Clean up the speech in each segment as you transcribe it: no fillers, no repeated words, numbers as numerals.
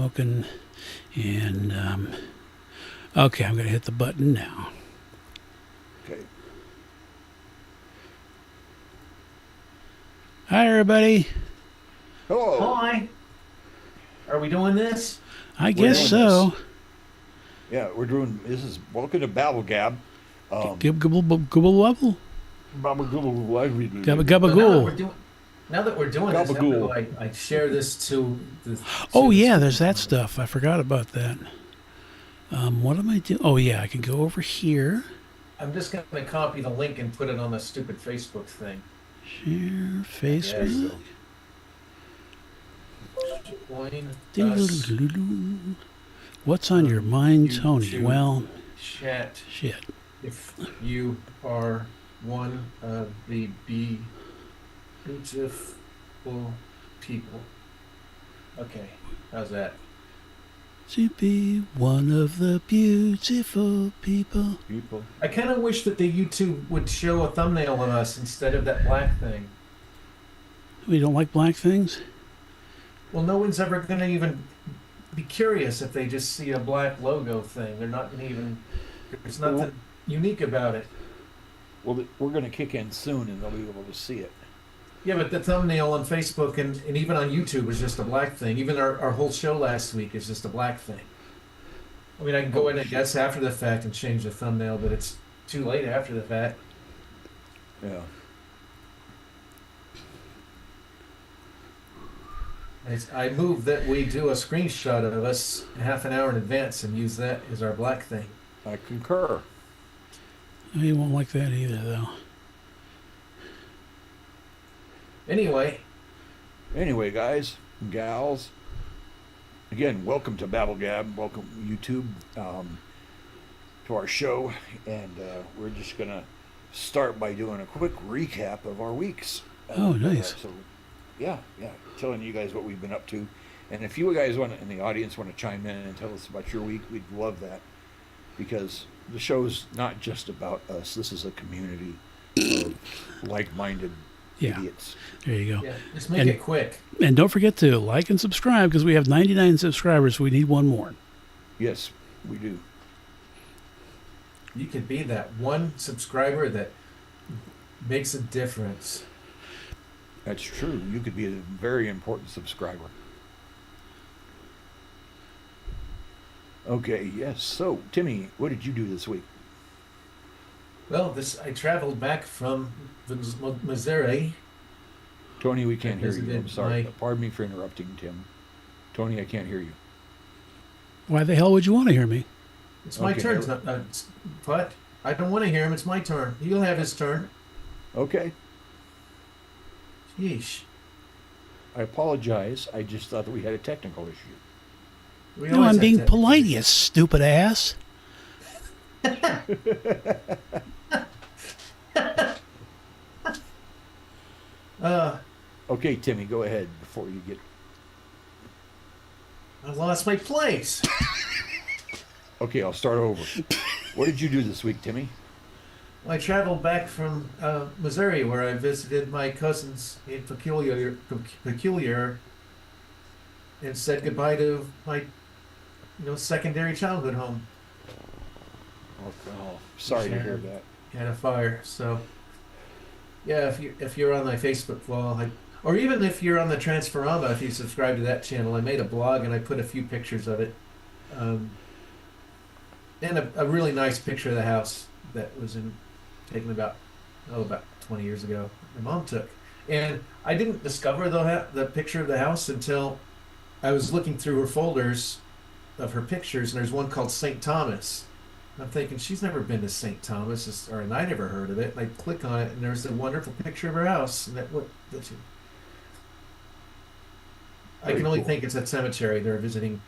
smoking, and okay, I'm going to hit the button now. Okay. Hi, everybody. Hello. Hi. Are we doing this? I We're guess doing so. Yeah, we're doing this is welcome to BabbleGab. Gibble, gibble, gibble, wobble. Gabba, gabba, So ghoul. now that we're doing this, how do Gabagool. I share this to the? Oh, the yeah, there's speaker? that stuff. I forgot about that. What am I doing? Oh, yeah, I can go over here. I'm just going to copy the link and put it on the stupid Facebook thing. Share There you Facebook. Join us Ding-a-doo-doo-doo-doo. What's on your mind, Tony? YouTube Well, chat shit. if you are one of the beautiful people. Okay, how's that? To be one of the beautiful people. People. I kind of wish that the YouTube would show a thumbnail of us instead of that black thing. We don't like black things? Well, no one's ever going to even be curious if they just see a black logo thing. They're not going to even. There's nothing unique about it. Well, we're going to kick in soon, and they'll be able to see it. Yeah, but the thumbnail on Facebook and even on YouTube is just a black thing. Even our whole show last week is just a black thing. I mean, I can go in and guess after the fact and change the thumbnail, but it's too late after the fact. Yeah. I move that we do a screenshot of us half an hour in advance and use that as our black thing. I concur. We won't like that either, though. Anyway, Anyway, guys and gals, again, welcome to BabbleGab. Welcome YouTube to our show, and we're just gonna start by doing a quick recap of our weeks. Oh, nice. So, yeah, telling you guys what we've been up to, and if you guys want in the audience want to chime in and tell us about your week, we'd love that, because the show's not just about us. This is a community of like-minded Yeah, idiots. there you go. yeah, just make And- it quick. And don't forget to like and subscribe because we have 99 subscribers, so we need one more. Yes, we do. You could be that one subscriber that makes a difference. That's true. You could be a very important subscriber. Okay, yes. So, Timmy, what did you do this week? Well, I traveled back from Missouri. Tony, we can't hear you. I'm visited sorry. my- Pardon me for interrupting, Tim. Tony, I can't hear you. Why the hell would you want to hear me? It's my Okay, turn. there- But I don't want to hear him. It's my turn. He'll have his turn. Okay. Yeesh. I apologize. I just thought that we had a technical issue. We No, always I'm have being to- polite, you stupid ass. Uh, Okay, Timmy, go ahead before you get... I lost my place. Okay, I'll start over. What did you do this week, Timmy? I traveled back from Missouri, where I visited my cousins in Peculiar, and said goodbye to my, secondary childhood home. Oh, sorry to hear that. Had a fire. So, yeah, if you're on my Facebook wall, or even if you're on the Transforama, if you subscribe to that channel, I made a blog and I put a few pictures of it, and a really nice picture of the house that was taken about 20 years ago. My mom took, and I didn't discover the picture of the house until I was looking through her folders of her pictures, and there's one called St. Thomas. I'm thinking she's never been to St. Thomas, and I never heard of it. And I click on it, and there's a wonderful picture of her house. And I Very can only cool. think it's that cemetery. They're visiting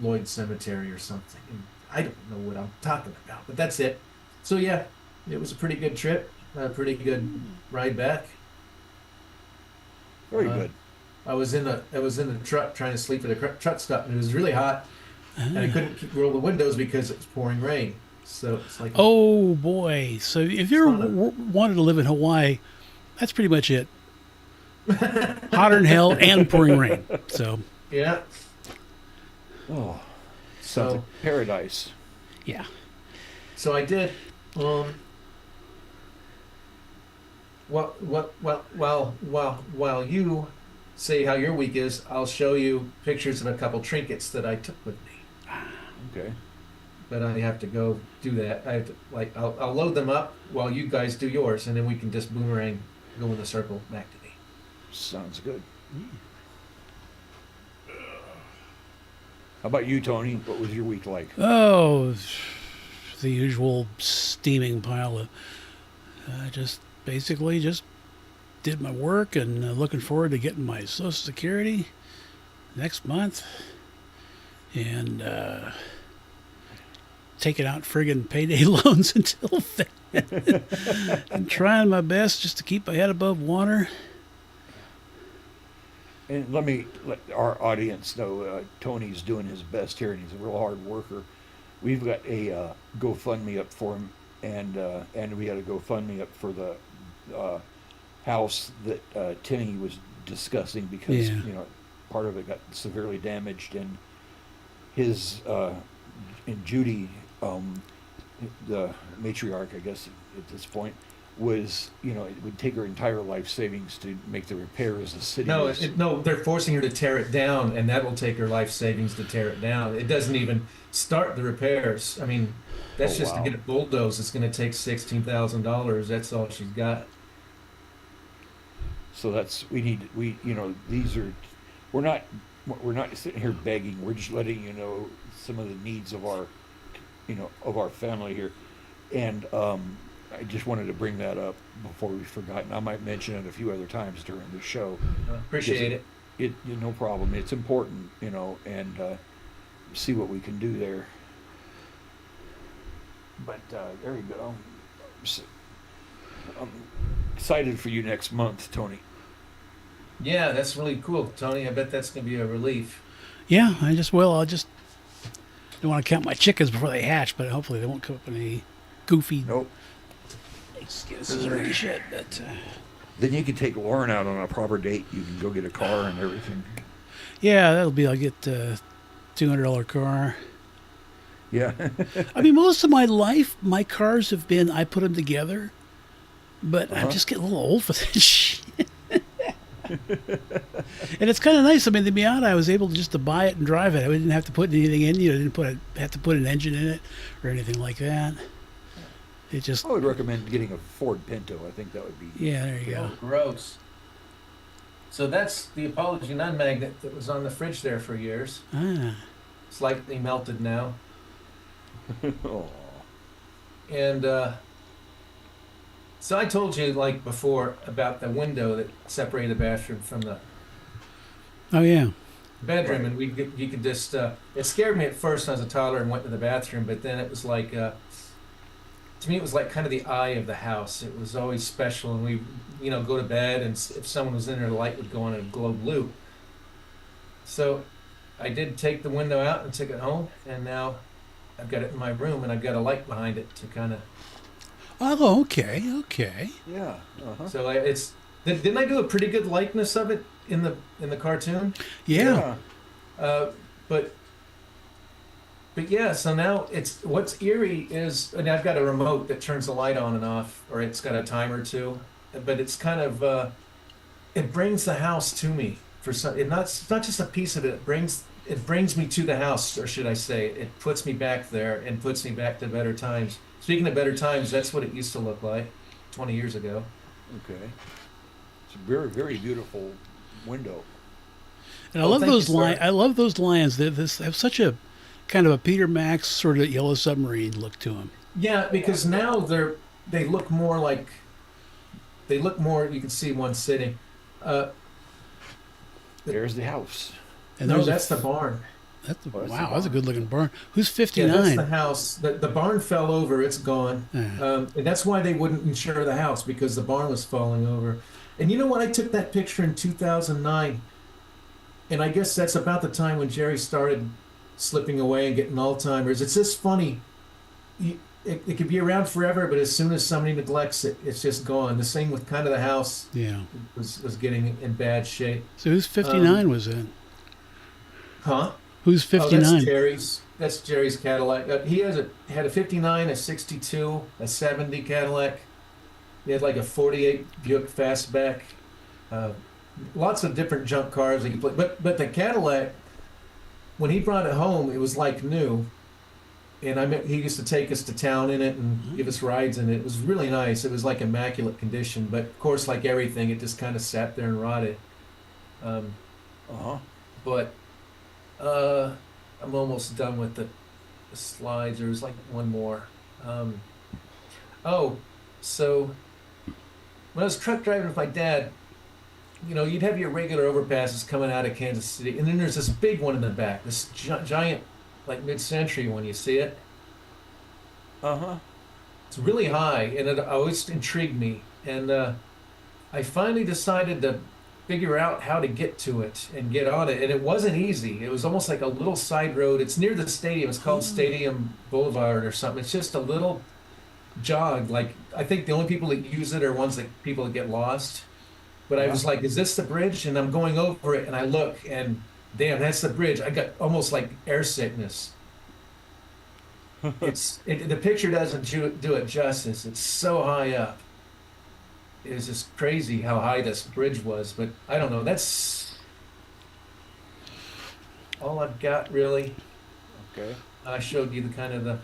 Lloyd Cemetery or something. And I don't know what I'm talking about, but that's it. So yeah, it was a pretty good trip, a pretty good ride back. Very Uh, good. I was in the truck trying to sleep at a truck stop, and it was really hot, and I couldn't roll the windows because it was pouring rain. So it's like, Oh, boy. So if you ever wanted to live in Hawaii, that's pretty much it. Hotter than hell and pouring rain. So, yeah. Oh, sounds So, like paradise. Yeah. so I did. Um, while you say how your week is, I'll show you pictures of a couple trinkets that I took with me. Okay. But I have to go do that. I have to, like, I'll load them up while you guys do yours, and then we can just boomerang, go in the circle back to me. Sounds good. How about you, Tony? What was your week like? Oh, the usual steaming pile of. Just basically just did my work and looking forward to getting my Social Security next month and taking out friggin' payday loans until then. I'm trying my best just to keep my head above water. And let me let our audience know Tony's doing his best here, and he's a real hard worker. We've got a GoFundMe up for him, and we had a GoFundMe up for the house that Timmy was discussing because Yeah. part of it got severely damaged, and his and Judy, the matriarch, I guess at this point, was it would take her entire life savings to make the repairs the city No, was. no, they're forcing her to tear it down, and that will take her life savings to tear it down. It doesn't even start the repairs. I mean, that's Oh, just wow. to get it bulldozed. It's going to take $16,000. That's all she's got. So that's these are we're not sitting here begging. We're just letting you know some of the needs of our family here, and I just wanted to bring that up before we forgot. And I might mention it a few other times during the show. Appreciate it. No problem. It's important, and see what we can do there. But there you go. I'm excited for you next month, Tony. Yeah, that's really cool, Tony. I bet that's going to be a relief. Yeah, I just will. I'll just don't want to count my chickens before they hatch, but hopefully they won't come up with any goofy Nope. excuses or any shit. But Then you can take Lauren out on a proper date. You can go get a car and everything. yeah, that'll be. I'll get a $200 car. Yeah. I mean, most of my life, my cars have been I put them together, but I'm Uh-huh. just getting a little old for that shit. And it's kind of nice. I mean, the Miata, I was able to just to buy it and drive it. I didn't have to put anything in. Didn't have to put an engine in it or anything like that. It just I would recommend getting a Ford Pinto. I think that would be. yeah, there you go. Oh, gross. So that's the Apology non-magnet that was on the fridge there for years. Ah, Slightly melted now. Oh. And so I told you, like before, about the window that separated the bathroom from the oh yeah. bedroom, Right. and you could just. It scared me at first when I was a toddler and went to the bathroom, but then it was like, to me, it was like kind of the eye of the house. It was always special, and we, go to bed, and if someone was in there, the light would go on and glow blue. So I did take the window out and took it home, and now I've got it in my room, and I've got a light behind it to kind of. Oh, okay. Yeah. Uh-huh. So it's. Didn't I do a pretty good likeness of it in the cartoon? Yeah. But yeah, so now what's eerie is, and I've got a remote that turns the light on and off, or it's got a timer too, but it's kind of it brings the house to me for some. It's not just a piece of it. It brings me to the house, or should I say, it puts me back there and puts me back to better times. Speaking of better times, that's what it used to look like 20 years ago. Okay. It's a very, very beautiful window. And I Oh, love thank you, those sir. lions. I love those lions. They have such a kind of a Peter Max sort of Yellow Submarine look to them. Yeah, because now they look more like you can see one sitting. There's the house. And No, there's that's the barn. wow, that's a good looking barn. Who's Yeah, 59? that's the house. The barn fell over. It's gone. Yeah. And that's why they wouldn't insure the house, because the barn was falling over. And you know what? I took that picture in 2009. And I guess that's about the time when Jerry started slipping away and getting Alzheimer's. It's just funny. It could be around forever, but as soon as somebody neglects it, it's just gone. The same with kind of the house Yeah. was getting in bad shape. So who's 59 was that? Huh? Who's Oh, that's 59? Jerry's. That's Jerry's Cadillac. He had a 59, a 62, a 70 Cadillac. He had like a 48 Buick Fastback. Uh, Lots of different junk cars he could play. But the Cadillac, when he brought it home, it was like new. And he used to take us to town in it and give us rides in it. It was really nice. It was like immaculate condition. But of course, like everything, it just kind of sat there and rotted. Um, Uh-huh. but I'm almost done with the slides. There was like one more. Oh, so when I was truck driving with my dad, you'd have your regular overpasses coming out of Kansas City, and then there's this big one in the back, this giant, like mid-century one. You see it? Uh-huh. It's really high, and it always intrigued me. And I finally decided to figure out how to get to it and get on it, and it wasn't easy. It was almost like a little side road. It's near the stadium. It's called Stadium Boulevard or something. It's just a little jog. Like, I think the only people that use it are people that get lost. But I was like, is this the bridge? And I'm going over it, and I look, and damn, that's the bridge. I got almost like air sickness. The picture doesn't do it justice. It's so high up. It was just crazy how high this bridge was. But I don't know. That's all I've got, really. Okay. I showed you the kind of the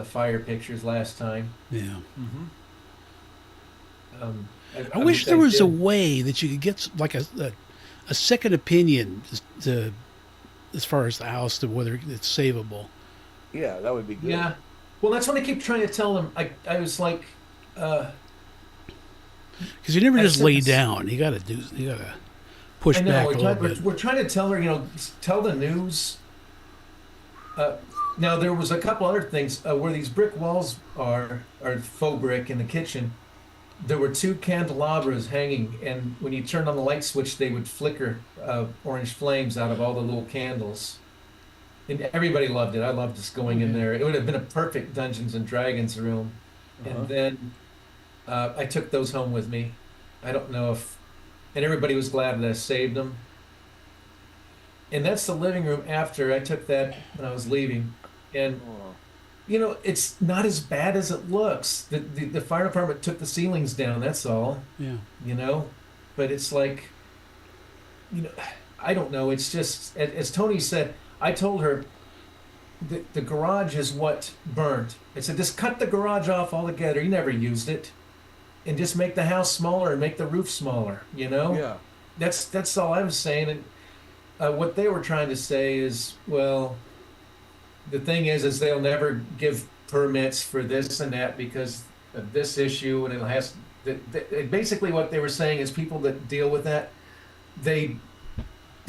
fire pictures last time. Yeah. Mm-hmm. I wish there was a way that you could get like a second opinion as far as the house, to whether it's savable. Yeah, that would be good. Yeah. Well, that's what I keep trying to tell them. I was like, because you never just lay down. You got to push I know, back a little bit. we're trying to tell her, tell the news. Now, there was a couple other things where these brick walls are faux brick in the kitchen. There were two candelabras hanging, and when you turned on the light switch, they would flicker orange flames out of all the little candles. And everybody loved it. I loved just going in there. It would have been a perfect Dungeons and Dragons room. And then I took those home with me. I don't know and everybody was glad that I saved them. And that's the living room after I took that when I was leaving. And it's not as bad as it looks. The fire department took the ceilings down, that's all. Yeah. But it's like, I don't know. It's just, as Tony said, I told her the garage is what burned. I said, just cut the garage off altogether. You never used it. And just make the house smaller and make the roof smaller, Yeah. That's all I was saying. And what they were trying to say is, well, the thing is they'll never give permits for this and that because of this issue, and it has. Basically, what they were saying is people that deal with that, they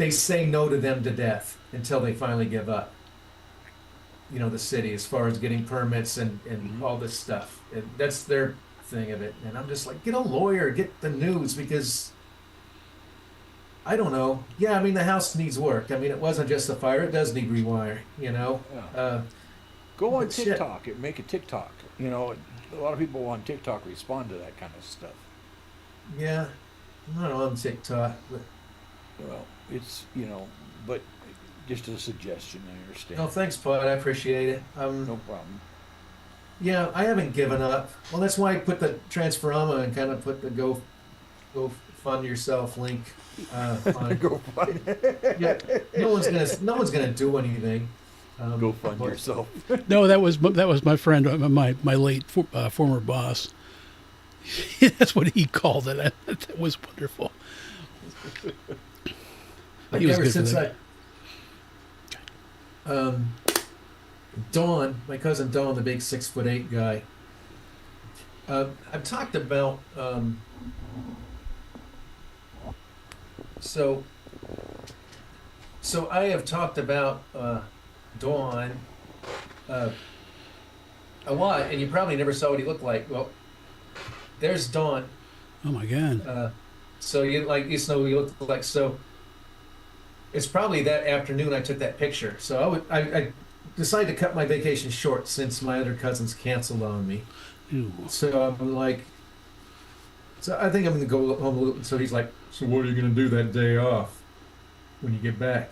say no to them to death until they finally give up. The city, as far as getting permits and all this stuff, and that's their thing of it. And I'm just like, get a lawyer, get the news, because I don't know. Yeah, I mean, the house needs work. I mean, it wasn't just a fire; it does need rewiring. Yeah. Go on but shit. TikTok and make a TikTok. A lot of people on TikTok respond to that kind of stuff. Yeah, I'm not on TikTok, but Well, it's but just a suggestion. I understand. no, thanks, Bud. I appreciate it. No problem. Yeah, I haven't given up. Well, that's why I put the Transferama and kind of put the go fund yourself link on. Go fund. Yeah, no one's gonna do anything. Go fund yourself. No, that was my friend, my late former boss. That's what he called it. That was wonderful. Like He was ever good for since that. Dawn, my cousin Dawn, the big 6'8" guy. I've talked about so I have talked about Dawn a lot, and you probably never saw what he looked like. Well, there's Dawn. Oh my God. So you know what he looked like. So it's probably that afternoon I took that picture. So I decided to cut my vacation short since my other cousins canceled on me. Ew. So I'm like, so I think I'm gonna go home a little. So he's like, so what are you gonna do that day off when you get back?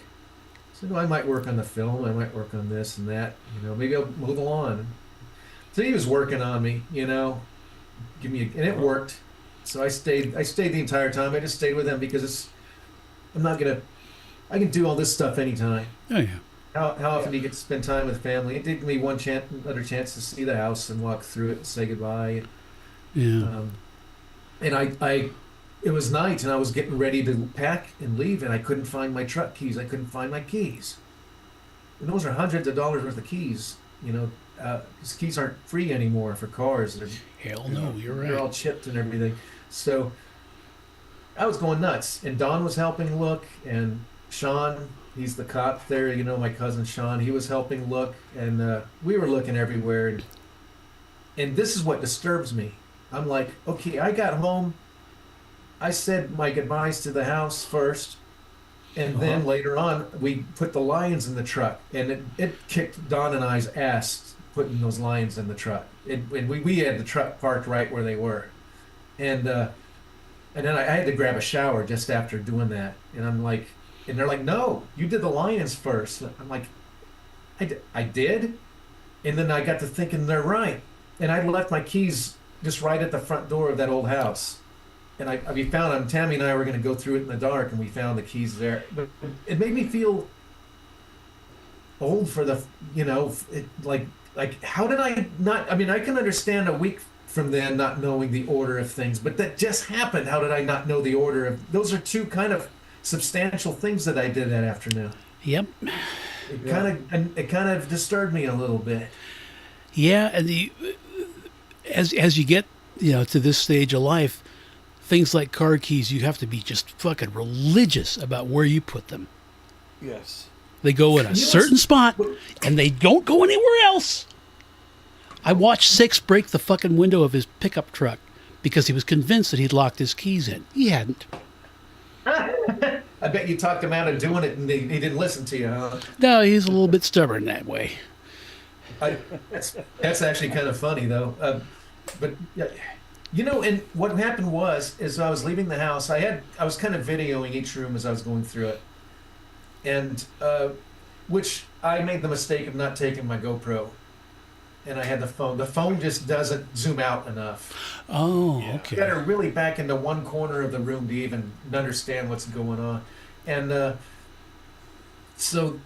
So I might work on the film. I might work on this and that. Maybe I'll move along. So he was working on me. And it worked. So I stayed the entire time. I just stayed with him because I can do all this stuff anytime. Oh yeah. How often do you get to spend time with family? It did give me another chance to see the house and walk through it and say goodbye. Yeah. And it was night and I was getting ready to pack and leave and I couldn't find my truck keys. I couldn't find my keys. And those are hundreds of dollars worth of keys. Because keys aren't free anymore for cars. Hell no, you're right. They're all chipped and everything. So I was going nuts. And Don was helping look, and Sean, he's the cop there. My cousin Sean, he was helping look, and we were looking everywhere. And this is what disturbs me. I'm like, okay, I got home. I said my goodbyes to the house first. And then later on, we put the lions in the truck, and it kicked Don and I's ass putting those lions in the truck. And we had the truck parked right where they were, and then I had to grab a shower just after doing that. And I'm like, and they're like, no, you did the lions first. I'm like, I did, and then I got to thinking they're right, and I left my keys just right at the front door of that old house. And we found them. Tammy and I were going to go through it in the dark, and we found the keys there. But it made me feel old for like how did I not? I mean, I can understand a week from then not knowing the order of things, but that just happened. How did I not know the order of? Those are two kind of substantial things that I did that afternoon. Yep. It kind of disturbed me a little bit. Yeah, and as you get to this stage of life, things like car keys, you have to be just fucking religious about where you put them. Yes. They go in a certain spot, and they don't go anywhere else. I watched Six break the fucking window of his pickup truck because he was convinced that he'd locked his keys in. He hadn't. I bet you talked him out of doing it, and he didn't listen to you, huh? No, he's a little bit stubborn that way. That's actually kind of funny, though. But and what happened is I was leaving the house. I was kind of videoing each room as I was going through it, and which I made the mistake of not taking my GoPro, and I had the phone. The phone just doesn't zoom out enough. Oh, okay. You got to really back into one corner of the room to even understand what's going on, and so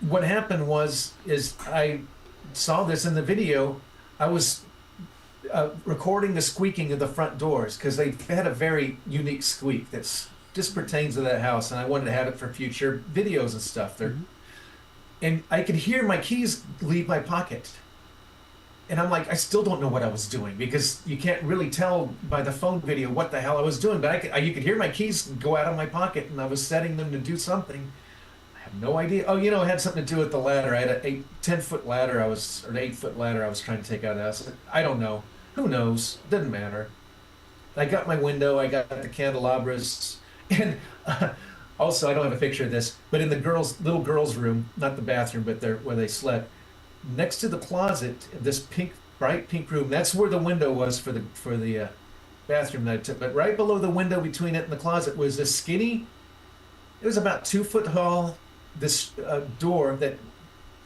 what happened is I saw this in the video. I was recording the squeaking of the front doors because they had a very unique squeak that just pertains to that house, and I wanted to have it for future videos and stuff. And I could hear my keys leave my pocket, and I'm like, I still don't know what I was doing because you can't really tell by the phone video what the hell I was doing. But you could hear my keys go out of my pocket, and I was setting them to do something. I have no idea. Oh, it had something to do with the ladder. I had a 10-foot ladder. Or an 8-foot ladder. I was trying to take out of the house. I don't know. Who knows? Doesn't matter. I got my window. I got the candelabras, and also I don't have a picture of this, but in the little girls' room, not the bathroom, but where they slept, next to the closet, this bright pink room. That's where the window was for the bathroom that I took. But right below the window, between it and the closet, was this skinny. It was about 2 foot tall. This door that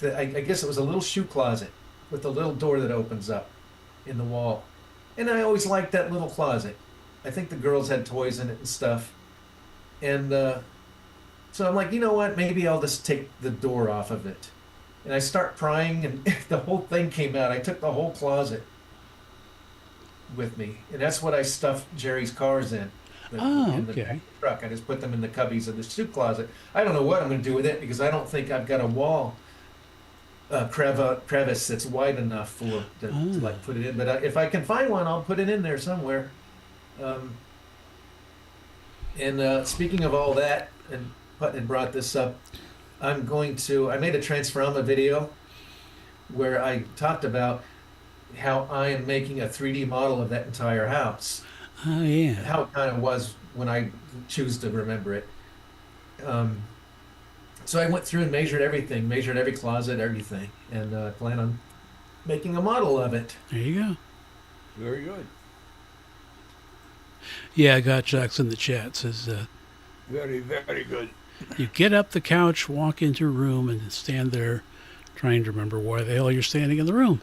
I guess it was a little shoe closet with a little door that opens up in the wall. And I always liked that little closet. I think the girls had toys in it and stuff. And so I'm like, you know what? Maybe I'll just take the door off of it. And I start prying, and the whole thing came out. I took the whole closet with me. And that's what I stuffed Jerry's cars in. In the truck. I just put them in the cubbies of the shoe closet. I don't know what I'm going to do with it because I don't think I've got a wall crevice that's wide enough to put it in. But if I can find one, I'll put it in there somewhere. And speaking of all that, and Putnam brought this up, I made a Transforma video where I talked about how I am making a 3D model of that entire house. Oh, yeah. How it kind of was when I choose to remember it. So I went through and measured everything, measured every closet, everything, and plan on making a model of it. There you go. Very good. Yeah, I got Jocks in the chat. Says, very, very good. You get up the couch, walk into a room, and stand there trying to remember why the hell you're standing in the room.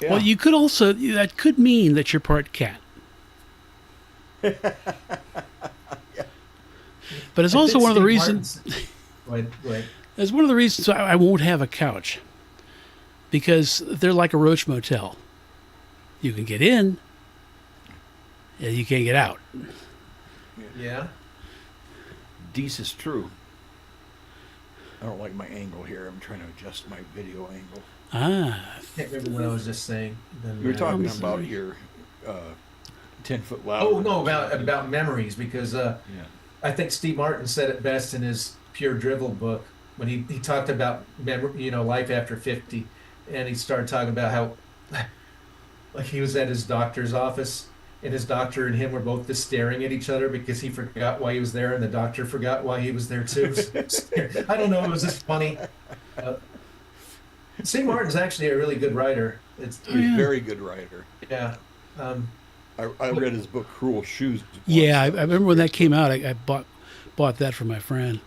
Yeah. Well, you could also, that could mean that you're part cat. But it's also one of the reasons. Wait. It's one of the reasons I won't have a couch, because they're like a roach motel. You can get in, and you can't get out. Yeah. This is true. I don't like my angle here. I'm trying to adjust my video angle. Ah, Can't remember what I was just saying. Then, You were talking I'm about sorry. your 10-foot ladder. Oh no, about memories, because Yeah. I think Steve Martin said it best in his Pure Drivel book when he talked about life after 50, and he started talking about how like he was at his doctor's office, and his doctor and him were both just staring at each other because he forgot why he was there, and the doctor forgot why he was there too. I don't know, it was just funny. Steve Martin's actually a really good writer. He's a very good writer. Yeah. I read his book Cruel Shoes. yeah, I remember when that came out. I bought that for my friend.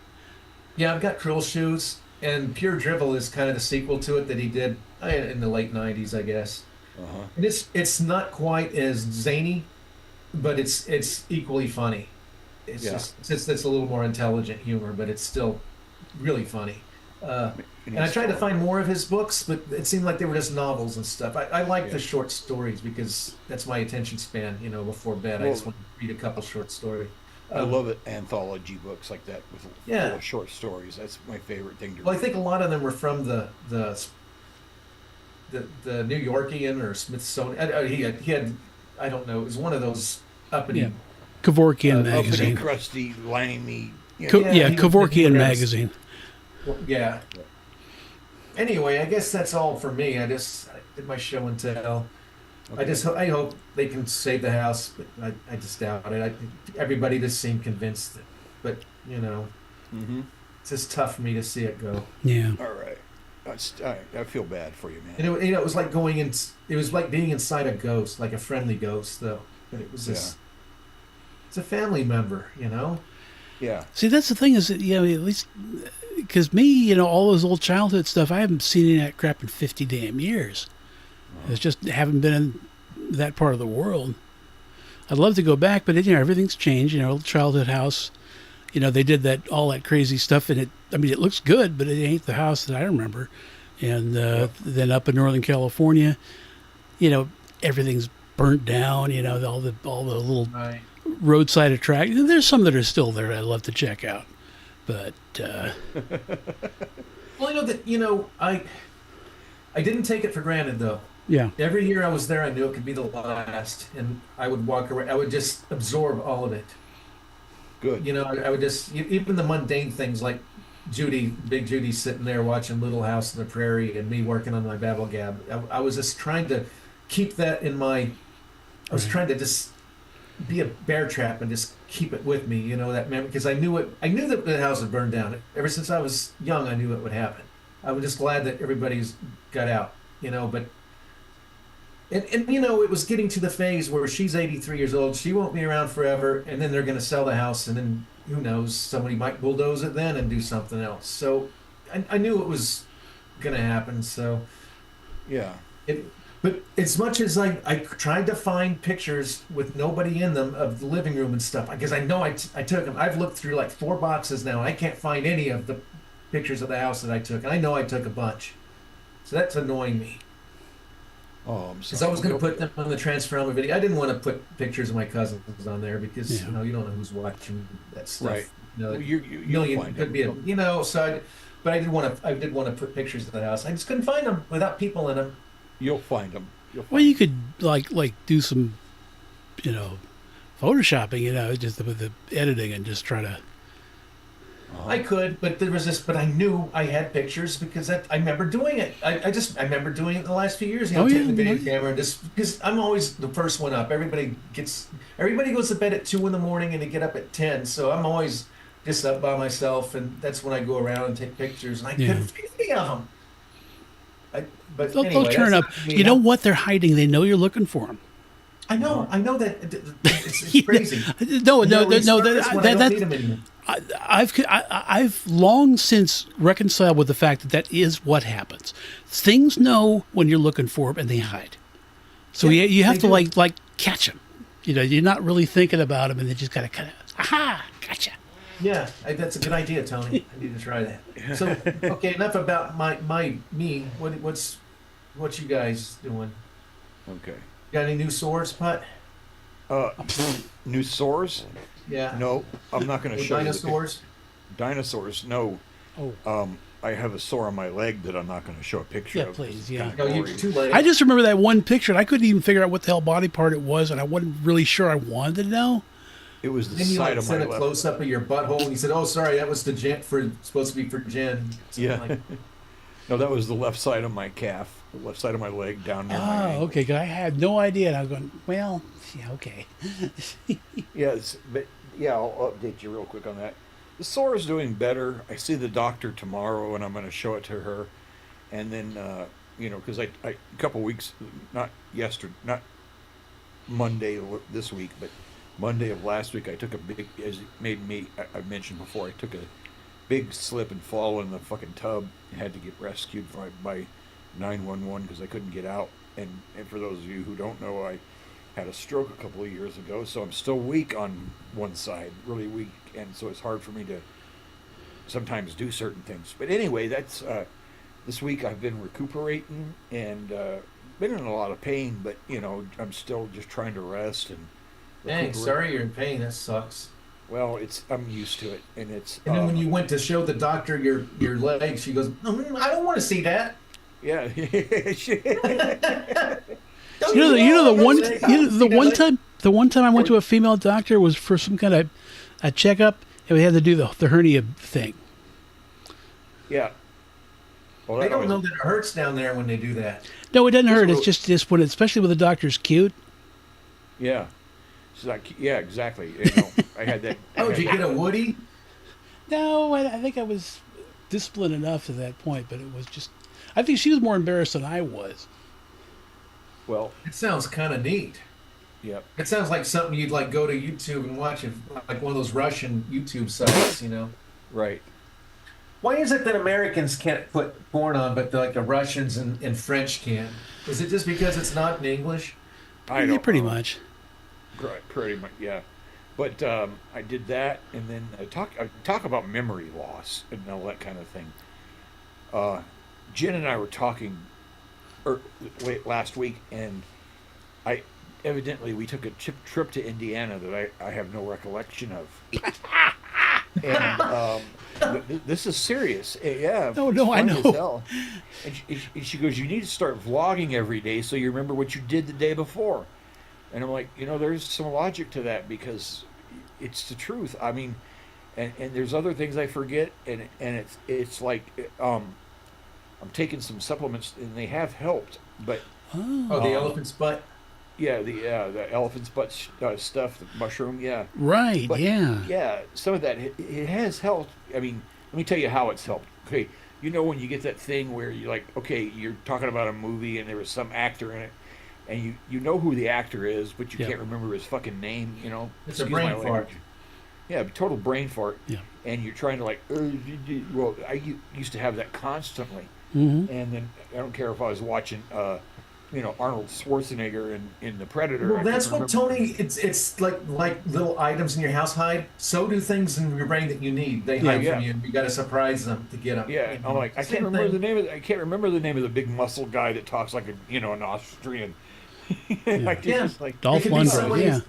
Yeah, I've got Cruel Shoes, and Pure Drivel is kind of the sequel to it that he did in the late '90s, I guess. Uh-huh. And it's not quite as zany, but it's equally funny. It's just it's a little more intelligent humor, but it's still really funny. And I tried to find more of his books, but it seemed like they were just novels and stuff. I like the short stories because that's my attention span. Before bed, I just want to read a couple short stories. I love it. Anthology books like that with Yeah. full of short stories. That's my favorite thing to Well, I read. think a lot of them were from the New Yorkian or Smithsonian. He had I don't know. It was one of those uppity. Yeah. Kevorkian Uppity, magazine. crusty, limey. Yeah, Yeah, he was- Kevorkian he was- magazine. Yeah. Anyway, I guess that's all for me. I did my show and tell. Okay. I hope they can save the house, but I just doubt it. Everybody just seemed convinced, but Mm-hmm. it's just tough for me to see it go. Yeah. All right. I feel bad for you, man. And it was like going in. It was like being inside a ghost, like a friendly ghost, though. But it was just. It's a family member, Yeah. See, that's the thing is that, at least, because me, all those old childhood stuff, I haven't seen any of that crap in 50 damn years. It's just haven't been in that part of the world. I'd love to go back, but everything's changed. Old childhood house, they did all that crazy stuff, and it looks good, but it ain't the house that I remember. And then up in Northern California, everything's burnt down. All the little Right. roadside attractions. There's some that are still there I'd love to check out, but Well, I didn't take it for granted though. yeah, Every year I was there, I knew it could be the last, and I would walk around. I would just absorb all of it. Good. I would just even the mundane things like Big Judy sitting there watching Little House on the Prairie, and me working on my BabbleGab. I was just trying to keep that in my. I was trying to just be a bear trap and just keep it with me, that memory, because I knew it. I knew that the house had burned down. Ever since I was young, I knew it would happen. I was just glad that everybody's got out, but. And it was getting to the phase where she's 83 years old. She won't be around forever, and then they're going to sell the house, and then who knows? Somebody might bulldoze it then and do something else. So I knew it was going to happen. So Yeah. but as much as I tried to find pictures with nobody in them of the living room and stuff, because I know I took them. I've looked through like 4 boxes now, and I can't find any of the pictures of the house that I took. And I know I took a bunch, so that's annoying me. Oh, I'm Because sorry. I was going to put them on the Transformer video. I didn't want to put pictures of my cousins on there because Yeah. you don't know who's watching that stuff. Right. Like You'll million find could them. be but I did want to put pictures of the house. I just couldn't find them without people in them. You'll find them. well, you could like do some, photoshopping, just with the editing and just try to. I could, but I knew I had pictures because I remember doing it. I remember doing it the last few years. Taking the video camera and just because I'm always the first one up. Everybody goes to bed at 2 a.m. and they get up at 10. So I'm always just up by myself, and that's when I go around and take pictures. And I couldn't find any of them. But They'll anyway, turn up. that's not me. You know what? They're hiding. They know you're looking for them. I know that it's crazy. No, We surface when I don't need 'em anymore. I've long since reconciled with the fact that that is what happens. Things know when you're looking for them and they hide. So Yeah, you have they to do. like catch them. You know, you're not really thinking about them, and they just gotta kind of, aha, gotcha. Yeah, that's a good idea, Tony. I need to try that. So, okay, enough about me. What's you guys doing? Okay. Got any new swords, Putt? Uh, New sores? Yeah. No, I'm not going to Any show you. dinosaurs? Dinosaurs? No. Oh, I have a sore on my leg that I'm not going to show a picture Yeah, of. please, It's yeah. kinda No, you gory. too late. I just remember that one picture, and I couldn't even figure out what the hell body part it was, and I wasn't really sure I wanted to know. It was the Then you side like of my sent a left. close up of your butthole, and you said, "Oh, sorry, that was the supposed to be for Jen." Something Yeah. like- No, that was the left side of my calf, the left side of my leg down near my Oh, ankle. okay. 'Cause I had no idea, and I was going, well, yeah, okay. Yes, but yeah, I'll update you real quick on that. The sore is doing better. I see the doctor tomorrow, and I'm going to show it to her. And then, because I a couple weeks, not yesterday, not Monday this week, but Monday of last week, I took a big, as it made me, I mentioned before, I took a big slip and fall in the fucking tub. I had to get rescued by 911 because I couldn't get out. And for those of you who don't know, I had a stroke a couple of years ago, so I'm still weak on one side, really weak, and so it's hard for me to sometimes do certain things. But anyway, that's this week I've been recuperating and been in a lot of pain, but I'm still just trying to rest and Dang, recuperate. sorry you're in pain. That sucks. Well, I'm used to it, and it's. And then when you went to show the doctor your leg, she goes, I don't want to see that. yeah, Don't You know the one say- the one time I went to a female doctor was for some kind of a checkup, and we had to do the hernia thing. yeah. Well, They that don't was- know that it hurts down there when they do that. No, it doesn't hurt. This It's just when, especially when the doctor's cute. Yeah, she's like, yeah, exactly. I had that. Oh, did you get a Woody? No, I think I was disciplined enough to that point, but it was just. I think she was more embarrassed than I was. Well, It sounds kind of neat. yep. It sounds like something you'd like go to YouTube and watch, like one of those Russian YouTube sites, Right. Why is it that Americans can't put porn on, but like the Russians and French can? Is it just because it's not in English? I Yeah, don't pretty know. much. Pretty much, yeah. But I did that, and then I talk about memory loss and all that kind of thing. Jen and I were talking last week, and we took a trip to Indiana that I have no recollection of. And this is serious. Yeah. No, it's I funny as know. hell. And she goes, "You need to start vlogging every day so you remember what you did the day before." And I'm like, there's some logic to that because it's the truth. I mean, and there's other things I forget, and it's like I'm taking some supplements and they have helped, but Oh, the elephant's butt. yeah, the elephant's butt stuff, the mushroom, yeah. Right. But, yeah. yeah, some of that it has helped. I mean, let me tell you how it's helped. Okay, when you get that thing where you're like, okay, you're talking about a movie and there was some actor in it, and you know who the actor is, but you Yeah. can't remember his fucking name. It's a Excuse brain my fart. language. Yeah, total brain fart. Yeah. And you're trying to like, well, I used to have that constantly, Mm-hmm. and then I don't care if I was watching, Arnold Schwarzenegger in The Predator. Well, I that's couldn't what remember- Tony. It's like little items in your house hide. So do things in your brain that you need. They hide Yeah. from you. You got to surprise them to get them. Yeah, I'm like, I can't remember the name of. I can't remember the name of the big muscle guy that talks like an Austrian. Like, it's Yeah. just like Dolph could be Lundgren. somebody- Yeah.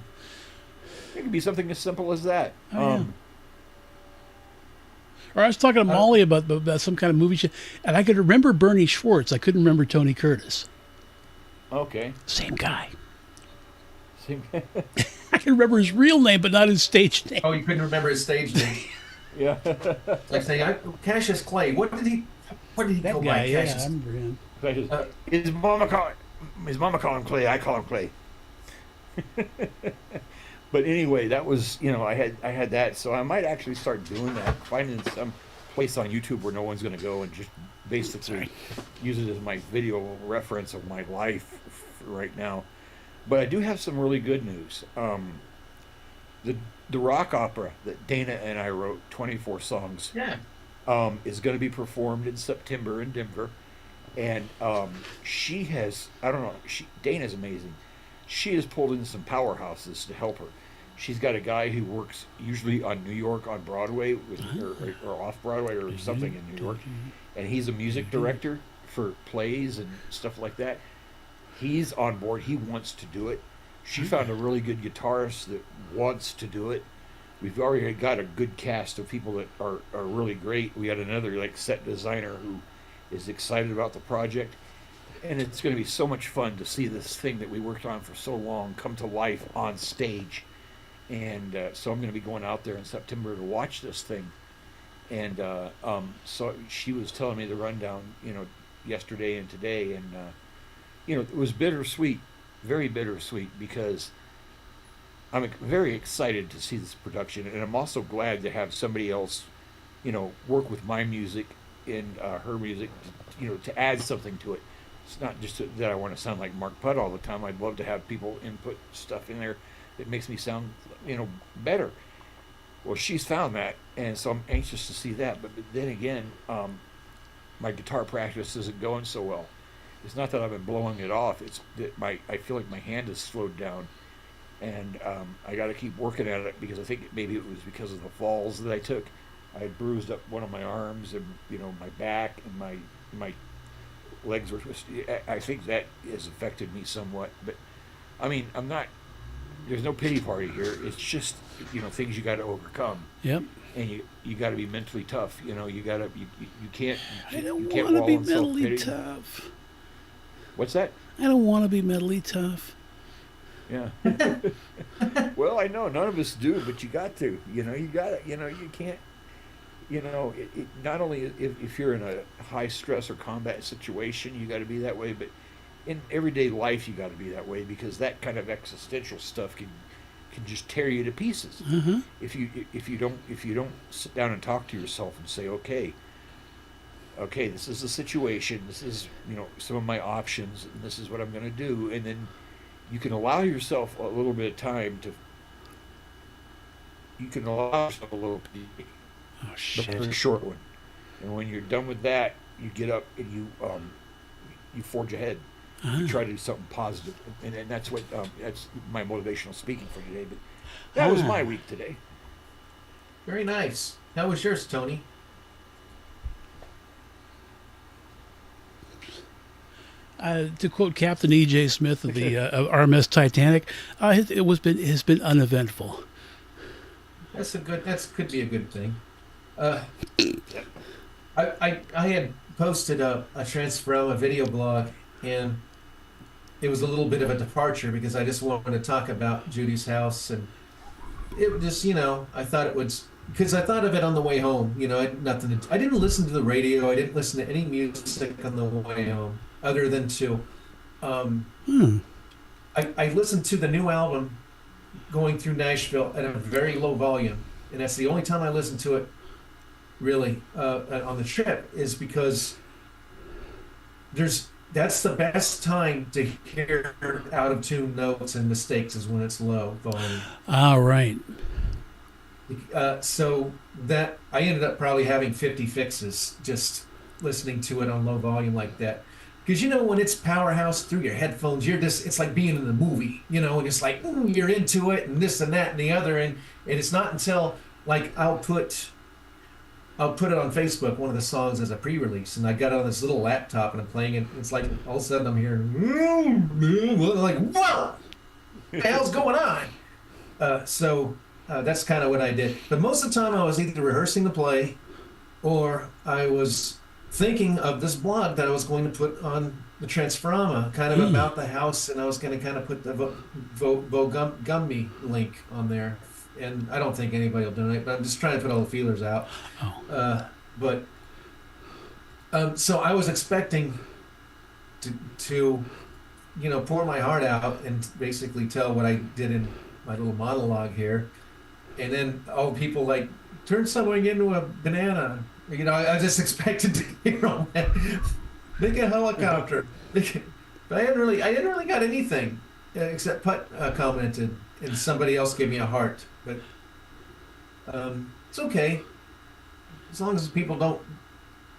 it could be something as simple as that. Oh, yeah. Or I was talking to Molly about some kind of movie, and I could remember Bernie Schwartz. I couldn't remember Tony Curtis. Okay. Same guy. Same- I can remember his real name, but not his stage name. Oh, you couldn't remember his stage name. yeah. It's like saying Cassius Clay. What did he That go guy, by? yeah, I Cassius. remember him. His mama call him Clay. I call him Clay. But anyway, that was I had that, so I might actually start doing that, finding some place on YouTube where no one's going to go and just basically use it as my video reference of my life right now. But I do have some really good news. the the rock opera that Dana and I wrote, 24 songs, Yeah. is going to be performed in September in Denver. And she has, I don't know, Dana's amazing. She has pulled in some powerhouses to help her. She's got a guy who works usually on New York on Broadway or off Broadway or something in New York, and he's a music director for plays and stuff like that. He's on board. He wants to do it. She found a really good guitarist that wants to do it. We've already got a good cast of people that are really great. We had another like set designer who is excited about the project, and it's going to be so much fun to see this thing that we worked on for so long come to life on stage. And so I'm going to be going out there in September to watch this thing. And so she was telling me the rundown, yesterday and today, and it was bittersweet, very bittersweet, because I'm very excited to see this production, and I'm also glad to have somebody else, work with my music and her music, to add something to it. It's not just that I want to sound like Mark Putt all the time. I'd love to have people input stuff in there that makes me sound, better. Well, she's found that, and so I'm anxious to see that. But then again, my guitar practice isn't going so well. It's not that I've been blowing it off. It's that I feel like my hand has slowed down, and I got to keep working at it, because I think maybe it was because of the falls that I took. I had bruised up one of my arms, and my back, and my legs were twisted. I think that has affected me somewhat. But I mean, I'm not. There's no pity party here. It's just things you got to overcome. Yep. And you got to be mentally tough. You can't. I don't you can't want to wallow be in mentally self-pity. tough. What's that? I don't want to be mentally tough. Yeah. Well, I know none of us do, but you got to. You got to. You can't. Not only if you're in a high stress or combat situation, you got to be that way, but in everyday life you got to be that way, because that kind of existential stuff can just tear you to pieces. Uh-huh. If you don't sit down and talk to yourself and say, okay, this is the situation, this is some of my options, and this is what I'm going to do, and then you can allow yourself a little bit of time to. You can allow yourself a little bit. Oh But shit. it's a short one, and when you're done with that, you get up and you forge ahead. You try to do something positive, and that's what that's my motivational speaking for today. But that was my week today. Very nice. How was yours, Tony? To quote Captain E.J. Smith of the of RMS Titanic, it has been uneventful. That could be a good thing. I had posted a Transferoma video blog, and it was a little bit of a departure because I just wanted to talk about Judy's house, and it just I thought it was because I thought of it on the way home. I had nothing. I didn't listen to the radio. I didn't listen to any music on the way home other than to. I listened to the new album going through Nashville at a very low volume, and that's the only time I listened to it really on the trip, is because that's the best time to hear out of tune notes and mistakes, is when it's low volume. All right. So that I ended up probably having 50 fixes just listening to it on low volume like that. Because when it's powerhouse through your headphones, it's like being in the movie, and it's like you're into it and this and that and the other, and it's not until like I'll put it on Facebook, one of the songs as a pre-release, and I got it on this little laptop and I'm playing it. It's like all of a sudden I'm hearing like, whoa, what the hell's going on? So that's kind of what I did. But most of the time I was either rehearsing the play, or I was thinking of this blog that I was going to put on the Transferama, kind of about the house, and I was going to kind of put the GoGumMe link on there. And I don't think anybody will donate, but I'm just trying to put all the feelers out. So I was expecting to pour my heart out and basically tell what I did in my little monologue here, and then all the people like turn something into a banana. I just expected to hear all that. Make a helicopter. But I didn't really got anything except Putt commented, and somebody else gave me a heart. But it's okay as long as people don't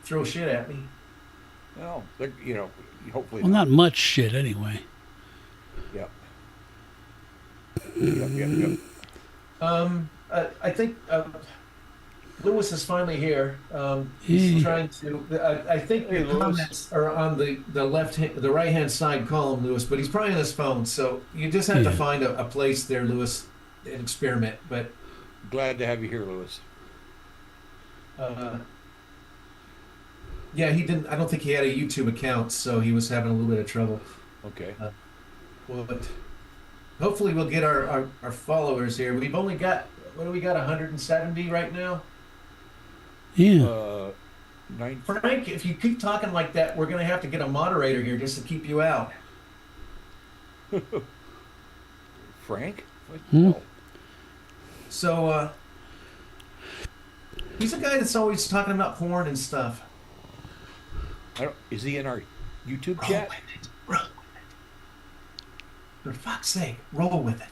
throw shit at me. Well, hopefully Well, not much shit anyway. Yep. Yep. I think Lewis is finally here. Yeah. He's trying to. I think Hey, your Lewis. comments are on the right hand side column, Lewis. But he's probably on his phone, so you just have to Yeah. find a place there, Lewis, and experiment. But Glad to have you here, Lewis. yeah, he didn't. I don't think he had a YouTube account, so he was having a little bit of trouble. Okay. But hopefully, we'll get our followers here. We've only got, what do we got, 170 right now? Yeah. 9. Frank, if you keep talking like that, we're going to have to get a moderator here just to keep you out. Frank? What? Hmm. Oh, So, he's a guy that's always talking about porn and stuff. is he in our YouTube Roll chat? with it. Roll with it. For fuck's sake, roll with it.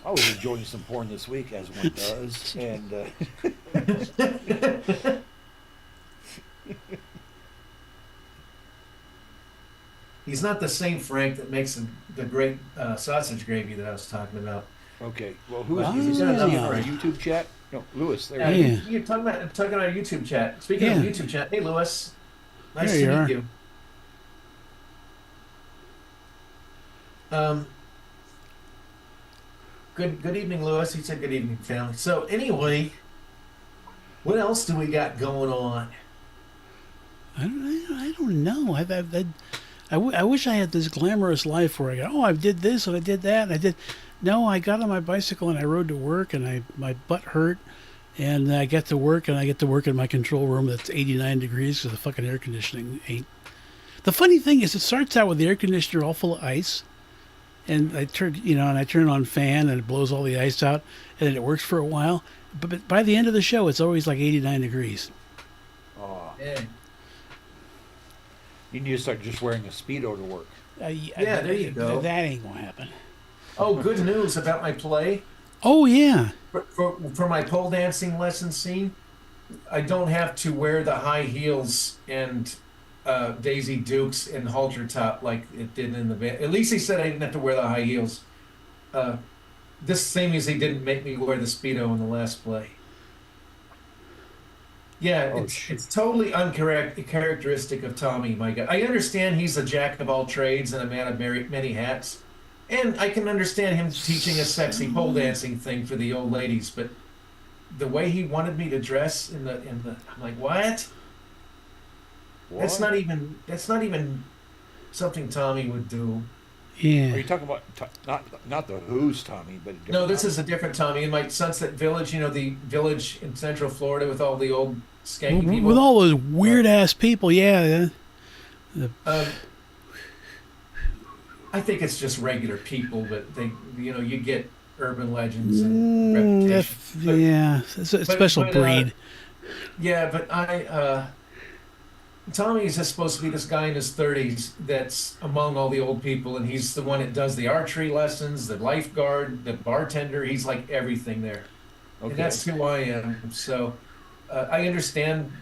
I was enjoying some porn this week, as one does, and He's not the same Frank that makes the great sausage gravy that I was talking about. okay. Well, who is Ah. is he in our Yeah. YouTube chat? No, Lewis. There. Yeah, he is. Yeah. you're talking about our YouTube chat. Speaking of Yeah. YouTube chat, hey Lewis, nice There to you meet are. you. Um, good evening, Lewis. He said good evening, family. So anyway, what else do we got going on? I don't know. I wish I had this glamorous life where I go, oh, I did this and I did that and I did. No, I got on my bicycle and I rode to work and my butt hurt, and I get to work and I get to work in my control room that's 89 degrees because the fucking air conditioning ain't. The funny thing is, it starts out with the air conditioner all full of ice, and I turn on fan and it blows all the ice out, and then it works for a while. But by the end of the show, it's always like 89 degrees. Oh, Yeah, you need to start just wearing a Speedo to work. Yeah, there you go. That ain't gonna happen. Oh, good news about my play. Oh yeah. For my pole dancing lesson scene, I don't have to wear the high heels and Daisy Dukes and halter top like it did in the band. At least he said I didn't have to wear the high heels. This same as he didn't make me wear the Speedo in the last play. Yeah, Oh, it's totally uncharacteristic of Tommy, my guy. I understand he's a jack of all trades and a man of many hats. And I can understand him teaching a sexy pole dancing thing for the old ladies, but the way he wanted me to dress in the I'm like, what? What? That's not even something Tommy would do. Are Yeah. you talking about not the Who's Tommy, but a No, different this Tommy? is a different Tommy. In my Sunset Village, the village in Central Florida with all the old skanky people. With all those weird ass people, yeah. I think it's just regular people, but you get urban legends and reputations. But- Yeah, it's a special but, breed. Yeah, but Tommy is just supposed to be this guy in his 30s that's among all the old people, and he's the one that does the archery lessons, the lifeguard, the bartender. He's like everything there. Okay. And that's who I am. So I understand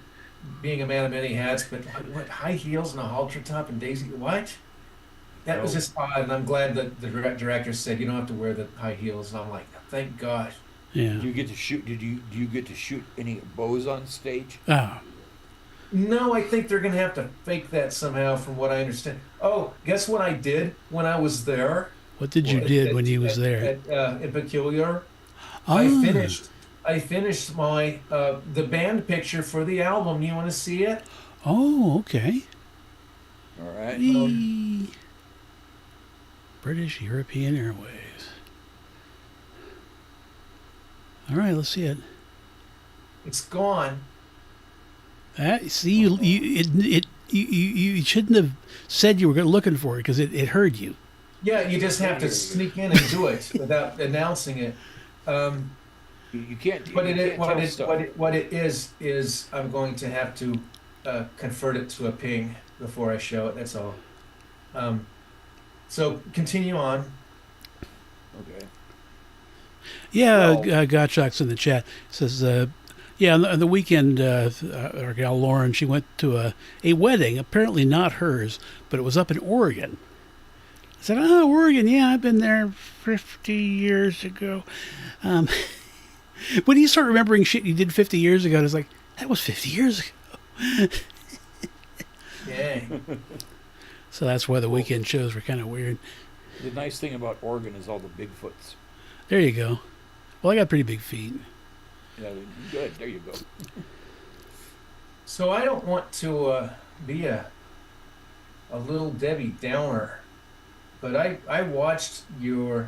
being a man of many hats, but what high heels and a halter top and Daisy? What? That was No. just odd, and I'm glad that the director said you don't have to wear the high heels. And I'm like, thank God. Yeah. Do you get to shoot? Do you get to shoot any bows on stage? Oh, No, I think they're gonna have to fake that somehow, from what I understand. Oh, guess what I did when I was there? what did you did when you was there? At Peculiar? Oh, I finished my the band picture for the album. You want to see it? Oh, okay. All right. Whee. British European Airways. All right, let's see it. It's gone. See, you shouldn't have said you were looking for it because it heard you. Yeah, you just have to sneak in and do it without announcing it. You can't. What you it can't tell is, stuff. what it is I'm going to have to convert it to a ping before I show it. That's all. So continue on. Okay. Yeah, Well, Gottschalk's in the chat. Says, yeah, on the weekend, our gal Lauren, she went to a wedding, apparently not hers, but it was up in Oregon. I said, oh, Oregon, yeah, I've been there 50 years ago. Um, when you start remembering shit you did 50 years ago, it's like, that was 50 years ago. Yeah. So that's why the weekend shows were kind of weird. the nice thing about Oregon is all the Bigfoots. There you go. Well, I got pretty big feet. Yeah, good. There you go. So I don't want to be a little Debbie Downer, but I watched when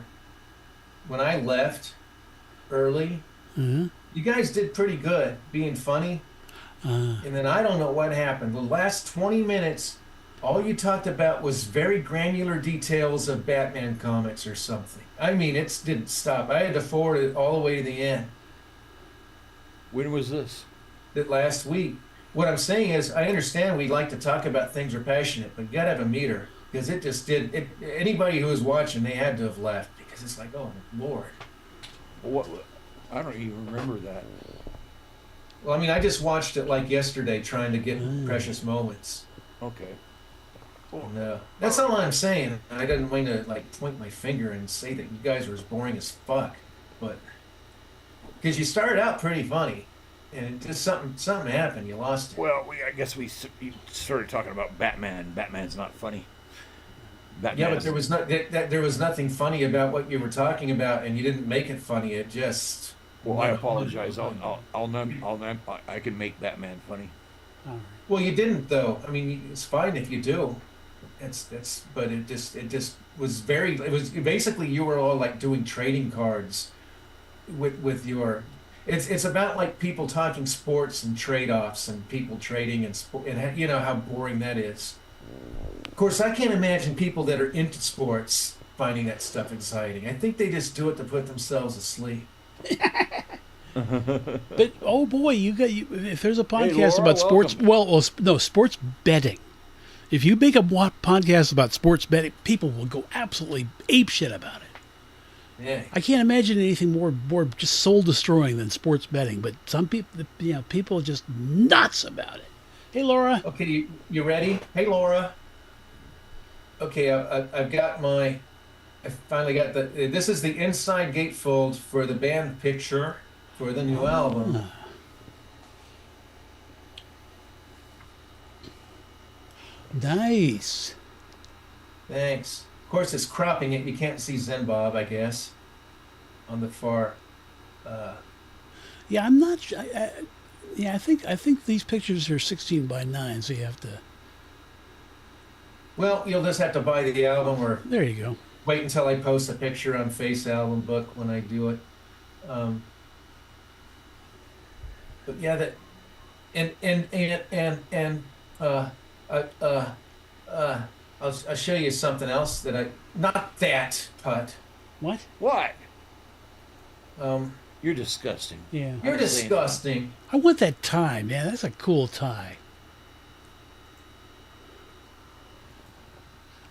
I left early. Uh-huh. You guys did pretty good being funny, and then I don't know what happened. The last 20 minutes, all you talked about was very granular details of Batman comics or something. I mean, it didn't stop. I had to forward it all the way to the end. When was this? That last week. What I'm saying is, I understand we like to talk about things we're passionate, but you gotta have a meter, because it just did. Anybody who was watching, they had to have left, because it's like, oh Lord. What? I don't even remember that. Well, I mean, I just watched it like yesterday, trying to get precious moments. Okay. And, that's all I'm saying. I didn't mean to like point my finger and say that you guys were as boring as fuck, but because you started out pretty funny, and it just something happened. You lost it. Well, I guess we started talking about Batman. Batman's not funny. Yeah, but there was there was nothing funny about what you were talking about, and you didn't make it funny. It just. Well, I apologize. I can make Batman funny. All right. Well, you didn't though. I mean, it's fine if you do. But it just was very. It was basically you were all like doing trading cards, with your. It's about like people talking sports and trade-offs and people trading and you know how boring that is. Of course, I can't imagine people that are into sports finding that stuff exciting. I think they just do it to put themselves asleep. But oh boy, if there's a podcast Laura, about sports, no, sports betting. If you make a podcast about sports betting, people will go absolutely apeshit about it. Yeah. I can't imagine anything more just soul destroying than sports betting. But some people, people are just nuts about it. Hey, Laura. Okay, you ready? Hey, Laura. Okay, I've got I finally got this is the inside gatefold for the band picture for the new album. Nice. Thanks. Of course, it's cropping it. You can't see Zen Bob, I guess, on the far. Yeah, I'm not. I think these pictures are 16 by 9, so you have to. Well, you'll just have to buy the album or There you go. wait until I post a picture on Face Album Book when I do it. But yeah, that and I'll show you something else that not that Putt. What? What? Um, You're disgusting. Yeah. you're I'm just saying. disgusting. I want that tie, man. That's a cool tie.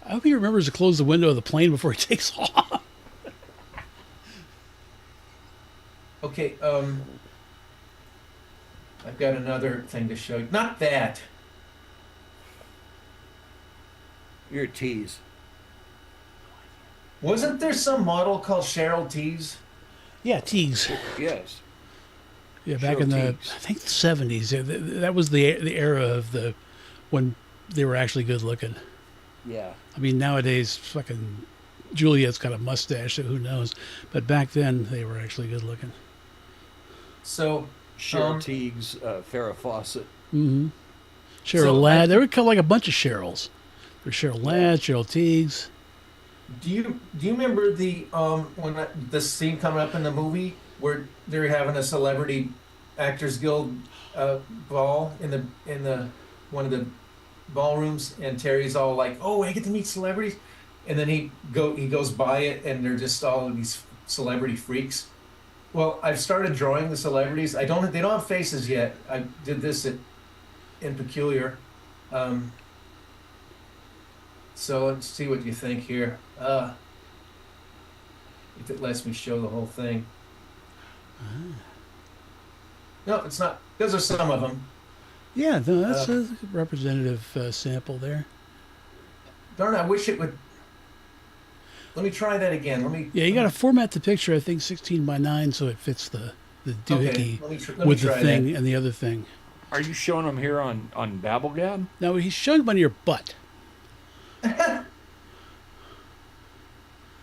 I hope he remembers to close the window of the plane before he takes off. Okay, I've got another thing to show you. Not that. You're a tease. Wasn't there some model called Cheryl Tees? Yeah, Teagues. Yes. Yeah, back Cheryl in the Teagues. I think the 70s. That was the era of when they were actually good looking. Yeah. I mean, nowadays, fucking Juliet's got a mustache, so who knows? But back then, they were actually good looking. So, Cheryl Teagues, Farrah Fawcett. Mm-hmm. Cheryl So Ladd. There were kind of like a bunch of Cheryls. There's Cheryl Ladd, Cheryl Teagues. do you remember the the scene coming up in the movie where they're having a celebrity actors guild ball in the one of the ballrooms, and Terry's all like, "Oh, I get to meet celebrities," and then he goes by it, and they're just all these celebrity freaks. Well, I've started drawing the celebrities. They don't have faces yet. I did this in Peculiar. So let's see what you think here. If it lets me show the whole thing. No, it's not. Those are some of them. Yeah, no, that's a representative sample there. Darn, I wish it would. Let me try that again. Let me. Yeah, you got to format the picture, I think, 16 by 9, so it fits the doohickey let me with the try thing that. and the other thing. Are you showing them here on BabbleGab? Now, he's showing them on your butt.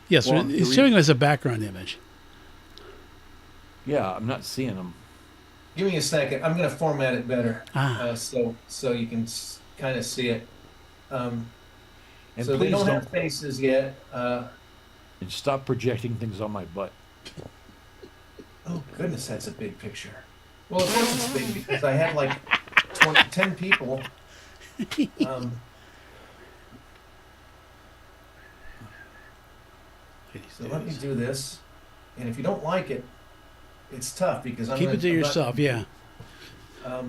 Yes, Well, he's showing them as a background image. Yeah, I'm not seeing them. Give me a second. I'm going to format it better, Ah. so you can kind of see it. And So they please don't don't have faces yet. and stop projecting things on my butt. Oh goodness, that's a big picture. Well, of course it's big because I had like 10 people. So let me do this, and if you don't like it, it's tough because Keep it to yourself, yeah. Let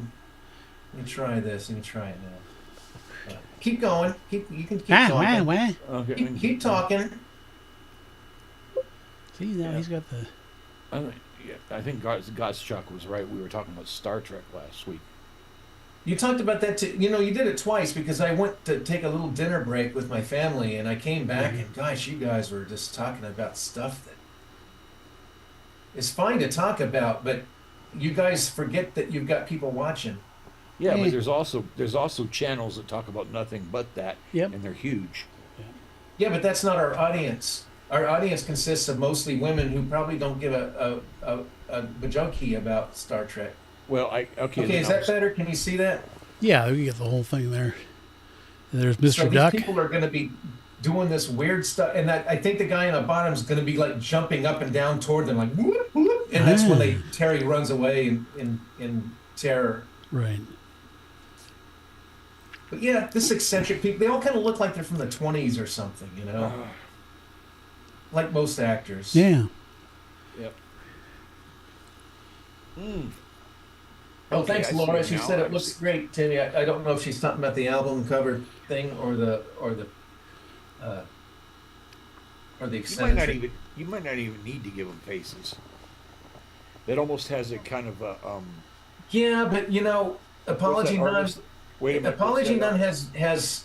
me try this. Let me try it now. Keep going. You can keep talking. Okay. Keep talking. See, now he's got the... I think Gottschalk was right. We were talking about Star Trek last week. You talked about that too. You know, you did it twice because I went to take a little dinner break with my family, and I came back, and gosh, you guys were just talking about stuff that is fine to talk about, but you guys forget that you've got people watching. Yeah, Hey. but there's also channels that talk about nothing but that, Yep. and they're huge. Yeah, but that's not our audience. Our audience consists of mostly women who probably don't give a bajokey about Star Trek. Well, Okay, is that better? Can you see that? Yeah, you get the whole thing there. And there's Mr. So Duck. these people are going to be doing this weird stuff, and I think the guy on the bottom is going to be like jumping up and down toward them, like whoop, whoop, and that's when Terry runs away in terror. Right. But yeah, this eccentric people, they all kind of look like they're from the 20s or something, you know? Like most actors. Yeah. Yep. Oh, Okay, thanks, I see Laura. it She now. said it looks great, Timmy. I don't know if she's talking about the album cover thing or the eccentric. You might not even need to give them faces. That almost has a kind of a Yeah, but you know, Apology what's that Nun. artist? Wait a minute. Apology what's that Nun artist? has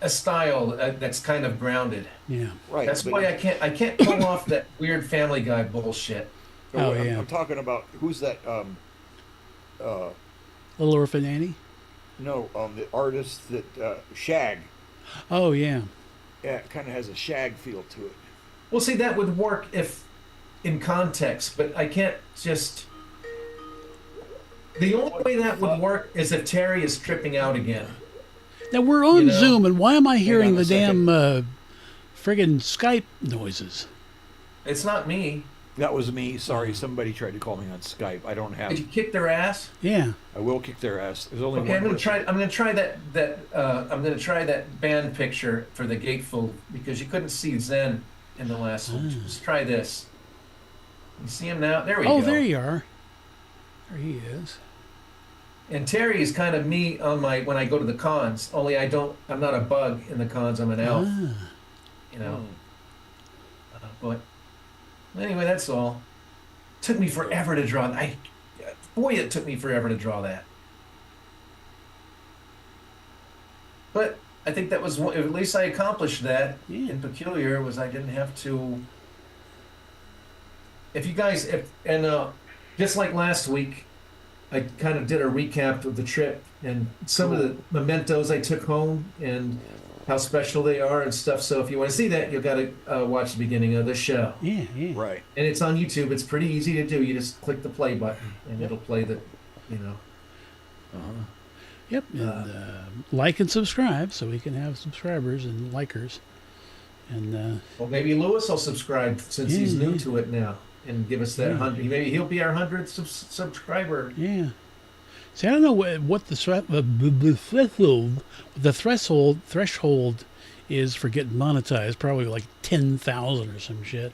a style that's kind of grounded. Yeah. Right. That's but why I can't pull off that weird Family Guy bullshit. Oh, I'm, yeah. I'm talking about who's that? Little Orphan Annie? The artist that Shag. Oh, yeah. Yeah, it kind of has a Shag feel to it. Well, see, that would work if in context, but I can't just. The only way that would work is if Terry is tripping out again. Now, we're on You know, Zoom, and why am I hearing on a the second. damn friggin' Skype noises? It's not me. That was me. Sorry, somebody tried to call me on Skype. I don't have. Did you kick their ass? Yeah. I will kick their ass. There's only Okay, one. I'm gonna person. try. I'm gonna try I'm gonna try that band picture for the gatefold because you couldn't see Zen in the last one. Let's try this. You see him now? There we go. Oh, there you are. There he is. And Terry is kind of me on when I go to the cons. Only I'm not a bug in the cons. I'm an elf. You know. But anyway, that's all. Took me forever to draw. Boy, it took me forever to draw that. But I think that was at least I accomplished that. Yeah. In Peculiar was I didn't have to. If you guys, just like last week, I kind of did a recap of the trip and some of the mementos I took home and how special they are and stuff. So if you want to see that, you've got to watch the beginning of the show. Yeah, yeah. Right. And it's on YouTube. It's pretty easy to do. You just click the play button and it'll play the, you know. Yep. And like and subscribe so we can have subscribers and likers. And Well, maybe Lewis will subscribe since he's new Yeah. to it now and give us that Yeah. 100. Maybe he'll be our 100th subscriber. yeah. See, I don't know what the threshold is for getting monetized. Probably like 10,000 or some shit.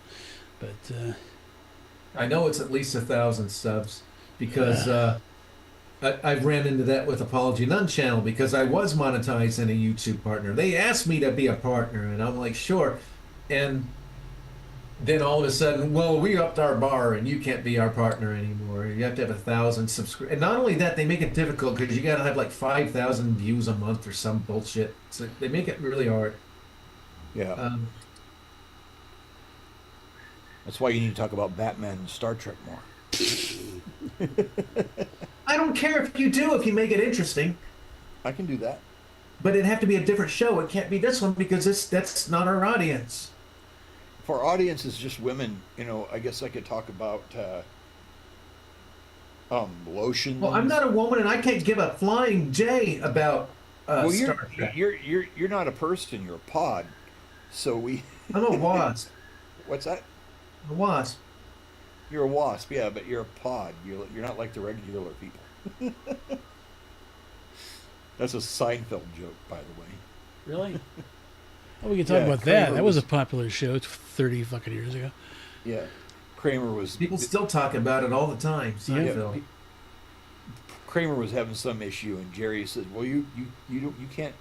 But I know it's at least 1,000 subs because I've ran into that with Apology None channel because I was monetized in a YouTube partner. They asked me to be a partner, and I'm like, sure. And then all of a sudden, well, we upped our bar, and you can't be our partner anymore. You have to have 1,000 subscribers. And not only that, they make it difficult because you got to have like 5,000 views a month or some bullshit. So they make it really hard. Yeah. Um, That's why you need to talk about Batman and Star Trek more. I don't care if you do, if you make it interesting. I can do that. But it'd have to be a different show. It can't be this one because that's not our audience. If our audience is just women, I guess I could talk about lotion. Well, I'm not a woman, and I can't give a flying J about Well, Star Trek. you're not a person. You're a pod. So we. I'm a wasp. What's that? A wasp. You're a wasp, yeah, but you're a pod. You're not like the regular people. That's a Seinfeld joke, by the way. Really? Oh, we can talk Yeah, about that. Kramer That was a was- popular show 30 fucking years ago. Yeah, Kramer was. People still talk about it all the time. Seinfeld. Yeah, Kramer was having some issue, and Jerry said, "Well, you can't.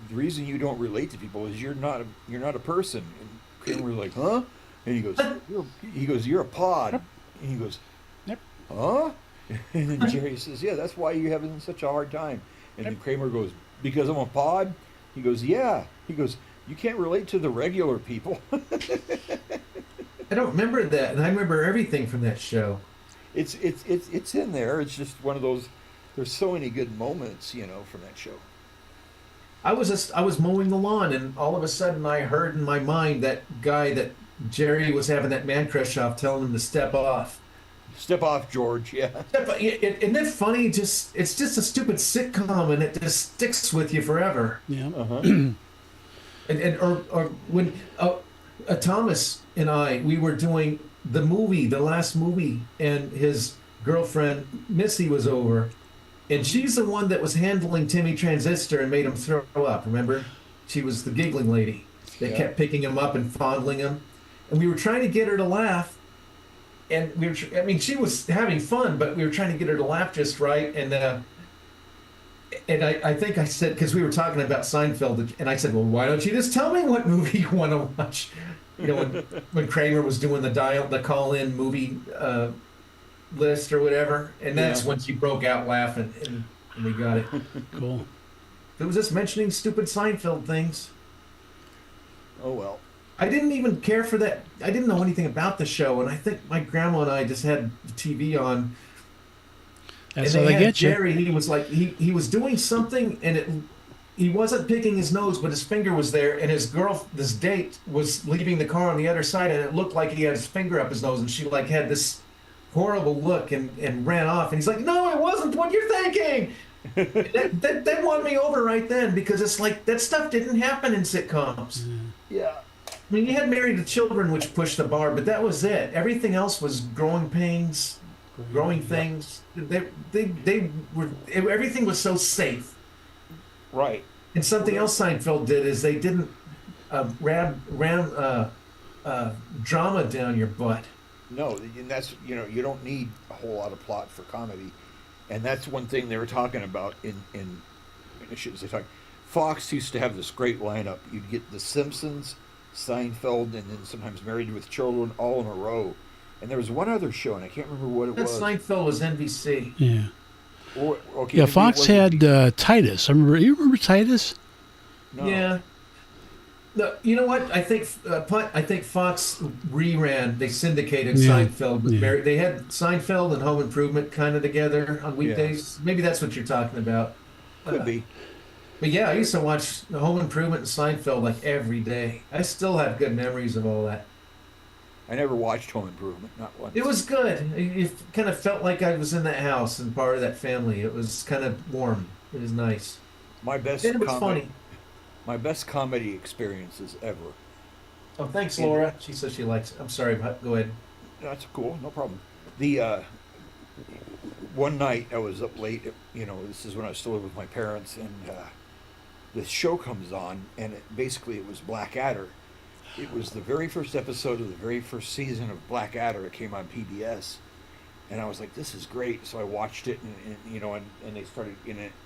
The reason you don't relate to people is you're not a person." And Kramer was like, "Huh?" And he goes, "You're a pod." And he goes, Yep. "Huh?" And then Jerry says, "Yeah, that's why you're having such a hard time." And then Kramer goes, "Because I'm a pod?" He goes, "Yeah." He goes, "You can't relate to the regular people." I don't remember that, and I remember everything from that show. It's in there. It's just one of those. There's so many good moments, from that show. I was mowing the lawn, and all of a sudden I heard in my mind that guy that Jerry was having that man crush off, telling him to step off. Step off, George. Yeah. Isn't that funny? It's just a stupid sitcom, and it just sticks with you forever. Yeah. Uh-huh. Or when Thomas and we were doing the last movie, and his girlfriend Missy was over, and she's the one that was handling Timmy Transistor and made him throw up. Remember, she was the giggling lady that Yeah. kept picking him up and fondling him, and we were trying to get her to laugh. And I mean, she was having fun, but we were trying to get her to laugh just right. And I think I said, because we were talking about Seinfeld, and I said, well, why don't you just tell me what movie you want to watch? When Kramer was doing the call-in movie list or whatever, and that's Yeah. when she broke out laughing, and we got it. Cool. It was just mentioning stupid Seinfeld things. Oh well. I didn't even care for that. I didn't know anything about the show, and I think my grandma and I just had the TV on. That's and how they had get you. Jerry, he was like he was doing something, and he wasn't picking his nose, but his finger was there, and this date was leaving the car on the other side, and it looked like he had his finger up his nose, and she like had this horrible look and ran off, and he's like, no, it wasn't what you're thinking. that won me over right then, because it's like that stuff didn't happen in sitcoms. Yeah. I mean, you had Married to Children, which pushed the bar, but that was it. Everything else was growing pains, growing things. They were everything was so safe. Right. And something else Seinfeld did is they didn't ram drama down your butt. No, and that's you don't need a whole lot of plot for comedy, and that's one thing they were talking about in I shouldn't say talking. Fox used to have this great lineup. You'd get The Simpsons, Seinfeld, and then sometimes Married with Children all in a row. And there was one other show, and I can't remember what it That was. Seinfeld was NBC. Yeah. Okay, Yeah, maybe it Fox wasn't had Titus. You remember Titus? No. Yeah. No, you know what? I think Fox reran. They syndicated Yeah. Seinfeld. With Yeah. They had Seinfeld and Home Improvement kind of together on weekdays. Maybe that's what you're talking about. Could be. But yeah, I used to watch Home Improvement and Seinfeld like every day. I still have good memories of all that. I never watched Home Improvement, not once. It was good. It kind of felt like I was in that house and part of that family. It was kind of warm. It was nice. my best And it was comedy. funny. My best comedy experiences ever. Oh, thanks, Laura. She says she likes it. I'm sorry, but go ahead. That's cool, no problem. The one night I was up late. This is when I was still living with my parents, and this show comes on, and it was Blackadder. It was the very first episode of the very first season of Blackadder. It came on PBS, And I was like, this is great. So I watched it, and they started,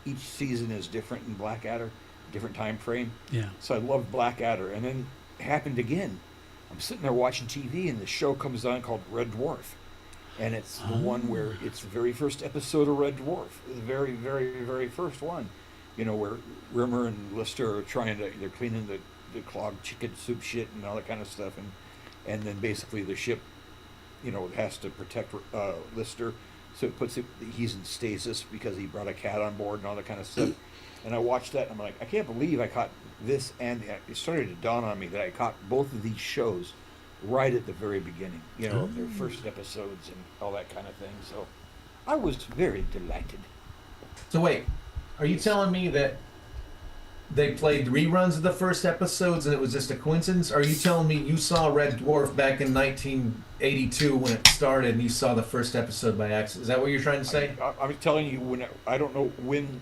each season is different in Blackadder, different time frame. Yeah. So I loved Blackadder. And then it happened again. I'm sitting there watching TV, and the show comes on called Red Dwarf. And it's the one where it's the very first episode of Red Dwarf, the very, very, very first one. Where Rimmer and Lister are they're cleaning the clogged chicken soup shit and all that kind of stuff. And then basically the ship, has to protect Lister. So it he's in stasis because he brought a cat on board and all that kind of stuff. And I watched that, and I'm like, I can't believe I caught this. And it started to dawn on me that I caught both of these shows right at the very beginning, of their first episodes and all that kind of thing. So I was very delighted. So wait, are you telling me that they played reruns of the first episodes and it was just a coincidence? Or are you telling me you saw Red Dwarf back in 1982 when it started and you saw the first episode by accident? Is that what you're trying to say? I'm telling you, I don't know when.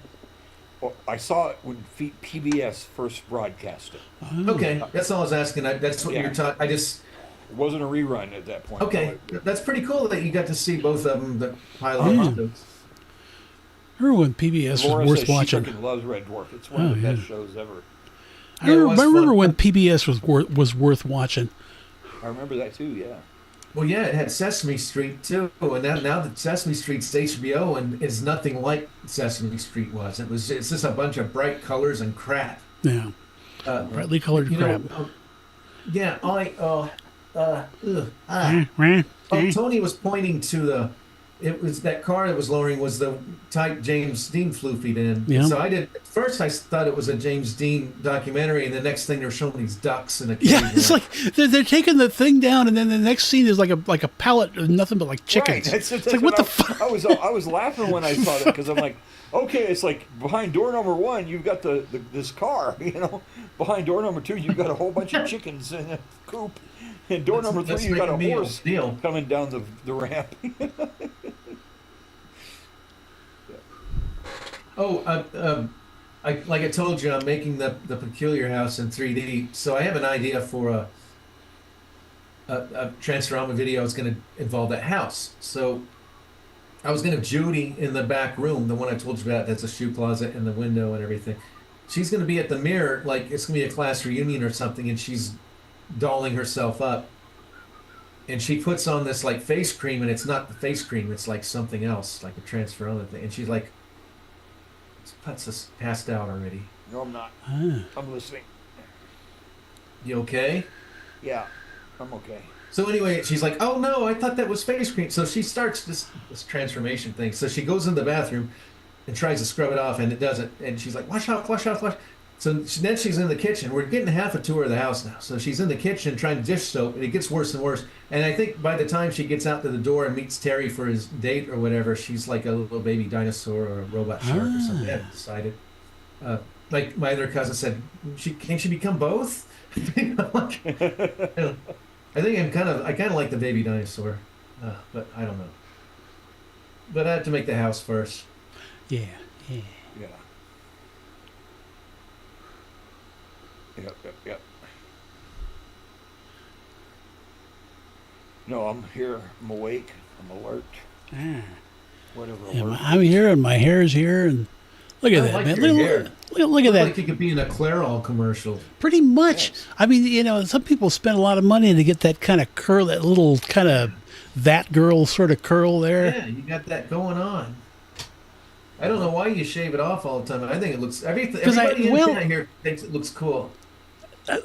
I saw it when PBS first broadcast it. Okay, that's all I was asking. That's what you're talking. It wasn't a rerun at that point. Okay, that's pretty cool that you got to see both of them. The pilot episodes. Remember when PBS Laura was worth says watching? She freaking loves Red Dwarf. It's one of the best shows ever. I remember when PBS was worth watching. I remember that too. Yeah. Well, yeah, it had Sesame Street too, and now that Sesame Street's HBO and is nothing like Sesame Street was. It's just a bunch of bright colors and crap. Yeah. Brightly colored crap. Tony was pointing to it was that car that was lowering was the type James Dean floofied in. Yeah. So at first I thought it was a James Dean documentary, and the next thing they're showing these ducks in a cage. Yeah, it's like they're taking the thing down, and then the next scene is like a pallet of nothing but like chickens. Right. It's like what the fuck? I was laughing when I saw that because I'm like, okay, it's like behind door number 1 you've got this car, Behind door number 2 you've got a whole bunch of chickens in a coop, and door number 3 you've got a horse coming down the ramp. Like I told you, I'm making the Peculiar House in 3D, so I have an idea for a Transforma video. It's going to involve that house. So I was going to have Judy in the back room, the one I told you about. That's a shoe closet and the window and everything. She's going to be at the mirror, like it's going to be a class reunion or something, and she's dolling herself up. And she puts on this like face cream, and it's not the face cream; it's like something else, like a Transforma thing. And she's like, "Putz is passed out already." No, I'm not. I'm listening. You okay? Yeah, I'm okay. So anyway, she's like, "Oh no, I thought that was face cream." So she starts this transformation thing. So she goes in the bathroom and tries to scrub it off, and it doesn't. And she's like, "Wash off, wash off, wash." So then she's in the kitchen. We're getting half a tour of the house now. So she's in the kitchen trying to dish soap, and it gets worse and worse. And I think by the time she gets out to the door and meets Terry for his date or whatever, she's like a little baby dinosaur or a robot shark or something. I haven't decided. Like my other cousin said, can't she become both? I think I kind of like the baby dinosaur, but I don't know. But I have to make the house first. Yeah. Yeah. Yep. No, I'm here. I'm awake. I'm alert. Whatever. Yeah, I'm here, and my hair's here, and look at that, like man. your hair. Look at that. Like you could be in a Clairol commercial. Pretty much. Yes. I mean, some people spend a lot of money to get that kind of curl, that little kind of that girl sort of curl there. Yeah, you got that going on. I don't know why you shave it off all the time. I think it looks everybody in here thinks it looks cool.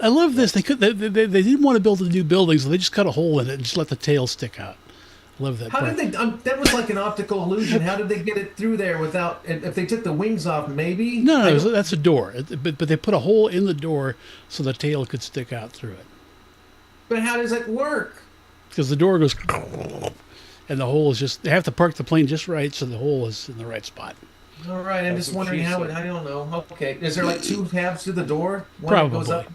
I love this. They didn't want to build a new building, so they just cut a hole in it and just let the tail stick out. I love that. How did they? That was like an optical illusion. How did they get it through there without? If they took the wings off, maybe. No, that's a door. But they put a hole in the door so the tail could stick out through it. But how does it work? Because the door goes, and the hole is just. They have to park the plane just right so the hole is in the right spot. All right, I'm just wondering how. I don't know. Okay, is there like two halves to the door? One Probably. Goes up?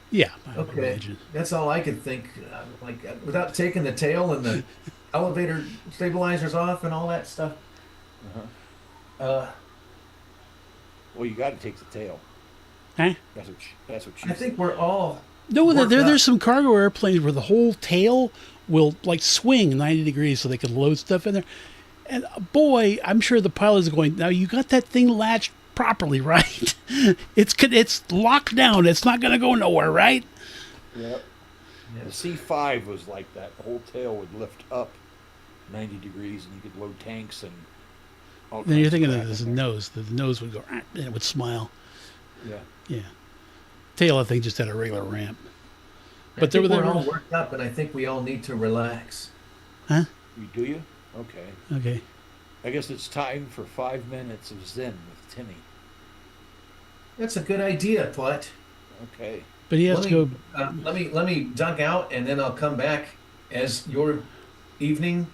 Yeah. I would Okay, imagine. that's all I could think. Without taking the tail and the elevator stabilizers off and all that stuff. Well, you got to take the tail. Huh? That's what she I think we're all. No, worked there's up. some cargo airplanes where the whole tail will like swing 90 degrees so they can load stuff in there. And boy, I'm sure the pilot's going, now you got that thing latched properly, right? It's locked down. It's not going to go nowhere, right? Yep. The C5 was like that. The whole tail would lift up 90 degrees, and you could load tanks and all Then you're kinds thinking of of crap the in there. nose. The nose would go, and it would smile. Yeah. Yeah. Tail, I think, just had a regular ramp. I But there think were we're all worked up, and I think we all need to relax. Huh? Do you? Okay. Okay. I guess it's time for 5 minutes of Zen with Timmy. That's a good idea, Putt. Okay. But he has to go. Let me duck out, and then I'll come back as your evening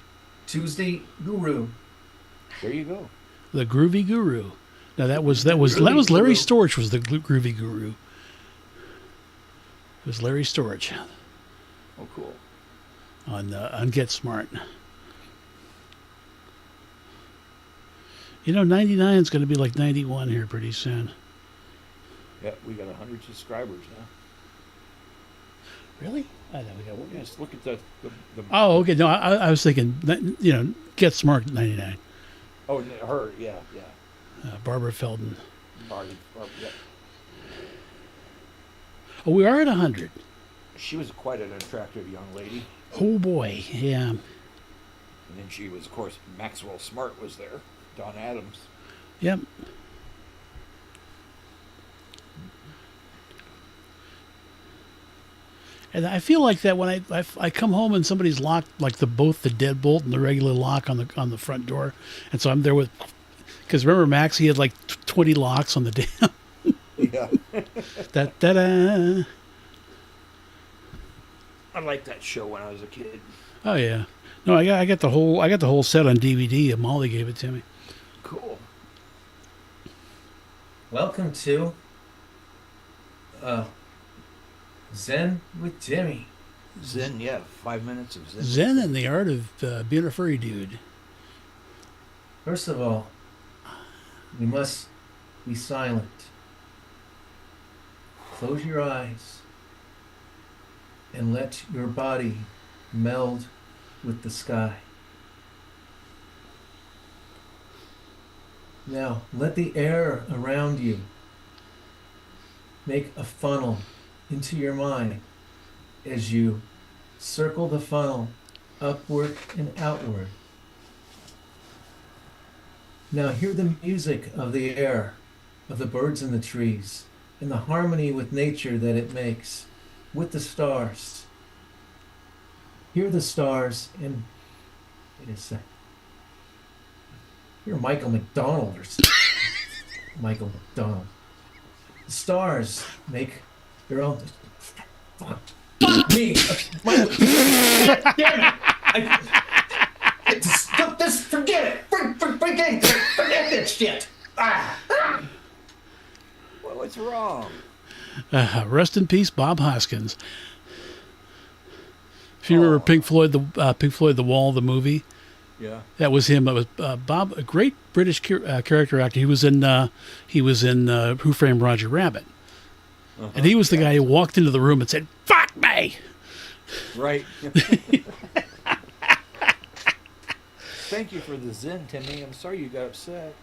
Tuesday guru. There you go. The Groovy Guru. Now that was Larry Guru. Storch was the Groovy Guru. It was Larry Storch Oh, cool. on Get Smart. 99 is going to be like 91 here pretty soon. Yeah, we got 100 subscribers now. Really? I know we got one. Just look at the Oh, okay. No, I was thinking, Get Smart 99. Oh, her, yeah. Barbara Feldon. Barbie, yeah. Oh, we are at 100. She was quite an attractive young lady. Oh boy, yeah. And then she was, of course, Maxwell Smart was there. Don Adams. Yep. And I feel like that when I come home and somebody's locked, like both the deadbolt and the regular lock on the front door, and so I'm there with, because remember Max, he had like 20 locks on the damn. Yeah. Da. I liked that show when I was a kid. Oh yeah. No, I got the whole set on DVD. Molly gave it to me. Cool. Welcome to Zen with Timmy. Zen, yeah. 5 minutes of Zen. Zen and the art of being a furry dude. First of all, we must be silent. Close your eyes and let your body meld with the sky. Now, let the air around you make a funnel into your mind as you circle the funnel upward and outward. Now hear the music of the air, of the birds in the trees, and the harmony with nature that it makes, with the stars. Hear the stars and, wait a sec. You're Michael McDonald or something. Michael McDonald. The stars make their own. Fuck me. Michael. God damn it. Stop this. Forget it. Forget that shit. Well, what's wrong? Rest in peace, Bob Hoskins. If you remember Pink Floyd, The Wall, the movie, Yeah. that was him. It was Bob, a great British character actor. He was in Who Framed Roger Rabbit, and he was the guy who walked into the room and said, "Fuck me." Right. Thank you for the Zen, Timmy. I'm sorry you got upset.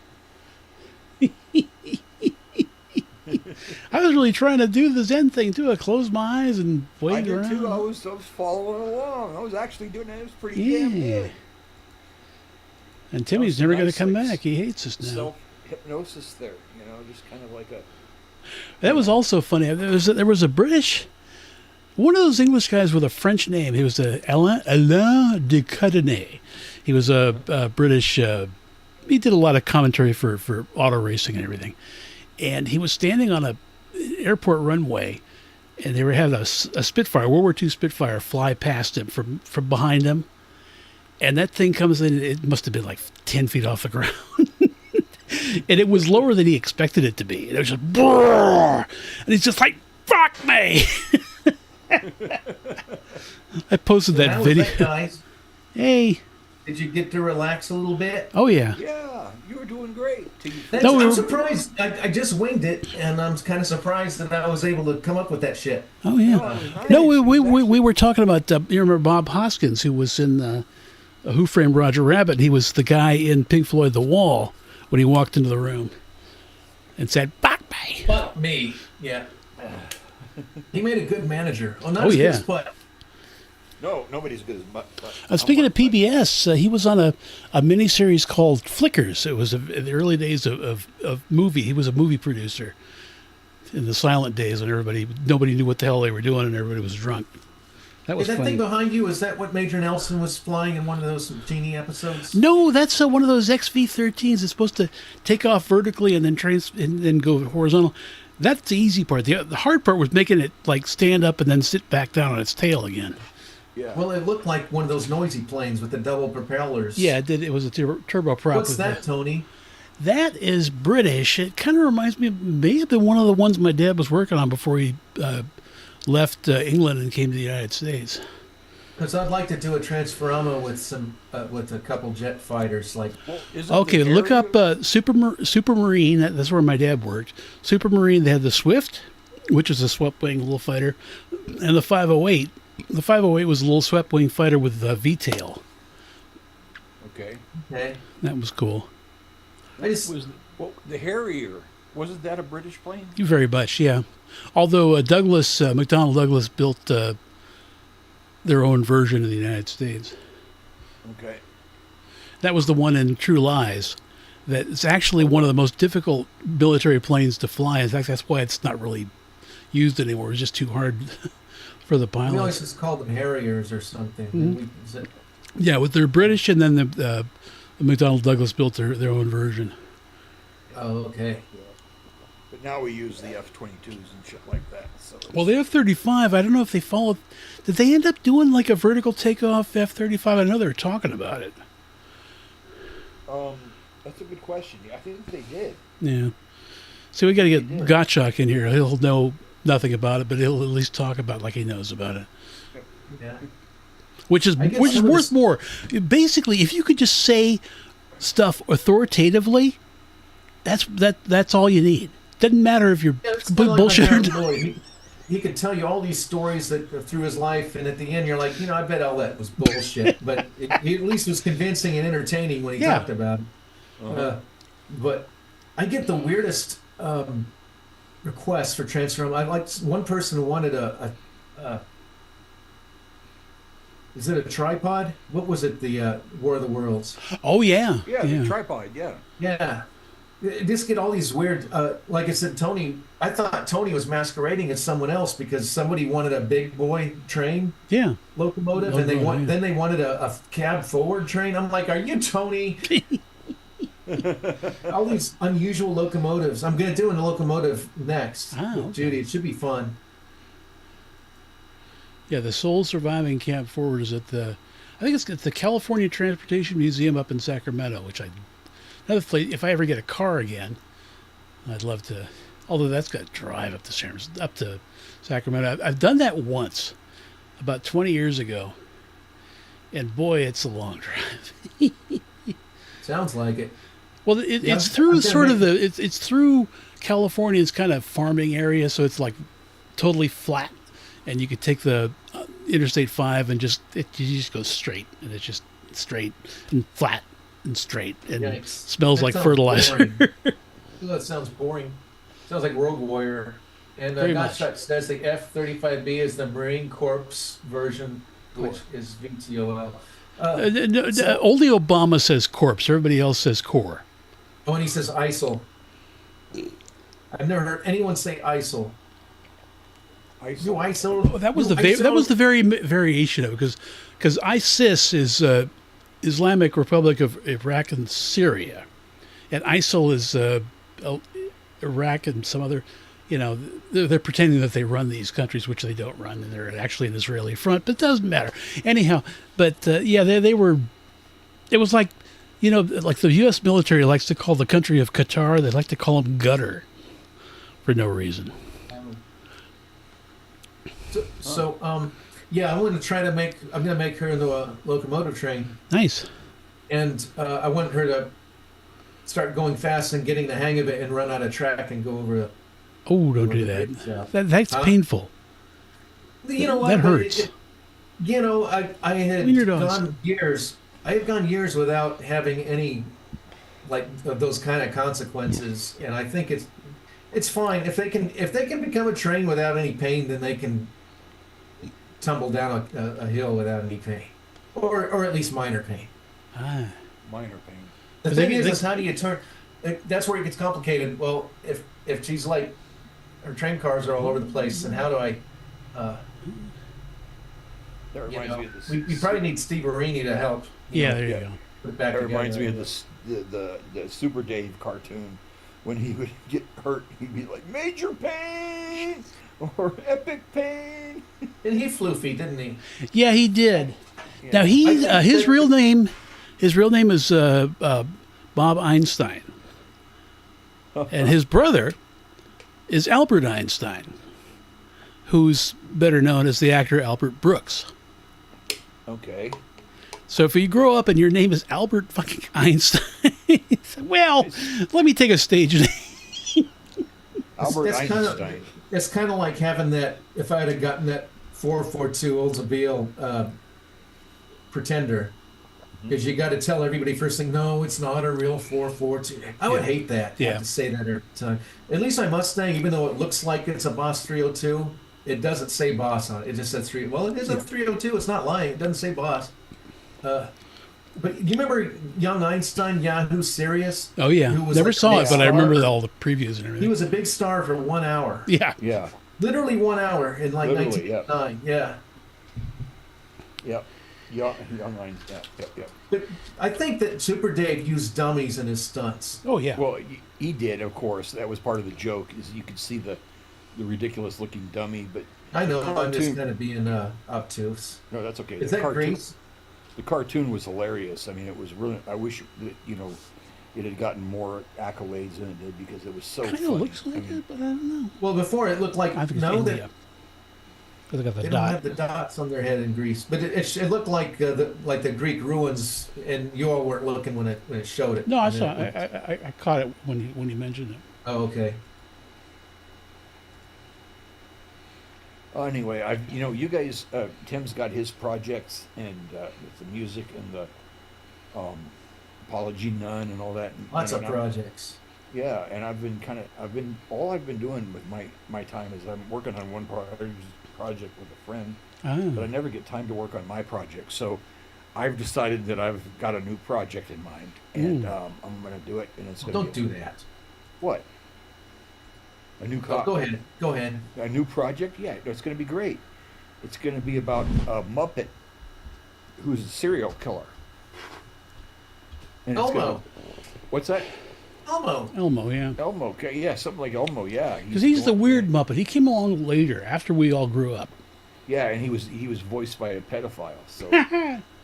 I was really trying to do the Zen thing too. I closed my eyes and I waited did around. too. I was following along. I was actually doing it. It was pretty Yeah. damn good. And Timmy's That was never going nice, to come like, back. He hates us now. Self-hypnosis there, just kind of like a... That was also funny. There was a British, one of those English guys with a French name. He was Alain de Cadenet. He was a British. He did a lot of commentary for auto racing and everything. And he was standing on a airport runway, and they had a Spitfire, World War II Spitfire, fly past him from behind him. And that thing comes in. It must have been like 10 feet off the ground. And it was lower than he expected it to be. And it was just, brrr, and he's just like, fuck me. I posted that was video. that, guys. Hey. Did you get to relax a little bit? Oh, yeah. Yeah, you were doing great. No, we I'm were- surprised. I just winged it, and I'm kind of surprised that I was able to come up with that shit. Oh yeah. No, it was nice. No, It was we were talking about. You remember Bob Hoskins, who was in Who Framed Roger Rabbit? He was the guy in Pink Floyd The Wall when he walked into the room and said, "Fuck me." Fuck me. Yeah. He made a good manager. Oh, not Oh, as good yeah. as Putt. No, nobody's good as much. Speaking of PBS, he was on a miniseries called Flickers. It was in the early days of movie. He was a movie producer in the silent days when nobody knew what the hell they were doing and everybody was drunk. That was Is that funny. thing behind you? Is that what Major Nelson was flying in one of those Genie episodes? No, that's one of those XV-13s. It's supposed to take off vertically and then go horizontal. That's the easy part. The hard part was making it like stand up and then sit back down on its tail again. Yeah. Well, it looked like one of those noisy planes with the double propellers. Yeah, it did. It was a turboprop. What's with that, Tony? That is British. It kind of reminds me of maybe one of the ones my dad was working on before he left England and came to the United States. Because I'd like to do a Transforma with a couple jet fighters. Like, Well, isn't Okay, the look area- up Supermarine. That's where my dad worked. Supermarine, they had the Swift, which is a swept-wing little fighter, and the 508. The 508 was a little swept-wing fighter with a V-tail. Okay. okay, That was cool. I just The Harrier? Wasn't that a British plane? Very much, yeah. Although McDonnell Douglas built their own version in the United States. Okay. That was the one in True Lies. That is actually one of the most difficult military planes to fly. In fact, that's why it's not really used anymore. It's just too hard for the we always pilots. just called them Harriers or something. Mm-hmm. Is it- Yeah, with their British, and then the McDonnell Douglas built their own version. oh, okay. But now we use the F-22s and shit like that. So Well, the F-35, I don't know if they followed. Did they end up doing like a vertical takeoff F-35? I know they were talking about it. that's a good question. I think they did. Yeah. So we got to get They did. Gottschalk in here. He'll know nothing about it, but he'll at least talk about it like he knows about it. Yeah. Which is I guess worth some of this- more. Basically, if you could just say stuff authoritatively, that's all you need. Doesn't matter if you're Yeah, it's complete kinda like bullshit. my or dad not. Lloyd. He could tell you all these stories that through his life, and at the end, you're like, I bet all that was bullshit. But he at least was convincing and entertaining when he Yeah. talked about it. But I get the weirdest requests for transfer. I like one person who wanted a is it a tripod? What was it? The War of the Worlds. Oh yeah, Yeah, the tripod. Yeah. Yeah. Just get all these weird, like I said, Tony, I thought Tony was masquerading as someone else because somebody wanted a big boy train yeah. locomotive, and then they wanted a cab forward train. I'm like, are you Tony? All these unusual locomotives. I'm going to do a locomotive next Ah, with okay. Judy. It should be fun. Yeah, the sole surviving cab forward is at I think it's at the California Transportation Museum up in Sacramento, another place. If I ever get a car again, I'd love to. Although that's got to drive up to Sacramento. I've done that once, about 20 years ago, and boy, it's a long drive. Sounds like it. Well, Yeah, it's through I'm sort gonna of it's through California's kind of farming area, so it's like totally flat, and you could take the Interstate 5 and you just go straight, and it's just straight and flat and straight, and Yikes. smells That like sounds fertilizer. boring. Oh, that sounds boring. Sounds like Rogue Warrior. And Very much. Gottschalk says the F-35B is the Marine Corps version, which is VTOL. Only Obama says corpse. Everybody else says core. Oh, and he says ISIL. I've never heard anyone say ISIL. You ISIL? Oh, that was the ISIL? very variation of it, because ISIS is Islamic Republic of Iraq and Syria, and ISIL is Iraq and some other. They're pretending that they run these countries, which they don't run, and they're actually an Israeli front, but it doesn't matter. Anyhow, but they were. It was like, like the U.S. military likes to call the country of Qatar. They like to call them gutter, for no reason. Yeah, I'm going to make her into a locomotive train, Nice. and I want her to start going fast and getting the hang of it and run out of track and go over the. Oh, don't over do the that. bridge, That's Huh? painful. You know what? That hurts. I had Clean your nose. gone years. I had gone years without having any like of those kind of consequences, and I think it's fine if they can become a train without any pain, then they can tumble down a hill without any pain, or at least minor pain. Ah. Minor pain. The They- thing is, they- is how do you turn? That's where it gets complicated. Well, if she's like, her train cars are all over the place, and how do I? That You reminds know, me of this. we probably need Steve Arini to help. Yeah, there you yeah. go. Put it back That together. reminds me of this the Super Dave cartoon. When he would get hurt, he'd be like, "Major pain" or "epic pain." And he floofy, didn't he? Yeah, he did. Yeah. Now I he think his that- real name is Bob Einstein, and his brother is Albert Einstein, who's better known as the actor Albert Brooks. Okay. So if you grow up and your name is Albert fucking Einstein, well, let me take a stage name. Albert That's kinda- Einstein. It's kind of like having that. If I had gotten that 442 Oldsmobile Pretender, because you got to tell everybody first thing, no, it's not a real 442. I would Yeah. hate that. Yeah. Have to say that every time. At least my Mustang, even though it looks like it's a Boss 302, it doesn't say Boss on it. It just says 3. Well, it is a 302. It's not lying. It doesn't say Boss. But you remember young Einstein, Yahoo Serious? Oh yeah, Who was never like saw a it, but I star? remember all the previews and He everything. was a big star for 1 hour. Yeah, Yeah. Literally 1 hour in like Literally, yeah. 1989. Yeah. Yep. Young Einstein. Yep. But I think that Super Dave used dummies in his stunts. oh yeah. Well, he did, of course. That was part of the joke. Is you could see the ridiculous looking dummy, but I know, I'm just Cartoon. kind of being obtuse. no, that's okay. Is The that cartoon- Grease? The cartoon was hilarious. I mean, it was really. I wish that, it had gotten more accolades than it did because it was so. Kind funny. of looks like I mean, it, but I don't know. Well, before it looked like I think it's no, India. that Because I got the they don't dot. have the dots on their head in Greece, but it looked like the Greek ruins, and you all weren't looking when it showed it. No, I And saw. it I caught it when you mentioned it. Oh, okay. Anyway, you guys, Tim's got his projects and with the music and the Apology None and all that. And, Lots of and projects. Yeah, and all I've been doing with my time is I'm working on one project with a friend, but I Ah, never get time to work on my project. So I've decided that I've got a new project in mind, and I'm going to do it. And it's going to Don't do that. What? A new Go ahead. Go ahead. A new project? Yeah, it's going to be great. It's going to be about a Muppet who's a serial killer. And it's Elmo. gonna- what's that? Elmo. Elmo, yeah. Elmo. Okay, yeah, something like Elmo. Yeah, Because he's the going- weird Muppet. He came along later, after we all grew up. Yeah, and he was voiced by a pedophile. So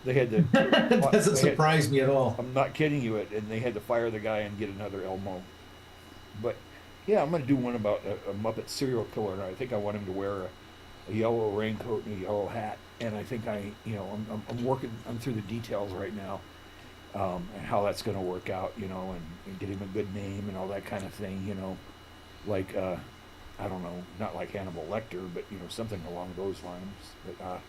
they had to. That doesn't they had- surprise me at all. I'm not kidding you. And they had to fire the guy and get another Elmo. But yeah, I'm going to do one about a Muppet serial killer, and I think I want him to wear a yellow raincoat and a yellow hat. And I think I'm working. I'm through the details right now, and how that's going to work out. And get him a good name and all that kind of thing. Like I don't know, not like Hannibal Lecter, but something along those lines. But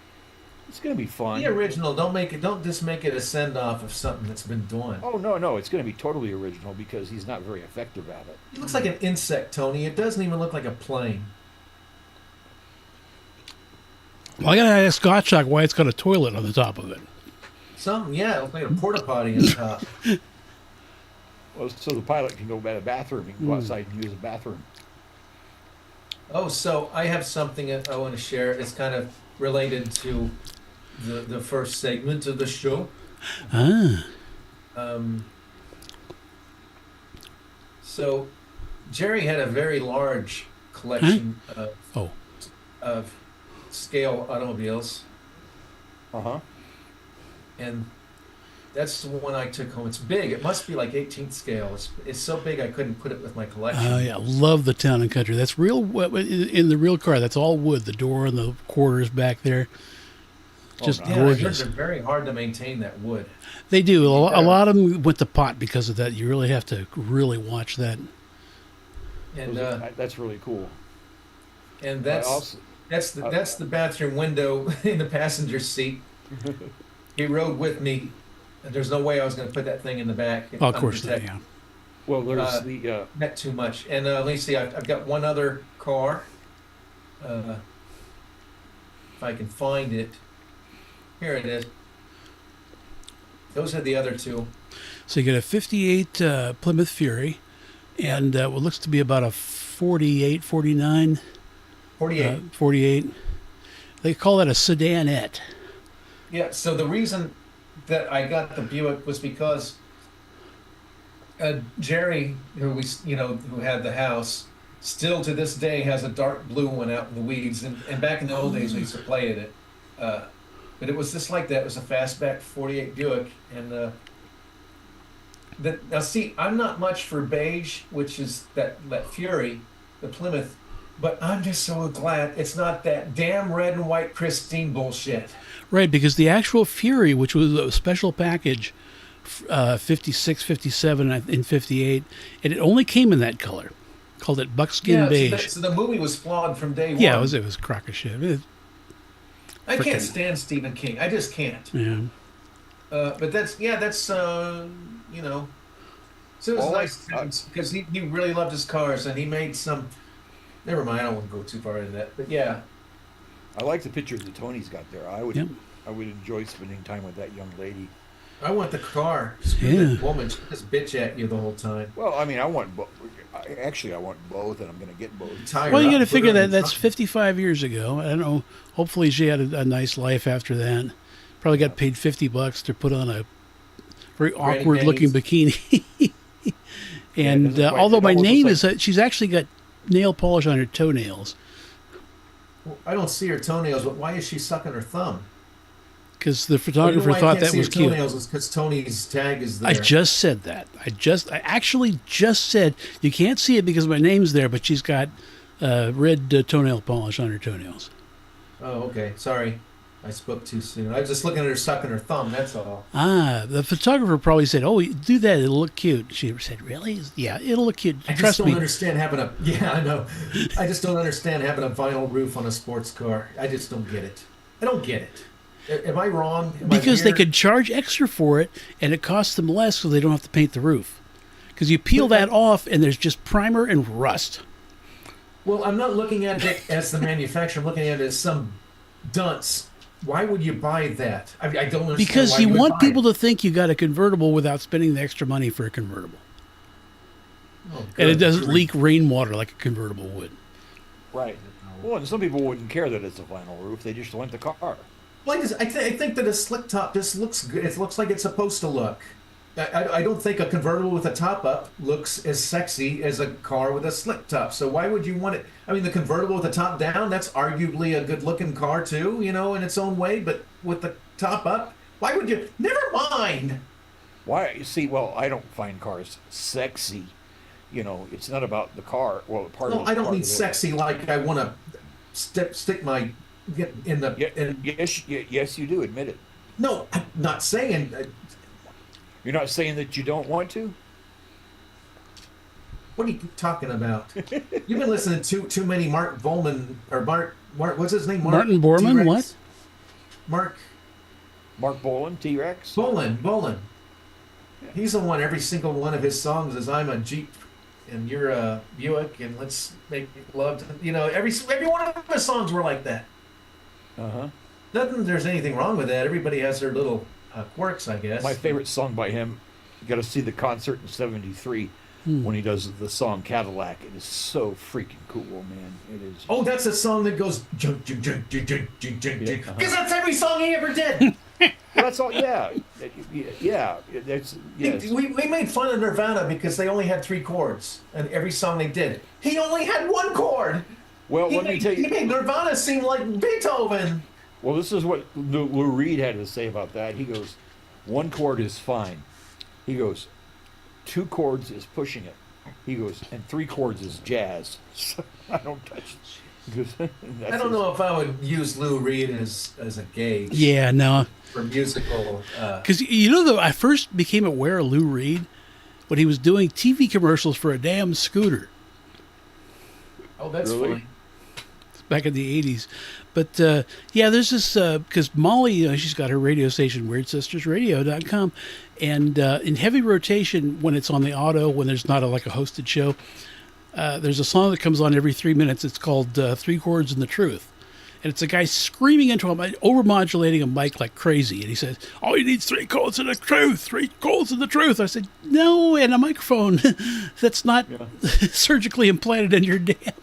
it's going to be fun. Be original. Don't just make it a send off of something that's been done. Oh no, it's going to be totally original because he's not very effective at it. It looks like an insect, Tony. It doesn't even look like a plane. Well, I got to ask Gottschalk why it's got a toilet on the top of it. Something, yeah, it looks like a porta potty on top. Well, so the pilot can go by the bathroom. He can go outside and use the bathroom. Oh, so I have something I want to share. It's kind of related to the first segment of the show. Ah, So Jerry had a very large collection oh, of scale automobiles, Uh-huh. and that's the one I took home. It's big. It must be like 18th scale. It's so big I couldn't put it with my collection. oh yeah, love the Town and Country. That's real. In the real car, that's all wood. The door and the quarters back there. Just nice. Yeah, I heard gorgeous. they're very hard to maintain that wood. They do. A Yeah. lot of them went to pot because of that. You really have to really watch that. And That's really cool. and I that's also, that's the bathroom window in the passenger seat. He rode with me. And there's no way I was going to put that thing in the back. Oh, of course not. unprotected. Yeah. well, there's Not too much. And let me see. I've got one other car. If I can find it. Here it is. Those are the other two. So you get a 58 Plymouth Fury and what looks to be about a 48, 49, 48. 48. They call that a sedanette. Yeah, so the reason that I got the Buick was because Jerry, who had the house, still to this day has a dark blue one out in the weeds. And back in the old days, we used to play at it. But it was just like that. It was a fastback 48 Buick. And now, see, I'm not much for beige, which is that Fury, the Plymouth. But I'm just so glad it's not that damn red and white Christine bullshit. Right, because the actual Fury, which was a special package, 56, 57, and 58, and it only came in that color. Called it buckskin beige. So the movie was flawed from day one. Yeah, it was crock of shit. I can't frickin'. stand Stephen King. I just can't. Yeah. But that's So it was Well, nice because he really loved his cars and he made some. Never mind, I don't want to go too far into that. But yeah, I like the pictures that Tony's got there. I would Yep. enjoy spending time with that young lady. I want the car. Screw Yeah. that woman. She just bitch at you the whole time. Well, I mean, I want both. Actually, I want both, and I'm going to get both. Tie her Well, you up, got to put figure her in that the that's trunk. 55 years ago. I don't know. Hopefully, she had a nice life after that. Probably got paid $50 to put on a very Granny awkward-looking bikini. And doesn't quite- although it my almost name looks is, she's actually got nail polish on her toenails Well, I don't see her toenails, but why is she sucking her thumb? because the You know photographer why I thought can't that see was her cute. toenails is because Tony's tag is there. I just said that. I actually just said you can't see it because my name's there, but she's got red toenail polish on her toenails. Oh, okay. Sorry. I spoke too soon. I was just looking at her sucking her thumb, that's all. Ah, the photographer probably said, "Oh, do that. It'll look cute." She said, "Really? Yeah, it'll look cute. I just Trust don't me." understand having a yeah, I know. I just don't understand having a vinyl roof on a sports car. I just don't get it. I don't get it. Am I wrong? Am I Because they weird? could charge extra for it, and it costs them less, so they don't have to paint the roof. Because you peel that off, and there's just primer and rust. Well, I'm not looking at it as the manufacturer. I'm looking at it as some dunce. Why would you buy that? I don't understand. Because why you would want buy people it. to think you got a convertible without spending the extra money for a convertible. Oh, And it good doesn't grief. leak rainwater like a convertible would. Right. Well, and some people wouldn't care that it's a vinyl roof. They just want the car. Well, I think that a slick top just looks good. It looks like it's supposed to look. I don't think a convertible with a top up looks as sexy as a car with a slick top. So why would you want it? I mean, the convertible with the top down, that's arguably a good looking car too, in its own way. But with the top up, why would you? Never mind. Why? You see, well, I don't find cars sexy. It's not about the car. Well, part of No, the I don't part mean of it- sexy like I want to stick my get in the. Yes, you do. Admit it. No, I'm not saying. You're not saying that you don't want to. What are you talking about? You've been listening to too many Mark Volman or Mark. What's his name? Martin Bormann? T-Rex? What? Mark Mark Bolan, T-Rex. Bolan. He's the one. Every single one of his songs is "I'm a Jeep, and you're a Buick, and let's make love." Every one of his songs were like that. Uh-huh. Not that there's anything wrong with that. Everybody has their little quirks, I guess. My favorite song by him. You got to see the concert in '73 when he does the song Cadillac. It is so freaking cool, man. It is. Oh, that's a song that goes junk, junk, junk, junk, junk, junk, junk, Yeah, junk. Because that's every song he ever did. Well, that's all. Yeah, yeah. That's yes. We made fun of Nirvana because they only had 3 chords, and every song they did, he only had 1 chord. Well, He let me tell made you. Nirvana seem like Beethoven. Well, this is what Lou Reed had to say about that. He goes, 1 chord is fine. He goes, 2 chords is pushing it. He goes, and 3 chords is jazz. So I don't touch it. I don't know if I would use Lou Reed as a gauge Yeah, no. for musical. Because, you know, though, I first became aware of Lou Reed when he was doing TV commercials for a damn scooter Oh, that's Really? funny. back in the 80s. But, yeah, there's this, because Molly, you know, she's got her radio station, WeirdSistersRadio.com, and in heavy rotation, when it's on the auto, when there's not like a hosted show, there's a song that comes on every 3 minutes. It's called Three Chords and the Truth. And it's a guy screaming into a mic, over-modulating a mic like crazy. And he says, all you need is 3 chords and the truth, 3 chords and the truth. I said, no, and a microphone that's not surgically implanted in your damn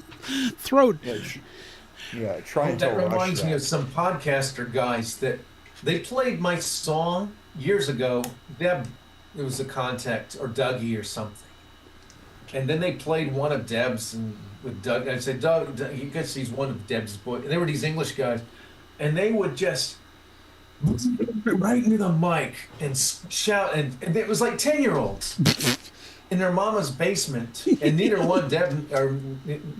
throat. Try and That tell Rush reminds me that. of some podcaster guys that they played my song years ago. Deb, it was a contact, or Dougie or something. And then they played one of Deb's and with Doug. I said, Doug, I guess he's one of Deb's boys. And they were these English guys. And they would just right into the mic and shout. And it was like 10-year-olds in their mama's basement. And neither one, Deb, or,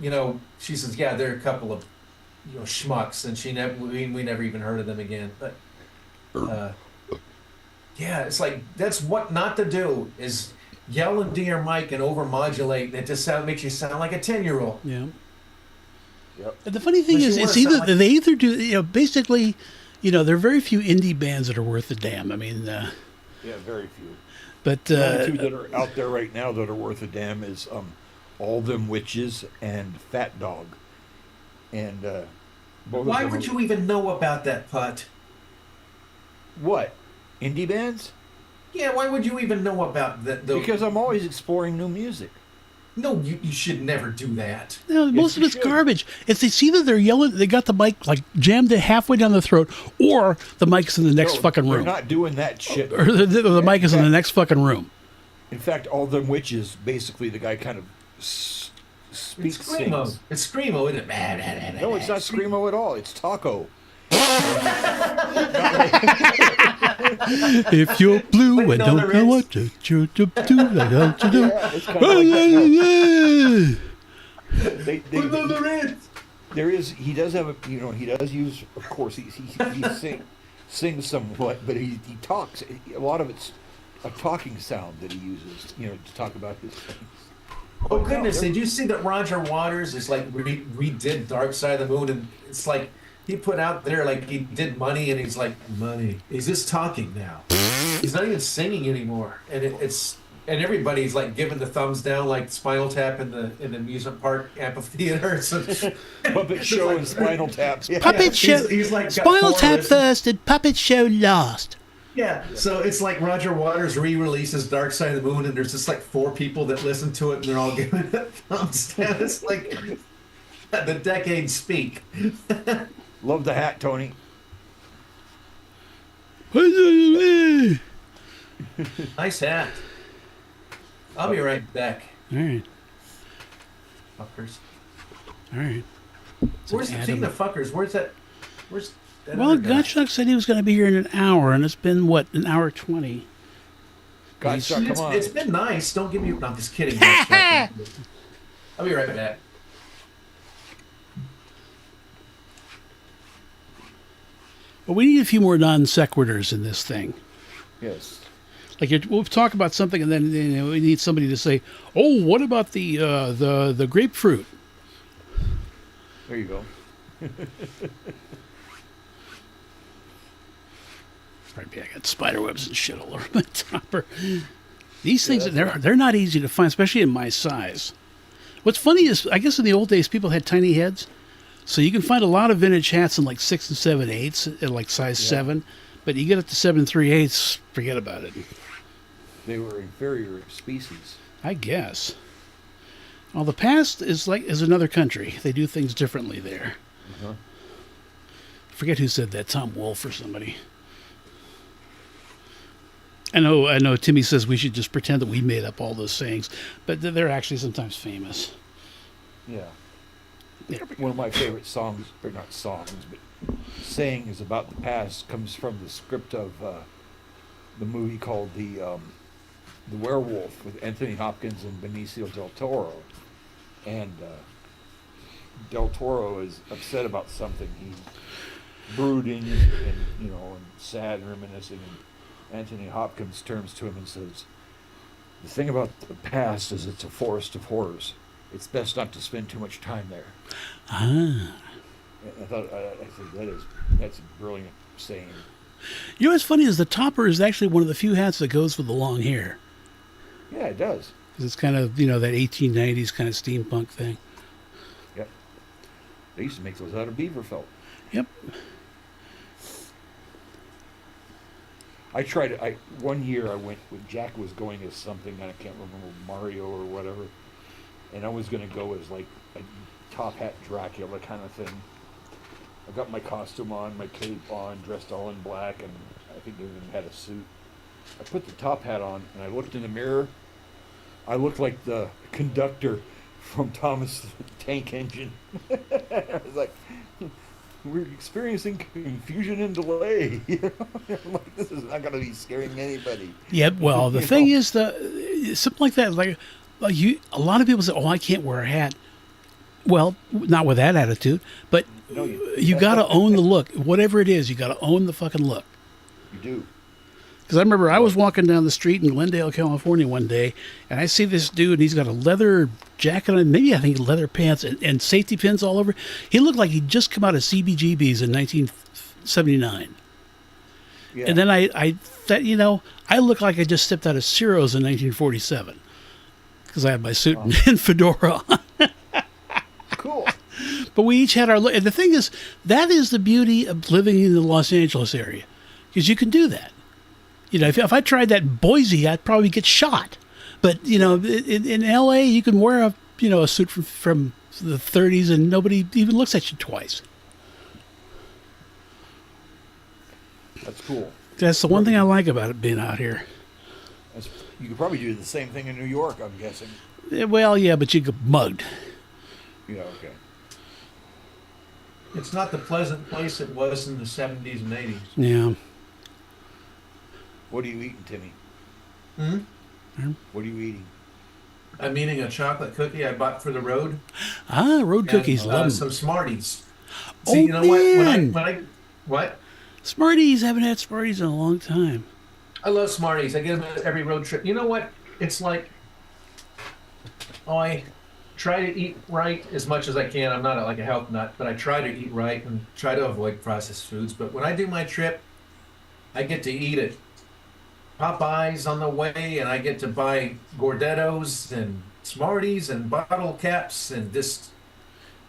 you know, she says, yeah, they're a couple of, you know, schmucks. And we never even heard of them again. But, yeah, it's like, that's what not to do is yell into your mic and overmodulate. It just makes you sound like a 10-year-old. Yeah. Yep. And the funny thing Unless is, you it's wanna either sound like- they either do, you know, basically, you know, there are very few indie bands that are worth a damn. I mean, Yeah, very few. but The only two that are out there right now that are worth a damn is All Them Witches and Fat Dog. And both Why of them would are- you even know about that, Putt? What? Indie bands? Yeah, why would you even know about that? Because I'm always exploring new music. No, you should never do that. no, most of you it's should. garbage. It's either they're yelling, they got the mic like jammed it halfway down the throat, or the mic's in the next No, fucking they're room, not doing that shit. or the mic is in the next fucking room. In fact, All Them Witches, basically the guy kind of It's speaks, screamo. sings. It's screamo, isn't it? No, it's not screamo at all. It's taco. If you're blue But and no, don't there know is. what to do, don't you do? Yeah, it's kind of like that. No, they, there is. He does have a. You know, he does use. Of course, he sings somewhat, but he talks. A lot of it's a talking sound that he uses. You know, to talk about his things. Oh goodness! Did you see that Roger Waters is like redid Dark Side of the Moon, and it's like he put out there like he did Money, and he's like Money. He's just talking now. He's not even singing anymore, and it's everybody's like giving the thumbs down, like Spinal Tap in the amusement park amphitheater. So, Puppet show like- and Spinal Tap. Yeah. Puppet show. he's like got Spinal 4 Tap listens. first and Puppet Show last. Yeah, so it's like Roger Waters re-releases Dark Side of the Moon, and there's just like 4 people that listen to it, and they're all giving it thumbs down. It's like the decades speak. Love the hat, Tony. All Nice hat. I'll be right back, right, fuckers. all right. Where's the Adam. team of fuckers? Where's that? Where's that? Well, other guy? Gottschalk said he was going to be here in an hour, and it's been, what, an hour 20? God, come on. It's been nice. Don't give me. No, I'm just kidding. I'll be right back. Well, we need a few more non sequiturs in this thing. Yes. Like we'll talk about something, and then we need somebody to say, "Oh, what about the grapefruit?" There you go. Maybe I got spider webs and shit all over my topper. These things, they're not easy to find, especially in my size. What's funny is, I guess in the old days, people had tiny heads. So you can find a lot of vintage hats in like 6 and 7/8 at like size 7. But you get up to 7 3/8, forget about it. They were inferior species. I guess. Well, the past is another country. They do things differently there. Uh-huh. Forget who said that, Tom Wolfe or somebody. I know Timmy says we should just pretend that we made up all those sayings, but they're actually sometimes famous. Yeah. There we go. One of my favorite songs, or not songs, but sayings about the past comes from the script of the movie called The Werewolf with Anthony Hopkins and Benicio del Toro. And Del Toro is upset about something, he's brooding and and sad and reminiscing. And Anthony Hopkins turns to him and says, "The thing about the past is it's a forest of horrors. It's best not to spend too much time there." Ah. I think that's a brilliant saying. You know what's funny is the topper is actually one of the few hats that goes with the long hair. Yeah, it does. 'Cause it's kind of, that 1890s kind of steampunk thing. Yep. They used to make those out of beaver felt. Yep. I tried. One year I went when Jack was going as something, I can't remember, Mario or whatever, and I was going to go as like a top hat Dracula kind of thing. I got my costume on, my cape on, dressed all in black, and I think they even had a suit. I put the top hat on, and I looked in the mirror. I looked like the conductor from Thomas the Tank Engine. I was like, we're experiencing confusion and delay. I'm like, this is not going to be scaring anybody. Yeah, well, the thing is, something like that, a lot of people say, "Oh, I can't wear a hat." Well, not with that attitude, but No, you got to own the look. Whatever it is, you got to own the fucking look. You do. Because I remember I was walking down the street in Glendale, California one day, and I see this dude, and he's got a leather jacket on, maybe I think leather pants and safety pins all over. He looked like he'd just come out of CBGB's in 1979. Yeah. And then I thought, I look like I just stepped out of Ciro's in 1947 because I had my suit and fedora on. Cool. But we each had our look. And the thing is, that is the beauty of living in the Los Angeles area, because you can do that. If I tried that in Boise, I'd probably get shot. But, in L.A., you can wear a suit from the 30s and nobody even looks at you twice. That's cool. That's the one thing I like about it being out here. You could probably do the same thing in New York, I'm guessing. Well, yeah, but you get mugged. Yeah, okay. It's not the pleasant place it was in the 70s and 80s. Yeah. What are you eating, Timmy? What are you eating? I'm eating a chocolate cookie I bought for the road. Ah, road cookies. And, Love 'em. some Smarties. Oh, See, you know man. what? Smarties. Haven't had Smarties in a long time. I love Smarties. I get them every road trip. You know what? It's like, I try to eat right as much as I can. I'm not like a health nut, but I try to eat right and try to avoid processed foods. But when I do my trip, I get to eat at Popeyes on the way, and I get to buy Gordettos and Smarties and bottle caps and this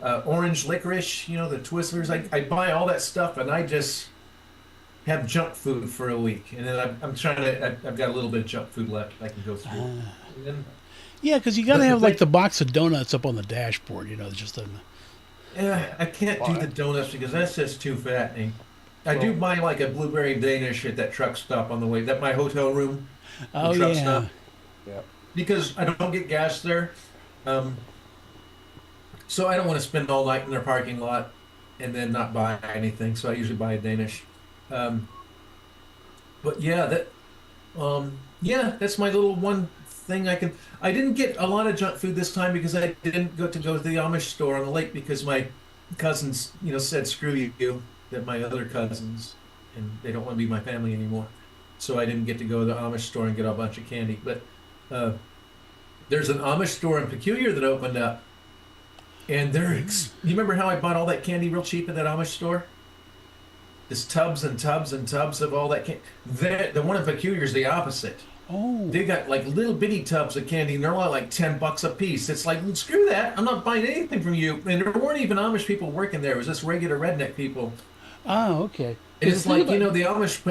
orange licorice, the Twizzlers. I buy all that stuff, and I just have junk food for a week. And then I've got a little bit of junk food left I can go through. And then, Yeah, because you got to have like the box of donuts up on the dashboard, just in I can't do the donuts because that's just too fattening. I do buy like a blueberry Danish at that truck stop on the way. That my hotel room. Oh, truck yeah. stop. Yeah. Because I don't get gas there. So I don't want to spend all night in their parking lot and then not buy anything. So I usually buy a Danish. But yeah, that's my little one thing I didn't get a lot of junk food this time because I didn't go to the Amish store on the lake because my cousins, said screw you, that my other cousins, and they don't want to be my family anymore. So I didn't get to go to the Amish store and get a bunch of candy. But there's an Amish store in Peculiar that opened up, and you remember how I bought all that candy real cheap at that Amish store? There's tubs and tubs and tubs of all that candy. The one in Peculiar is the opposite. Oh. They got like little bitty tubs of candy, and they're all like $10 a piece. It's like, screw that! I'm not buying anything from you. And there weren't even Amish people working there. It was just regular redneck people. Oh, okay. And it's like, the Amish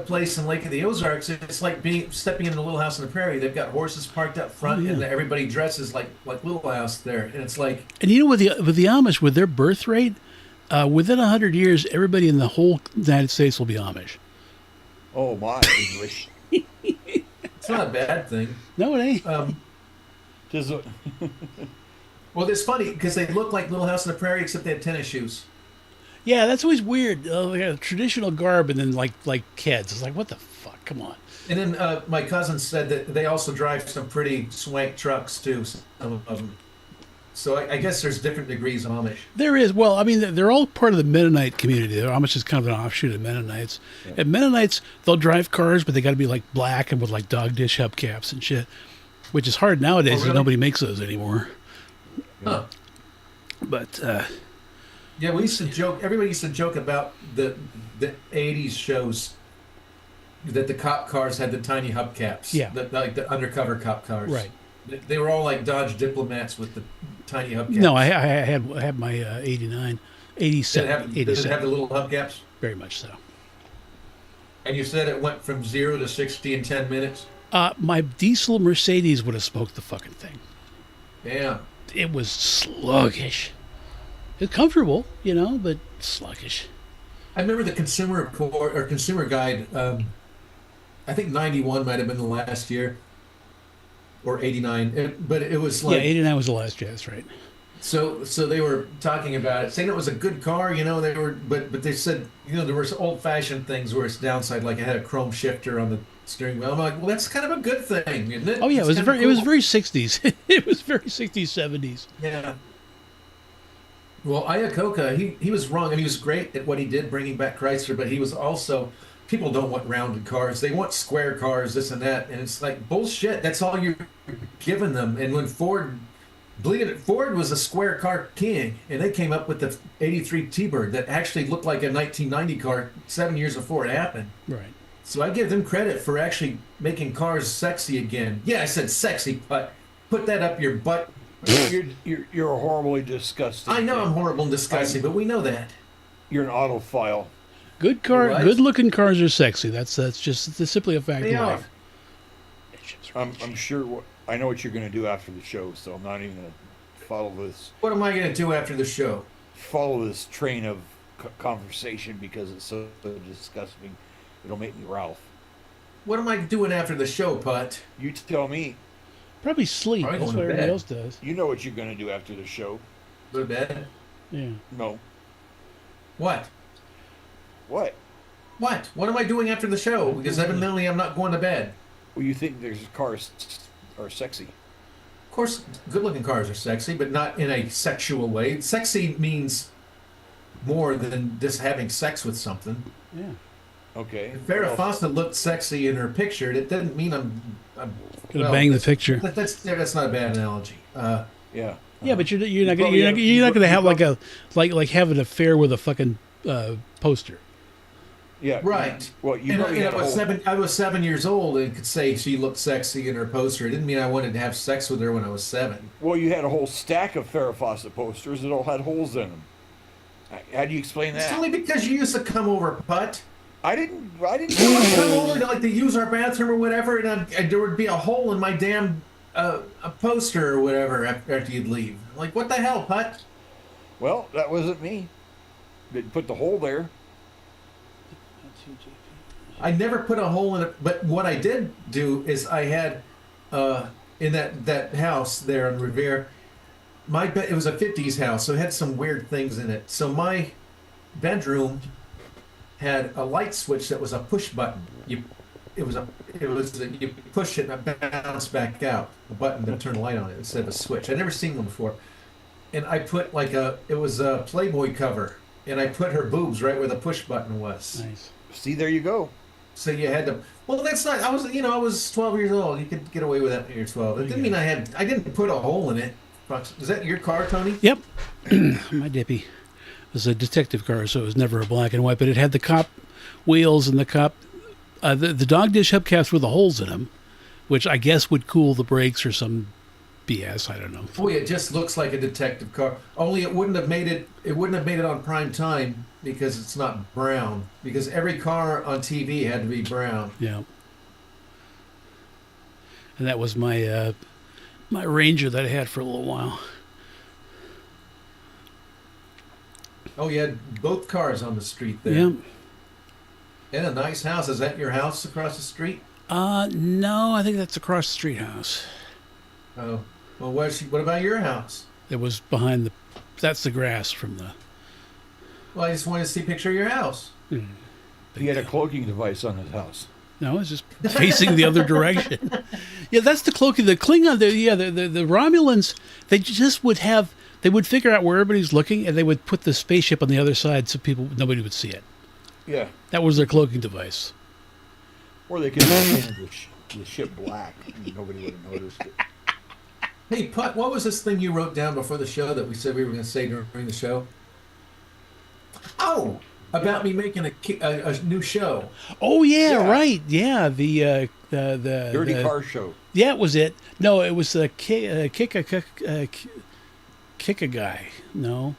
place in Lake of the Ozarks. It's like stepping in the Little House on the Prairie. They've got horses parked up front, and everybody dresses like Little House there. And it's like, and with the Amish, with their birth rate, within 100 years, everybody in the whole United States will be Amish. Oh my English. it's not a bad thing. No, it ain't. Well, it's funny because they look like Little House on the Prairie, except they have tennis shoes. Yeah, that's always weird. They got a traditional garb and then like kids. It's like, what the fuck? Come on. And then my cousin said that they also drive some pretty swank trucks too. Some of them. So I guess there's different degrees of Amish. There is. Well, I mean, they're all part of the Mennonite community. Amish is kind of an offshoot of Mennonites. Yeah. And Mennonites, they'll drive cars, but they got to be like black and with like dog dish hubcaps and shit, which is hard nowadays because really? nobody makes those anymore. Huh. But Yeah, we used to joke. Everybody used to joke about the '80s shows that the cop cars had the tiny hubcaps. Yeah. Like the undercover cop cars. right. They were all like Dodge Diplomats with the tiny hubcaps. No, I had my 89, Did 87, it have 87. the little hubcaps? Very much so. And you said it went from 0 to 60 in 10 minutes? My diesel Mercedes would have smoked the fucking thing. Yeah. It was sluggish. It's comfortable, you know, but sluggish. I remember the Consumer Report or Consumer Guide. I think 91 might have been the last year, or 89. But it was like Yeah, 89 was the last year. That's right. so they were talking about it, saying it was a good car. You know, they were, but they said, you know, there were old-fashioned things where it's downside, like it had a chrome shifter on the steering wheel. I'm like, well, that's kind of a good thing, isn't it? Oh yeah, It's kinda it was cool. very 60s. It was very 60s, 70s. Yeah. Well, Iacocca, he was wrong. I mean, he was great at what he did, bringing back Chrysler, but he was also, people don't want rounded cars. They want square cars, this and that. And it's like, bullshit. That's all you're giving them. And when Ford, believe it, Ford was a square car king. And they came up with the 83 T-Bird that actually looked like a 1990 car 7 years before it happened. Right. So I give them credit for actually making cars sexy again. Yeah, I said sexy, but put that up your butt. You're horribly disgusting. I know I'm horrible and disgusting, but we know that. You're an autophile. Good car, Right. good-looking cars are sexy. That's just simply a fact They of are. life. I'm sure. I know what you're going to do after the show, so I'm not even going to follow What am I going to do after the show? this train of conversation because it's so disgusting. It'll make me Ralph. What am I doing after the show, Putt? You tell me. Probably sleep. Probably That's going what to everybody bed. else does. You know what you're going to do after the show. Go to bed? Yeah. No. What? What? What? What am I doing after the show? Because evidently I'm not going to bed. Well, you think there's cars are sexy. Of course, good-looking cars are sexy, but not in a sexual way. Sexy means more than just having sex with something. Yeah. Okay. If Farrah Fawcett looked sexy in her picture, it doesn't mean I'm Gonna well, bang the picture. That's not a bad analogy. Yeah. Yeah, but you're not probably have- gonna have you like have an affair with a fucking poster. Yeah. Right. Well, you And, probably and had a whole- I was 7 years old and could say she looked sexy in her poster. It didn't mean I wanted to have sex with her when I was 7. Well, you had a whole stack of Farrah Fawcett posters that all had holes in them. How do you explain It's that? only because you used to come over, Putt. I didn't. You would come over to like to use our bathroom or whatever, and there would be a hole in my damn a poster or whatever after you'd leave. Like, what the hell, Putt? Well, that wasn't me. Didn't put the hole there. I never put a hole in it, but what I did do is I had in that house there on Revere, it was a 50s house, so it had some weird things in it. So my bedroom had a light switch that was a push button. You push it and it bounced back out. A button to turn the light on it instead of a switch. I'd never seen one before. And I put it was a Playboy cover, and I put her boobs right where the push button was. Nice. See, there you go. So you had to. Well, that's not. I was 12 years old. You could get away with that when you're 12. It didn't mean I didn't put a hole in it. Is that your car, Tony? Yep. My Dippy. It was a detective car, so it was never a black and white, but it had the cop wheels and the cop. The dog dish hubcaps with the holes in them, which I guess would cool the brakes or some BS. I don't know. Boy, it just looks like a detective car. Only it wouldn't have made it. It wouldn't have made it on prime time because it's not brown. Because every car on TV had to be brown. Yeah. And that was my my Ranger that I had for a little while. Oh, you had both cars on the street there. Yeah. And a nice house. Is that your house across the street? No, I think that's across the street house. Oh, well, what about your house? It was behind the. That's the grass from the. Well, I just wanted to see a picture of your house. He had a cloaking device on his house. No, it's just facing the other direction. Yeah, that's the cloaking. The Klingon, the Romulans, they just would have, they would figure out where everybody's looking, and they would put the spaceship on the other side so nobody would see it. Yeah. That was their cloaking device. Or they could paint the ship black and nobody would have noticed it. Hey, Putt, what was this thing you wrote down before the show that we said we were going to say during the show? Oh, about me making a new show. Oh yeah, Yeah. right. Yeah, the Dirty Car Show. Yeah, it was it. No, it was kick a guy. No.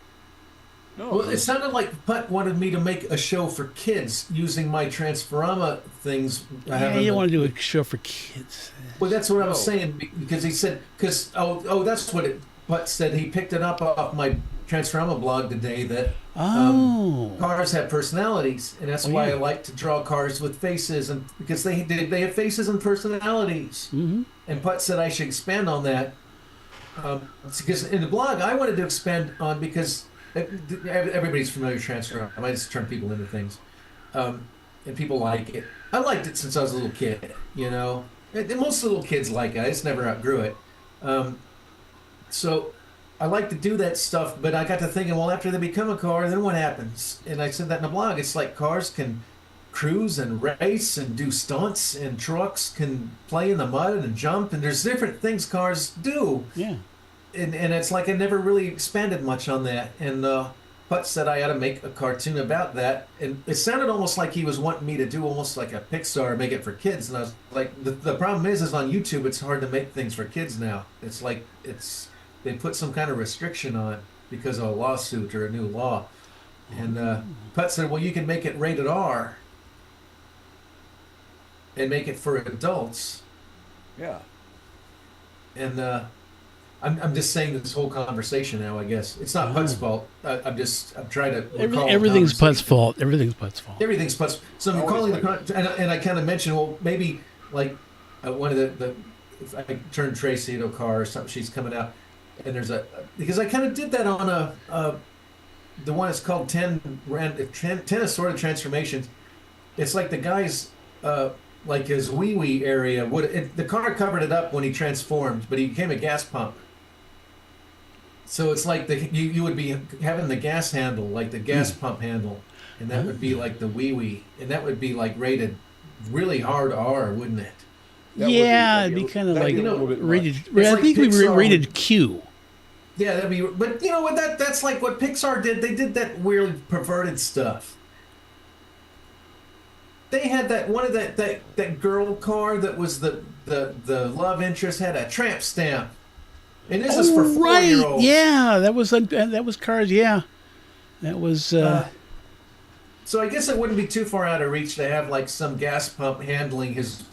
No, Well, it sounded like Putt wanted me to make a show for kids using my Transforama things. Yeah, you don't want to do a show for kids. Well, that's what I was No. saying because he said that's what Putt said. He picked it up off my Transforama blog today that Oh. cars have personalities, and that's Oh, why yeah. I like to draw cars with faces, and because they have faces and personalities. Mm-hmm. And Putt said I should expand on that because in the blog I wanted to expand on because everybody's familiar with Transforma. I might just turn people into things, and people like it. I liked it since I was a little kid, you know. And most little kids like it. I just never outgrew it. So I like to do that stuff, but I got to thinking, well, after they become a car, then what happens? And I said that in the blog. It's like cars can cruise and race and do stunts, and trucks can play in the mud and jump, and there's different things cars do. Yeah. And it's like I never really expanded much on that. And Putt said I ought to make a cartoon about that. And it sounded almost like he was wanting me to do almost like a Pixar, make it for kids. And I was like, the problem is on YouTube, it's hard to make things for kids now. It's like they put some kind of restriction on it because of a lawsuit or a new law. And Putt said, well, you can make it rated R and make it for adults. Yeah. And I'm just saying this whole conversation now. I guess it's not Putt's fault. I'm trying to recall the Everything's Putt's conversation. fault. Everything's Putt's fault. Everything's Putt's. So I'm Always recalling and I kind of mentioned, well, maybe like one of the if I turned Tracy into a car or something, she's coming out, and there's because I kind of did that on the one that's called 10 assorted transformations. It's like the guy's like his wee area the car covered it up when he transformed, but he became a gas pump. So it's like you would be having the gas handle, like the gas pump handle, and that would be like the wee, and that would be like rated really hard R, wouldn't it? Yeah, it'd be kind of like rated. I like think we Pixar rated Q. Yeah, that'd be. But you know what? That's like what Pixar did. They did that weird perverted stuff. They had that one of that girl car that was the love interest had a tramp stamp, and this is for 4-year-olds. Yeah, that was Cars. Yeah, that was. So I guess it wouldn't be too far out of reach to have like some gas pump handling his.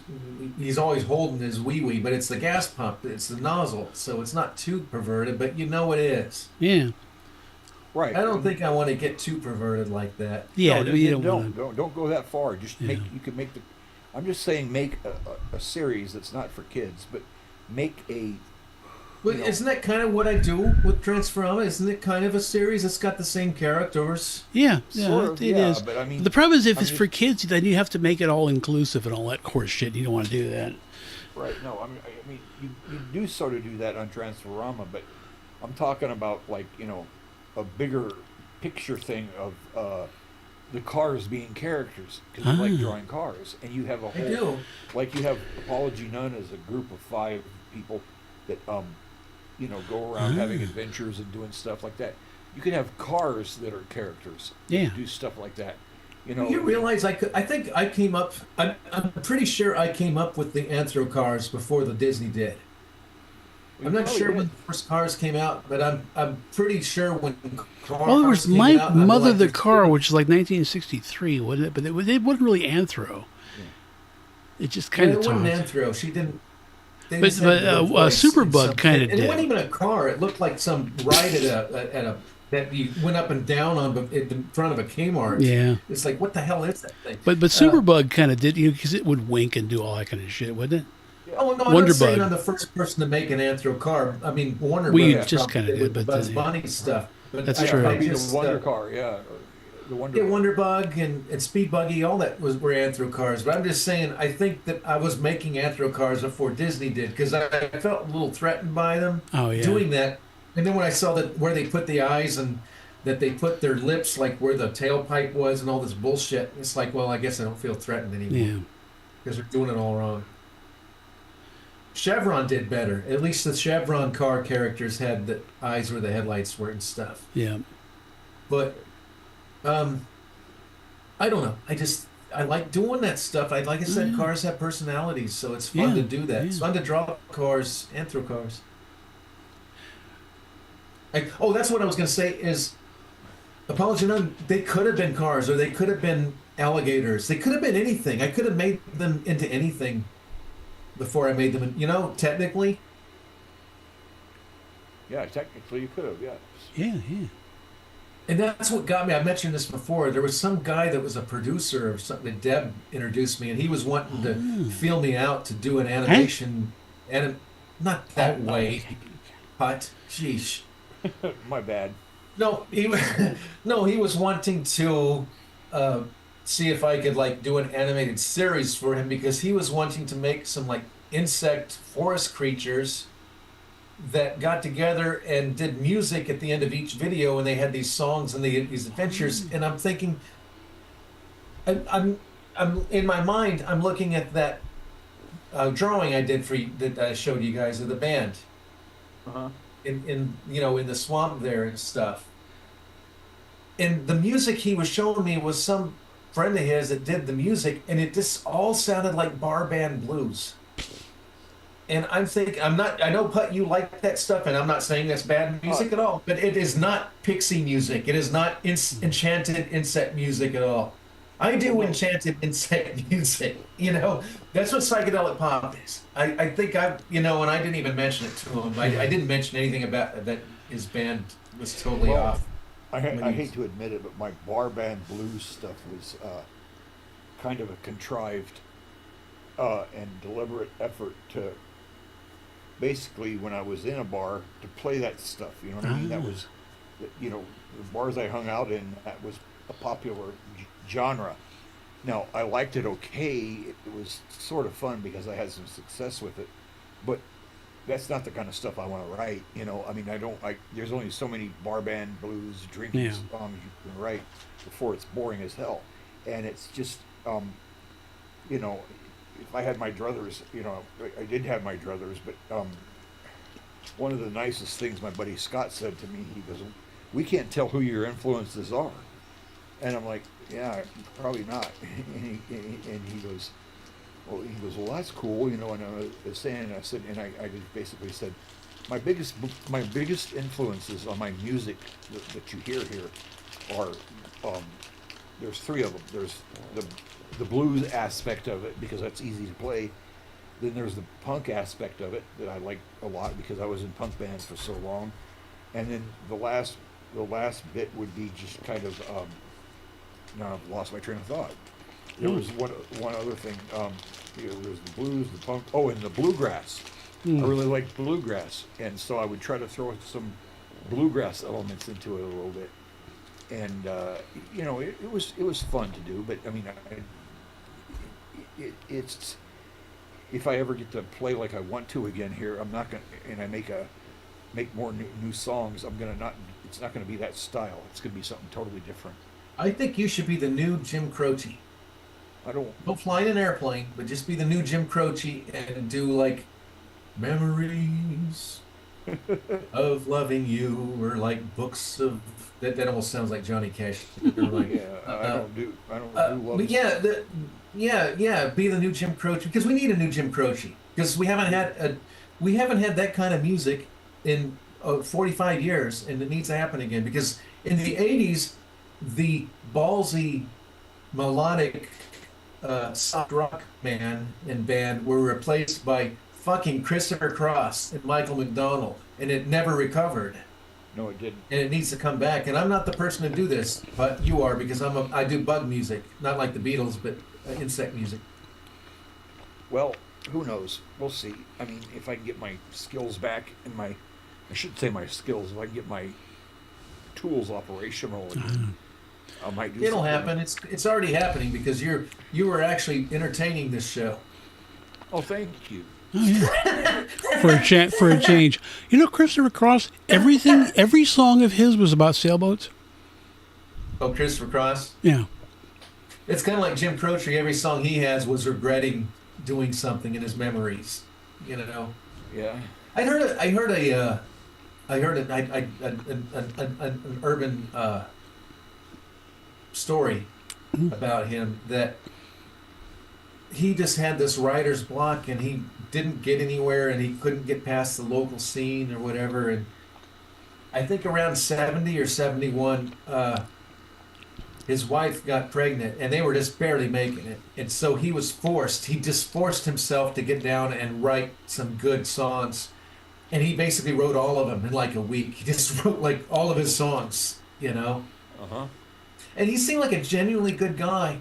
He's always holding his wee, but it's the gas pump. It's the nozzle, so it's not too perverted, but you know it is. Yeah. Right. I don't think I want to get too perverted like that. Yeah, No, you don't wanna- go that far. Just make. Yeah. You can make the. I'm just saying, make a series that's not for kids, but make a. But You know. isn't that kind of what I do with Transforma? Isn't it kind of a series that's got the same characters? Yeah, Sort of, it yeah, is. but I mean, The problem is if I'm it's just- for kids, then you have to make it all inclusive and all that horse shit. You don't want to do that. Right. No, I mean, you do sort of do that on Transforama, but I'm talking about like a bigger picture thing of the cars being characters because you like drawing cars, and you have a I whole do. like you have Apology None as a group of 5 people that go around having adventures and doing stuff like that. You can have cars that are characters. Yeah. Do stuff like that. You realize I think I came up. I'm pretty sure I came up with the Anthro cars before the Disney did. I'm not sure when the first cars came out, but I'm pretty sure when cars Well, there was came My out, I'm Mother like, the Car, which is like 1963, wasn't it? But it wasn't really Anthro. It just kind it of wasn't talked. Anthro. She didn't. they But just had the voice and Superbug some- kinda and did. It wasn't even a car. It looked like some ride at a that you went up and down on in front of a Kmart. Yeah. It's like, what the hell is that thing? But Superbug kind of did, because it would wink and do all that kind of shit, wouldn't it? Oh no, I'm Wonder not saying Bug. I'm the first person to make an Anthro car. I mean, Warner We Brothers just probably kinda did, with but Bugs then- Bunny stuff. But That's I- true. I Maybe the just, Wonder Car, yeah. The Wonder. Yeah, Wonderbug and Speed Buggy, all that were Anthro cars. But I'm just saying, I think that I was making Anthro cars before Disney did because I felt a little threatened by them Oh yeah. doing that. And then when I saw that where they put the eyes and that they put their lips like where the tailpipe was and all this bullshit, it's like, well, I guess I don't feel threatened anymore Yeah. because they're doing it all wrong. Chevron did better. At least the Chevron car characters had the eyes where the headlights were and stuff. Yeah. But I don't know. I like doing that stuff. Like I said, cars have personalities, so it's fun to do that. It's fun to draw cars, Anthro cars. That's what I was going to say is, Apology None, they could have been cars, or they could have been alligators. They could have been anything. I could have made them into anything before I made them, technically. Yeah, technically you could have, yeah. Yeah. Yeah. And that's what got me. I mentioned this before. There was some guy that was a producer of something that Deb introduced me, and he was wanting to feel me out to do an animation. Not that way. Hot. Sheesh. My bad. No, he was wanting to see if I could do an animated series for him because he was wanting to make some insect forest creatures that got together and did music at the end of each video, and they had these songs and these adventures. And I'm thinking, I'm in my mind, I'm looking at that drawing I did for you that I showed you guys of the band. In the swamp there and stuff. And the music he was showing me was some friend of his that did the music, and it just all sounded like bar band blues. And I'm thinking, I know, Putt, you like that stuff, and I'm not saying that's bad music at all, but it is not pixie music. It is not enchanted insect music at all. I do enchanted insect music, That's what psychedelic pop is. I think and I didn't even mention it to him. I didn't mention anything about that his band was totally off. I hate to admit it, but my bar band blues stuff was kind of a contrived and deliberate effort to basically, when I was in a bar, to play that stuff. You know what I mean? That was, the bars I hung out in, that was a popular genre. Now, I liked it okay. It was sort of fun because I had some success with it. But that's not the kind of stuff I want to write. There's only so many bar band blues, drinking songs you can write before it's boring as hell. And it's just, if I had my druthers, I did have my druthers, but one of the nicest things my buddy Scott said to me, he goes, "We can't tell who your influences are." And I'm like, "Yeah, probably not." And he goes, well, that's cool, And I was saying, I said, and I just basically said, my biggest influences on my music that you hear here are, there's three of them. There's the blues aspect of it because that's easy to play. Then there's the punk aspect of it that I like a lot because I was in punk bands for so long. And then the last bit would be just kind of, now I've lost my train of thought. There was one other thing. There was the blues, the punk, and the bluegrass. I really liked bluegrass, and so I would try to throw some bluegrass elements into it a little bit. And it was fun to do. But I mean, it's if I ever get to play like I want to again here, I'm not gonna, and I make more new songs. It's not gonna be that style. It's gonna be something totally different. I think you should be the new Jim Croce. Don't fly in an airplane, but just be the new Jim Croce and do memories of loving you, or books of that almost sounds like Johnny Cash. I don't do love. But be the new Jim Croce, because we need a new Jim Croce, because we haven't had that kind of music in 45 years, and it needs to happen again. Because in the 80s, the ballsy melodic soft rock man and band were replaced by fucking Christopher Cross and Michael McDonald, and it never recovered. No, it didn't. And it needs to come back. And I'm not the person to do this, but you are, because I do bug music, not like the Beatles, but insect music. Well, who knows? We'll see. I mean, if I can get my skills back and I should say my skills, if I can get my tools operational again, I might do It'll something. happen. It's already happening because you were actually entertaining this show. Oh, thank you. Oh yeah, for a change. You know, Christopher Cross. Every song of his was about sailboats. Oh, Christopher Cross. Yeah. It's kind of like Jim Croce. Every song he has was regretting doing something in his memories. You know. Yeah. I heard an urban story about him that he just had this writer's block and he didn't get anywhere and he couldn't get past the local scene or whatever. And I think around 70 or 71, his wife got pregnant and they were just barely making it. And so he just forced himself to get down and write some good songs. And he basically wrote all of them in like a week. He just wrote like all of his songs, you know? Uh-huh. And he seemed like a genuinely good guy.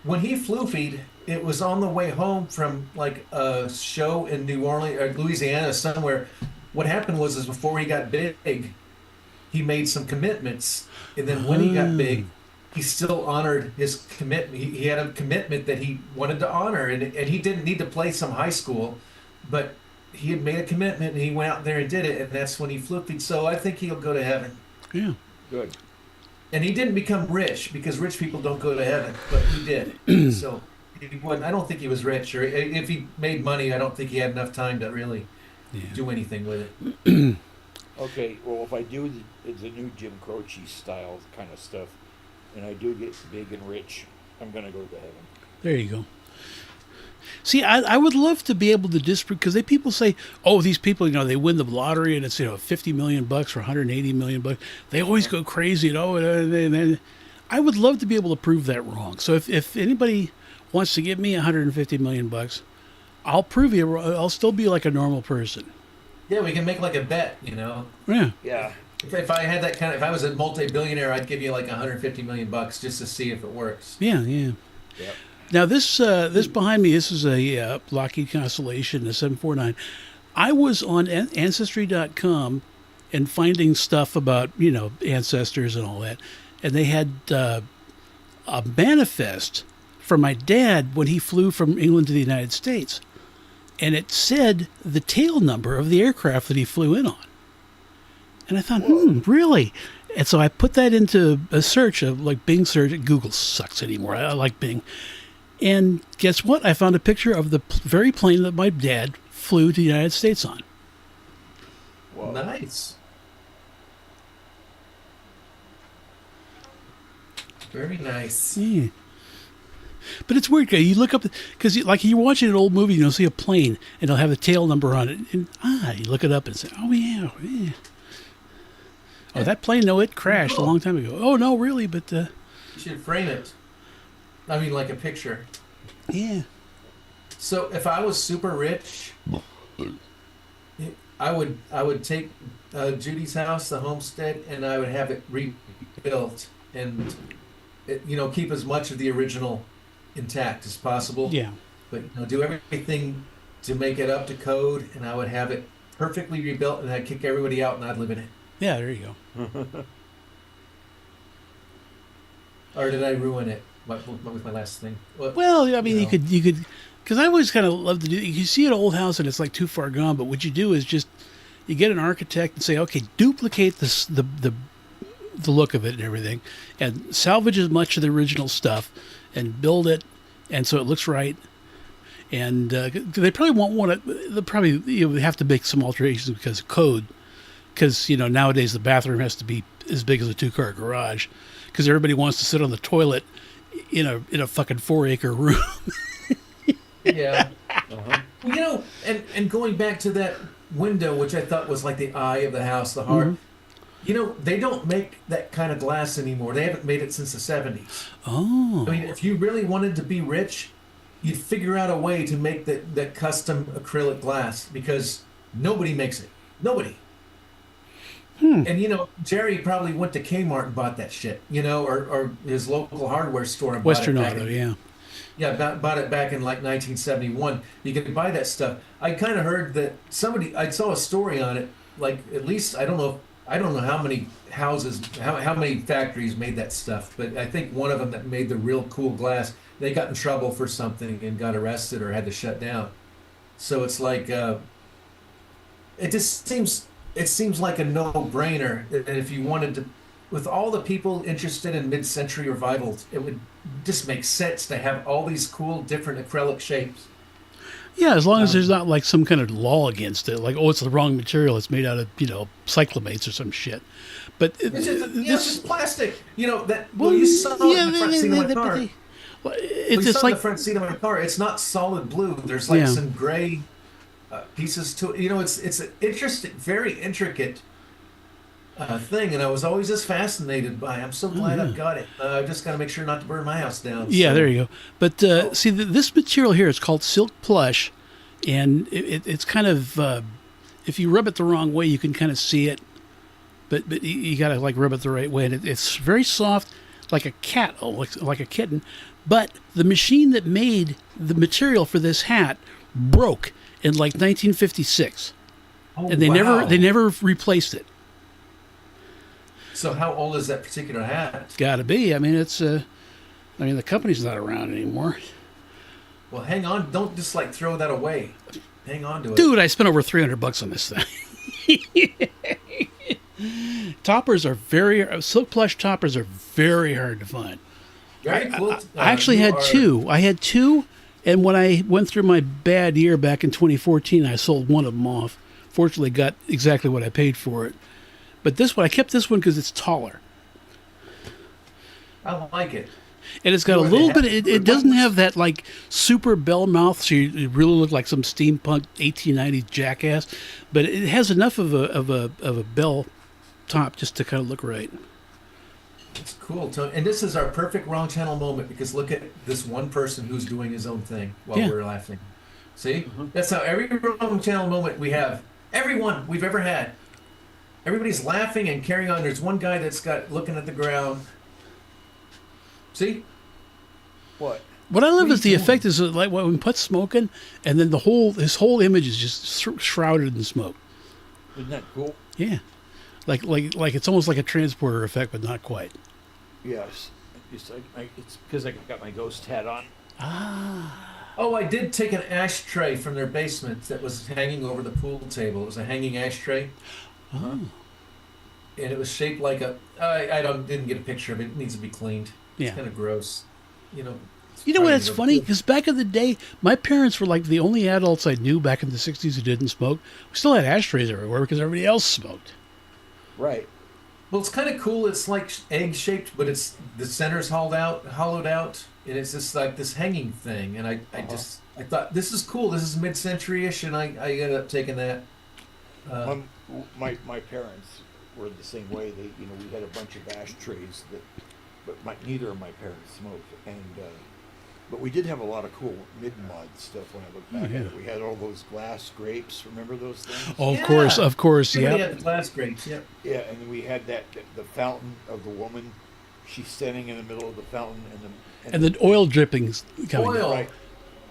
When he floofied, it was on the way home from like a show in New Orleans or Louisiana somewhere. What happened was before he got big, he made some commitments. And then when he got big, he still honored his commitment. He had a commitment that he wanted to honor. And he didn't need to play some high school, but he had made a commitment and he went out there and did it. And that's when he floofied. So I think he'll go to heaven. Yeah. Good. And he didn't become rich because rich people don't go to heaven, but he did. So he wasn't, I don't think he was rich, or if he made money, I don't think he had enough time to really do anything with it. Okay, well, if I do the new Jim Croce style kind of stuff, and I do get big and rich, I'm going to go to heaven. There you go. See, I would love to be able to disprove, because people say, oh, these people, you know, they win the lottery and it's, you know, $50 million or $180 million. They always go crazy. And I would love to be able to prove that wrong. So if anybody wants to give me $150 million, I'll prove you. I'll still be like a normal person. Yeah, we can make like a bet, you know. Yeah. Yeah. If I had that kind of, if I was a multi-billionaire, I'd give you like $150 million just to see if it works. Yeah, yeah. Yep. Now this behind me, this is a Lockheed Constellation, a 749. I was on Ancestry.com and finding stuff about, you know, ancestors and all that, and they had a manifest for my dad when he flew from England to the United States, and it said the tail number of the aircraft that he flew in on. And I thought, really? And so I put that into a search of like Bing search. Google sucks anymore. I like Bing. And guess what? I found a picture of the very plane that my dad flew to the United States on. Whoa. Nice. Very nice. Yeah. But it's weird. You look up, because like you're watching an old movie and you'll see a plane and it'll have the tail number on it. And you look it up and say, oh, yeah. Oh, that plane, no, it crashed a long time ago. Oh, no, really? But, You should frame it. I mean, like a picture. yeah. So if I was super rich, I would take Judy's house, the homestead, and I would have it rebuilt and keep as much of the original intact as possible. Yeah. But do everything to make it up to code, and I would have it perfectly rebuilt, and I'd kick everybody out, and I'd live in it. Yeah, there you go. Or did I ruin it? What was my last thing? Well, I mean, you could, because I always kind of love to do. You see an old house and it's like too far gone, but what you do is just you get an architect and say, okay, duplicate this the look of it and everything, and salvage as much of the original stuff and build it, and so it looks right. And they probably won't want to. They probably have to make some alterations because of code. Because nowadays the bathroom has to be as big as a 2-car garage, because everybody wants to sit on the toilet in a fucking 4-acre room. Yeah. Uh-huh. Well, and going back to that window, which I thought was like the eye of the house, the heart. Mm-hmm. They don't make that kind of glass anymore. They haven't made it since the 70s. Oh. I mean, if you really wanted to be rich, you'd figure out a way to make that custom acrylic glass, because nobody makes it. Nobody. And Jerry probably went to Kmart and bought that shit, or his local hardware store and Western bought it Auto, yeah. Yeah, bought it back in like 1971. You could buy that stuff. I kind of heard that I saw a story on it, like at least, I don't know, I don't know how many houses, how many factories made that stuff, but I think one of them that made the real cool glass, they got in trouble for something and got arrested or had to shut down. So it's like, it just seems like a no-brainer. And if you wanted to, with all the people interested in mid-century revivals, it would just make sense to have all these cool different acrylic shapes. Yeah, as long as there's not like some kind of law against it, like, oh, it's the wrong material, it's made out of, cyclamates or some shit. But It's just plastic. You know that. well, Well, you saw it in the front seat of my car. It's You just saw in like, the front seat of my car. It's not solid blue. There's like Yeah. some gray pieces to it. You know, it's an interesting, very intricate thing, and I was always just fascinated by it. I'm so glad I've got it. I just got to make sure not to burn my house down. yeah, So- there you go. But see, this material here is called silk plush, and it's kind of, if you rub it the wrong way, you can kind of see it. But you got to like rub it the right way, and it's very soft, like a cat, like a kitten. But the machine that made the material for this hat broke in like 1956, Oh, and they wow. never replaced it. So how old is that particular hat? Got to be. I mean, the company's not around anymore. Well, hang on. Don't just like throw that away. Hang on to it. Dude, I spent over $300 on this thing. Toppers are silk plush toppers are very hard to find. Very cool. I actually had two. I had two, and when I went through my bad year back in 2014, I sold one of them off. Fortunately, got exactly what I paid for it. But this one, I kept this one because it's taller. I like it. And it's got a Where they little have- bit. It doesn't have that like super bell mouth, so you really look like some steampunk 1890s jackass. But it has enough of a bell top just to kind of look right. It's cool, Tony. And this is our perfect wrong channel moment because look at this one person who's doing his own thing while Yeah. we're laughing. See? That's how every wrong channel moment we have, everyone we've ever had, everybody's laughing and carrying on. There's one guy that's got looking at the ground. See? What? What I love What are is the you effect is like when we put smoke in, and then his whole image is just shrouded in smoke. Isn't that cool? Yeah, like it's almost like a transporter effect, but not quite. Yes. It's because I got my ghost hat on. Oh, I did take an ashtray from their basement that was hanging over the pool table. It was a hanging ashtray. Oh. And it was shaped like a. Didn't get a picture of it. It needs to be cleaned. Yeah. It's kind of gross. You know. You know what? It's Probably funny the- because back in the day, my parents were like the only adults I knew back in the '60s who didn't smoke. We still had ashtrays everywhere because everybody else smoked. Right. Well, it's kind of cool. It's like egg shaped, but it's the center's hollowed out, and it's just like this hanging thing. And I thought this is cool. This is mid-century-ish, and I ended up taking that. My parents were the same way. We had a bunch of ashtrays but neither of my parents smoked, but we did have a lot of cool mid-mod stuff when I look back at it. We had all those glass grapes. Remember those things? Oh, Yeah. of course, Everybody yeah. had the glass grapes. Yep. Yeah, and then we had the fountain of the woman. She's standing in the middle of the fountain, And the oil drippings coming. Oil. right,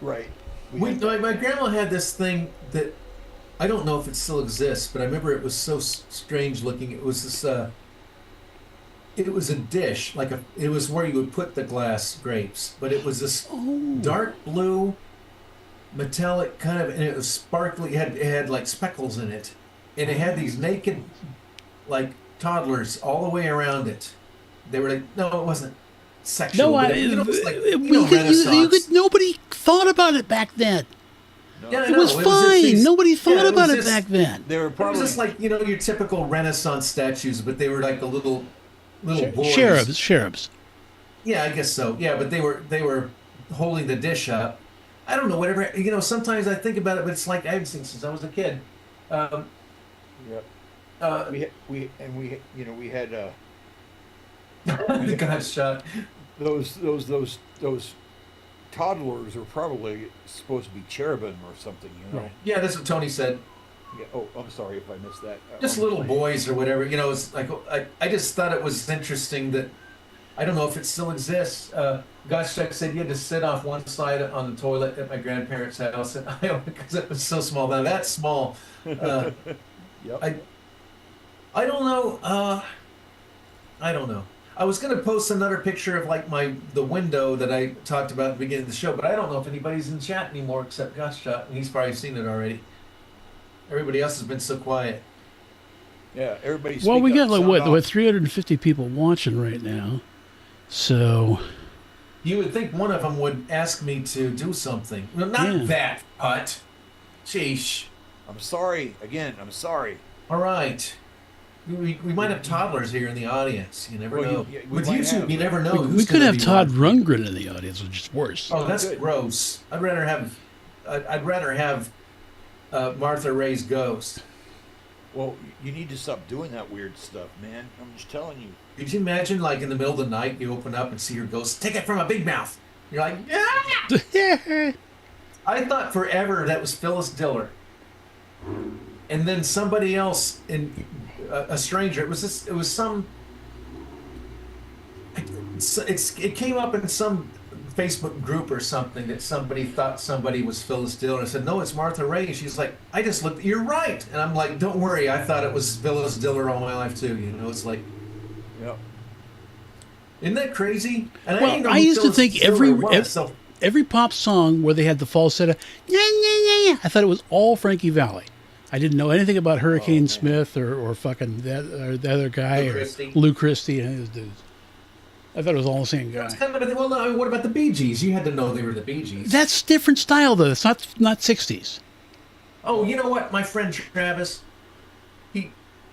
right. We had My grandma had this thing that I don't know if it still exists, but I remember it was so strange looking. It was this. It was a dish, it was where you would put the glass grapes, but it was this dark blue, metallic kind of, and it was sparkly. It had like speckles in it, and it had these naked, like toddlers all the way around it. They were like, no, it wasn't sexual. No, but it was like Renaissance. Nobody thought about it back then. Yeah, I It know. was just fine. these- Nobody thought yeah, about was it just- back then. They were It was probably just like your typical Renaissance statues, but they were like the little boys. Cherubs. Yeah, I guess so. Yeah, but they were holding the dish up. I don't know, whatever. Sometimes I think about it, but it's like I haven't seen since I was a kid. Yep. Uh, We had the gunshot. those toddlers are probably supposed to be cherubim or something, Right. Yeah, that's what Tony said. Yeah. Oh, I'm sorry if I missed that. Just little boys or whatever. It's like I just thought it was interesting that I don't know if it still exists. Goshchuk said you had to sit off one side on the toilet at my grandparents' house, and because it was so small. Now that's small. Yep. I don't know. I don't know. I was gonna post another picture of like the window that I talked about at the beginning of the show, but I don't know if anybody's in chat anymore except Gotshot, and he's probably seen it already. Everybody else has been so quiet. Yeah, everybody. Well, we speak got up, like sound what off. 350 people watching right now. So You would think one of them would ask me to do something. Well, not Yeah. that, but sheesh. I'm sorry. Again, I'm sorry. All right. We might have toddlers here in the audience. You never Well, know. yeah, we With might YouTube, have. you never know. we who's could gonna have be Todd watching. Rundgren in the audience, which is worse. Oh, that's Good. gross. I'd rather have. I'd rather have Martha Ray's ghost. Well, you need to stop doing that weird stuff, man. I'm just telling you. Could you imagine, like in the middle of the night, you open up and see your ghost? Take it from a big mouth. You're like, yeah. I thought forever that was Phyllis Diller, and then somebody else a stranger. It was this. It was some. It came up in some Facebook group or something that somebody thought somebody was Phyllis Diller. I said, no, it's Martha Ray. And she's like, I just looked. You're right. And I'm like, don't worry. I thought it was Phyllis Diller all my life too. You know, it's like. Yep. Isn't that crazy? And Well, didn't know I who used to Phyllis think Diller was, so every pop song where they had the falsetto, yeah, yeah, yeah, yeah, I thought it was all Frankie Valli. I didn't know anything about Hurricane man. Smith or fucking the other guy Lou or Christie. Lou Christie and his dudes. I thought it was all the same guy. It's kind of well, no, what about the Bee Gees? You had to know they were the Bee Gees. That's different style though. It's not 60s. Oh, you know what? My friend Travis,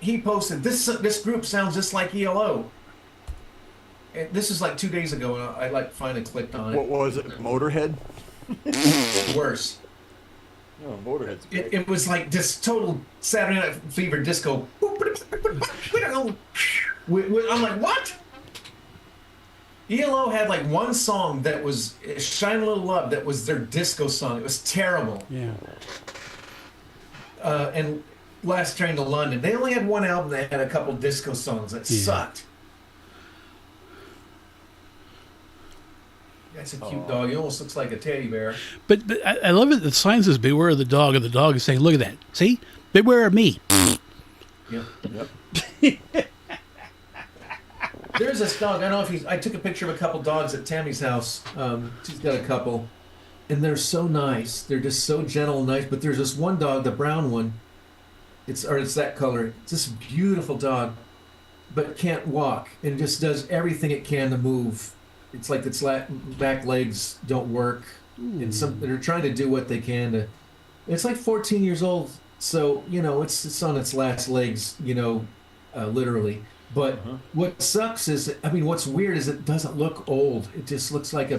he posted this group sounds just like ELO. And this is like 2 days ago, and I like finally clicked on What it. was it? Motorhead? Worse. No, Motorhead's great. It was like this total Saturday Night Fever disco. I'm like, what? ELO had like one song that was "Shine a Little Love" that was their disco song. It was terrible. Yeah. And Last Train to London. They only had one album that had a couple disco songs that Yeah. sucked. That's a cute dog. He almost looks like a teddy bear. But I love it. The sign says "Beware of the dog," and the dog is saying, "Look at that. See, beware of me." Yeah. Yep. There's this dog. I don't know if he's. I took a picture of a couple dogs at Tammy's house. She's got a couple, and they're so nice. They're just so gentle and nice. But there's this one dog, the brown one. It's that color. It's this beautiful dog, but can't walk and just does everything it can to move. It's like its back legs don't work, and they're trying to do what they can to. It's like 14 years old, so you know it's on its last legs, you know, literally. But what sucks is, I mean, what's weird is it doesn't look old. It just looks like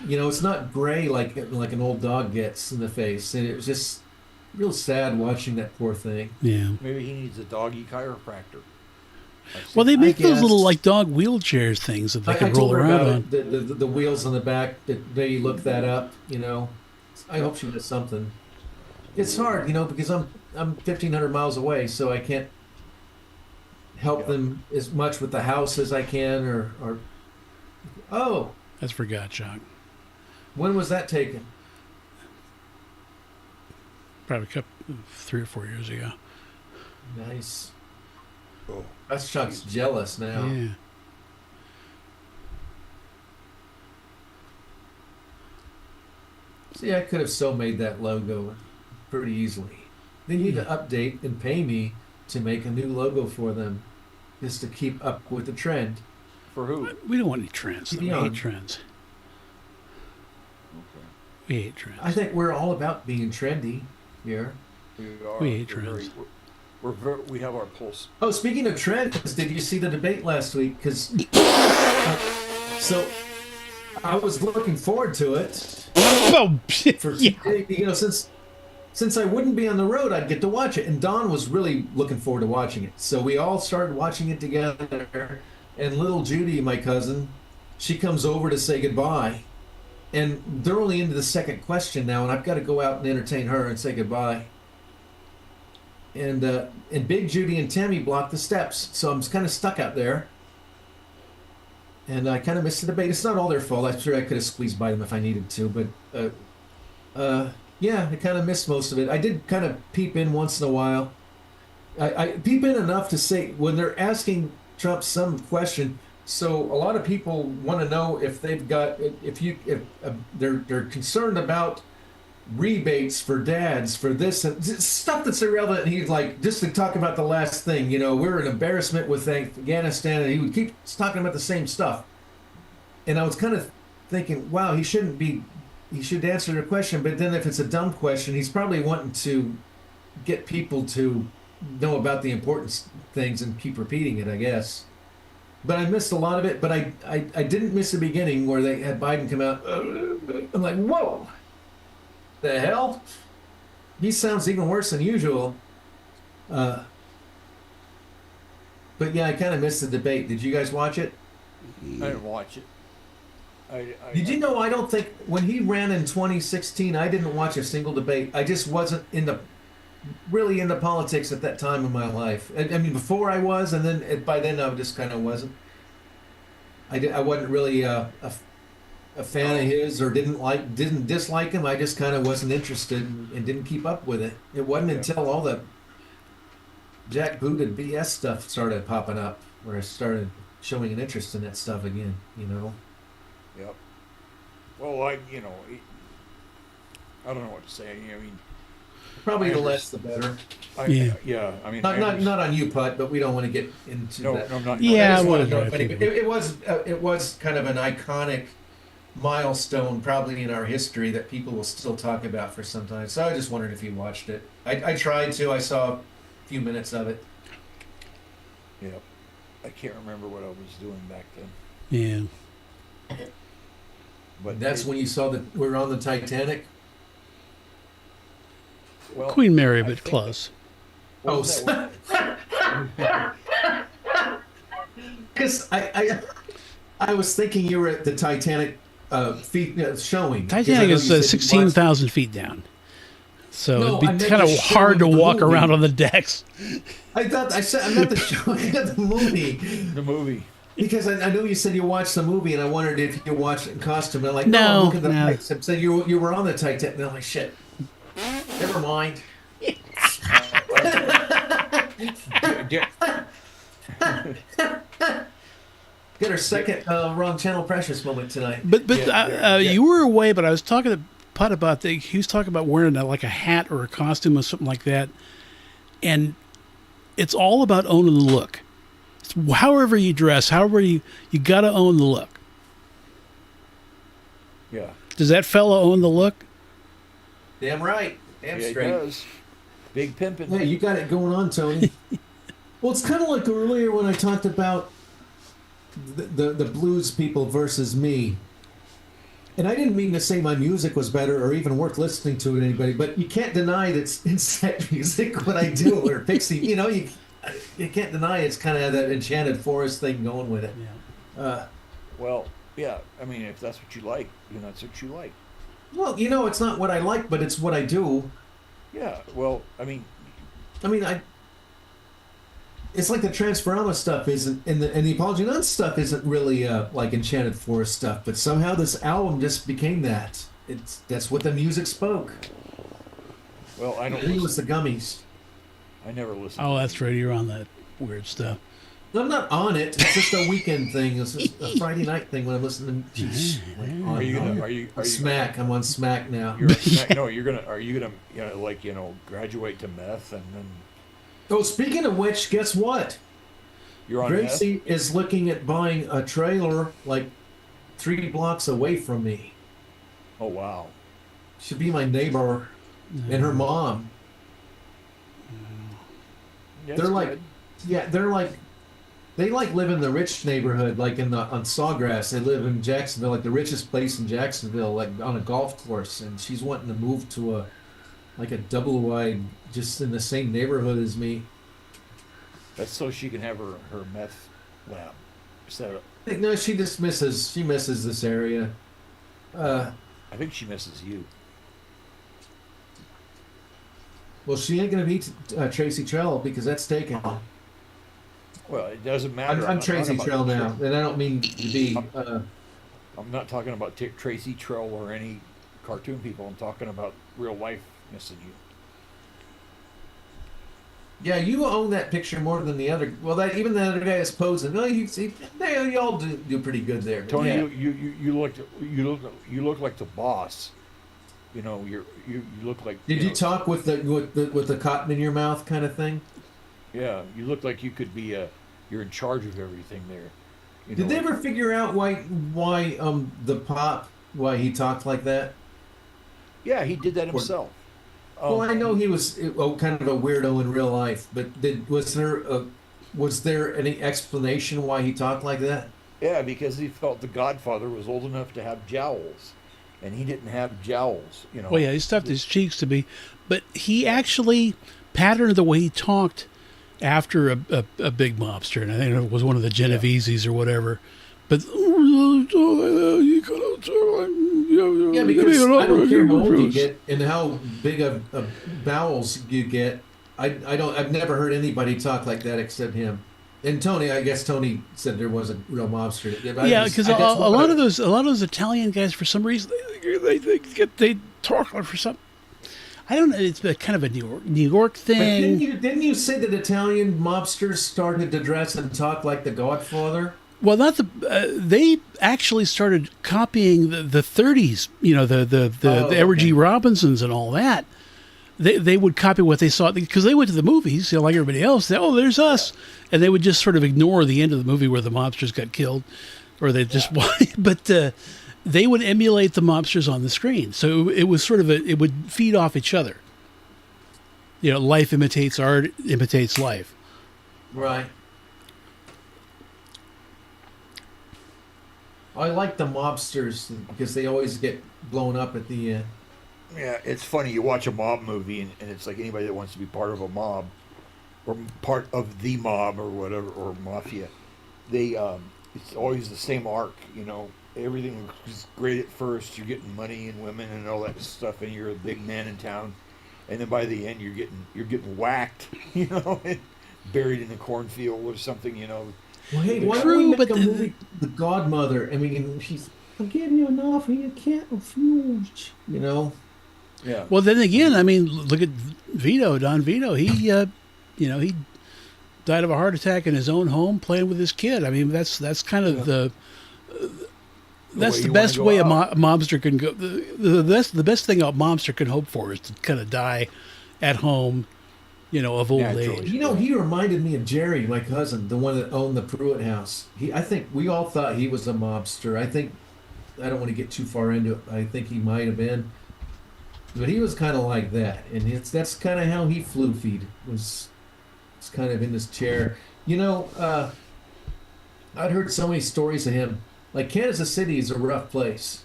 it's not gray like an old dog gets in the face, and it was just real sad watching that poor thing. Yeah. Maybe he needs a doggy chiropractor. Well, they make those guess. little like dog wheelchairs things that they I can roll told her around about on. it, the wheels on the back. That they look that up. You know, I hope she does something. It's hard, you know, because I'm 1,500 miles away, so I can't help them as much with the house as I can. Or oh, That's for Gottschalk. when was that taken? Probably 3 or 4 years ago. Nice. Oh. That's Chuck's jealous now. Yeah. See, I could have so made that logo pretty easily. They need to update and pay me to make a new logo for them, just to keep up with the trend. For who? We don't want any trends. Keep We me on. hate trends. We hate trends. I think we're all about being trendy here. We are. We hate we're trends. we have our pulse. Oh, speaking of trends, did you see the debate last week? Because so I was looking forward to it. Oh, For yeah. you know, since I wouldn't be on the road, I'd get to watch it, and Don was really looking forward to watching it. So we all started watching it together. And little Judy, my cousin, she comes over to say goodbye, and they're only into the second question now, and I've got to go out and entertain her and say goodbye. And Big Judy and Tammy blocked the steps, so I'm kind of stuck out there. And I kind of missed the debate. It's not all their fault. I'm sure I could have squeezed by them if I needed to, but yeah, I kind of missed most of it. I did kind of peep in once in a while, I peep in enough to say when they're asking Trump some question. So a lot of people want to know if they've got if they're concerned about rebates for dads for this and stuff that's irrelevant. And he's like, just to talk about the last thing, we're an embarrassment with Afghanistan, and he would keep talking about the same stuff. And I was kind of thinking, wow, he should answer the question. But then if it's a dumb question, he's probably wanting to get people to know about the important things and keep repeating it, I guess. But I missed a lot of it. But I didn't miss the beginning where they had Biden come out. I'm like, whoa, the hell? He sounds even worse than usual. But yeah, I kind of missed the debate. Did you guys watch it? I didn't watch it. Did you know, I don't think, when he ran in 2016, I didn't watch a single debate. I just wasn't really into politics at that time in my life. I mean, before I was, and then by then I just kind of wasn't. I wasn't really a fan of his, or didn't dislike him. I just kind of wasn't interested and didn't keep up with it. It wasn't until all the jackbooted BS stuff started popping up where I started showing an interest in that stuff again, Yep. Well, I don't know what to say. I mean, Probably the less the better. Yeah. I mean, Not on you, Putt, but we don't want to get into no, that. no, not. Yeah, I just wanted to know whatever. if anybody- it was kind of an iconic milestone, probably in our history, that people will still talk about for some time. So I just wondered if you watched it. I tried to. I saw a few minutes of it. Yep. I can't remember what I was doing back then. Yeah. But That's when you saw that we were on the Titanic. well, Queen Mary, I but think- close. what Oh, was that? because I was thinking you were at the Titanic showing. 'Cause I Titanic know is you said you 16,000 feet down. So No, it'd I be meant kind of the show, hard to the walk movie. around on the decks. I thought I said I meant the showing of the movie. The movie. Because I know you said you watched the movie, and I wondered if you watched it in costume. And I'm like, No, I'm looking at the no. pics. So you were on the Titanic. And I'm like, shit. Never mind. Yeah, Get our second wrong channel precious moment tonight. But Yeah. you were away, but I was talking to Putt about he was talking about wearing like a hat or a costume or something like that. And it's all about owning the look. It's however you dress, however you got to own the look. yeah. Does that fella own the look? Damn right. Damn Yeah, it straight. does. Big pimpin'. Yeah, you got it going on, Tony. Well, it's kind of like earlier when I talked about the blues people versus me. And I didn't mean to say my music was better or even worth listening to to anybody, but you can't deny that it's insect music, what I do, or Pixie. You can't deny it's kind of that Enchanted Forest thing going with it. Yeah. Well, yeah. I mean, if that's what you like, that's what you like. Well, it's not what I like, but it's what I do. Yeah. Well, I mean, It's like the Transforma stuff isn't, and the Apology None stuff isn't really like Enchanted Forest stuff, but somehow this album just became that. That's what the music spoke. well, I don't. Maybe it Listen, was the gummies. I never listen. Oh, that's right. You're on that weird stuff. I'm not on it. It's just a weekend thing. It's just a Friday night thing when I'm listening to Are you gonna? Are you? Smack. I'm on Smack now. You're no. You're gonna. Are you gonna? Graduate to meth and then Oh, speaking of which, guess what? you're on Gracie is looking at buying a trailer like 3 blocks away from me. meth? Oh wow. Should be my neighbor and her mom. That's They're like, good. yeah, they live in the rich neighborhood, like on Sawgrass. They live in Jacksonville, like the richest place in Jacksonville, like on a golf course. And she's wanting to move to a double wide, just in the same neighborhood as me. That's so she can have her meth lab set up. No, she misses this area. I think she misses you. Well, she ain't gonna meet Tracy Trell because that's taken. Well, it doesn't matter. I'm not Tracy talking Trell about now, and I don't mean to be. I'm not talking about Tracy Trell or any cartoon people. I'm talking about real life missing you. Yeah, you own that picture more than the other. Well, that even the other guy is posing. No, they all do pretty good there. But Tony, yeah, you look like the boss. You know, you look like did you you know, talk with the cotton in your mouth kind of thing? yeah, you look like you could be you're in charge of everything there. You Did know, they like, ever figure out why the pop why he talked like that? yeah, he did that Or, himself. well, I know He, he was kind of a weirdo in real life, but was there any explanation why he talked like that? yeah, because he felt the Godfather was old enough to have jowls, and he didn't have jowls. You Well, know, yeah, he stuffed his cheeks to be, but he actually patterned the way he talked after a big mobster, and I think it was one of the yeah, Genoveses or whatever. But Yeah, because I don't care how old you get and how big of bowels you get. I've never heard anybody talk like that except him. And Tony, I guess Tony said there was a real mobster. Yeah, but yeah, because that's what a lot of those Italian guys, for some reason, they talk like for some. I don't know. It's a kind of a New York but thing. didn't you say that Italian mobsters started to dress and talk like the Godfather? Well, not the. They actually started copying the 30s. You know, the Edward G. Okay. Robinsons and all that. They would copy what they saw because they went to the movies, you know, like everybody else. There's us, and they would just sort of ignore the end of the movie where the mobsters got killed, or they just. But they would emulate the mobsters on the screen, so it was sort of it would feed off each other. You know, life imitates art, imitates life. Right. I like the mobsters because they always get blown up at the end. yeah. It's funny. You watch a mob movie, and it's like anybody that wants to be part of a mob, or part of the mob, or whatever, or mafia. They it's always the same arc. You know, everything is great at first. You're getting money and women and all that stuff, and you're a big man in town. And then by the end, you're getting whacked. You know, and buried in a cornfield or something. You know, Well, hey, the, why don't we True, make but a movie, The Godmother? I mean, I'm giving you an offer you can't refuse. You know? yeah, Well, then again, I mean, look at Don Vito. He died of a heart attack in his own home playing with his kid. I mean, that's kind of yeah. The way that's the you want to best go way out. a mobster can go. The best thing a mobster can hope for is to kind of die at home, you know, of old Naturally. age. You know, he reminded me of Jerry, my cousin, the one that owned the Pruitt house. I think we all thought he was a mobster. I don't want to get too far into it. I think he might have been. But he was kind of like that. And that's kind of how he flew feed, was kind of in this chair. You know, I'd heard so many stories of him. Like Kansas City is a rough place.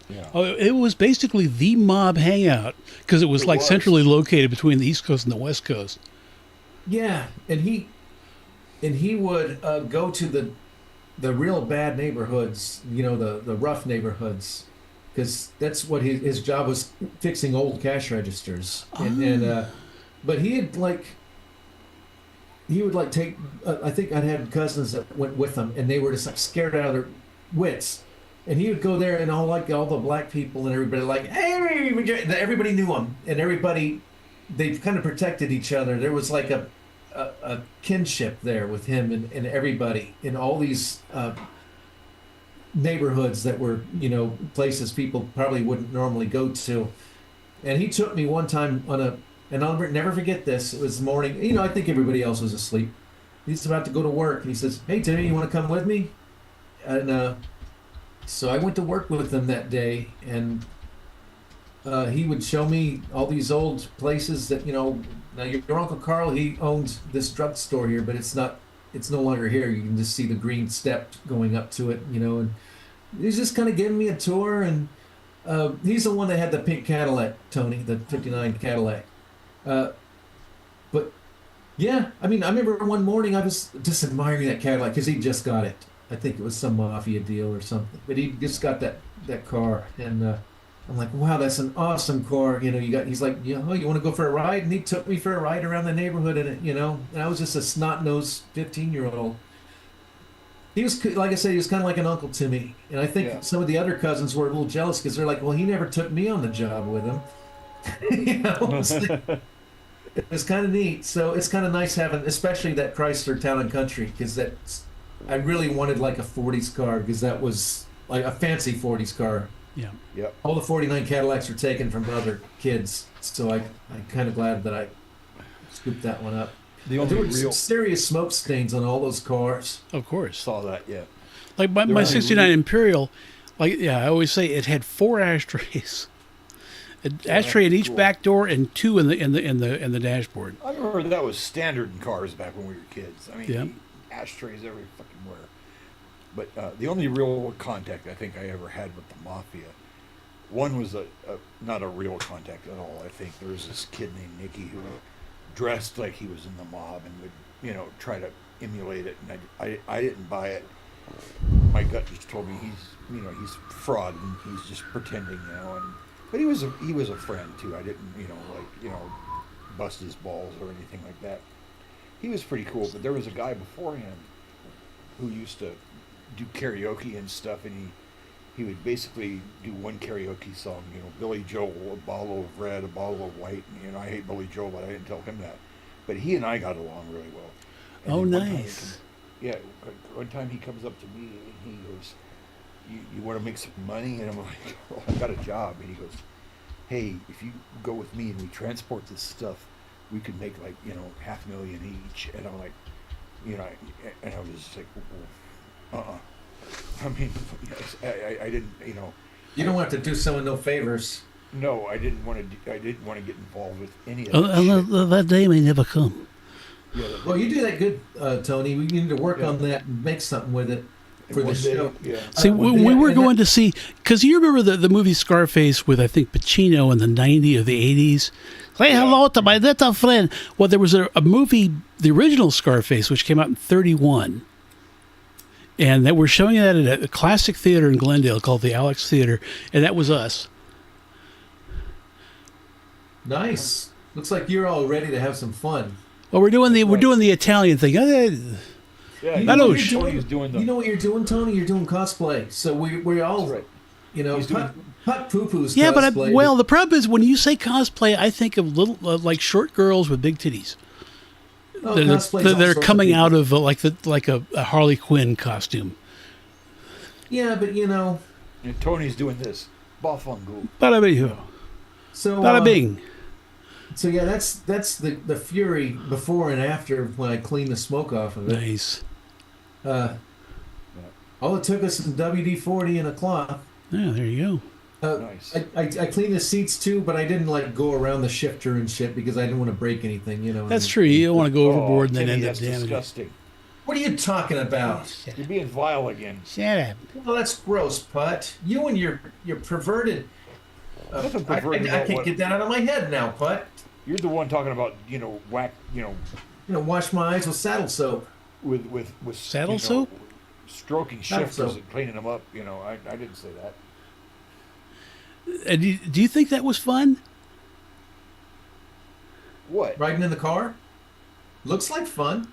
Yeah, Oh, it was basically the mob hangout because it was it like was. centrally located between the East Coast and the West Coast. Yeah, and he would go to the real bad neighborhoods, you know, the rough neighborhoods, because that's what his job was, fixing old cash registers. And but he would like take. I think I'd had cousins that went with him, and they were just like scared out of their wits. And he would go there, and all the black people and everybody like, hey, everybody knew him, and everybody they kind of protected each other. There was like a kinship there with him and everybody in all these neighborhoods that were, you know, places people probably wouldn't normally go to. And he took me one time and I'll never forget this. It was morning. You know, I think everybody else was asleep. He's about to go to work, and he says, "Hey, Timmy, you want to come with me?" And so I went to work with him that day, and he would show me all these old places that, you know. Now your Uncle Carl, he owns this drugstore here, but it's no longer here. You can just see the green steps going up to it, you know. And he's just kind of giving me a tour, and he's the one that had the pink Cadillac, Tony, the '59 Cadillac. But yeah, I mean, I remember one morning I was just admiring that Cadillac because he just got it. I think it was some mafia deal or something, but he just got that car, and I'm like, wow, that's an awesome car. You know, he's like, you know, you want to go for a ride? And he took me for a ride around the neighborhood in it, you know. And I was just a snot-nosed 15-year-old. He was, like I said, he was kind of like an uncle to me. And I think yeah. some of the other cousins were a little jealous because they're like, well, he never took me on the job with him. You know, it was kind of neat. So it's kind of nice having, especially that Chrysler Town and Country, because that's I really wanted like a '40s car because that was like a fancy '40s car. Yeah. Yep. All the '49 Cadillacs were taken from other kids, so I'm kind of glad that I scooped that one up. The There only were real some serious smoke stains on all those cars. Of course. saw that. Yeah. Like my There were only 69 Imperial, like, yeah, I always say it had 4 ashtrays. An ashtray in each cool. back door and 2 in the dashboard. I remember that was standard in cars back when we were kids. I mean, Yeah. ashtrays every fucking where. But the only real contact I think I ever had with the mafia, one was not a real contact at all. I think there was this kid named Nicky who dressed like he was in the mob and would, try to emulate it. And I didn't buy it. My gut just told me he's fraud and he's just pretending, but he was a friend too. I didn't, bust his balls or anything like that. He was pretty cool, but there was a guy before him who used to do karaoke and stuff, and he would basically do one karaoke song, Billy Joel, a bottle of red, a bottle of white, and I hate Billy Joel, but I didn't tell him that. But he and I got along really well. And Oh, then one time nice. one time he comes up to me and he goes, you want to make some money? And I'm like, well, I got a job. And he goes, hey, if you go with me and we transport this stuff, we could make like, $500,000 each. And I'm like, and I was just like, well, I mean, I didn't, You don't have to do someone no favors. no, I didn't want to get involved with any of that shit. That day may never come. Yeah, Well, you do that good, Tony. We need to work on that and make something with it for the one day, show. yeah. See, when we were and going to see, because you remember the movie Scarface with, I think, Pacino in the 90s or the 80s? Say hello to my little friend. Well, there was a movie, the original Scarface, which came out in 1931. And that we're showing that at a classic theater in Glendale called the Alex Theater. And that was us. Nice. Looks like you're all ready to have some fun. Well, we're doing the Italian thing. Yeah, You know know what what you're you're Tony was doing the. You know what you're doing, Tony? You're doing cosplay. So we all, That's right. He's doing- Putt Poo Poo's Yeah, cosplay. but the problem is when you say cosplay, I think of little like short girls with big titties. Oh, They're cosplay's all sorts of coming people. out of like a Harley Quinn costume. Yeah, but And Tony's doing this. Bafangu. Bada bing, so bada bing. So yeah, that's the fury before and after when I clean the smoke off of it. Nice. All it took was some WD-40 and a cloth. Yeah, there you go. Nice. I cleaned the seats too, but I didn't like go around the shifter and shit because I didn't want to break anything. That's true. You don't want to go overboard and then Timmy, end up that's damaging. disgusting. What are you talking about? You're being vile again. Shut up. Well, that's gross, Putt. You and your perverted. Nothing I perverted about can't what- get that out of my head now, Putt. You're the one talking about, whack, Wash my eyes with saddle soap. with Saddle soap? Stroking Saddle shifters soap. and cleaning them up. I didn't say that. Do you think that was fun? What? Riding in the car? Looks like fun.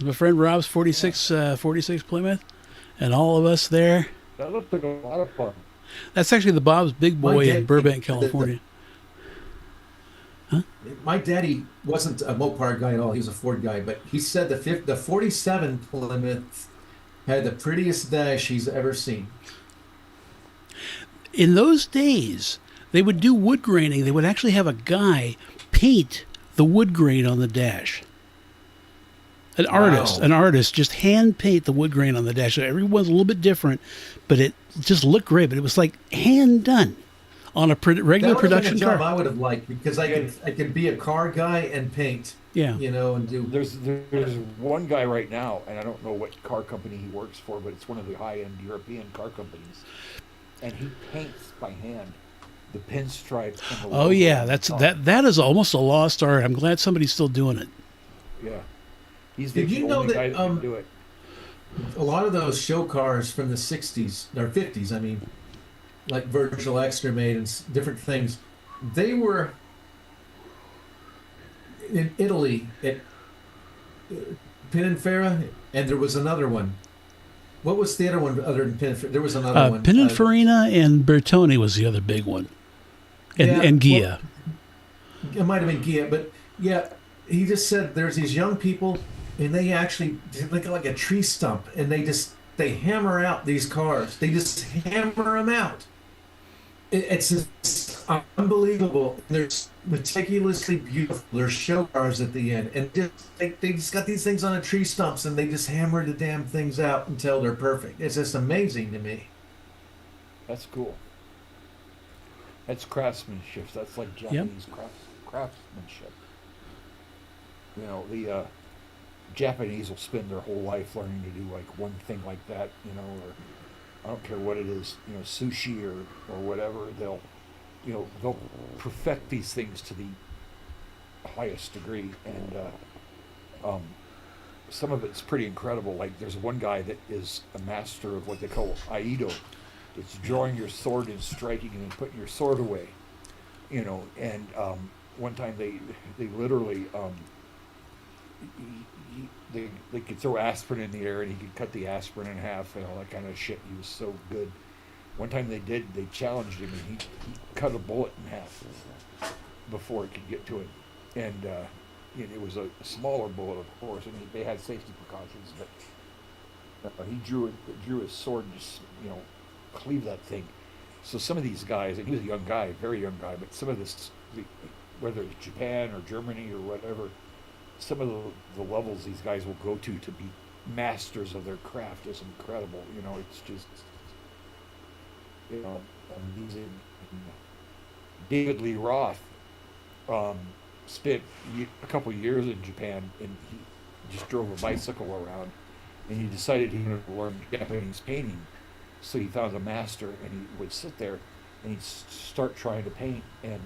My friend Rob's 46 Plymouth, and all of us there. That looked like a lot of fun. That's actually the Bob's Big My Boy in dad- Burbank, the- California. My daddy wasn't a Mopar guy at all. He was a Ford guy, but he said the 47 Plymouth had the prettiest dash he's ever seen. In those days, they would do wood graining. They would actually have a guy paint the wood grain on the dash. An artist just hand paint the wood grain on the dash. So everyone's a little bit different, but it just looked great. But it was like hand done on a regular That would have been production a job car. I would have liked because I could be a car guy and paint, Yeah. and do. There's one guy right now, and I don't know what car company he works for, but it's one of the high-end European car companies, and he paints by hand the pinstripe and the Oh logo yeah, on the that's top. that is almost a lost art. I'm glad somebody's still doing it. Yeah, he's Did the you know only that, guy that can do it. A lot of those show cars from the 60s or 50s, I mean, like Virgil Extra made and different things, they were in Italy at Pininfarina, and there was another one. What was the other one other than Pininfarina? There was another one. Pininfarina and Bertoni was the other big one, and Yeah, Ghia. it might have been Gia, but yeah, he just said there's these young people, and they actually like a tree stump, and they hammer out these cars. They just hammer them out. It's just unbelievable. They're meticulously beautiful. They're show cars at the end, and they just got these things on the tree stumps, and they just hammer the damn things out until they're perfect. It's just amazing to me. That's cool. That's craftsmanship. That's like Yep. Japanese craftsmanship. You know, the Japanese will spend their whole life learning to do like one thing like that, you know, or I don't care what it is, you know, sushi or whatever. They'll perfect these things to the highest degree, and some of it's pretty incredible. Like there's one guy that is a master of what they call aido. It's drawing your sword and striking and then putting your sword away, you know. And one time they literally they could throw aspirin in the air and he could cut the aspirin in half and all that kind of shit. He was so good. One time they challenged him and he cut a bullet in half before it could get to him. And it was a smaller bullet, of course, and they had safety precautions, but he drew his sword and just, you know, cleave that thing. So some of these guys, and he was a young guy, very young guy, but some of this, whether it's Japan or Germany or whatever, some of the levels these guys will go to be masters of their craft is incredible. You know, it's just, you know, amazing. David Lee Roth spent a couple years in Japan, and he just drove a bicycle around, and he decided he wanted to learn Japanese painting. So he found a master, and he would sit there, and he'd start trying to paint, and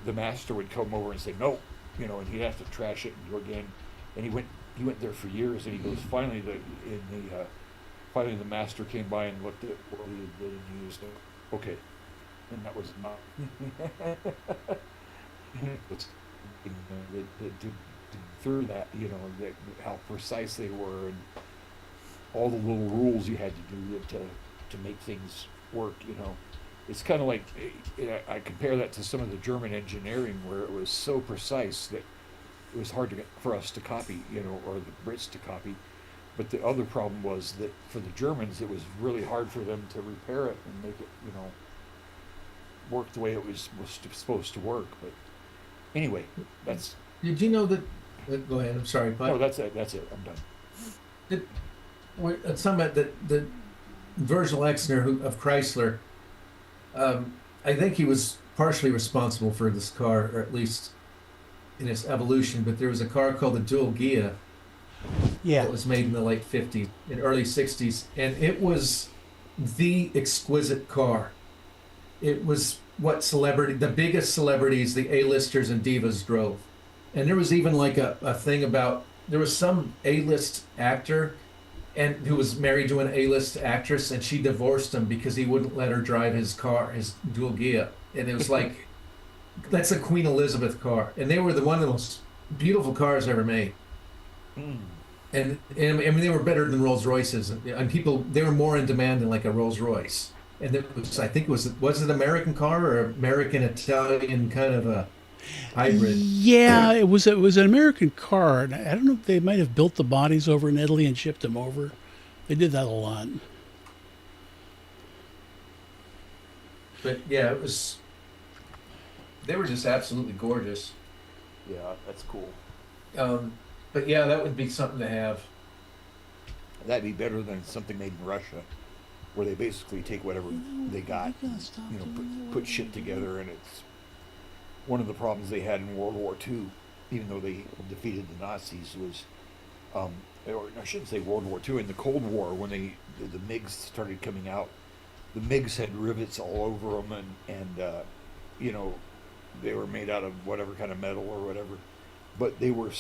the master would come over and say no, you know, and he'd have to trash it and go again. And he went there for years, and he goes finally finally the master came by and looked at what he did, and he was like, okay, and that was not through that, you know, how precise they were, and all the little rules you had to do to make things work. You know, it's kind of like, I compare that to some of the German engineering where it was so precise that it was hard for us to copy, you know, or the Brits to copy. But the other problem was that for the Germans, it was really hard for them to repair it and make it, you know, work the way it was supposed to work. But anyway, that's. Did you know that? Go ahead. I'm sorry, but No, that's it. That's it. I'm done. It's something that Virgil Exner of Chrysler. I think he was partially responsible for this car, or at least in its evolution. But there was a car called the Dual Ghia Yeah. that was made in the late '50s and early '60s, and it was the exquisite car. It was what the biggest celebrities, the A-listers and divas drove. And there was even like a thing about, there was some A-list actor and who was married to an A-list actress, and she divorced him because he wouldn't let her drive his car, his Dual Ghia. And it was like, that's a Queen Elizabeth car. And they were one of the most beautiful cars ever made. Mm. And I mean, they were better than Rolls Royces, and people, they were more in demand than like a Rolls Royce. And it was, I think was it an American car or American Italian kind of a hybrid? Yeah, it was an American car. And I don't know if they might have built the bodies over in Italy and shipped them over. They did that a lot. But yeah, they were just absolutely gorgeous. Yeah, that's cool. But yeah, that would be something to have. That'd be better than something made in Russia, where they basically take whatever they got, you know, put shit together, and it's one of the problems they had in World War II, even though they defeated the Nazis, was, or I shouldn't say World War II, in the Cold War, when the MiGs started coming out, the MiGs had rivets all over them, and you know, they were made out of whatever kind of metal or whatever, but they were,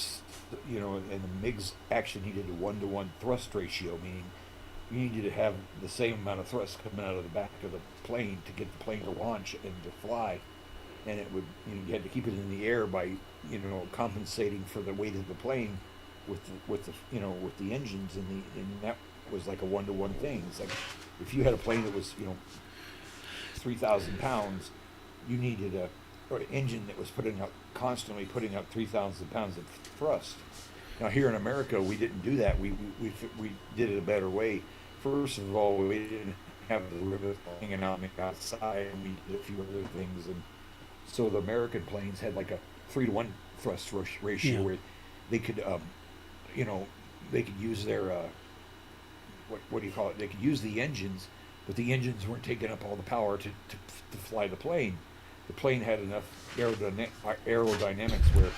you know, and the MiGs actually needed a 1-to-1 thrust ratio, meaning you needed to have the same amount of thrust coming out of the back of the plane to get the plane to launch and to fly, and it would, you had to keep it in the air by, you know, compensating for the weight of the plane with the you know, with the engines, and that was like a 1-to-1 thing. It's like if you had a plane that was, you know, 3,000 pounds, you needed or engine that was constantly putting up 3,000 pounds of thrust. Now here in America, we didn't do that. We did it a better way. First of all, we didn't have the rivet hanging out outside, and we did a few other things, and so the American planes had like a 3-to-1 thrust ratio Yeah. where they could, you know, they could use their what do you call it? They could use the engines, but the engines weren't taking up all the power to fly the plane. The plane had enough aerodynamics where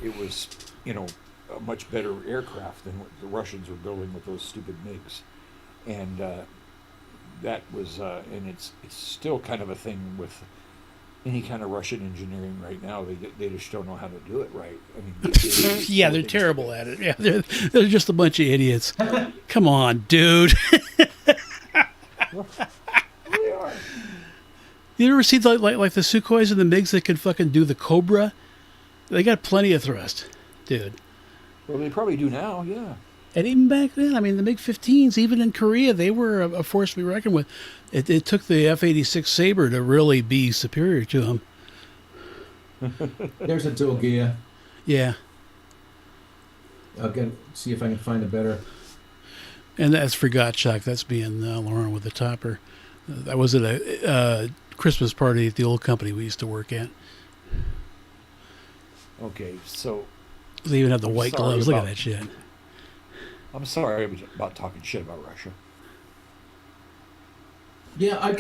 it was, you know, a much better aircraft than what the Russians were building with those stupid MiGs, and that was, and it's still kind of a thing with any kind of Russian engineering right now. They just don't know how to do it right. I mean, Yeah, they're terrible at it. Yeah, they're just a bunch of idiots. Come on, dude. They are. You ever see like the Sukhois and the MiGs that can fucking do the Cobra? They got plenty of thrust, dude. Well, they probably do now, yeah. And even back then, I mean, the MiG-15s, even in Korea, they were a force to be reckoned with. It took the F-86 Sabre to really be superior to them. There's a dual gear. Yeah. I'll see if I can find a better. And that's for Gottschalk. That's being Lauren with the topper. That was at a Christmas party at the old company we used to work at. Okay, so They even have the white sorry gloves. Look at about- that shit. I'm sorry about talking shit about Russia. Yeah,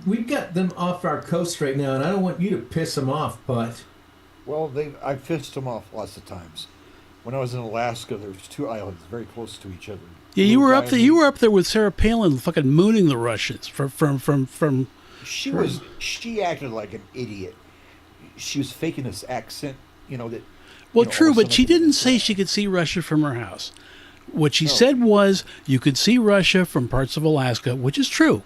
we've got them off our coast right now, and I don't want you to piss them off, but Well, I pissed them off lots of times. When I was in Alaska, there was 2 islands very close to each other. Yeah, you Blue were up there. Diamond- You were up there with Sarah Palin, fucking mooning the Russians from. She acted like an idiot. She was faking this accent, you know that. Well, you know, true, all of a but she sudden- didn't say she could see Russia from her house. What she No. said was you could see Russia from parts of Alaska, which is true.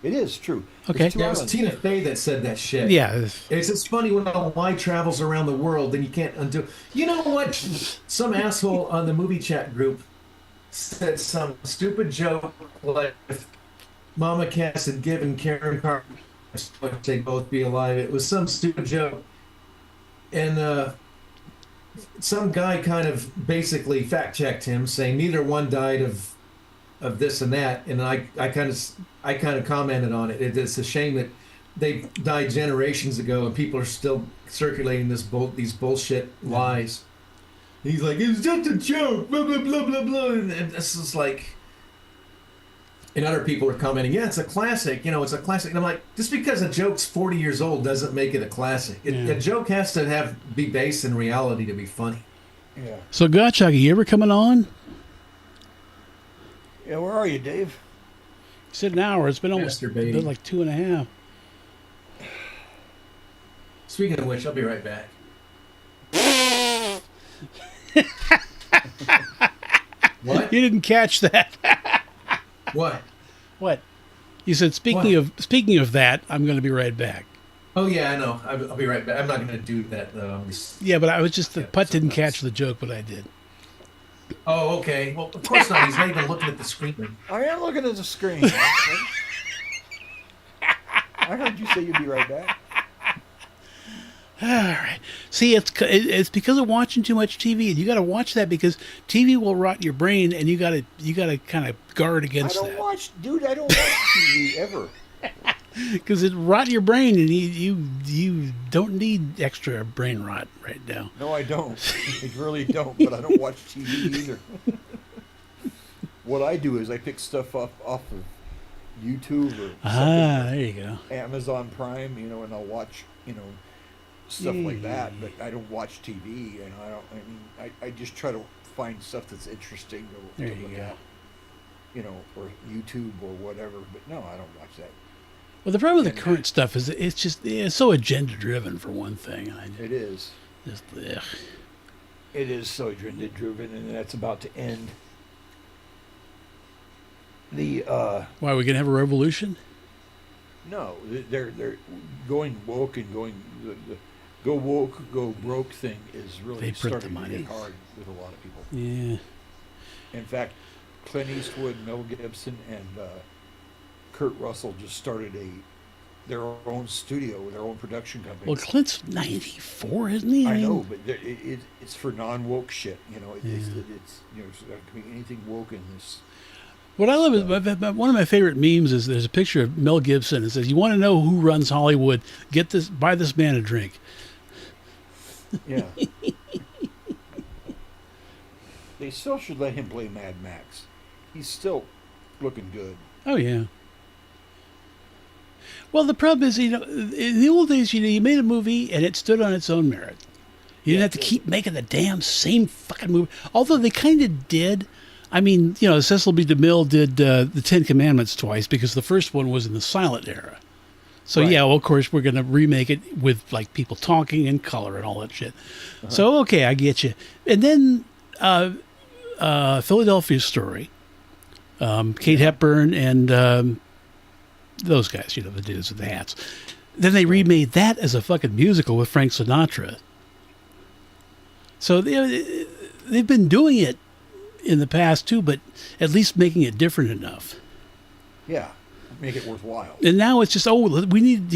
It is true. Okay. There's 2 yeah, it was islands. Tina Fey that said that shit. Yeah. It's just funny when a lie travels around the world, then you can't undo. You know what? Some asshole on the movie chat group said some stupid joke like if Mama Cass had given Karen Carter, they both be alive. It was some stupid joke, and some guy kind of basically fact checked him, saying neither one died of this and that, and I kind of commented on it. It's a shame that they died generations ago and people are still circulating these bullshit lies. He's like, it was just a joke, blah blah blah blah blah, and this is like, and other people are commenting, yeah, it's a classic, it's a classic. And I'm like, just because a joke's 40 years old doesn't make it a classic. Yeah. A joke has to be based in reality to be funny. Yeah. So, Gottschalk, are you ever coming on? Yeah. Where are you, Dave? You said an hour. It's been almost Masturbating. been like 2.5. Speaking of which, I'll be right back. What? You didn't catch that. What? What? You said speaking of that, I'm going to be right back. Oh yeah, I know. I'll be right back. I'm not going to do that though. Yeah, but I was just the Yeah, putt didn't sometimes. catch the joke, but I did. Oh, okay. Well, of course not. He's not even looking at the screen. I am looking at the screen. I heard you say you'd be right back. All right. See, it's because of watching too much TV, and you got to watch that because TV will rot your brain, and you got to kind of guard I against don't that watch TV ever. because it rot your brain, and you don't need extra brain rot right now. No, I don't. I really don't. But I don't watch TV either. What I do is I pick stuff up off of YouTube or There you go. Amazon Prime, and I'll watch, stuff like that. But I don't watch TV, and I just try to find stuff that's interesting to There you look go. at, or YouTube or whatever. But no, I don't watch that. Well, the problem with the current stuff is it's so agenda driven for one thing. It is. Ugh. It is so agenda driven, and that's about to end. Why, we gonna have a revolution? No, they're going woke and going the go woke, go broke thing is really They print the starting to money. hit hard with a lot of people. Yeah. In fact, Clint Eastwood, Mel Gibson, and Kurt Russell just started their own studio, their own production company. Well, Clint's 94, isn't he? I mean, know, but it's for non-woke shit. You know, Yeah. it's there can be anything woke in this. what I love is one of my favorite memes is there's a picture of Mel Gibson. It says, "You want to know who runs Hollywood? Buy this man a drink." Yeah. They still should let him play Mad Max. He's still looking good. Oh yeah. Well, the problem is, in the old days, you made a movie and it stood on its own merit. You didn't have to keep making the damn same fucking movie. Although they kind of did. I mean, Cecil B. DeMille did the Ten Commandments twice because the first one was in the silent era. So Right. yeah, well, of course, we're gonna remake it with like people talking and color and all that shit. So okay, I get you. And then Philadelphia Story, Kate Hepburn and those guys, the dudes with the hats. Then they remade that as a fucking musical with Frank Sinatra. So they've been doing it in the past too, but at least making it different enough. Yeah, make it worthwhile. And now it's just, we need,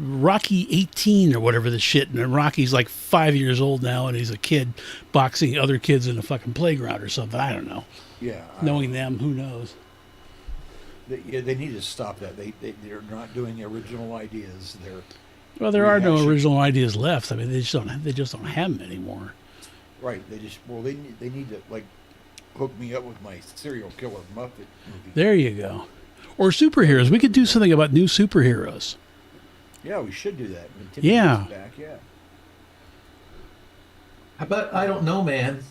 Rocky 18 or whatever the shit. And then Rocky's like 5 years old now and he's a kid boxing other kids in a fucking playground or something. I don't know. Yeah. Knowing them, who knows? They need to stop that. They're not doing original ideas. Well, there are no rehashing. original ideas left. I mean, they just don't have them anymore. Right. They need to like hook me up with my serial killer Muppet movie. There you go. Or superheroes. We could do something about new superheroes. Yeah, we should do that. When Tim Yeah. gets back, yeah. How about I don't know, man?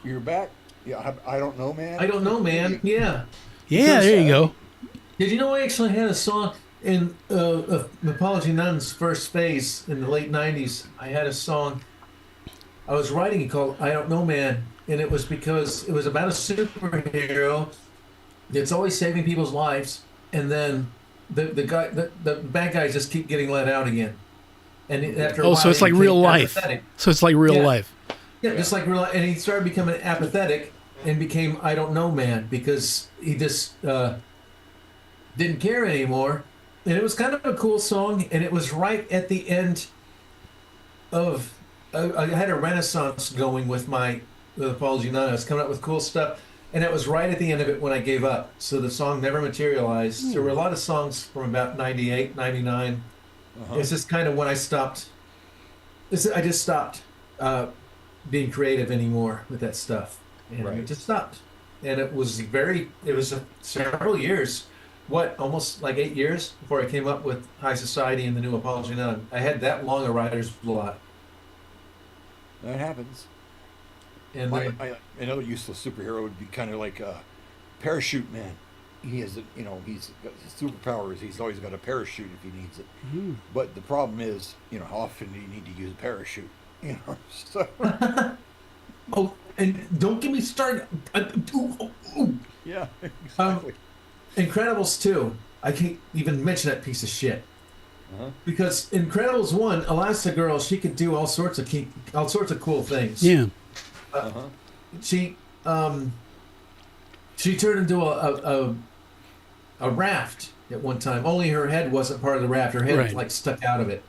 You're back. Yeah, I don't know, man. I don't know, man. Yeah. Yeah, Because, there you go. Did you know I actually had a song in Apology None's first phase in the late '90s? I had a song I was writing called "I Don't Know, Man," and it was because it was about a superhero that's always saving people's lives, and then the bad guys just keep getting let out again. And after a while, So it's he like became real life. apathetic. So it's like real Yeah. life. Yeah, just like real life. And he started becoming apathetic and became I don't know, man, because he just didn't care anymore. And it was kind of a cool song, and it was right at the end of I had a renaissance going with Apology None. I was coming up with cool stuff, and it was right at the end of it when I gave up. So the song never materialized. There were a lot of songs from about 98, 99. It's just kind of when I stopped. I just stopped being creative anymore with that stuff, and Right. it just stopped. And it was several years. Almost like 8 years before I came up with High Society and the new Apology None. I had that long a writer's block. That happens. And Another useless superhero would be kind of like a Parachute Man. He has, he's got his superpowers. He's always got a parachute if he needs it. But the problem is, how often do you need to use a parachute? So oh, and don't get me started. yeah, exactly. Incredibles 2. I can't even mention that piece of shit. Because Incredibles 1, Elastigirl, she could do all sorts of cool things. Yeah. She turned into a raft at one time. Only her head wasn't part of the raft. Her head was Right. like stuck out of it.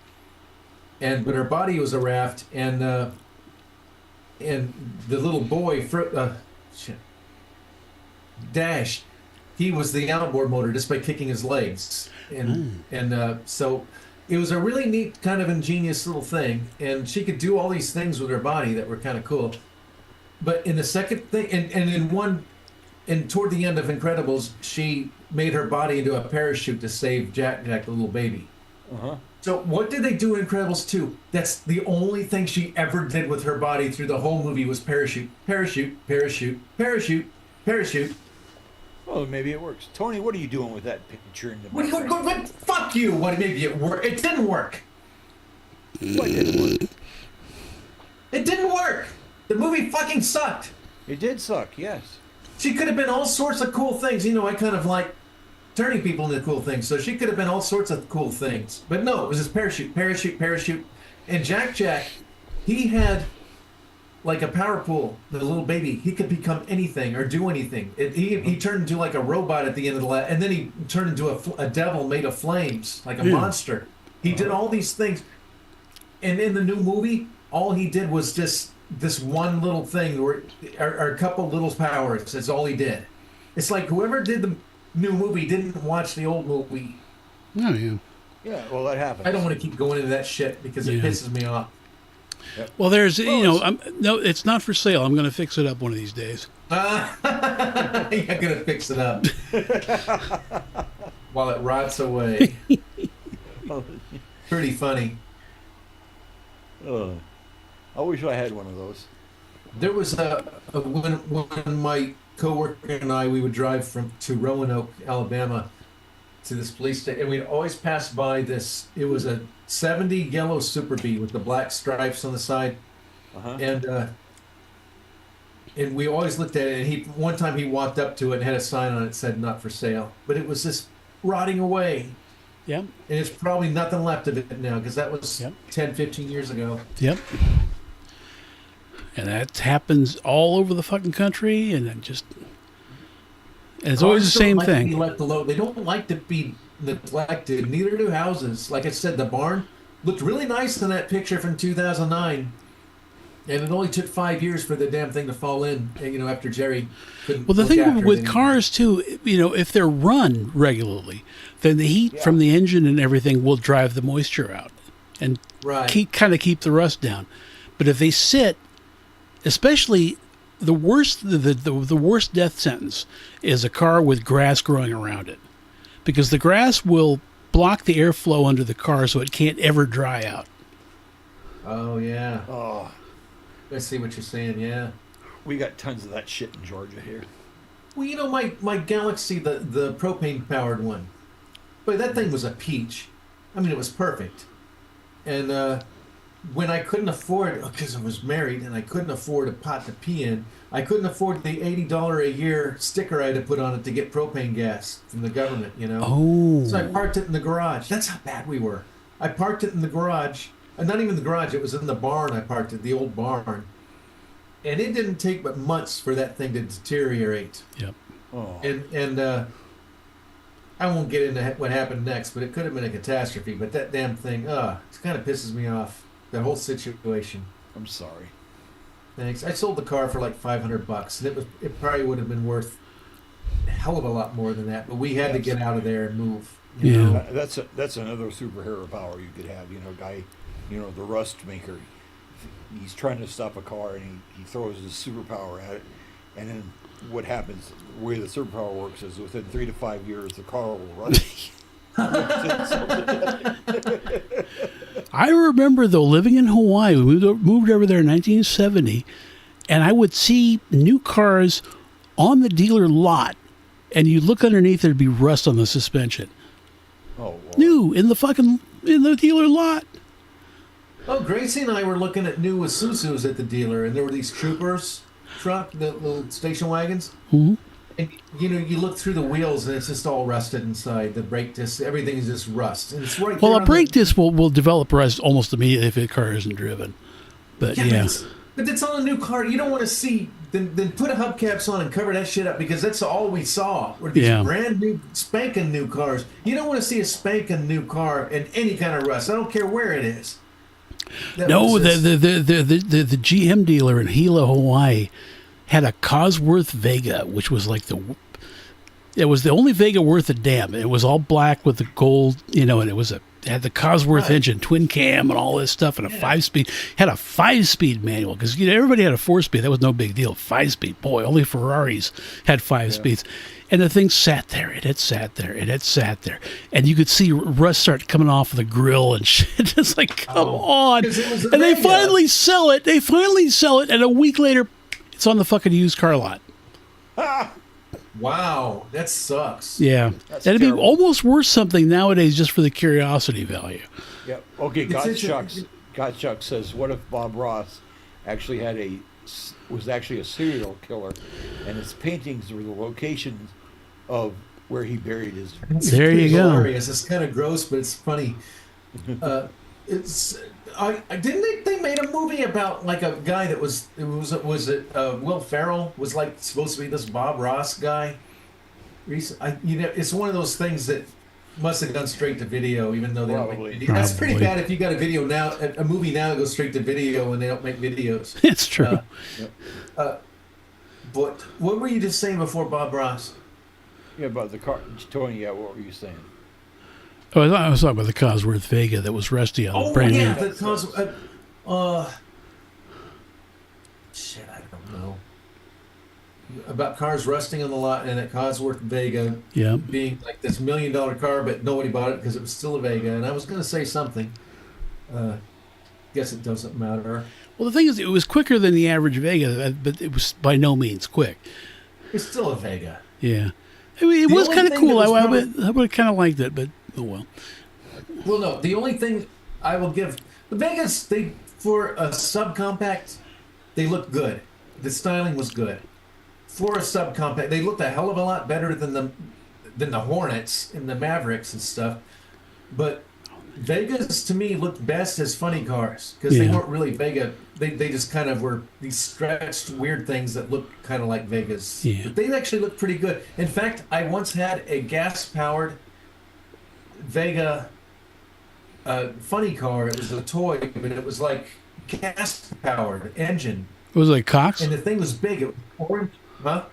But her body was a raft, and the little boy, Dash, he was the outboard motor just by kicking his legs, so it was a really neat kind of ingenious little thing, and she could do all these things with her body that were kind of cool. But in the second thing, and toward the end of Incredibles, she made her body into a parachute to save Jack, the little baby. So what did they do in Incredibles 2? That's the only thing she ever did with her body through the whole movie was parachute, parachute, parachute, parachute, parachute. Well, maybe it works. Tony, what are you doing with that picture in the What, fuck you! What? Maybe it worked. It didn't work. What didn't work? It didn't work. The movie fucking sucked. It did suck, yes. She could have been all sorts of cool things. I kind of like turning people into cool things. So she could have been all sorts of cool things. But no, it was just parachute, parachute, parachute. And Jack, he had like a power pool, the little baby. He could become anything or do anything. He turned into like a robot at the end of the and then he turned into a devil made of flames, like a monster. He did all these things, and in the new movie, all he did was just this one little thing, or a couple little powers. That's all he did. It's like whoever did the new movie didn't watch the old movie. Oh, yeah. Yeah, well, that happens. I don't want to keep going into that shit because it pisses me off. Yep. Well, there's, no, it's not for sale. I'm going to fix it up one of these days. You're gonna fix it up while it rots away. Pretty funny. I wish I had one of those. There was when my coworker and I, we would drive to Roanoke, Alabama, to this police station, and we'd always pass by this. It was a '70 yellow Super Bee with the black stripes on the side, and we always looked at it. And one time he walked up to it and had a sign on it that said "Not for sale," but it was just rotting away. Yep. And it's probably nothing left of it now because that was 10, 15 years ago. Yep. And that happens all over the fucking country, and it just... And it's always the same thing. To be left alone. They don't like to be neglected. Neither do houses. Like I said, the barn looked really nice in that picture from 2009. And it only took 5 years for the damn thing to fall in, after Jerry couldn't. Well, the thing with cars, too, if they're run regularly, then the heat from the engine and everything will drive the moisture out and keep the rust down. But if they sit, especially the worst death sentence is a car with grass growing around it, because the grass will block the airflow under the car so it can't ever dry out. Oh, yeah. Oh. I see what you're saying, yeah. We got tons of that shit in Georgia here. Well, my Galaxy, the propane-powered one, but that thing was a peach. I mean, it was perfect. And when I couldn't afford, because I was married and I couldn't afford a pot to pee in, I couldn't afford the $80 a year sticker I had to put on it to get propane gas from the government, Oh. So I parked it in the garage. That's how bad we were. I parked it in the garage. Not even the garage, it was in the barn. I parked it, the old barn. And it didn't take but months for that thing to deteriorate. Yep. Oh. And I won't get into what happened next, but it could have been a catastrophe. But that damn thing, it kind of pisses me off. That whole situation. I'm sorry. Thanks. I sold the car for like $500, and it probably would have been worth a hell of a lot more than that. But we had to get out of there and move. You know? That's another superhero power you could have. Guy, the rust maker. He's trying to stop a car and he throws his superpower at it, and then what happens? The way the superpower works is within 3 to 5 years the car will rust. I remember, though, living in Hawaii. We moved over there in 1970, and I would see new cars on the dealer lot, and you look underneath, there'd be rust on the suspension. Oh, Lord. New in the dealer lot. Oh, Gracie and I were looking at new Isuzus at the dealer, and there were these Troopers truck, the little station wagons. Mm-hmm. And you look through the wheels, and it's just all rusted inside. The brake discs, everything is just rust, and it's right. Well, there a brake disc will develop rust almost immediately if the car isn't driven. But yeah. But it's on a new car. You don't want to see. Then put a hubcaps on and cover that shit up, because that's all we saw were these brand new, spanking new cars. You don't want to see a spanking new car in any kind of rust. I don't care where it is. The GM dealer in Hilo, Hawaii, had a Cosworth Vega, which was like it was the only Vega worth a damn. It was all black with the gold, and it had the Cosworth engine, twin cam, and all this stuff, and a 5-speed. Had a 5-speed manual, because everybody had a 4-speed. That was no big deal. 5-speed, boy, only Ferraris had 5 speeds. And the thing sat there, and it sat there, and it sat there. And you could see rust start coming off of the grill and shit. It's like, come on. And they finally sell it. And a week later, it's on the fucking used car lot. Wow, that sucks. Yeah. That'd be almost worth something nowadays just for the curiosity value. Yeah. Okay, Gottschalk says, what if Bob Ross actually was actually a serial killer, and his paintings were the locations of where he buried his... There you go. Hilarious. It's kind of gross, but it's funny. It's I didn't they made a movie about like a guy that was it Will Ferrell was like supposed to be this Bob Ross guy. It's one of those things that must have gone straight to video, even though they don't Probably. make video. That's pretty Probably. bad if you got a video now, a movie now that goes straight to video and they don't make videos. It's true. Uh, Yep. But what were you just saying before Bob Ross? Yeah, about the car. Tony, yeah, what were you saying? Oh, I was talking about the Cosworth Vega that was rusty on Oh brand yeah, new. the cause. Shit, I don't know. About cars rusting on the lot and at Cosworth Vega Yeah. being like this $1 million car, but nobody bought it because it was still a Vega. And I was going to say something. Guess it doesn't matter. Well, the thing is, it was quicker than the average Vega, but it was by no means quick. It's still a Vega. Yeah. I mean, it The was only kind of thing cool. that was I would have kind of liked it, but oh well. Well, no. The only thing I will give the Vegas, they for a subcompact, they looked good. The styling was good. For a subcompact, they looked a hell of a lot better than the Hornets and the Mavericks and stuff. But Vegas to me looked best as funny cars because they Yeah. weren't really Vega. They just kind of were these stretched weird things that looked kind of like Vegas. Yeah. But they actually looked pretty good. In fact, I once had a gas-powered Vega funny car. It was a toy, but it was like gas-powered engine, It was like Cox, and the thing was big. It was orange, huh?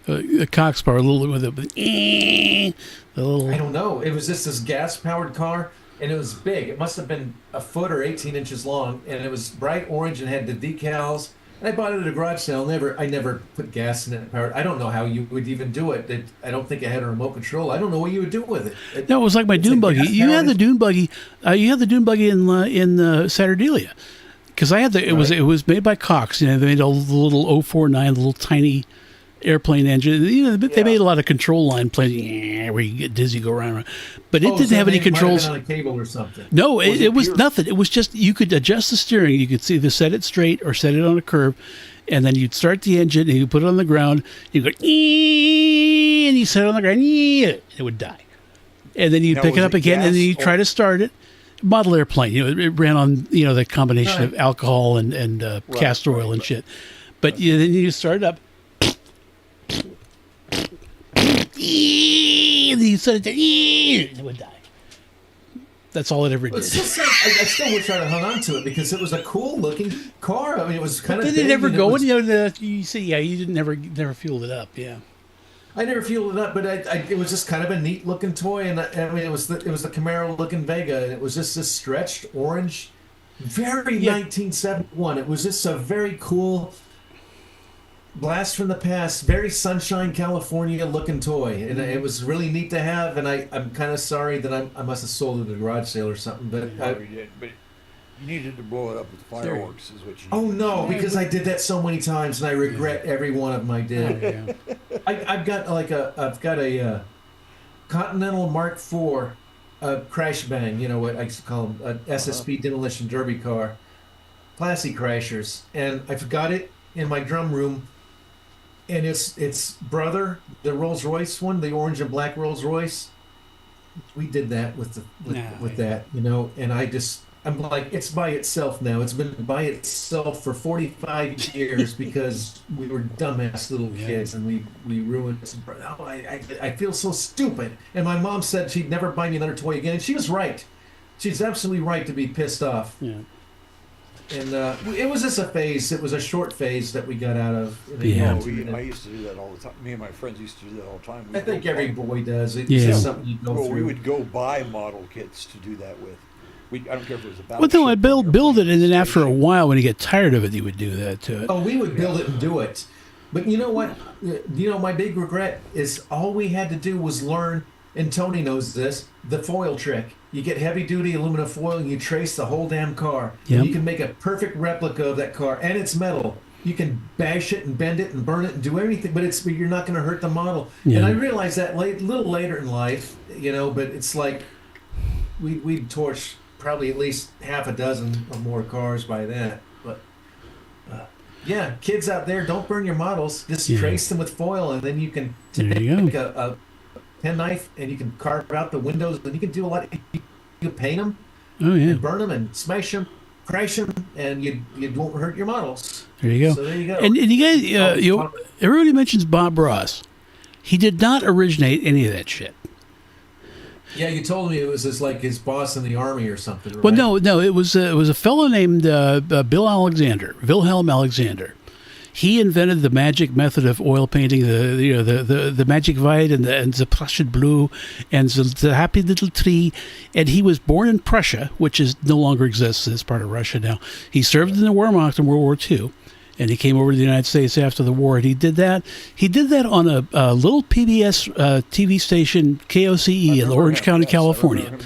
a Cox power, a little with it, the little. I don't know. It was just this gas-powered car, and it was big. It must have been a foot or 18 inches long, and it was bright orange and had the decals. And I bought it at a garage sale. I never put gas in it. I don't know how you would even do it. I don't think it had a remote control. I don't know what you would do with it. No, it was like my It's a dune buggy. You had gas-powered- the dune buggy. You had the dune buggy in Saturdalia, because I had the. It was made by Cox. You know, they made a little 049, little tiny airplane engine. You know, they made a lot of control line planes where you get dizzy, go around. But it didn't so have any they might have been controls. on a cable or something. No, Was it it was pure? nothing. It was just you could adjust the steering. You could either set it straight or set it on a curve, and then you'd start the engine and you put it on the ground. You go, "Ee," and you set it on the ground, "Ee," it would die. And then you Now, pick it was up it again, and then gas you try or- to start it. Model airplane, you know, it ran on the combination of Right. alcohol and castor oil and shit. But then you start it up. And then you set it to, it would die. That's all it ever did. It's just like, I still wish I'd have hung on to it because it was a cool looking car. I mean, it was kind of. Did it ever go? You see, yeah, you didn't never fueled it up. Yeah, I never fueled it up, but it was just kind of a neat looking toy, and I mean, it was the Camaro looking Vega, and it was just this stretched orange, very Yeah. 1971. It was just a very cool blast from the past, very Sunshine California looking toy, and it was really neat to have. And I'm kind of sorry that I must have sold it at a garage sale or something, but. You probably did, but you needed to blow it up with fireworks, is what you. Oh needed. no! Because I did that so many times, and I regret every one of them I did. yeah. I've got a Continental Mark IV crash bang. You know what I used to call them, SSP demolition derby car, classy crashers, and I forgot it in my drum room. And its brother, the Rolls Royce one, the orange and black Rolls Royce. We did that with that, and I'm like, it's by itself now. It's been by itself for 45 years because we were dumbass little kids and we ruined it. Oh, I feel so stupid. And my mom said she'd never buy me another toy again. And she was right. She's absolutely right to be pissed off. Yeah. And it was just a phase. It was a short phase that we got out of. Yeah. I used to do that all the time. Me and my friends used to do that all the time. I think every boy does. It's Yeah. just something you go Well, through. we would go buy model kits to do that with. I don't care if it was a Well, no, I'd battleship or build it, and then airplane after a station. while, when you get tired of it, you would do that to it. Oh, we would build it and do it. But you know what? My big regret is all we had to do was learn, and Tony knows this, the foil trick. You get heavy duty aluminum foil and you trace the whole damn car. Yep. And you can make a perfect replica of that car, and it's metal. You can bash it and bend it and burn it and do everything, but you're not going to hurt the model. Yeah. And I realized that a little later in life, but it's like we'd torch probably at least half a dozen or more cars by then. But yeah, kids out there, don't burn your models. Just Yeah. trace them with foil, and then you can There you take go. a penknife and you can carve out the windows, and you can do a lot. You can paint them. Oh yeah. and burn them and smash them, crash them, and you won't hurt your models. There you go. So there you go. And you guys, everybody mentions Bob Ross. He did not originate any of that shit. Yeah, you told me it was just like his boss in the army or something. Right? Well, no, it was a fellow named Wilhelm Alexander. He invented the magic method of oil painting, the magic white and the Prussian blue and the happy little tree. And he was born in Prussia, which is no longer exists as part of Russia now. He served in the Wehrmacht in World War II, and he came over to the United States after the war. And he did that. He did that on a little PBS TV station, KOCE, in Orange County, California.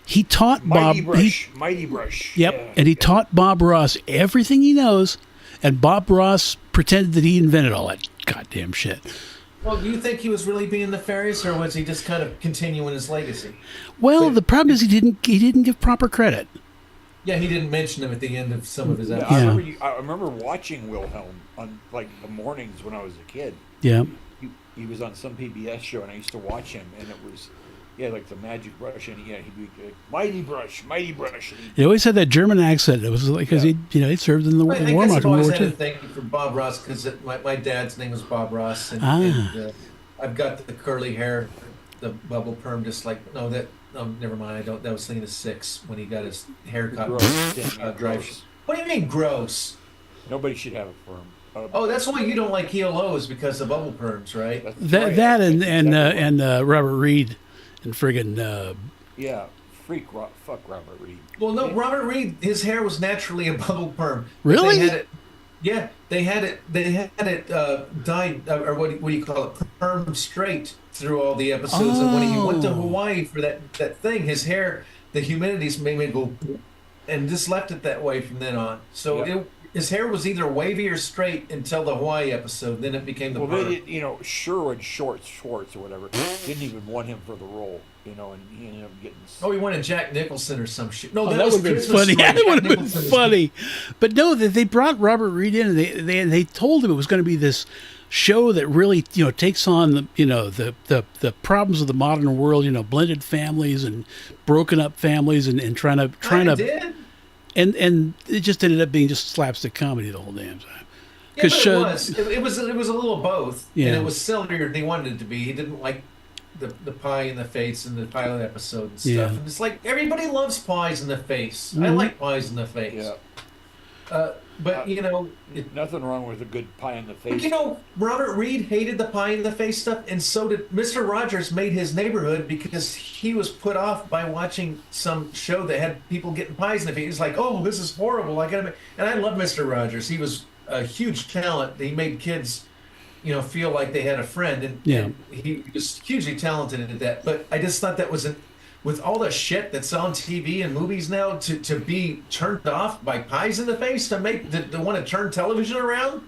He taught Mighty Bob. Mighty Brush. Yep, Yeah. and he taught Bob Ross everything he knows, and Bob Ross pretended that he invented all that goddamn shit. Well, do you think he was really being nefarious, or was he just kind of continuing his legacy? Well, the problem is he didn't give proper credit. Yeah, he didn't mention him at the end of some of his Yeah, episodes. I remember watching Wilhelm on like the mornings when I was a kid. Yeah. He was on some PBS show, and I used to watch him, and it was, like the magic brush, and he'd be like, mighty brush. And He always had that German accent. It was like because he served in the I guess Wehrmacht I've in World always War had a II. thing for Bob Ross because my dad's name was Bob Ross, and I've got the curly hair, the bubble perm, just like never mind. I don't. That was thinking of 6 when he got his haircut. gross. What do you mean gross? Nobody should have a firm. Oh, that's why you don't like ELOs because of bubble perms, right? That and Robert Reed and friggin' fuck Robert Reed. Well, no, Robert Reed, his hair was naturally a bubble perm. Really? They had it dyed, or what do you call it, perm straight through all the episodes. And when he went to Hawaii for that thing, his hair, the humidities made me go, and just left it that way from then on. So his hair was either wavy or straight until the Hawaii episode. Then it became the perm. They did, Sherwood Schwartz or whatever didn't even want him for the role, and he ended up getting. Oh, he wanted Jack Nicholson or some shit. No, that would have been funny. That would have been funny. But no, they brought Robert Reed in, and they told him it was going to be this show that really takes on the problems of the modern world, blended families and broken up families and trying to did. And it just ended up being just slapstick comedy the whole damn time. Yeah, but it was a little of both, and it was sillier than he wanted it to be. He didn't like the pie in the face in the pilot episode and stuff. Yeah. And it's like everybody loves pies in the face. I Mhm. like pies in the face. Yeah. But Nothing wrong with a good pie in the face. Robert Reed hated the pie in the face stuff, and so did Mr. Rogers. Made his Neighborhood because he was put off by watching some show that had people getting pies in the face. He's like, "Oh, this is horrible." And I love Mr. Rogers. He was a huge talent. He made kids, feel like they had a friend, and he was hugely talented at that. But I just thought that was with all the shit that's on TV and movies now, to be turned off by pies in the face, to want to turn television around.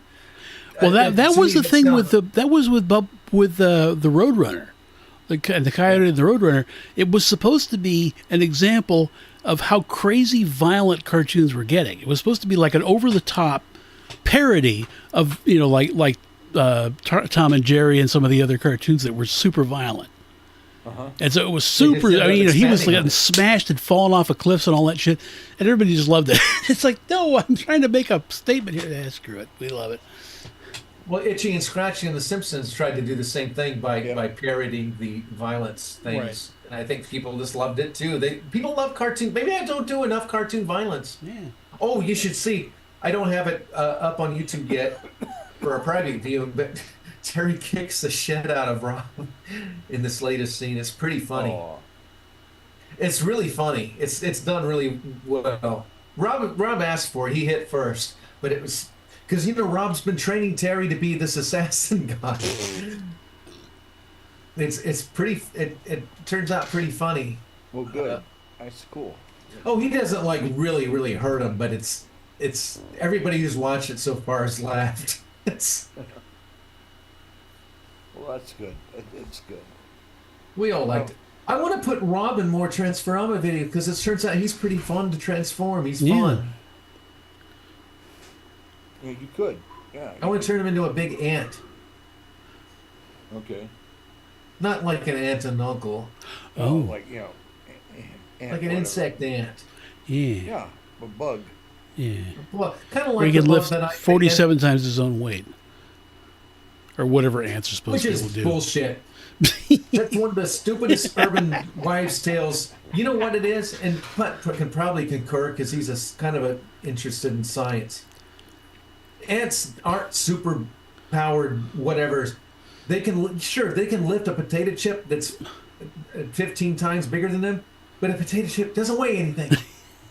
Well, that was the thing with the Roadrunner, the Coyote and the Roadrunner. It was supposed to be an example of how crazy violent cartoons were getting. It was supposed to be like an over the top parody of like Tom and Jerry and some of the other cartoons that were super violent. And so it was super. I mean, he was getting smashed and falling off of cliffs and all that shit, and everybody just loved it. It's like, no, I'm trying to make a statement here. Screw it, we love it. Well, Itchy and Scratchy and The Simpsons tried to do the same thing by parodying the violence things, Right. and I think people just loved it too. People love cartoon. Maybe I don't do enough cartoon violence. Yeah. Oh, you should see. I don't have it up on YouTube yet for a private view, but Terry kicks the shit out of Rob in this latest scene. It's pretty funny. Aw. It's really funny. It's done really well. Rob asked for it. He hit first, but it was because Rob's been training Terry to be this assassin guy. It's pretty. It turns out pretty funny. Well, good. That's cool. Oh, he doesn't really hurt him, but it's everybody who's watched it so far has laughed. Well, that's good. It's good. We all liked it. I want to put Rob in more Transforma video because it turns out he's pretty fun to transform. He's fun. Yeah, you could. Yeah. I want to turn him into a big ant. Okay. Not like an aunt and uncle. Oh, like Like an insect ant. Yeah. Yeah, a bug. Yeah. Well, kind of Where like he the can bug lift that I 47 times his own weight. Or whatever ants are supposed which to be is able to do. bullshit. That's one of the stupidest urban wives' tales. You know what it is? And Putt can probably concur because he's kind of interested in science. Ants aren't super powered, whatever. They can lift a potato chip that's 15 times bigger than them, but a potato chip doesn't weigh anything.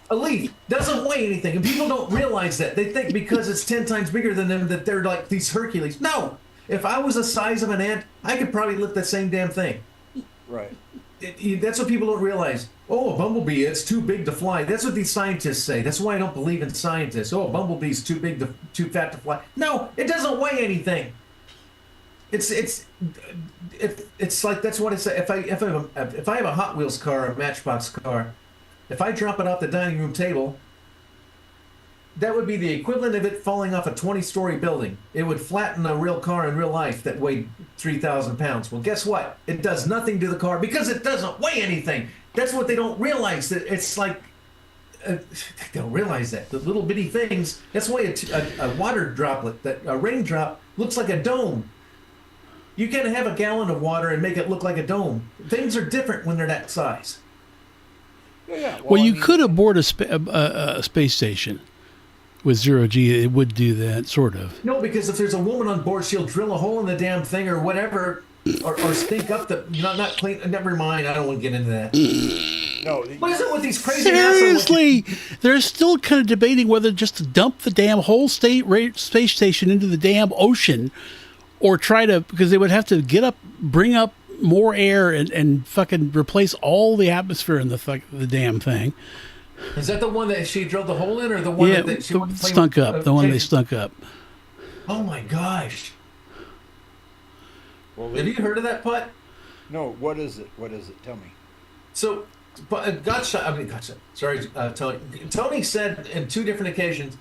A leaf doesn't weigh anything, and people don't realize that. They think because it's 10 times bigger than them that they're like these Hercules. No, if I was the size of an ant, I could probably lift that same damn thing. Right. That's what people don't realize. Oh, a bumblebee, it's too big to fly. That's what these scientists say. That's why I don't believe in scientists. Oh, a bumblebee's too fat to fly. No, it doesn't weigh anything. It's like that's what I say. If I have a Hot Wheels car or a Matchbox car, if I drop it off the dining room table, that would be the equivalent of it falling off a 20-story building. It would flatten a real car in real life that weighed 3,000 pounds. Well, guess what? It does nothing to the car because it doesn't weigh anything. That's what they don't realize. That it's like they don't realize that the little bitty things. That's why a water droplet, that a raindrop, looks like a dome. You can have a gallon of water and make it look like a dome. Things are different when they're that size. Yeah. Well, you could abort a space station with zero G. It would do that, sort of. No, because if there's a woman on board, she'll drill a hole in the damn thing or whatever, or stink up the, not clean. Never mind. I don't want to get into that. No. What is it with these crazy Seriously, they're still kind of debating whether just to dump the damn whole space station into the damn ocean, or try to, because they would have to bring up more air and fucking replace all the atmosphere in the damn thing. Is that the one that she drilled the hole in, or the one that she stunk up? The one they stunk up. Oh my gosh! Well, have you heard of that, Putt? No. What is it? What is it? Tell me. So, Sorry, Tony. Tony said in 2 different occasions.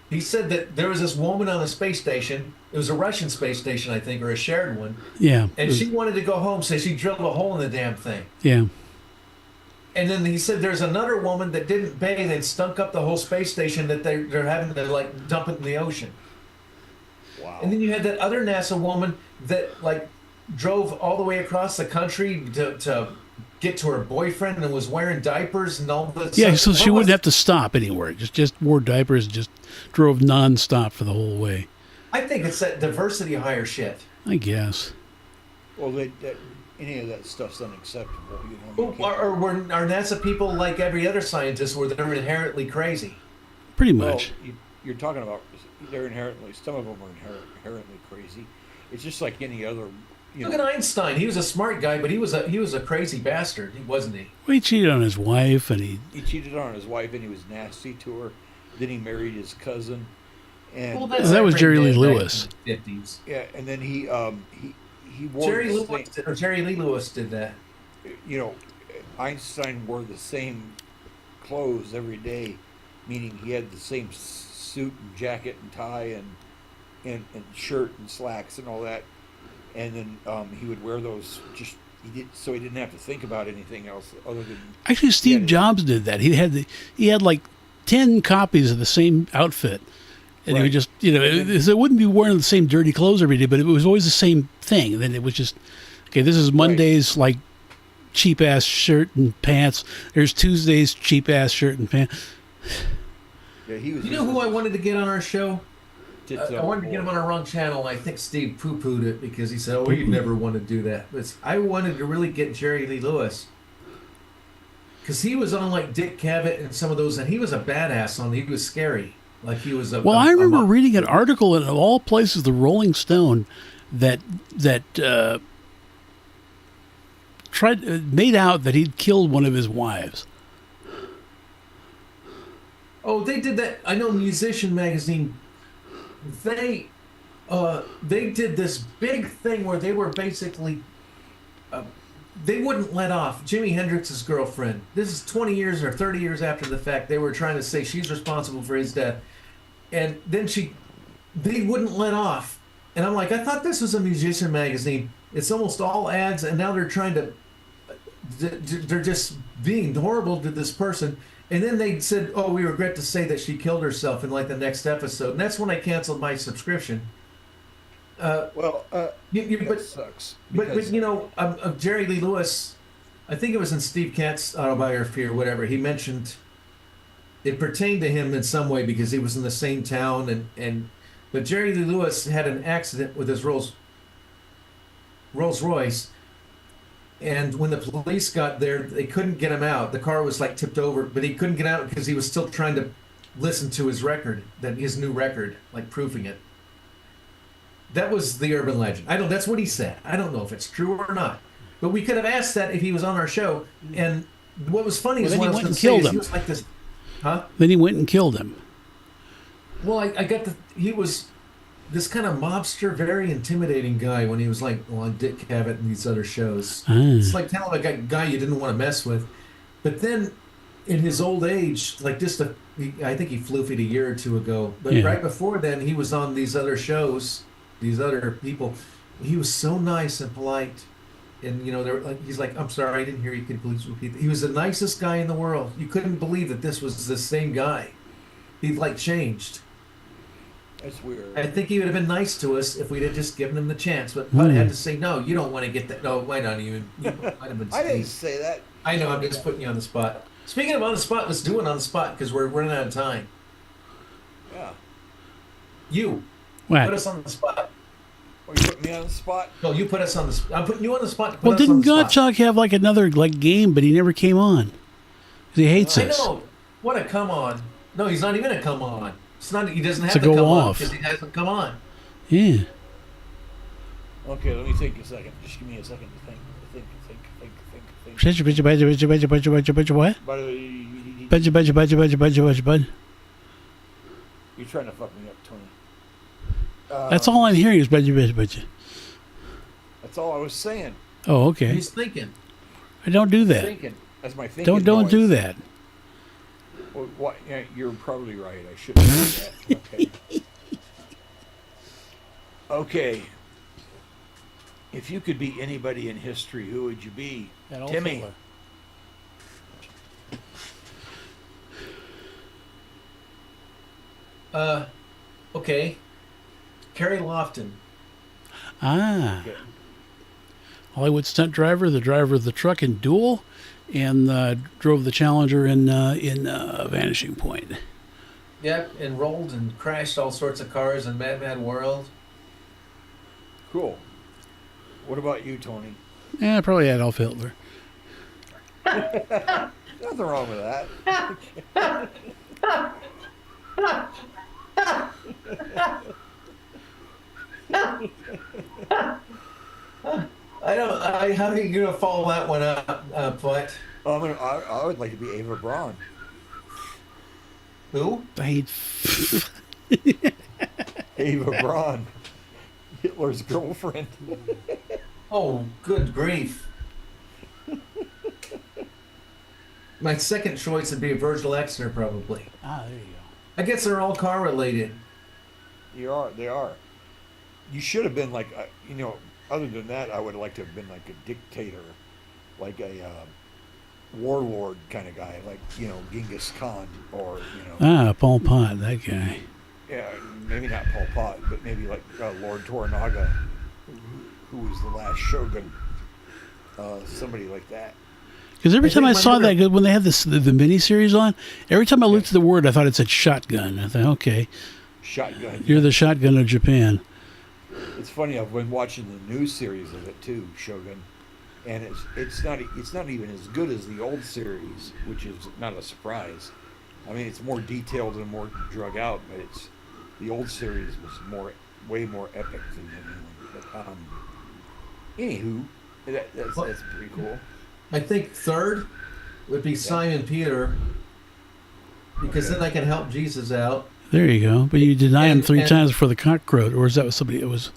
He said that there was this woman on a space station. It was a Russian space station, I think, or a shared one. Yeah. And she wanted to go home, so she drilled a hole in the damn thing. Yeah. And then he said there's another woman that didn't bathe and stunk up the whole space station that they're having to like dump it in the ocean. Wow. And then you had that other NASA woman that like drove all the way across the country to get to her boyfriend and was wearing diapers and all this. Yeah, so she wouldn't have to stop anywhere. Just wore diapers and just drove nonstop for the whole way. I think it's that diversity hire shit. I guess. Well, any of that stuff's unacceptable. You know. Are NASA people like every other scientist where they're inherently crazy? Pretty much. Well, you're talking about they're inherently. Some of them are inherently crazy. It's just like any other. Look at Einstein. He was a smart guy, but he was a crazy bastard, wasn't he? Well, he cheated on his wife, and he cheated on his wife, and he was nasty to her. Then he married his cousin, and that was Jerry Lee Lewis. 50s. Yeah, and then he wore Jerry Lee Lewis did that. You know, Einstein wore the same clothes every day, meaning he had the same suit and jacket and tie and shirt and slacks and all that. And then he would wear those he didn't have to think about anything else other than. Actually, Steve Jobs did that. He had like 10 copies of the same outfit, and he would just it wouldn't be wearing the same dirty clothes every day, but it was always the same thing. And then it was just this is Monday's like cheap ass shirt and pants. There's Tuesday's cheap ass shirt and pants. Yeah, he was. You know who I wanted to get on our show? I wanted to get him on our wrong channel. I think Steve poo-pooed it because he said, "Oh, you'd never want to do that." But I wanted to really get Jerry Lee Lewis because he was on like Dick Cavett and some of those, and he was a badass on. He was scary, like he was a. Well, I remember reading an article in of all places, the Rolling Stone, that made out that he'd killed one of his wives. Oh, they did that. I know Musician Magazine. They did this big thing where they were basically they wouldn't let off Jimi Hendrix's girlfriend. This is 20 years or 30 years after the fact. They were trying to say she's responsible for his death, and then they wouldn't let off. And I'm like, I thought this was a Musician Magazine. It's almost all ads, and now they're trying to. They're just being horrible to this person. And then they said, "Oh, we regret to say that she killed herself in like the next episode." And that's when I canceled my subscription. Well, that But sucks. but you know, Jerry Lee Lewis, I think it was in Steve Katz's autobiography or whatever. He mentioned it pertained to him in some way because he was in the same town, but Jerry Lee Lewis had an accident with his Rolls Royce, and when the police got there, they couldn't get him out. The car was like tipped over, but he couldn't get out because he was still trying to listen to his record, his new record, like proofing it. That was the urban legend. That's what he said. I don't know if it's true or not. But we could have asked that if he was on our show. And what was funny is then what he I was went going and to say killed is him. he was like this, huh? Then he went and killed him. Well, I got he was this kind of mobster, very intimidating guy when he was like on Dick Cavett and these other shows. It's like telling a guy you didn't want to mess with. But then in his old age, like I think he floofied a year or two ago. But Yeah. right before then, he was on these other shows, these other people. He was so nice and polite. And, you know, he's like, "I'm sorry, I didn't hear you. Could you please repeat that?" He was the nicest guy in the world. You couldn't believe that this was the same guy. He'd like changed. That's weird. I think he would have been nice to us if we'd have just given him the chance. But Bud had to say, "No, you don't want to get that. No, why not even?" You might have been I didn't Steve. say that. I know, I'm just putting you on the spot. Speaking of on the spot, let's do it on the spot because we're running out of time. Yeah. You What? put us on the spot. Or you put me on the spot. No, you put us on the spot. I'm putting you on the spot. To put Well, us on didn't the spot. Gottschalk have like another like game, but he never came on? 'Cause he hates I us. know. What a come on. No, he's not even a come on. It's not. He doesn't have To to go come on off. because he hasn't come on. Yeah. Okay, let me take a second. Just give me a second to think. What? By the way, Budget. you're trying to fuck me up, Tony. That's all I'm hearing is budget. That's all I was saying. Oh, okay. He's thinking. I don't do that. Thinking. That's my thinking. Don't noise. do that. Well, what? Yeah, you're probably right. I shouldn't do that. Okay. Okay. If you could be anybody in history, who would you be? Timmy. Okay. Kerry Lofton. Ah. Okay. Hollywood stunt driver, the driver of the truck in Duel, and drove the Challenger in Vanishing Point. Yep, and rolled and crashed all sorts of cars in Mad Mad World. Cool. What about you, Tony? Yeah, probably Adolf Hitler. Nothing wrong with that. How are you gonna follow that one up, Putt? I would like to be Ava Braun. Who? Ava Braun, Hitler's girlfriend. Oh, good grief. My second choice would be Virgil Exner, probably. Ah, there you go. I guess they're all car related. They are. You should have been like, other than that, I would have liked to have been like a dictator, like a warlord kind of guy, like, Genghis Khan or, Pol Pot, that guy. yeah, maybe not Pol Pot, but maybe like Lord Toranaga, who was the last shogun, somebody like that. Because every I time I think saw my that, when they had the mini-series on, every time I looked at the word, I thought it said shotgun. I thought, okay, Shotgun. you're the shotgun of Japan. It's funny. I've been watching the new series of it too, Shogun, and it's not even as good as the old series, which is not a surprise. I mean, it's more detailed and more drug out, but the old series was way more epic than the new one. But, anywho, that's pretty cool. I think third would be Simon Peter, because then I can help Jesus out. There you go. But you deny him three and- times for the cock crowed, or is that somebody? It was.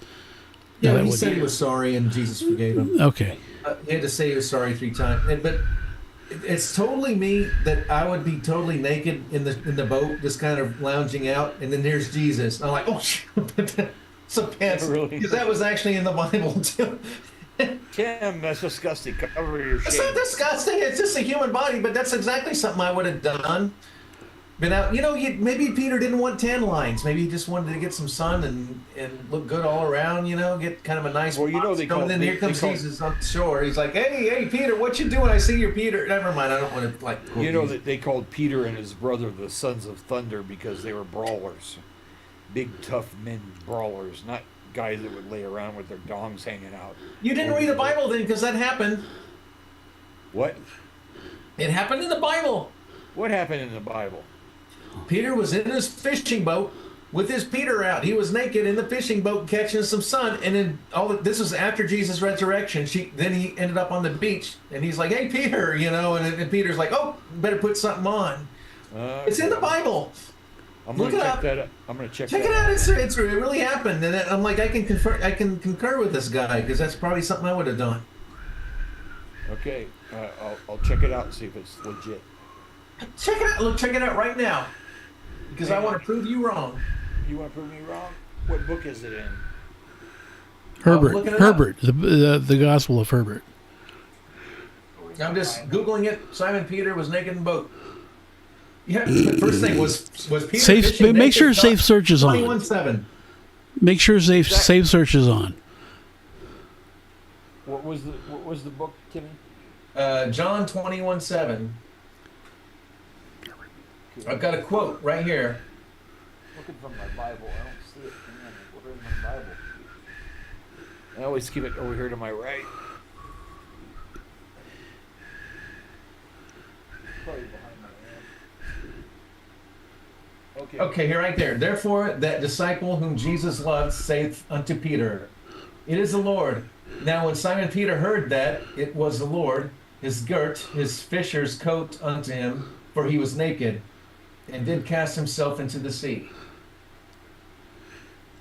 Yeah, that he would said be- he was sorry and Jesus forgave him. Okay. He had to say he was sorry 3 times. But it's totally me that I would be totally naked in the boat, just kind of lounging out, and then there's Jesus. I'm like, oh, shit. Some pants. Really? Because that was actually in the Bible too. Tim, that's disgusting. Cover your It's shame. not disgusting. It's just a human body, but that's exactly something I would have done. But now, maybe Peter didn't want tan lines. Maybe he just wanted to get some sun and look good all around. Get kind of a nice. Well, and then here comes Jesus on the shore. He's like, "Hey, Peter, what you doing? I see you're Peter." Never mind. I don't want to That they called Peter and his brother the sons of thunder because they were brawlers, big tough men brawlers, not guys that would lay around with their dongs hanging out. You didn't read the Bible then, because that happened. What? It happened in the Bible. What happened in the Bible? Peter was in his fishing boat with his Peter out. He was naked in the fishing boat catching some sun, and then this was after Jesus' resurrection. Then he ended up on the beach, and he's like, "Hey, Peter," and Peter's like, "Oh, better put something on." It's in the Bible. I'm going to check that out. I'm going to check it out. It really happened, and I'm like, I can concur with this guy because that's probably something I would have done. Okay, I'll check it out and see if it's legit. Check it out. Look, check it out right now. Because I want to prove you wrong. You want to prove me wrong? What book is it in? Herbert, the Gospel of Herbert. I'm just Googling it. Simon Peter was naked in boat. Yeah, the first thing was Peter. Make sure safe search is on. 21:7. Make sure safe search is on. What was the book, Timmy? John 21:7. I've got a quote right here. Looking from my Bible, I don't see it. Where in my Bible? I always keep it over here to my right. Probably behind my lamp. Okay, here right there. Therefore, that disciple whom Jesus loved saith unto Peter, "It is the Lord." Now, when Simon Peter heard that it was the Lord, his girt his fisher's coat unto him, for he was naked, and did cast himself into the sea.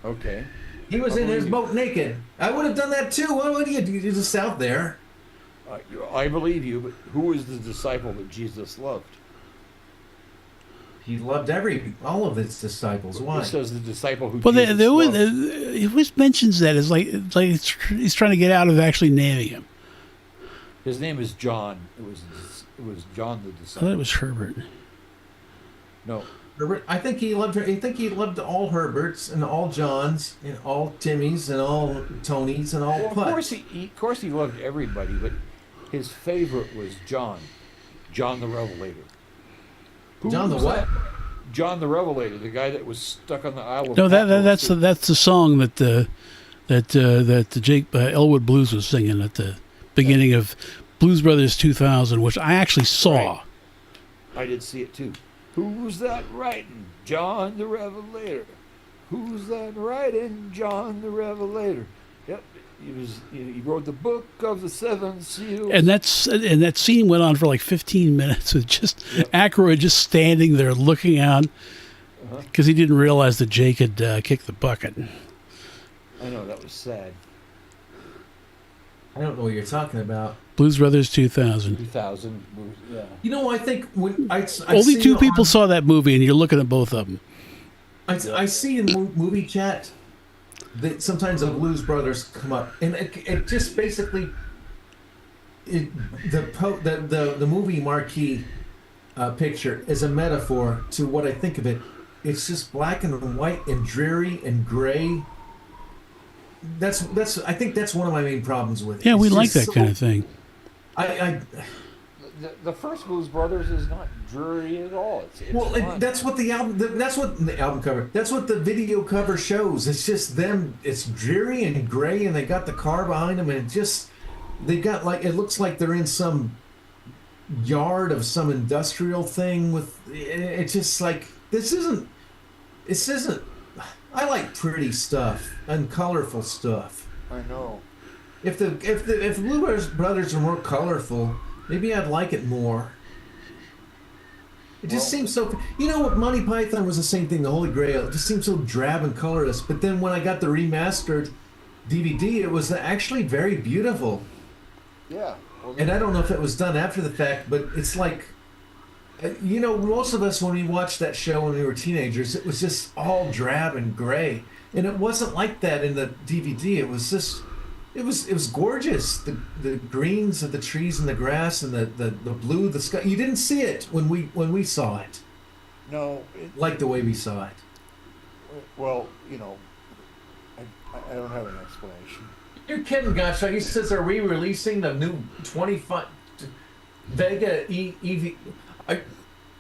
Okay. He was in his boat naked. I would have done that too. What would you do? You're just out there. I believe you, but who was the disciple that Jesus loved? He loved all of his disciples. Why? It says the disciple who. Well, Jesus loved. he always mentions that it's like he's trying to get out of actually naming him. His name is John. It was John the I disciple. thought it was Herbert. No. Herbert. I think he loved all Herberts and all Johns and all Timmys and all Tonys and all. Well, of course he loved everybody, but his favorite was John the Revelator. John the what? John the Revelator, the guy that was stuck on the Isle of No, Patmos. that's the song that the Jake Elwood Blues was singing at the beginning of Blues Brothers 2000, which I actually saw. Right. I did see it too. Who's that writing? John the Revelator. Who's that writing? John the Revelator. Yep, he wrote the book of the seven seals. And that scene went on for like 15 minutes with just Aykroyd just standing there looking out because he didn't realize that Jake had kicked the bucket. I know, that was sad. I don't know what you're talking about. Blues Brothers 2000. 2000, yeah. I think when only two people saw that movie, and you're looking at both of them. I see in movie chat that sometimes the Blues Brothers come up, and it just basically the movie marquee picture is a metaphor to what I think of it. It's just black and white and dreary and gray. I think that's one of my main problems with it. Yeah, we like that kind of thing. The first Blues Brothers is not dreary at all. It's fun. That's what the album cover. That's what the video cover shows. It's just them. It's dreary and gray, and they got the car behind them, and it looks like they're in some yard of some industrial thing. It's just like this isn't. I like pretty stuff and colorful stuff. I know. If Blues Brothers are more colorful, maybe I'd like it more. It just seems so. What Monty Python was the same thing. The Holy Grail. It just seemed so drab and colorless. But then when I got the remastered DVD, it was actually very beautiful. Yeah. And I don't know if it was done after the fact, but it's like, most of us when we watched that show when we were teenagers, it was just all drab and gray, and it wasn't like that in the DVD. It it was gorgeous. The greens of the trees and the grass and the blue, the sky. You didn't see it when we saw it. No, Like the way we saw it. well, I don't have an explanation. You're kidding, gosh. He says, are we releasing the new 25 Vega EV?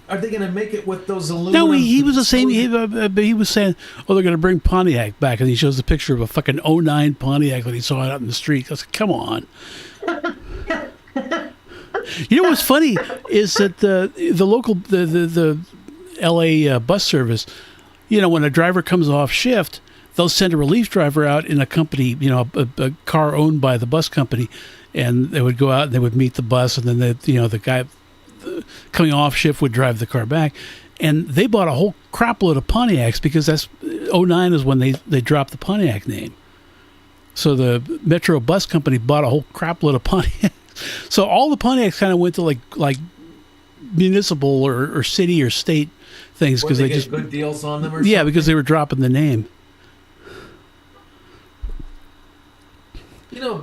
Are they going to make it with those aluminum? No, he was the same. He was saying, "Oh, they're going to bring Pontiac back," and he shows a picture of a fucking '09 Pontiac that he saw out in the street. I was like, "Come on." You know what's funny is that the local the L.A. Bus service, when a driver comes off shift, they'll send a relief driver out in a company, a car owned by the bus company, and they would go out and they would meet the bus, and then the guy coming off shift would drive the car back, and they bought a whole crap load of Pontiacs because that's '09 is when they dropped the Pontiac name. So the Metro Bus Company bought a whole crap load of Pontiacs. So all the Pontiacs kind of went to like municipal or city or state things because they get just good deals on them. Or yeah, something? because they were dropping the name.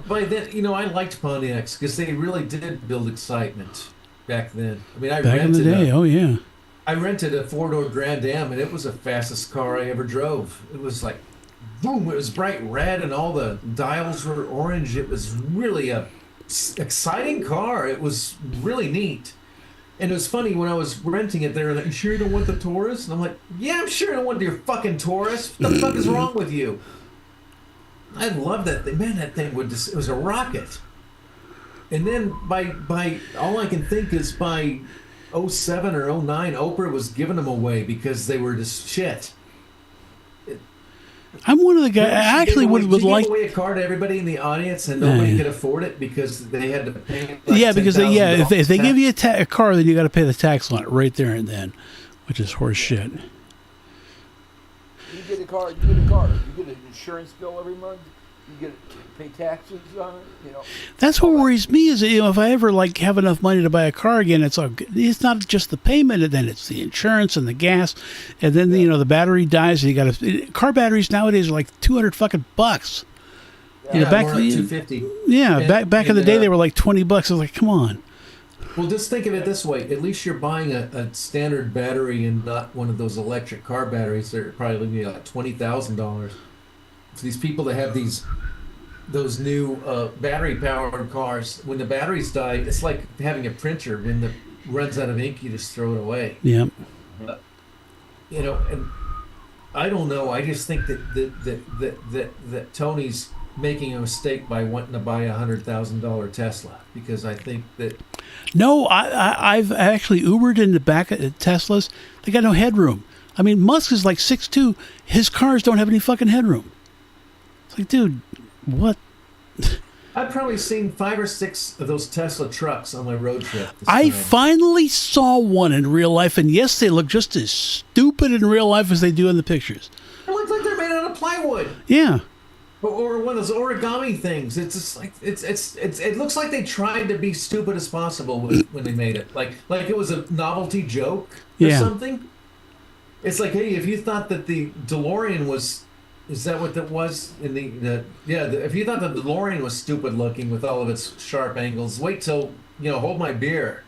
By then, I liked Pontiacs because they really did build excitement back then. I mean, Back in the day, oh yeah. I rented a 4-door Grand Am, and it was the fastest car I ever drove. It was like, boom! It was bright red, and all the dials were orange. It was really a exciting car. It was really neat. And it was funny when I was renting it. They were like, "You sure you don't want the Taurus?" And I'm like, "Yeah, I'm sure I don't want your fucking Taurus. What the fuck is wrong with you?" I love that thing. Man, that thing it was a rocket. And then by all I can think is by '07 or '09, Oprah was giving them away because they were just shit. I'm one of the guys. I actually would like. Give away a car to everybody in the audience, and nobody could afford it because they had to pay. Because if they give you a car, then you got to pay the tax on it right there and then, which is horse shit. You get a car. You get an insurance bill every month. You get to pay taxes on it. That's what worries me is if I ever have enough money to buy a car again, it's not just the payment, and then it's the insurance and the gas, and then the battery dies, and you got to car batteries nowadays are like $200 fucking bucks. Yeah, back more like $250. Yeah, back in the day they were like $20. I was like, come on. Well, just think of it this way. At least you're buying a standard battery and not one of those electric car batteries. They're probably going to be like $20,000. So these people that have those new battery-powered cars, when the batteries die, it's like having a printer. When it runs out of ink, you just throw it away. Yeah. And I don't know. I just think that Tony's making a mistake by wanting to buy $100,000 Tesla because I think that. No, I've actually Ubered in the back of Teslas. They got no headroom. I mean, Musk is like 6'2". His cars don't have any fucking headroom. It's like, dude, what? I've probably seen 5 or 6 of those Tesla trucks on my road trip. I finally saw one in real life, and yes, they look just as stupid in real life as they do in the pictures. It looks like they're made out of plywood. Yeah. Or one of those origami things. It's just like it looks like they tried to be stupid as possible when they made it. Like it was a novelty joke or something. It's like, hey, if you thought that the DeLorean was. Is that what that was in if you thought the DeLorean was stupid looking with all of its sharp angles, wait till hold my beer.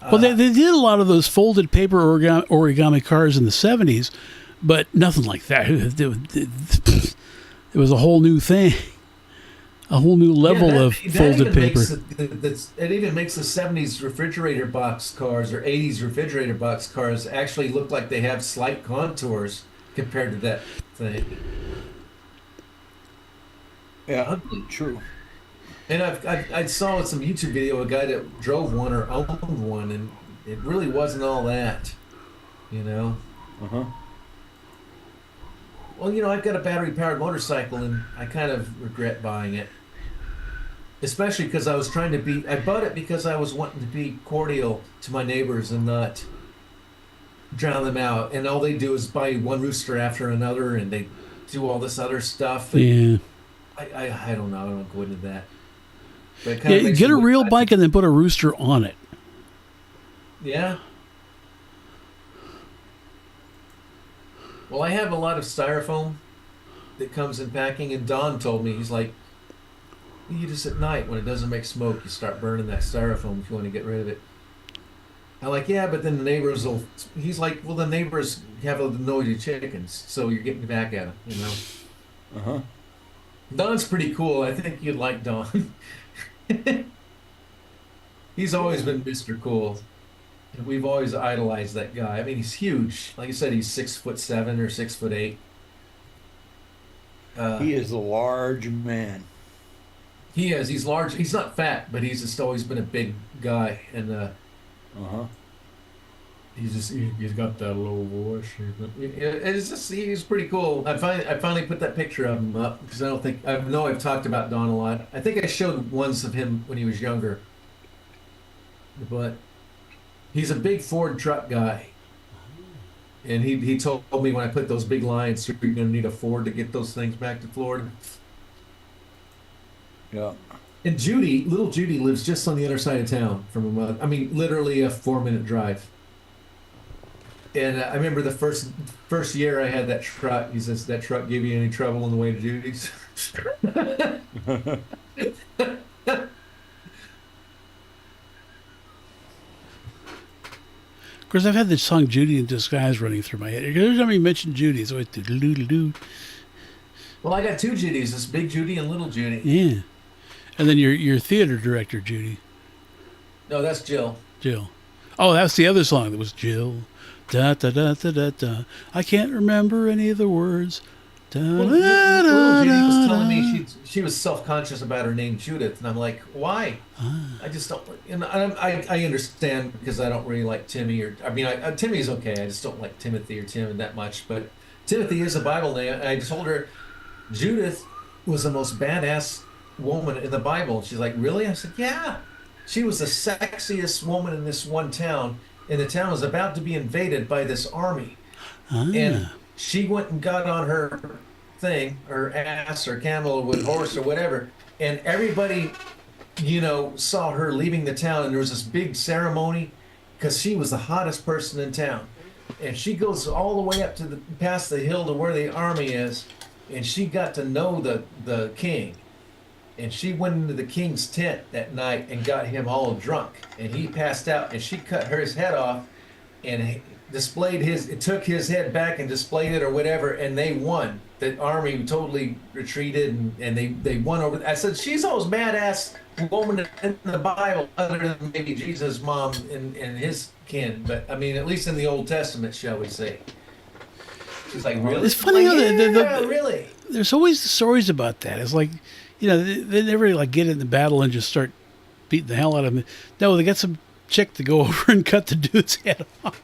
Well, they did a lot of those folded paper origami cars in the 70s, but nothing like that. It was a whole new thing, a whole new level of folded paper. It even makes the 70s refrigerator box cars or 80s refrigerator box cars actually look like they have slight contours compared to that thing. Yeah, true. And I saw some YouTube video of a guy that drove one or owned one, and it really wasn't all that, Uh-huh. Well, I've got a battery-powered motorcycle, and I kind of regret buying it. Especially because I was I bought it because I was wanting to be cordial to my neighbors and not drown them out. And all they do is buy one rooster after another, and they do all this other stuff. Yeah. I don't know. I don't go into that. But Get a real bike and then put a rooster on it. Yeah. Well, I have a lot of styrofoam that comes in packing, and Don told me, he's like, you just at night when it doesn't make smoke, you start burning that styrofoam if you want to get rid of it. I'm like, yeah, but then the neighbors will. He's like, well, the neighbors have the noisy chickens, so you're getting back at them, you know. Uh-huh. Don's pretty cool. I think you'd like Don. He's always been Mr. Cool. We've always idolized that guy. I mean, he's huge. Like I said, he's 6'7" or 6'8". He is a large man. He is. He's large. He's not fat, but he's just always been a big guy, and Uh-huh. he's got that low voice. It's just he's pretty cool. I finally put that picture of him up because I know I've talked about Don a lot. I think I showed ones of him when he was younger, but he's a big Ford truck guy. And he told me when I put those big lines, you're going to need a Ford to get those things back to Florida. Yeah. And little Judy lives just on the other side of town from him. I mean, literally a 4-minute drive. And I remember the first year I had that truck. He says, "That truck give you any trouble on the way to Judy's?" Of course, I've had the song "Judy in Disguise" running through my head. Every time you mention Judy, it's always do-do-do-do. Well, I got two Judys, this big Judy and little Judy. Yeah. And then your theater director, Judy. No, that's Jill. Jill. Oh, that's the other song that was Jill. Da da da da da da. I can't remember any of the words. Da, Well, da, little Judy was da, telling da. me she was self-conscious about her name Judith, and I'm like, why? I just don't. And I understand because I don't really like Timmy or I mean, Timmy's okay. I just don't like Timothy or Tim that much. But Timothy is a Bible name. I told her Judith was the most badass woman in the Bible. And she's like, really? I said, yeah. She was the sexiest woman in this one town, and the town was about to be invaded by this army. And she went and got on her thing, her ass or camel or horse or whatever, and everybody, saw her leaving the town, and there was this big ceremony because she was the hottest person in town. And she goes all the way up to past the hill to where the army is, and she got to know the king. And she went into the king's tent that night and got him all drunk, and he passed out, and she cut his head off and took his head back and displayed it or whatever, and they won. The army totally retreated, and they won over. I said, she's always badass woman in the Bible, other than maybe Jesus' mom and his kin, but I mean, at least in the Old Testament, shall we say. She's like, really? It's funny how really. There's always stories about that. It's like, they never like get in the battle and just start beating the hell out of them. No, they got some chick to go over and cut the dude's head off.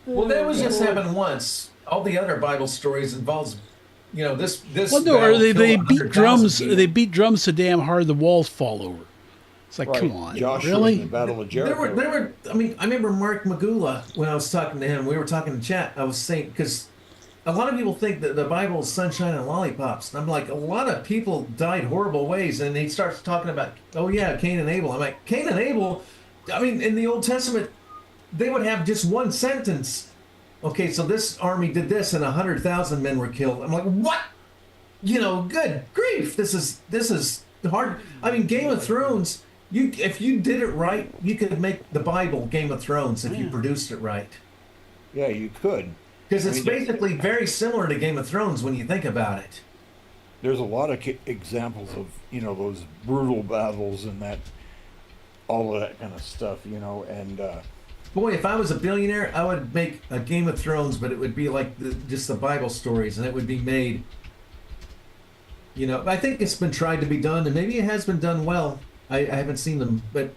Well, that was just happened once. All the other Bible stories involves, this. Well, no, or they beat 100,000 drums. people. They beat drums so damn hard the walls fall over. It's like, Right. come on, Joshua really? in the Battle of Jericho. There were. I mean, I remember Mark Magula when I was talking to him. We were talking in chat. I was saying because a lot of people think that the Bible is sunshine and lollipops. And I'm like, a lot of people died horrible ways, and he starts talking about, oh yeah, Cain and Abel. I'm like, Cain and Abel. I mean, in the Old Testament, they would have just one sentence. Okay, so this army did this, and 100,000 men were killed. I'm like, what? Good grief! This is hard. I mean, Game of Thrones. If you did it right, you could make the Bible Game of Thrones if you produced it right. Yeah, you could. Because it's I mean, basically very similar to Game of Thrones when you think about it. There's a lot of examples of those brutal battles and that, all of that kind of stuff, and Boy, if I was a billionaire, I would make a Game of Thrones, but it would be like just the Bible stories, and it would be made. I think it's been tried to be done, and maybe it has been done well. I haven't seen them, but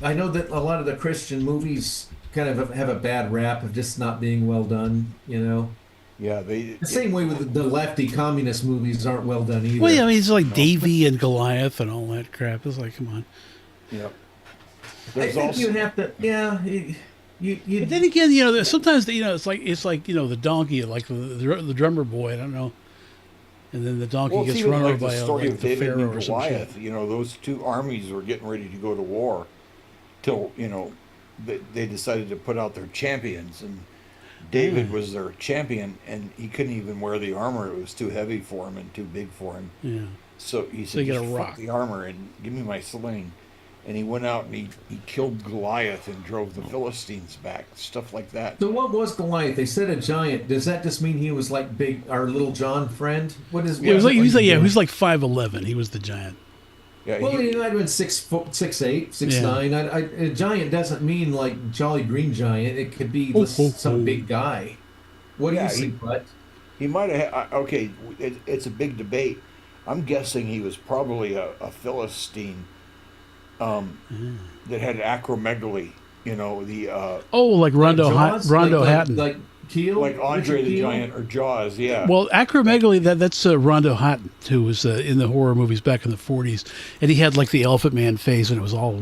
I know that a lot of the Christian movies kind of have a bad rap of just not being well done, yeah, The same way with the lefty communist movies aren't well done either. Well, yeah, I mean, it's like Davy and Goliath and all that crap. It's like, come on. yeah. I There's think also you'd have to, yeah. You But then again, sometimes it's like the donkey, like the drummer boy. I don't know. And then the donkey well, it's gets even run like over by the story like of the David pharaoh and or some shit. Goliath. Those two armies were getting ready to go to war, till they decided to put out their champions, and David was their champion, and he couldn't even wear the armor. It was too heavy for him and too big for him. Yeah. So he So said, you got just a fuck rock. the armor and give me my sling. And he went out and he killed Goliath and drove the Philistines back, stuff like that. So what was Goliath? They said a giant. Does that just mean he was like big, our little John friend? What is? Yeah, he was like, what is he a was giant? like 5'11". He was the giant. Yeah, Well, he might have been 6'8", 6'9". A giant doesn't mean like Jolly Green Giant. It could be some big guy. What do Yeah, you think, Bud? he might have. Okay, it's a big debate. I'm guessing he was probably a Philistine that had acromegaly. You know, the Oh, like Rondo Jaws? Rondo Hatton. Like Keel? like Andre Richard the Keel? Giant or Jaws. Yeah. Well, acromegaly, that's Rondo Hatton, who was in the horror movies back in the 40s. And he had like the Elephant Man face, and it was all,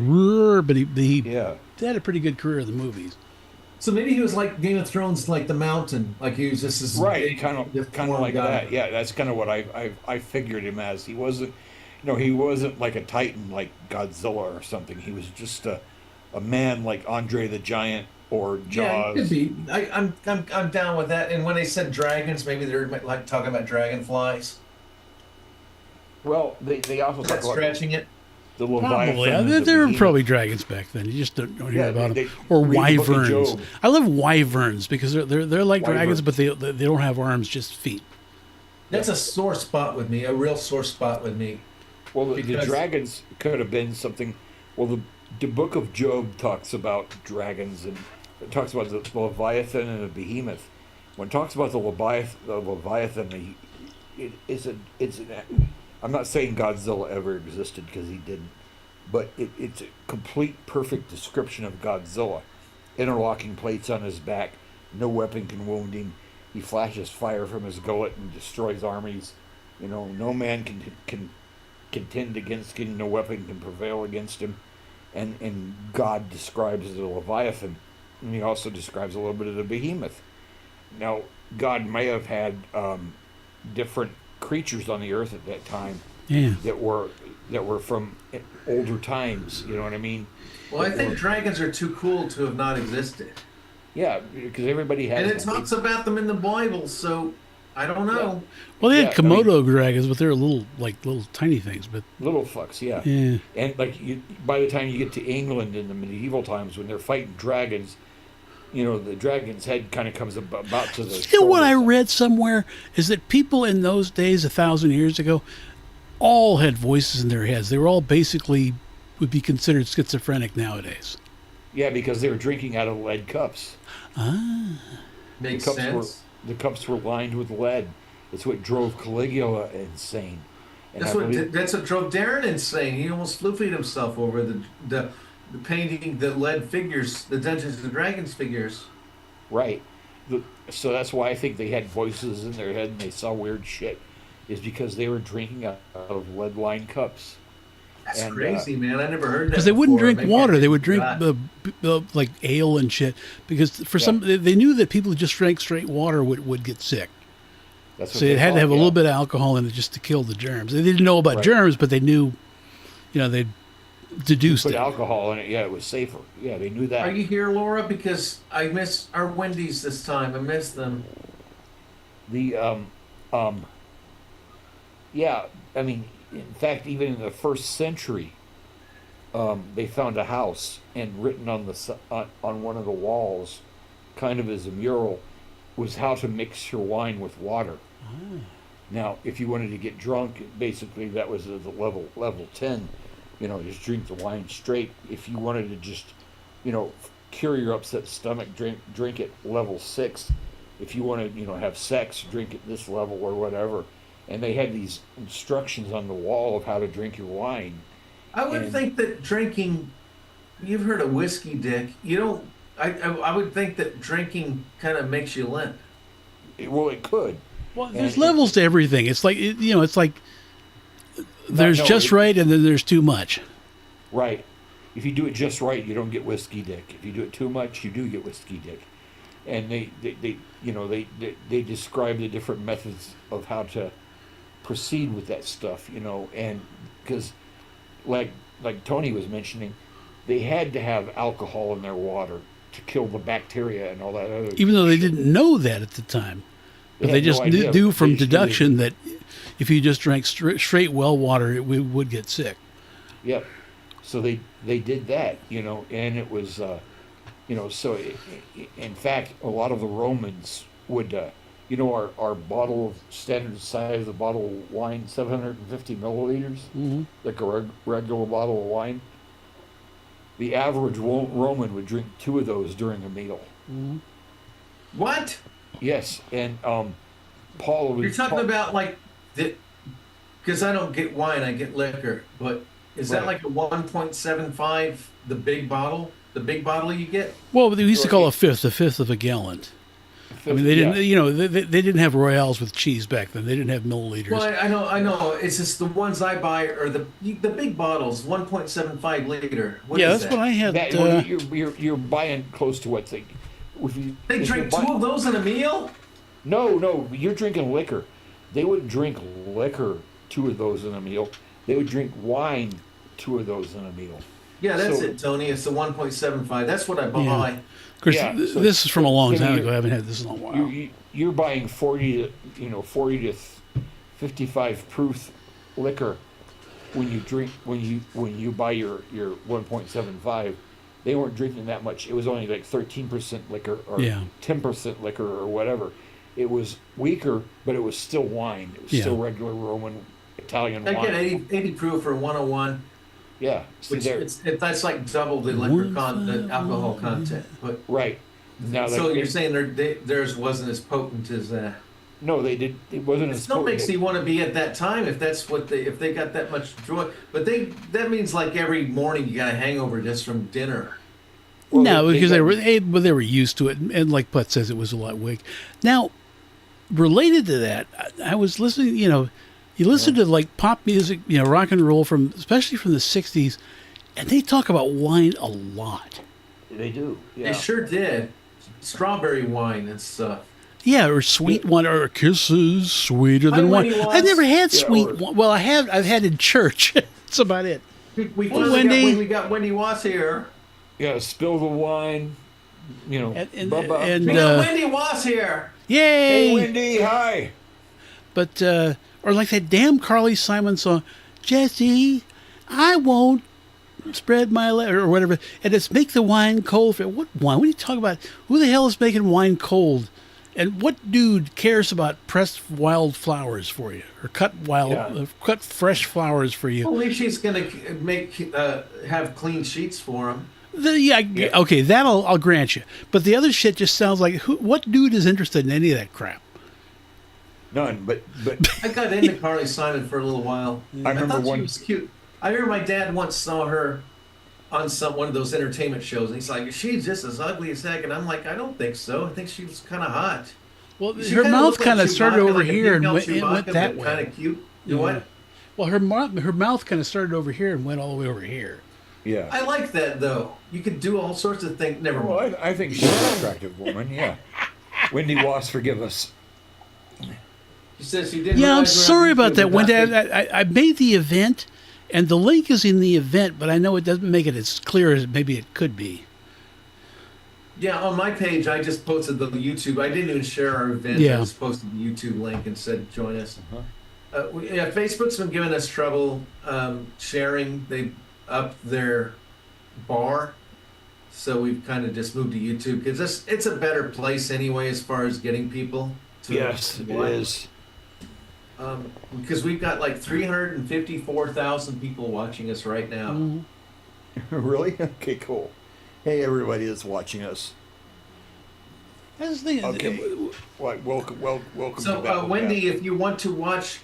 but he yeah. had a pretty good career in the movies. So maybe he was like Game of Thrones, like the Mountain. Like he was just this Right, big, kind of deformed like guy. that. Yeah, that's kind of what I figured him as. He wasn't, he wasn't like a titan like Godzilla or something. He was just a man like Andre the Giant or Yeah, Jaws. it could be. I'm down with that. And when they said dragons, maybe they're like talking about dragonflies. Well, they also Is talk that about stretching it? the Leviathan. Probably. and the There were Behemoth. probably dragons back then. You just don't hear Yeah, about they- them. Or read the Book of wyverns. Job. I love wyverns because they're like dragons, Wyverns. but they don't have arms, just feet. That's a sore spot with me. A real sore spot with me. Well, the Because- dragons could have been something. Well, the Book of Job talks about dragons, and it talks about the Leviathan and the Behemoth. When it talks about the Leviathan, I'm not saying Godzilla ever existed because he didn't, but it's a complete, perfect description of Godzilla. Interlocking plates on his back, no weapon can wound him. He flashes fire from his gullet and destroys armies. No man can contend against him. No weapon can prevail against him. And God describes the Leviathan, and he also describes a little bit of the Behemoth. Now, God may have had different creatures on the earth at that time Yeah. that were from older times. You know what I mean? Well, I think dragons are too cool to have not existed. Yeah, because everybody has. And it talks about them in the Bible, so I don't know. Well, they Yeah, had Komodo dragons, but they're little tiny things. But little fucks, yeah. yeah, And by the time you get to England in the medieval times, when they're fighting dragons, the dragon's head kind of comes about to the. you know what I shoulder. read somewhere is that people in those days, 1,000 years ago, all had voices in their heads. They were all basically would be considered schizophrenic nowadays. Yeah, because they were drinking out of lead cups. Makes cups sense. The cups were lined with lead. It's what drove Caligula insane. And I believe- That's what drove Darren insane. He almost floofied himself over the painting the lead figures, the Dungeons and Dragons figures. Right. So that's why I think they had voices in their head and they saw weird shit, is because they were drinking out of lead-lined cups. That's And, crazy, man. I never heard that. Because they wouldn't before. drink Maybe water; I they would drink forgot. the like ale and shit. Because for Yeah. some, they knew that people who just drank straight water would get sick. That's what So they it had to thought, have a yeah. little bit of alcohol in it just to kill the germs. They didn't know about Right. germs, but they knew, they deduced Put it. alcohol in it, yeah, it was safer. Yeah, they knew that. Are you here, Laura? Because I miss our Wendy's this time. I miss them. The yeah, I mean, in fact, even in the first century, they found a house, and written on on one of the walls, kind of as a mural, was how to mix your wine with water. Now, if you wanted to get drunk, basically that was the level 10. Just drink the wine straight. If you wanted to just, cure your upset stomach, drink it level 6. If you want to, have sex, drink at this level or whatever. And they had these instructions on the wall of how to drink your wine. I would And- think that drinking. You've heard of whiskey, Dick. You don't. I would think that drinking kind of makes you limp. Well, it could. Well, And there's it- levels to everything. It's like it's like there's no, just it- right, and then there's too much. Right. If you do it just right, you don't get whiskey dick. If you do it too much, you do get whiskey dick. And they describe the different methods of how to proceed with that stuff, and because like Tony was mentioning, they had to have alcohol in their water to kill the bacteria and all that other. Even though they shit. didn't know that at the time. But they had no just idea. knew from They just knew deduction that if you just drank straight well water, we would get sick. Yep. So they did that, and it was, so in fact, a lot of the Romans would, our bottle of standard size, the bottle of wine, 750 milliliters, like a regular bottle of wine. The average Roman would drink 2 of those during a meal. What? Yes, and Paul was. You're talking about like the, because I don't get wine, I get liquor. But is that Right. like a 1.75, the big bottle you get? Well, they used to call a fifth of a gallon. I mean, they didn't, Yeah. they didn't have Royales with cheese back then. They didn't have milliliters. Well, I know. It's just the ones I buy are the big bottles, 1.75 liter. What yeah, is that's what I had. That, well, you're buying close to what they. They if drink you're 2 of those in a meal? No, you're drinking liquor. They wouldn't drink liquor, 2 of those in a meal. They would drink wine, 2 of those in a meal. Yeah, that's So- it, Tony. It's the 1.75. That's what I buy. Yeah. Of course, Yeah, so- this is from a long time you're- ago. I haven't had this in a while. You're buying 40 to 55 proof liquor when you buy your 1.75. They weren't drinking that much. It was only like 13% liquor or Yeah. 10% liquor or whatever. It was weaker, but it was still wine. It was Yeah. still regular Roman Italian I wine. get 80 proof for 101, Yeah. See, which there- that's like double the the alcohol content. But right. Now so that you're saying theirs wasn't as potent as no, they did. It wasn't It as still makes potent. you want to be at that time if that's what if they got that much joy. But that means like every morning you got a hangover just from dinner. Well, No, because they got- were used to it, and like Putt says, it was a lot weak. Now, related to that, I was listening. You listen to like pop music, rock and roll especially from the '60s, and they talk about wine a lot. They do. Yeah. They sure did. Strawberry wine and stuff. Yeah, or sweet wine, or kisses sweeter Hi, than wine. Wendy I've never had Yeah, sweet or- wine. Well, I've had in church. That's about it. We Hey, finally Wendy. we got Wendy Watts here. Yeah. Spill the wine. And Bubba. We got Wendy Watts here. Yay! Hey, Wendy. Hi. But or like that damn Carly Simon song, Jesse, I won't spread my letter or whatever, and it's make the wine cold. What wine? What are you talking about? Who the hell is making wine cold? And what dude cares about pressed wild flowers for you or cut cut fresh flowers for you? At least she's gonna have clean sheets for him. Okay, that I'll grant you. But the other shit just sounds like what dude is interested in any of that crap? None. But I got into Carly Simon for a little while. I remember thought one. she was cute. I remember my dad once saw her on one of those entertainment shows, and he's like, "She's just as ugly as heck." And I'm like, "I don't think so. I think she was kind of hot." Well, She her kinda mouth looked like kind of Chewbacca, started over like a here and female went Chewbacca, that but way. Kind of cute. You know Yeah. what? Well, her mouth kind of started over here and went all the way over here. yeah. I like that though. You could do all sorts of things. Never Well, mind. I think she's an attractive woman. Yeah. Wendy Wass, forgive us. She says she didn't. Yeah, I'm realize we're on sorry about YouTube, that. but When that- I made the event, and the link is in the event, but I know it doesn't make it as clear as maybe it could be. Yeah, on my page, I just posted the YouTube. I didn't even share our event. I Yeah. just posted the YouTube link and said join us. Facebook's been giving us trouble sharing. They upped their bar, so we've kind of just moved to YouTube because it's a better place anyway as far as getting people to Yes, it watch. is. Because we've got like 354,000 people watching us right now. Really? Okay, cool. Hey, everybody that's watching us. That's the thing. Okay. Welcome So, to BabbleGab. Wendy, if you want to watch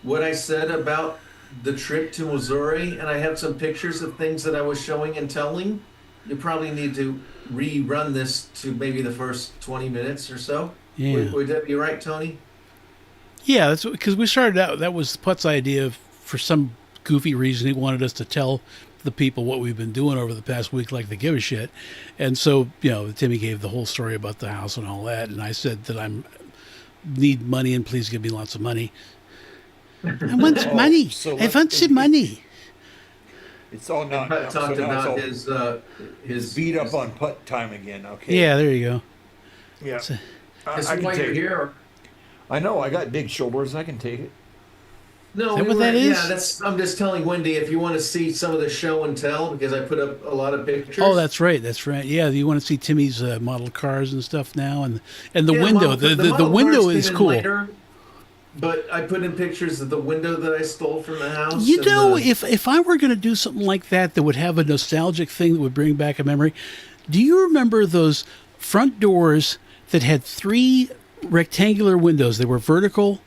what I said about the trip to Missouri, and I have some pictures of things that I was showing and telling, you probably need to rerun this to maybe the first 20 minutes or so. Yeah. Would that be right, Tony? Yeah, that's because we started out. That was Putt's idea. For some goofy reason, he wanted us to tell the people what we've been doing over the past week, like they give a shit. And so, Timmy gave the whole story about the house and all that, and I said that need money and please give me lots of money. I want some money. so I want some money. It's all not. Putt So talked now it's about all his beat up on putt time again. Okay. Yeah, there you go. Yeah. So- That's I can why you're take it. here. I know. I got big shoulders. I can take it. No, Is that what that is? Yeah, that's. I'm just telling Wendy if you want to see some of the show and tell because I put up a lot of pictures. Oh, that's right. That's right. Yeah, you want to see Timmy's model cars and stuff now, and the Yeah, window. model- The model window cars is came in cool. later, but I put in pictures of the window that I stole from the house. You and know, the- if I were going to do something like that would have a nostalgic thing that would bring back a memory, do you remember those front doors that had 3 rectangular windows? They were vertical,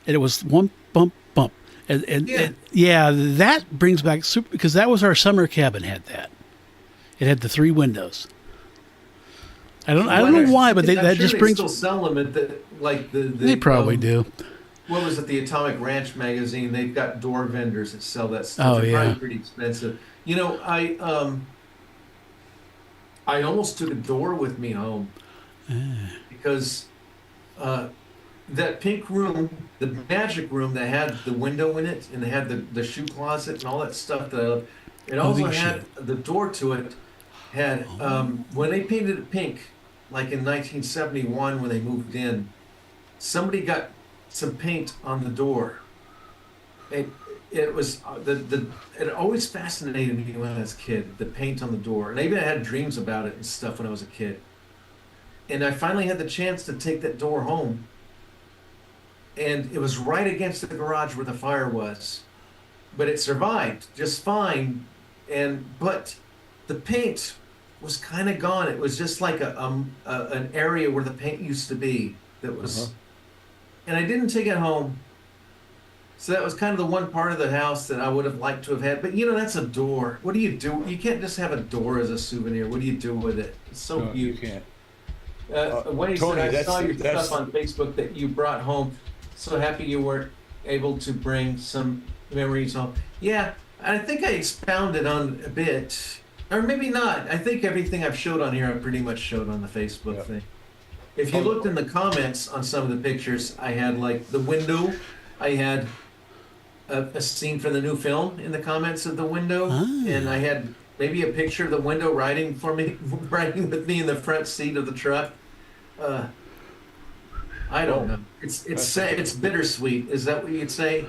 and it was one bump, bump. And yeah, that brings back super because that was our summer cabin had that. It had the 3 windows. I don't know why, but I'm that sure just they brings. still sell them at the like the. They probably do. What was it? The Atomic Ranch magazine. They've got door vendors that sell that stuff. Oh, They're yeah. probably pretty expensive. You know, I almost took a door with me home because that pink room, the magic room that had the window in it and they had the shoe closet and all that stuff that I loved, it also the had the door to it had when they painted it pink, like in 1971 when they moved in, somebody got some paint on the door. It was it always fascinated me when I was a kid, the paint on the door. And even I had dreams about it and stuff when I was a kid. And I finally had the chance to take that door home. And it was right against the garage where the fire was. But it survived just fine. But the paint was kind of gone. It was just like an area where the paint used to be that was and I didn't take it home. So that was kind of the one part of the house that I would have liked to have had. But you know, that's a door. What do? You can't just have a door as a souvenir. What do you do with it? It's so No, you cute. can't. Wendy Tony, said, I saw your that's- stuff on Facebook that you brought home. So happy you were able to bring some memories home. Yeah, I think I expounded on a bit. Or maybe not. I think everything I've showed on here, I pretty much showed on the Facebook Yep. thing. If you looked in the comments on some of the pictures, I had like the window. I had a scene from the new film in the comments of the window, and I had maybe a picture of the window riding with me in the front seat of the truck. I don't know. It's bittersweet. Is that what you'd say?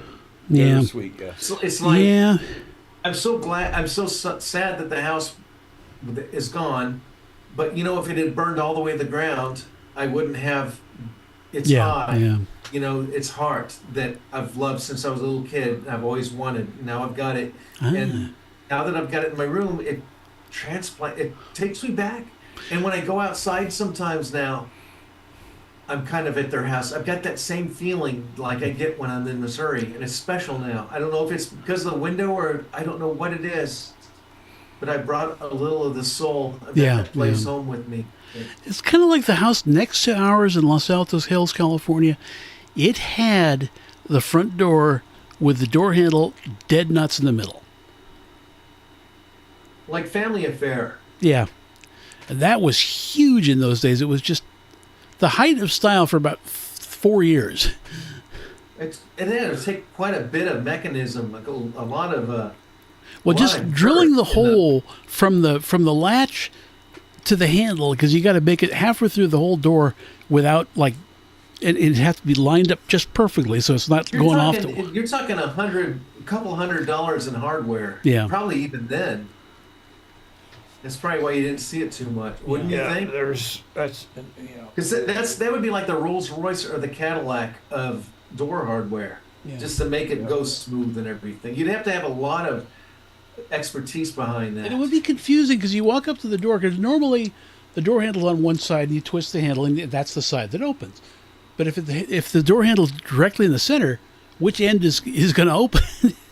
Yeah. Sweet, yeah. So it's like Yeah. I'm so glad. I'm so sad that the house is gone. But you know, if it had burned all the way to the ground, I wouldn't have its eye. Yeah. You know, its heart that I've loved since I was a little kid. I've always wanted. Now I've got it, and now that I've got it in my room, it takes me back. And when I go outside sometimes now, I'm kind of at their house. I've got that same feeling like I get when I'm in Missouri, and it's special now. I don't know if it's because of the window or I don't know what it is, but I brought a little of the soul of that place home with me. It's kind of like the house next to ours in Los Altos Hills, California. It had the front door with the door handle dead nuts in the middle. Like Family Affair. Yeah. And that was huge in those days. It was just the height of style for about 4 years. It would take quite a bit of mechanism, like a lot of. Well, just of drilling dirt the in hole from the latch to the handle, because you got to make it halfway through the whole door without it has to be lined up just perfectly, so it's not going off the wall. You're talking a couple $100 in hardware. Yeah. Probably even then. That's probably why you didn't see it too much, wouldn't you think? That's Because that would be like the Rolls Royce or the Cadillac of door hardware, just to make it go smooth and everything. You'd have to have a lot of expertise behind that. And it would be confusing because you walk up to the door, because normally the door handle's on one side and you twist the handle and that's the side that opens. But if the door handle's directly in the center, which end is going to open?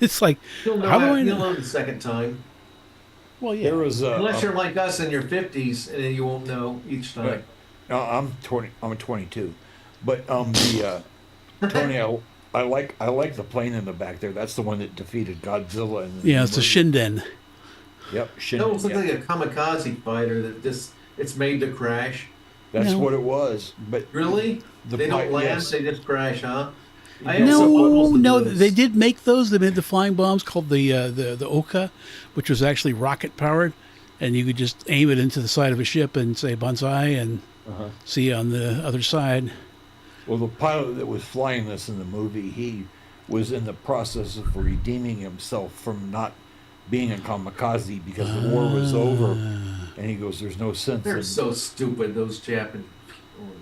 It's like, You'll know, how do I you'll know? know the second time. Well, yeah. there was Unless you're like us in your 50s, and then you won't know each time. no, I'm 20. I'm 22, but Tony, I like the plane in the back there. That's the one that defeated Godzilla. It's a Shinden. Yep, It almost looks Shinden, like a kamikaze fighter that it's made to crash. That's No. what it was. But Really? The They don't plane, land, yes. they just crash, huh? I also bought most of No, those. they did make those. They made the flying bombs called the Oka, which was actually rocket powered, and you could just aim it into the side of a ship and say "Banzai" and see you on the other side. Well, the pilot that was flying this in the movie, he was in the process of redeeming himself from not being a kamikaze because the war was over, and he goes, "There's no sense." They're in so stupid, those Japanese.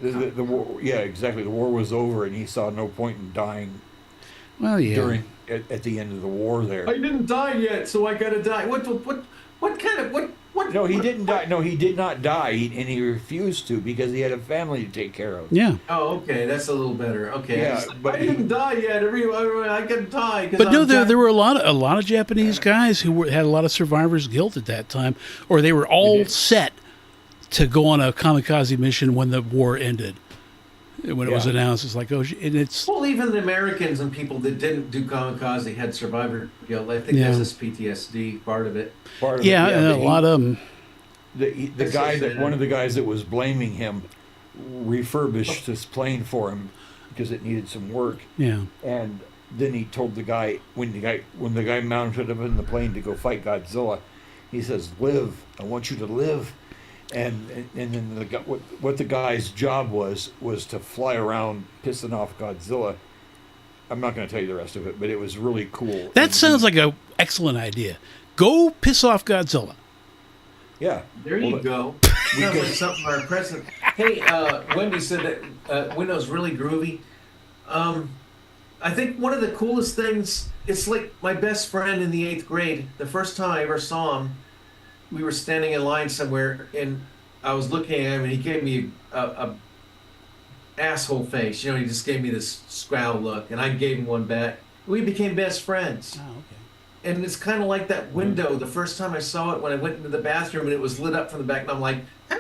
the war. Yeah, exactly. The war was over, and he saw no point in dying Well, yeah. during at the end of the war. There, I didn't die yet, so I gotta die. What kind of what? no, he didn't die. No, he did not die, and he refused to because he had a family to take care of. Yeah. Oh, okay, that's a little better. Okay, Yeah, but I didn't die yet. I could die. 'Cause But no, I'm there were a lot of Japanese guys who had a lot of survivor's guilt at that time, or they were all set to go on a kamikaze mission when the war ended. When it was Yeah. announced, it's like, oh, and it's Well, even the Americans and people that didn't do kamikaze had survivor guilt. I think Yeah. that's this PTSD part of it. Part of yeah, it, and a but lot of them. the That's guy so that sad. one of the guys that was blaming him refurbished his plane for him because it needed some work, Yeah, and then he told the guy when the guy mounted him in the plane to go fight Godzilla, he says, "Live, I want you to live." And then what the guy's job was to fly around pissing off Godzilla. I'm not going to tell you the rest of it, but it was really cool. that sounds like an excellent idea. Go piss off Godzilla. Yeah. There Well, you go. we Sounds could- like something our president. Hey, Wendy said that Windows really groovy. I think one of the coolest things. It's like my best friend in the 8th grade. The first time I ever saw him, we were standing in line somewhere, and I was looking at him, and he gave me a asshole face. You know, he just gave me this scowl look, and I gave him one back. We became best friends. Oh, okay. And it's kind of like that window. The first time I saw it, when I went into the bathroom and it was lit up from the back, and I'm like, "Ah."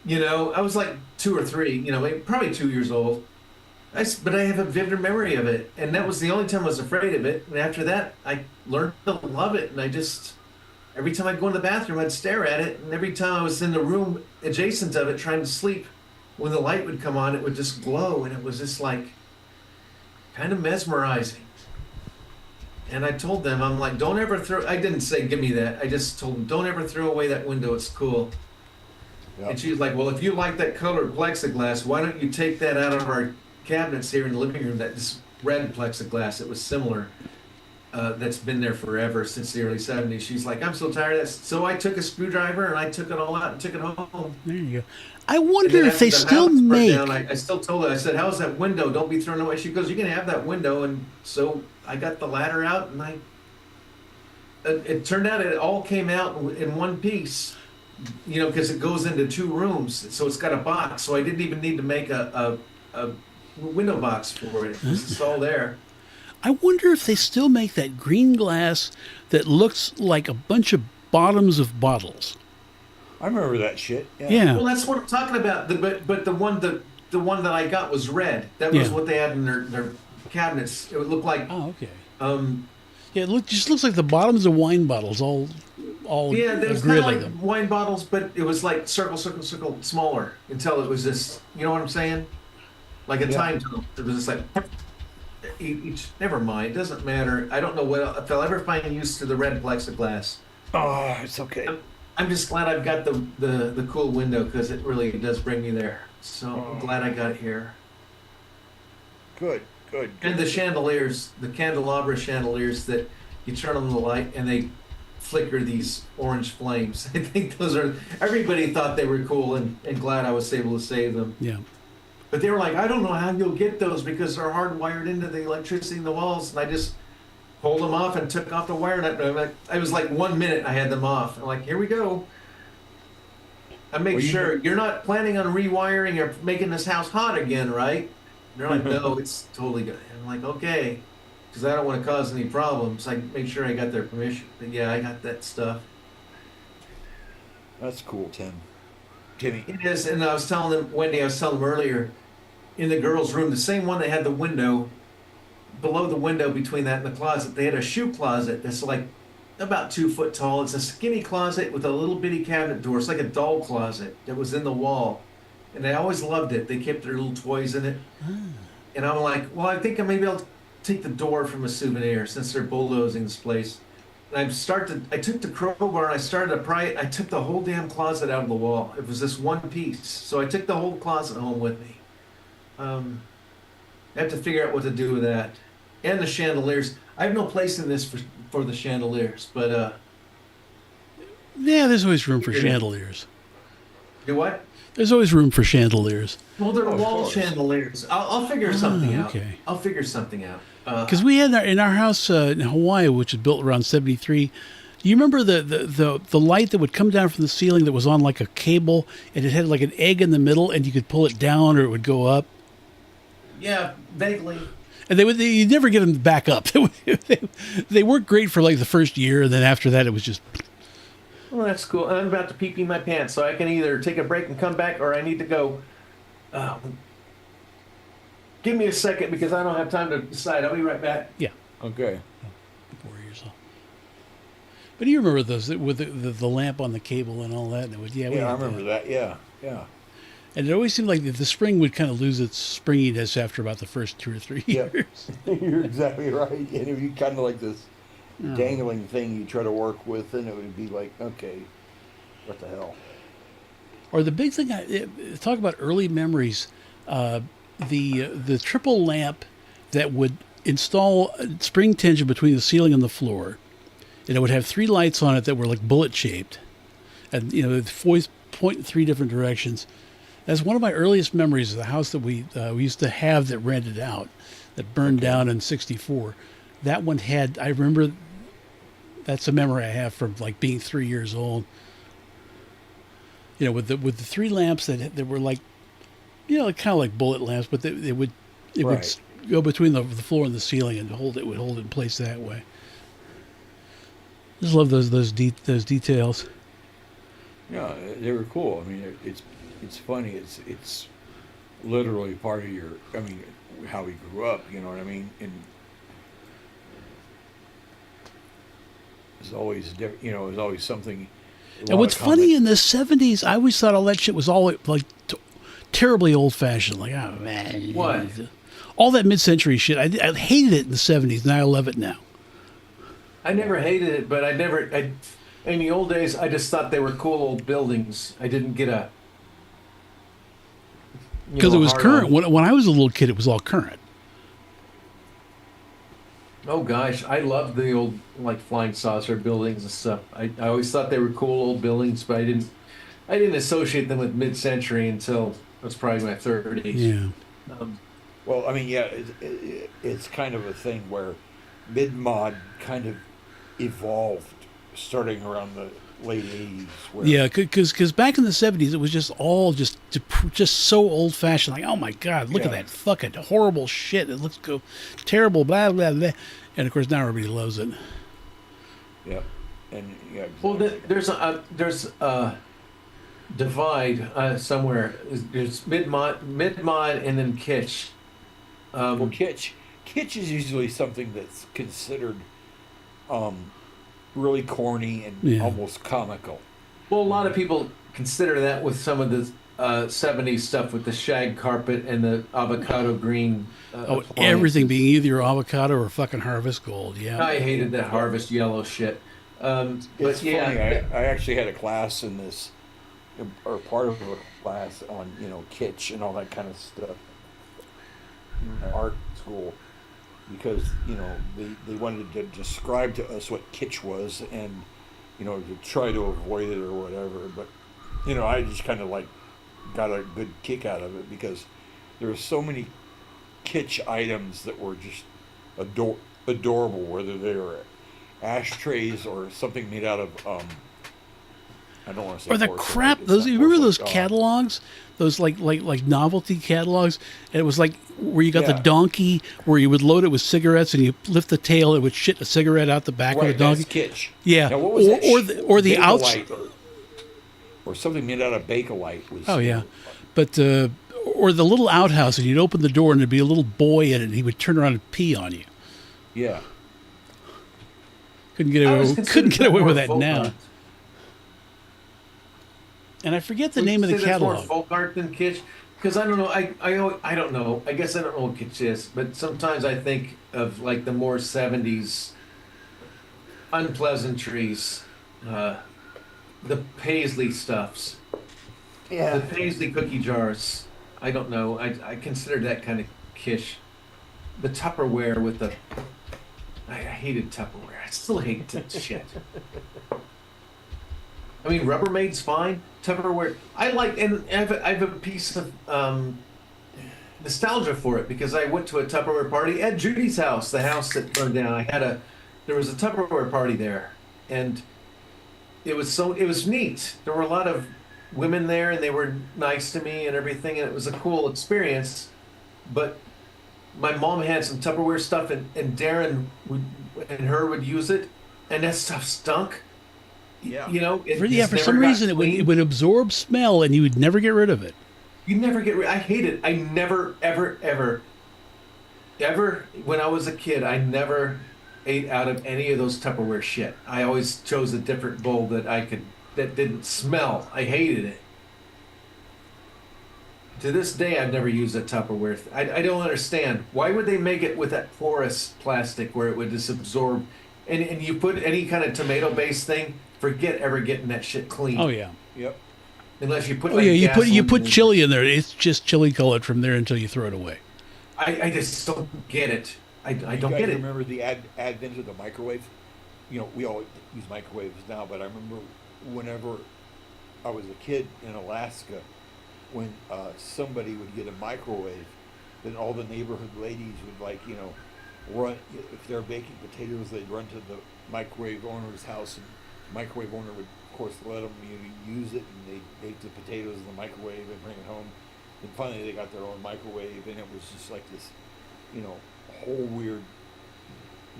You know, I was like 2 or 3, you know, probably 2 years old. But I have a vivid memory of it, and that was the only time I was afraid of it. And after that, I learned to love it, and I just every time I'd go in the bathroom, I'd stare at it, and every time I was in the room adjacent of it trying to sleep, when the light would come on, it would just glow, and it was just like kind of mesmerizing. And I told them, I'm like, don't ever throw. I didn't say give me that. I just told them, don't ever throw away that window. It's cool. Yeah. And she was like, well, if you like that colored plexiglass, why don't you take that out of our cabinets here in the living room? That this red plexiglass, it was similar. That's been there forever since the early 70s. She's like, I'm so tired of that. So I took a screwdriver and I took it all out and took it home. There you go. I And wonder then if they after the still house burnt make. down, I still told her, I said, how's that window? Don't be thrown away. She goes, you can have that window. And so I got the ladder out, and it turned out it all came out in one piece, you know, because it goes into 2 rooms. So it's got a box. So I didn't even need to make a window box for it. It's all there. I wonder if they still make that green glass that looks like a bunch of bottoms of bottles. I remember that shit. Yeah. Well, that's what I'm talking about. But the one that I got was red. That was Yeah. what they had in their cabinets. It would look like Oh, okay. um, Yeah, it just looks like the bottoms of wine bottles, all yeah, there was kind of grilling like them. wine bottles, but it was like circle, smaller until it was this. You know what I'm saying? Like a Yeah. time tunnel. It was just like each. Never mind. It doesn't matter. I don't know if I'll ever find use to the red plexiglass. Oh, it's okay. I'm just glad I've got the cool window, because it really does bring me there. So I'm glad I got it here. Good. And the chandeliers, the candelabra chandeliers that you turn on the light and they flicker these orange flames. I think those are, everybody thought they were cool, and glad I was able to save them. Yeah. But they were like, I don't know how you'll get those because they're hardwired into the electricity in the walls. And I just pulled them off and took off the wire. And I was like 1 minute I had them off. I'm like, here we go. I make Well, sure you're not planning on rewiring or making this house hot again, right? And they're like, no, it's totally good. And I'm like, okay, because I don't want to cause any problems. I make sure I got their permission. But yeah, I got that stuff. That's cool, Timmy. It is, and I was telling them, Wendy, I was telling them earlier, in the girls' room, the same one that had the window, below the window between that and the closet, they had a shoe closet that's like about 2 foot tall. It's a skinny closet with a little bitty cabinet door. It's like a doll closet that was in the wall. And I always loved it. They kept their little toys in it. and I'm like, well, I think maybe I'll take the door from a souvenir since they're bulldozing this place. And I took the crowbar and I started to pry it. I took the whole damn closet out of the wall. It was this one piece. So I took the whole closet home with me. I have to figure out what to do with that. And the chandeliers. I have no place in this for the chandeliers, but Yeah, there's always room for Yeah. chandeliers. do what? There's always room for chandeliers. Well, they're Of wall course. chandeliers. I'll figure something out. okay. I'll figure something out. Because we had in our house in Hawaii, which was built around '73. Do you remember the light that would come down from the ceiling that was on like a cable, and it had like an egg in the middle, and you could pull it down or it would go up? Yeah, vaguely. And you'd never get them back up. They worked great for like the first year, and then after that, it was just. Well, that's cool. I'm about to pee my pants, so I can either take a break and come back, or I need to go. Give me a second because I don't have time to decide. I'll be right back. Yeah. Okay. Warriors. But do you remember those with the lamp on the cable and all that? And it would, we Yeah, I had remember that. Yeah. Yeah. And it always seemed like the spring would kind of lose its springiness after about the first 2 or 3 Yep. years. You're exactly right. And it would be kind of like this dangling thing you try to work with, and it would be like, okay, what the hell? Or the big thing, talk about early memories, the triple lamp that would install spring tension between the ceiling and the floor. And it would have 3 lights on it that were like bullet shaped. And, it'd always point in 3 different directions. That's one of my earliest memories of the house that we used to have that rented out, that burned down in '64. That one had, I remember, that's a memory I have from like being 3 years old. With the 3 lamps that were like, kind of like bullet lamps, but it would Right. go between the floor and the ceiling and hold it in place that way. Just love those details. Yeah, they were cool. I mean, it's funny. It's literally part of your. I mean, how we grew up. You know what I mean? And it's always different. It was always something. And what's funny in the '70s, I always thought all that shit was all like terribly old-fashioned. Like, oh man, What? All that mid-century shit. I hated it in the '70s, and I love it now. I never hated it, but in the old days, I just thought they were cool old buildings. I didn't get a. Because it was hard current. on- When I was a little kid, it was all current. Oh gosh, I loved the old like flying saucer buildings and stuff. I always thought they were cool old buildings, but I didn't associate them with mid-century until it was probably my 30s. Yeah. Well, I mean, yeah, it's kind of a thing where mid-mod kind of evolved starting around the late 80s. Where, Yeah, because back in the '70s, it was just all just so old fashioned. Like, oh my God, look at Yeah. that fucking horrible shit. It looks terrible, blah blah blah. And of course, now everybody loves it. Yeah. And yeah. Well, Exactly. there's a divide somewhere. There's mid-mod, and then kitsch. Well, kitsch is usually something that's considered really corny and Yeah. almost comical. Well, a lot of people consider that with some of the 70s stuff with the shag carpet and the avocado green. Oh, appliances. everything being either avocado or fucking harvest gold. Yeah. I hated that harvest yellow shit. But It's yeah, funny. I actually had a class in this, or part of a class on kitsch and all that kind of stuff in art school, because they wanted to describe to us what kitsch was, and to try to avoid it or whatever. But I just kind of like got a good kick out of it because there were so many kitsch items that were just adorable, whether they were ashtrays or something made out of I don't want to say Or the porcelain, crap. it's Those not you remember those porcelain. catalogs? Those like novelty catalogs, and it was like where you got the Yeah. donkey, where you would load it with cigarettes, and you lift the tail, it would shit a cigarette out the back Right, of the donkey. that's kitsch. Yeah. Now, what was that? Or the outs. Bakelite or something made out of Bakelite was. Oh yeah, but or the little outhouse, and you'd open the door, and there'd be a little boy in it, and he would turn around and pee on you. Yeah. Couldn't get I away. was Couldn't get away with that folk now. art. And I forget the Would name you of the say that's more catalog. folk art than kitsch. Because I don't know, I don't know. I guess I don't know what kitsch is, but sometimes I think of like the more '70s unpleasantries, uh, the paisley stuffs, the paisley cookie jars. I don't know. I consider that kind of kish. The Tupperware with the. I hated Tupperware. I still hate that shit. I mean, Rubbermaid's fine. Tupperware, I like, and I have a piece of nostalgia for it because I went to a Tupperware party at Judy's house, the house that burned down. There was a Tupperware party there, and it was neat. There were a lot of women there, and they were nice to me and everything, and it was a cool experience. But my mom had some Tupperware stuff, and Darren would use it, and that stuff stunk. Yeah. You know, For some reason, it would absorb smell, and you would never get rid of it. You never get rid. I hate it. I never, ever, when I was a kid, I never ate out of any of those Tupperware shit. I always chose a different bowl that didn't smell. I hated it. To this day, I've never used a Tupperware. I don't understand. Why would they make it with that porous plastic where it would just absorb? And you put any kind of tomato-based thing, forget ever getting that shit clean. Oh yeah. Yep. Unless you put. Oh like yeah, you gasoline put in it. chili in there. It's just chili colored from there until you throw it away. I just don't get it. I You don't guys get it. remember the advent of the microwave? You know, we all use microwaves now, but I remember whenever I was a kid in Alaska, when somebody would get a microwave, then all the neighborhood ladies would run, if they're baking potatoes, they'd run to the microwave owner's house, and the microwave owner would, of course, let them use it, and they'd bake the potatoes in the microwave and bring it home. And finally, they got their own microwave, and it was just like this, whole weird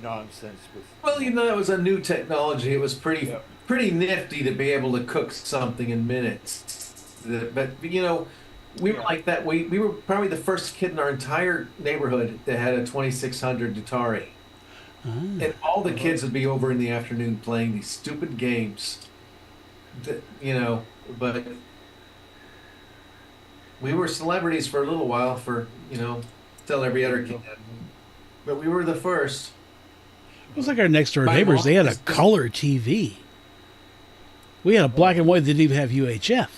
nonsense with. Well, that was a new technology. It was Yeah. pretty nifty to be able to cook something in minutes. But we were like that. We were probably the first kid in our entire neighborhood that had a 2600 Atari. And all the kids would be over in the afternoon playing these stupid games. But we were celebrities for a little while till every other kid. But we were the first. It was like our next door My neighbors. mom They had a is- color TV. We had a black and white that didn't even have UHF.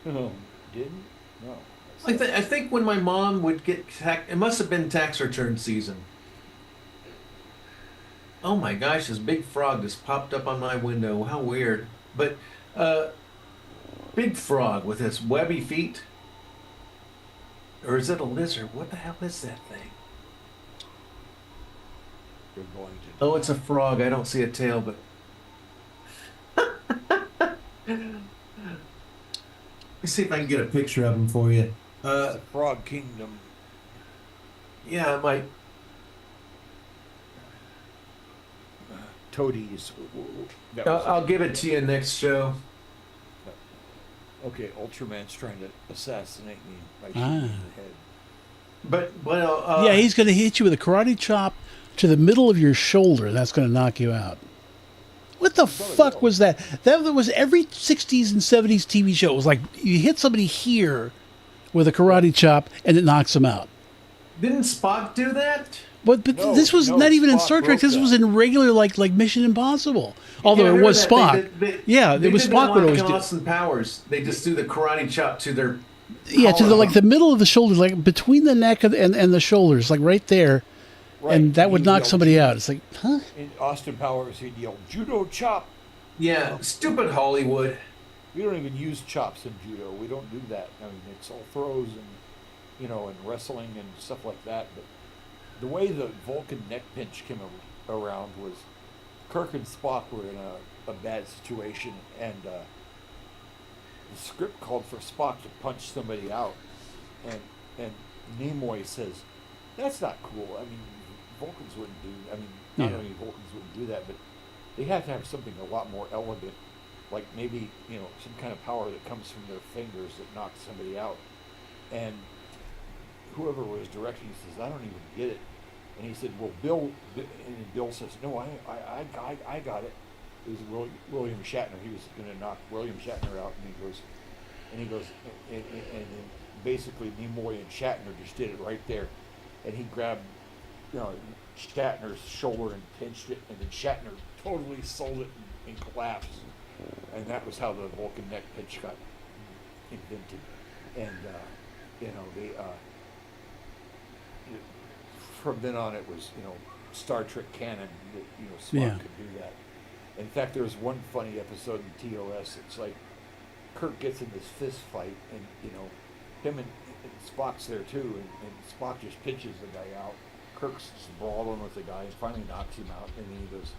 Oh, didn't? No. I think when my mom would get it must have been tax return season. Oh my gosh, this big frog just popped up on my window. How weird. But big frog with its webby feet. Or is it a lizard? What the hell is that thing? You're going to. Oh, it's a frog. I don't see a tail, but let me see if I can get a picture of him for you. It's a Frog Kingdom. Yeah, I might. Toadies. That was I'll give it to you next show. Okay, Ultraman's trying to assassinate me by shooting me in the head. But Yeah, he's going to hit you with a karate chop to the middle of your shoulder. That's going to knock you out. What the fuck was that? That was every 60s and 70s TV show. It was like you hit somebody here with a karate chop and it knocks them out. didn't Spock do that? But No, this was no, not even in Spock Star Trek. broke This that. was in regular like Mission Impossible. Although Yeah, I it remember was that. Spock. Yeah, they it was did Spock that would like always in do. Austin Powers. They just do the karate chop to their Yeah, to the collarbone. the middle of the shoulder, like between the neck and the shoulders, like right there, Right. and that would He knock yelled somebody judo. out. It's like, huh? In Austin Powers, he'd yell, "Judo chop!" Yeah, stupid Hollywood. We don't even use chops in judo. We don't do that. I mean, it's all throws and wrestling and stuff like that. But the way the Vulcan neck pinch came around was Kirk and Spock were in a bad situation, and the script called for Spock to punch somebody out, and Nimoy says, "That's not cool. I mean, Vulcans wouldn't do. I mean, not Yeah. only Vulcans wouldn't do that, but they have to have something a lot more elegant, like maybe some kind of power that comes from their fingers that knocks somebody out." And whoever was directing says, "I don't even get it." And he said, "Well, Bill," and Bill says, "No, I got it." It was William Shatner. He was going to knock William Shatner out, and he goes, and he goes, and basically Nimoy and Shatner just did it right there, and he grabbed, Shatner's shoulder and pinched it, and then Shatner totally sold it and collapsed, and that was how the Vulcan neck pinch got invented, and they from then on it was Star Trek canon that Spock could do that. In fact, there was one funny episode in TOS. It's like Kirk gets in this fist fight, and him and Spock's there too, and Spock just pinches the guy out. Kirk's brawling with the guy and finally knocks him out, and then he goes,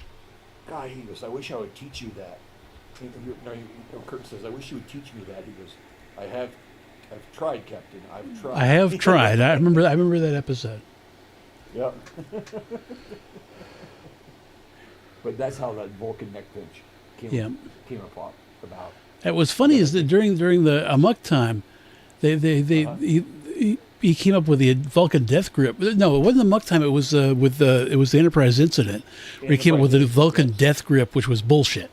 I wish I would teach you that. Kirk says, I wish you would teach me that. He goes, I've tried, Captain. I've tried. I have tried. I remember that episode. Yeah. But that's how that Vulcan neck pinch came about. What was funny is that during the Amok time, he came up with the Vulcan death grip. No, it wasn't the Amok time. It was it was the Enterprise incident where he came up with the Vulcan death grip, which was bullshit.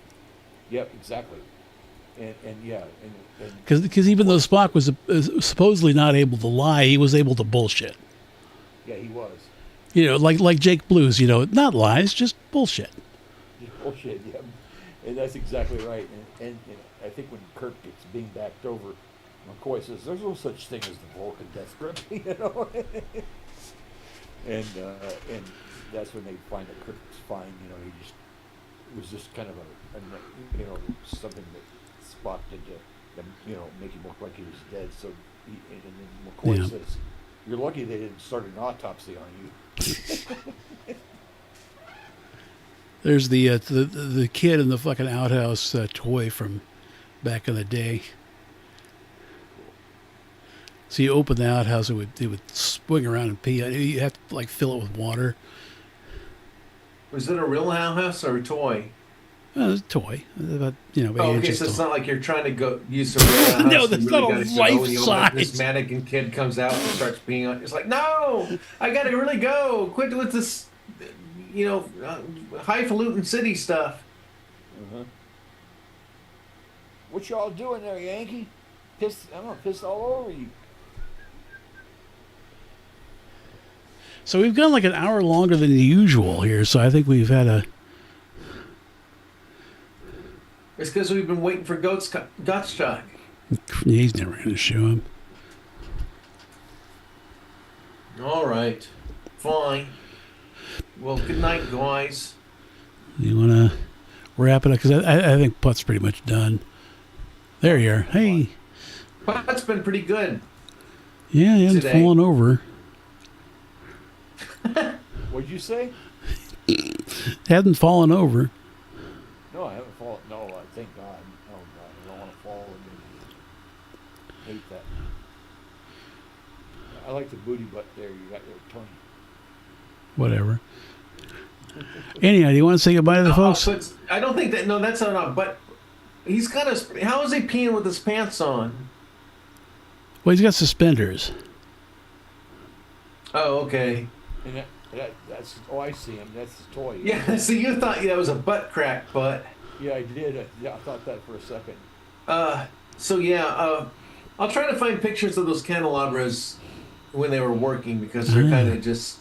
Yep, exactly. And because even though Spock was supposedly not able to lie, he was able to bullshit. Yeah, he was. Like Jake Blues. Not lies, just bullshit. Bullshit, yeah, and that's exactly right. And I think when Kirk gets being backed over, McCoy says, "There's no such thing as the Vulcan death grip," and that's when they find that Kirk's fine. It was just kind of a something that Spock did to make him look like he was dead. So and then McCoy says, "You're lucky they didn't start an autopsy on you." There's the kid in the fucking outhouse toy from back in the day. So you open the outhouse, it would swing around and pee. You have to fill it with water. Was it a real outhouse or a toy? It was a toy. About okay, so it's not like you're trying to go use a real outhouse. No, that's not a life size. This mannequin kid comes out and starts peeing on. It's like, no, I gotta really go. Quit with this. Highfalutin city stuff. Uh-huh. What y'all doing there, Yankee? I'm gonna piss all over you. So we've gone like an hour longer than usual here, so I think we've had a... It's because we've been waiting for Gottschalk. He's never going to show him. All right. Fine. Well, good night, guys. You want to wrap it up? Because I think Putt's pretty much done. There you are. Hey. Putt's been pretty good. Yeah, he hasn't fallen over. What'd you say? Hasn't fallen over. No, I haven't fallen. No, thank God. Oh, God, I don't want to fall and hate that. I like the booty butt there. You got your tongue. Whatever. Anyhow, do you want to say goodbye to the folks? I don't think that. No, that's not. But he's got a. How is he peeing with his pants on? Well, he's got suspenders. Oh, okay. And that's I see him. That's his toy. Yeah. So you thought that was a butt crack, but. Yeah, I did. I thought that for a second. So yeah. I'll try to find pictures of those candelabras when they were working because they're kind of just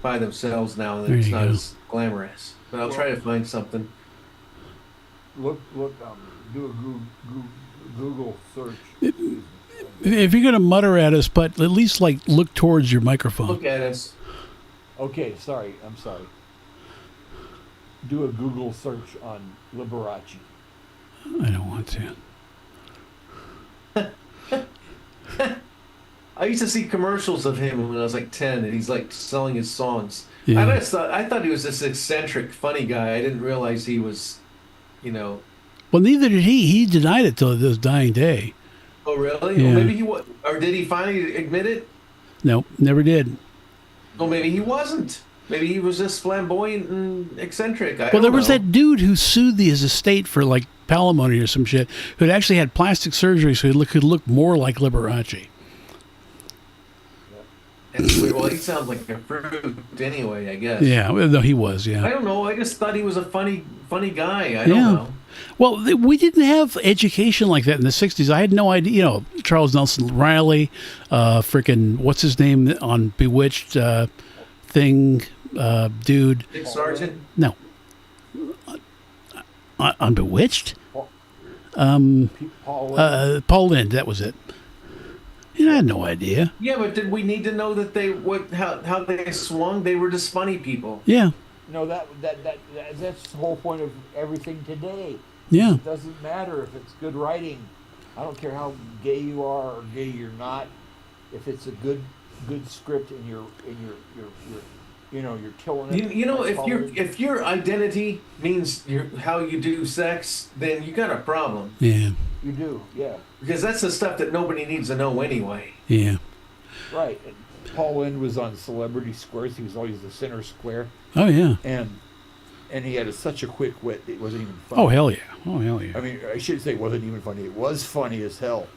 by themselves now, and it's not as glamorous. But I'll try to find something. Look. Do a Google search. If you're going to mutter at us, but at least look towards your microphone. Look at us. Okay, sorry. I'm sorry. Do a Google search on Liberace. I don't want to. I used to see commercials of him when I was 10, and he's selling his songs. Yeah. I thought he was this eccentric, funny guy. I didn't realize he was, Well, neither did he. He denied it till his dying day. Oh, really? Yeah. Well, maybe he was, or did he finally admit it? Nope, never did. Well, maybe he wasn't. Maybe he was just flamboyant and eccentric. Well, there was that dude who sued his estate for palimony or some shit, who had actually had plastic surgery so he could look more like Liberace. Well, he sounds like a fruit anyway, I guess. Yeah, no, he was. Yeah. I don't know. I just thought he was a funny guy. I don't know. Well, we didn't have education like that in the 60s. I had no idea. You know, Charles Nelson Riley, freaking, what's his name on Bewitched thing, dude. Dick Sargent. No. On Bewitched? Paul Lynde, that was it. You know, I had no idea. Yeah, but did we need to know that how they swung? They were just funny people. Yeah. No, that's the whole point of everything today. Yeah. It doesn't matter if it's good writing. I don't care how gay you are or gay you're not. If it's a good script and you're killing it. You know, if your identity means how you do sex, then you got a problem. Yeah. You do, yeah. Because that's the stuff that nobody needs to know anyway. Yeah. Right. And Paul Lynde was on Celebrity Squares. He was always the center square. Oh, yeah. And he had such a quick wit, it wasn't even funny. Oh, hell yeah. Oh, hell yeah. I mean, I shouldn't say it wasn't even funny. It was funny as hell.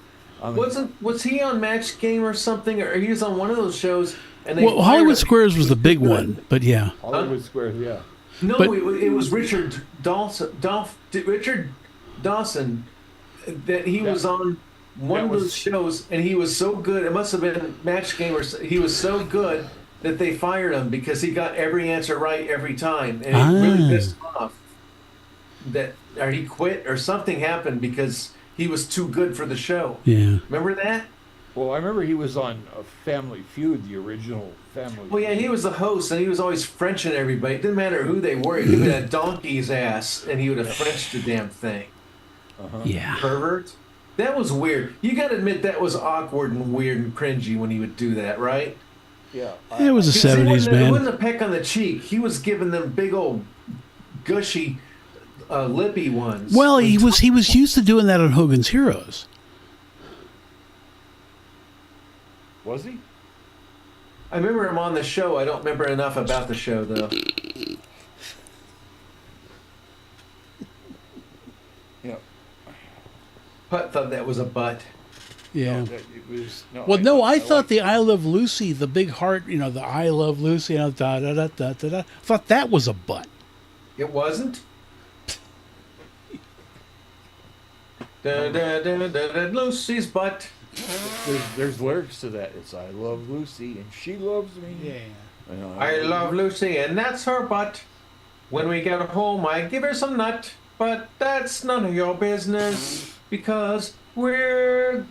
I mean, Was he on Match Game or something? Or he was on one of those shows? And Well, Hollywood Squares was the big one, but yeah. Hollywood Squares, yeah. No, But- it was Richard Dawson that he was on one of those shows, and he was so good. It must have been Match Game, or he was so good that they fired him because he got every answer right every time, and it really pissed him off. Or he quit, or something happened because he was too good for the show. Yeah. Remember that? Well, I remember he was on Family Feud, the original Family Well, yeah, Feud. he was the host, and he was always Frenching everybody. It didn't matter who they were. He would have donkey's ass, and he would have Frenched the damn thing. Yeah. Pervert. That was weird. You got to admit that was awkward and weird and cringy when he would do that, right? Yeah. It was the Because 70s, It man. wasn't a peck on the cheek. He was giving them big old gushy, lippy ones. Well, he was used to doing that on Hogan's Heroes. Was he? I remember him on the show. I don't remember enough about the show, though. Yeah. Putt thought that was a butt. Yeah. It was, Well, no, I thought liked the I Love Lucy, the big heart, you know, the I Love Lucy, you know, da da da da da da. I thought that was a butt. It wasn't? Da, da, da, da, da, Lucy's butt. There's lyrics to that. It's I love Lucy and she loves me. Yeah. You know, I love Lucy and that's her butt. When we get home, I give her some nut. But that's none of your business because we're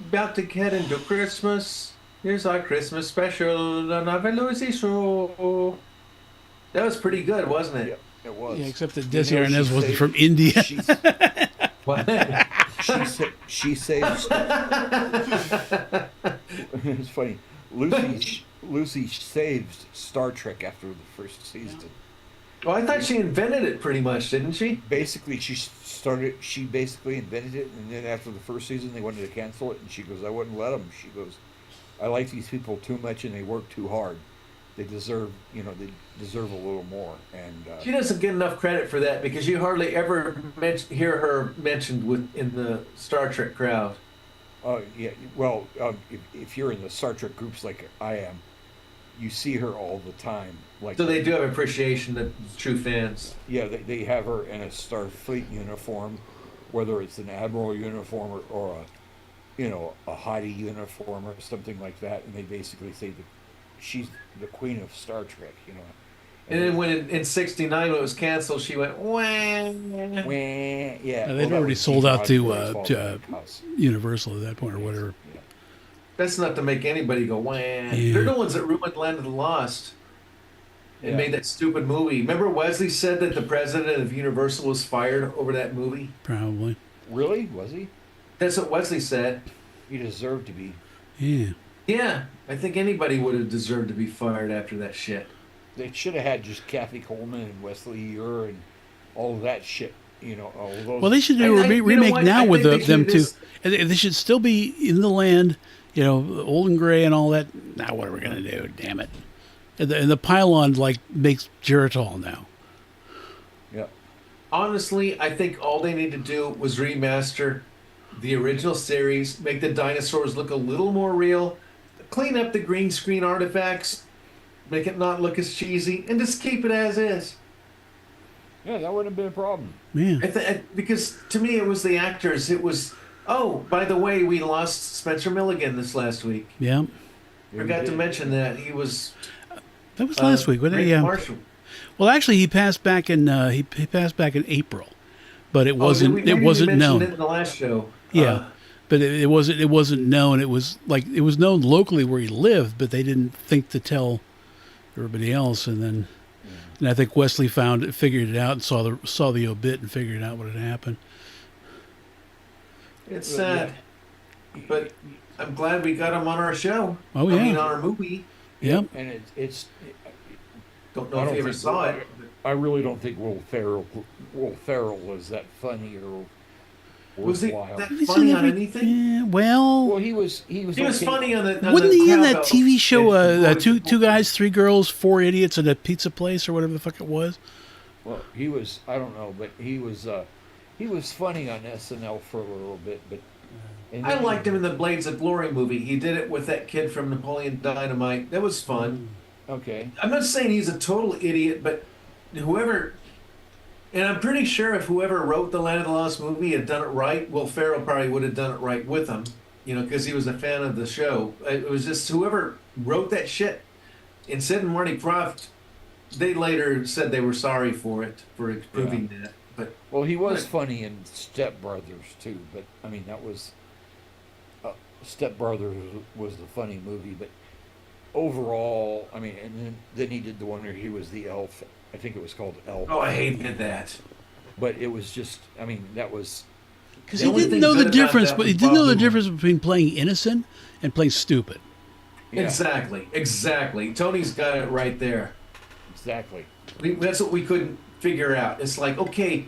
about to get into Christmas. Here's our Christmas special on our Lucy show. That was pretty good, wasn't it? Yeah, it was. Yeah, except that You Desi know, Arnaz she wasn't saved- from India. What? She saved. It's funny. Lucy saved Star Trek after the first season. Well, I thought she invented it pretty much, didn't she? Basically, she basically invented it, and then after the first season, they wanted to cancel it, and she goes, I wouldn't let them. She goes, I like these people too much, and they work too hard. They deserve a little more. And She doesn't get enough credit for that because you hardly ever hear her mentioned in the Star Trek crowd. yeah, well, if you're in the Star Trek groups like I am, you see her all the time. Like, So they do have appreciation, the true fans. yeah, they have her in a Starfleet uniform, whether it's an admiral uniform or a hottie uniform or something like that, and they basically say that she's the queen of Star Trek, you know. And then when in '69 when it was canceled, she went wah. Yeah, They'd already sold out to Universal at that point or whatever. Yeah. That's not to make anybody go wah. They're the ones that ruined Land of the Lost and Yeah. made that stupid movie. Remember Wesley said that the president of Universal was fired over that movie? Probably. Really? Was he? That's what Wesley said. He deserved to be. Yeah. Yeah, I think anybody would have deserved to be fired after that shit. They should have had just Kathy Coleman and Wesley Ure and all of that shit, you know. All of those. Well, they should do a you know remake what? now I with think they them should too. just- And they should still be in the land, you know, old and gray and all that. Now what are we gonna do? Damn it! And the pylon like makes Geritol now. Yeah. Honestly, I think all they need to do was remaster the original series, make the dinosaurs look a little more real, clean up the green screen artifacts, make it not look as cheesy, and just keep it as is. Yeah, that wouldn't have been a problem. Yeah. Because to me, it was the actors. It was, oh, by the way, we lost Spencer Milligan this last week. Yeah. Forgot to mention that he was That was last week, wasn't it? Rick Yeah. Marshall. Well, actually, he passed back in he passed back in April, but it wasn't maybe we wasn't mentioned known. it in the last show. Yeah, but it wasn't known. It was like it was known locally where he lived, but they didn't think to tell everybody else. And then, and I think Wesley figured it out, and saw the obit and figured out what had happened. It's sad, but I'm glad we got him on our show. Oh I yeah, mean, on our movie. yep. And it's Don't know if you ever think saw it. I really don't think Will Ferrell was that funny or Was he worthwhile. that Have you funny seen on every- anything? Yeah, well, Well, he was He was okay. funny on the. On wasn't the he in that Cowbell. TV show, Yeah, two guys, three girls, four idiots at a pizza place or whatever the fuck it was? Well, he was. I don't know, but he was funny on SNL for a little bit. But and I then liked him in the Blades of Glory movie. He did it with that kid from Napoleon Dynamite. That was fun. Okay. I'm not saying he's a total idiot, but whoever, and I'm pretty sure if whoever wrote the Land of the Lost movie had done it right, Will Ferrell probably would have done it right with him, because he was a fan of the show. It was just whoever wrote that shit. And Sid and Marty Krofft, they later said they were sorry for proving that. But Well, he was funny in Step Brothers too. But I mean, that was Step Brothers was the funny movie. But overall, I mean, and then he did the one where he was the elf. I think it was called Elf. oh, I hated that. But it was just, I mean, that was. Because The he only didn't thing know the good about difference, that but he was didn't know Bob the Newhart. difference between playing innocent and playing stupid. Yeah, Exactly. Tony's got it right there. exactly. That's what we couldn't figure out. It's like, okay,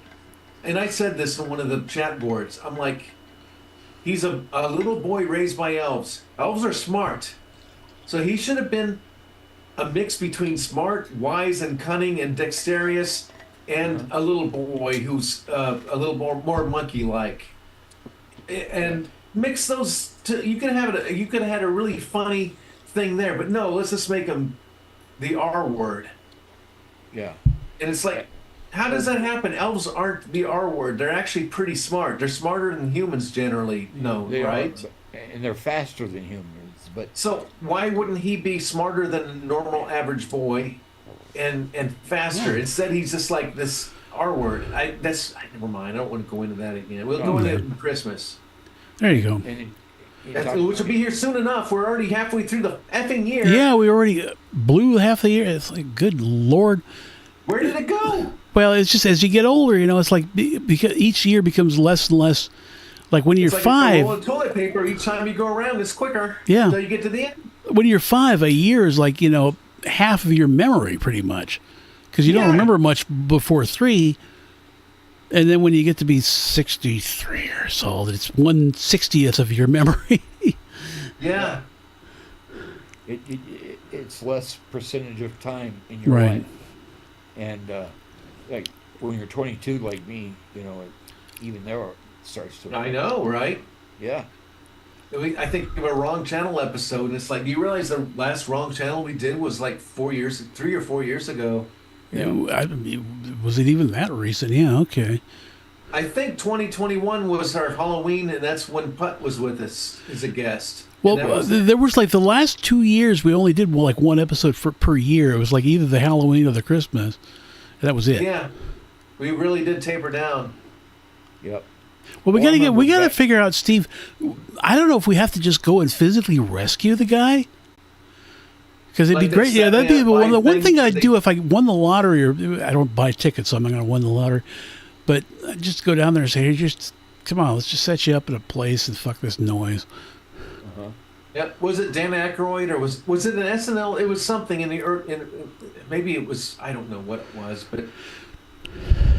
and I said this on one of the chat boards. I'm like, he's a little boy raised by elves. Elves are smart. So he should have been a mix between smart, wise, and cunning and dexterous, and a little boy who's a little more monkey-like. And mix those. You could have you could have had a really funny thing there, but no, let's just make him the R word. Yeah. And it's like, how does that happen? Elves aren't the R word. They're actually pretty smart. They're smarter than humans generally known, They right? are, and they're faster than humans. But So why wouldn't he be smarter than a normal average boy and faster? Instead he's just like this R word. Never mind. I don't want to go into that again. We'll go into it in Christmas. There you go. and Which will be here soon enough. We're already halfway through the effing year. Yeah, we already blew half the year. It's like, good Lord. Where did it go? Well, it's just as you get older, it's like because each year becomes less and less. Like when you're It's like a five, roll of toilet paper. Each time you go around, it's quicker. Yeah. Until you get to the end. when you're five, a year is like half of your memory, pretty much, because you don't Yeah. remember much before 3. And then when you get to be 63 years old, it's 1/60th of your memory. Yeah. it's less percentage of time in your Right. life. And like when you're 22, like me, even there it starts to. I know, right? Yeah. I think of a Wrong Channel episode, and it's like, do you realize the last Wrong Channel we did was like 3 or 4 years ago? Was it even that recent? Yeah, okay. I think 2021 was our Halloween, and that's when Putt was with us as a guest. Well, And that was there was like the last 2 years we only did like one episode per year. It was like either the Halloween or the Christmas. And that was it. yeah, we really did taper down. Yep. Well, we Well, I gotta remember back- figure out, Steve. I don't know if we have to just go and physically rescue the guy. Because it'd Like be the great. Yeah, that'd be Saturday Night the one Live thing thing, I'd do if I won the lottery. Or I don't buy tickets, so I'm not going to win the lottery. But I'd just go down there and say, "Hey, just come on, let's just set you up in a place and fuck this noise." Yep. Was it Dan Aykroyd or was it an SNL? It was something maybe it was, I don't know what it was, but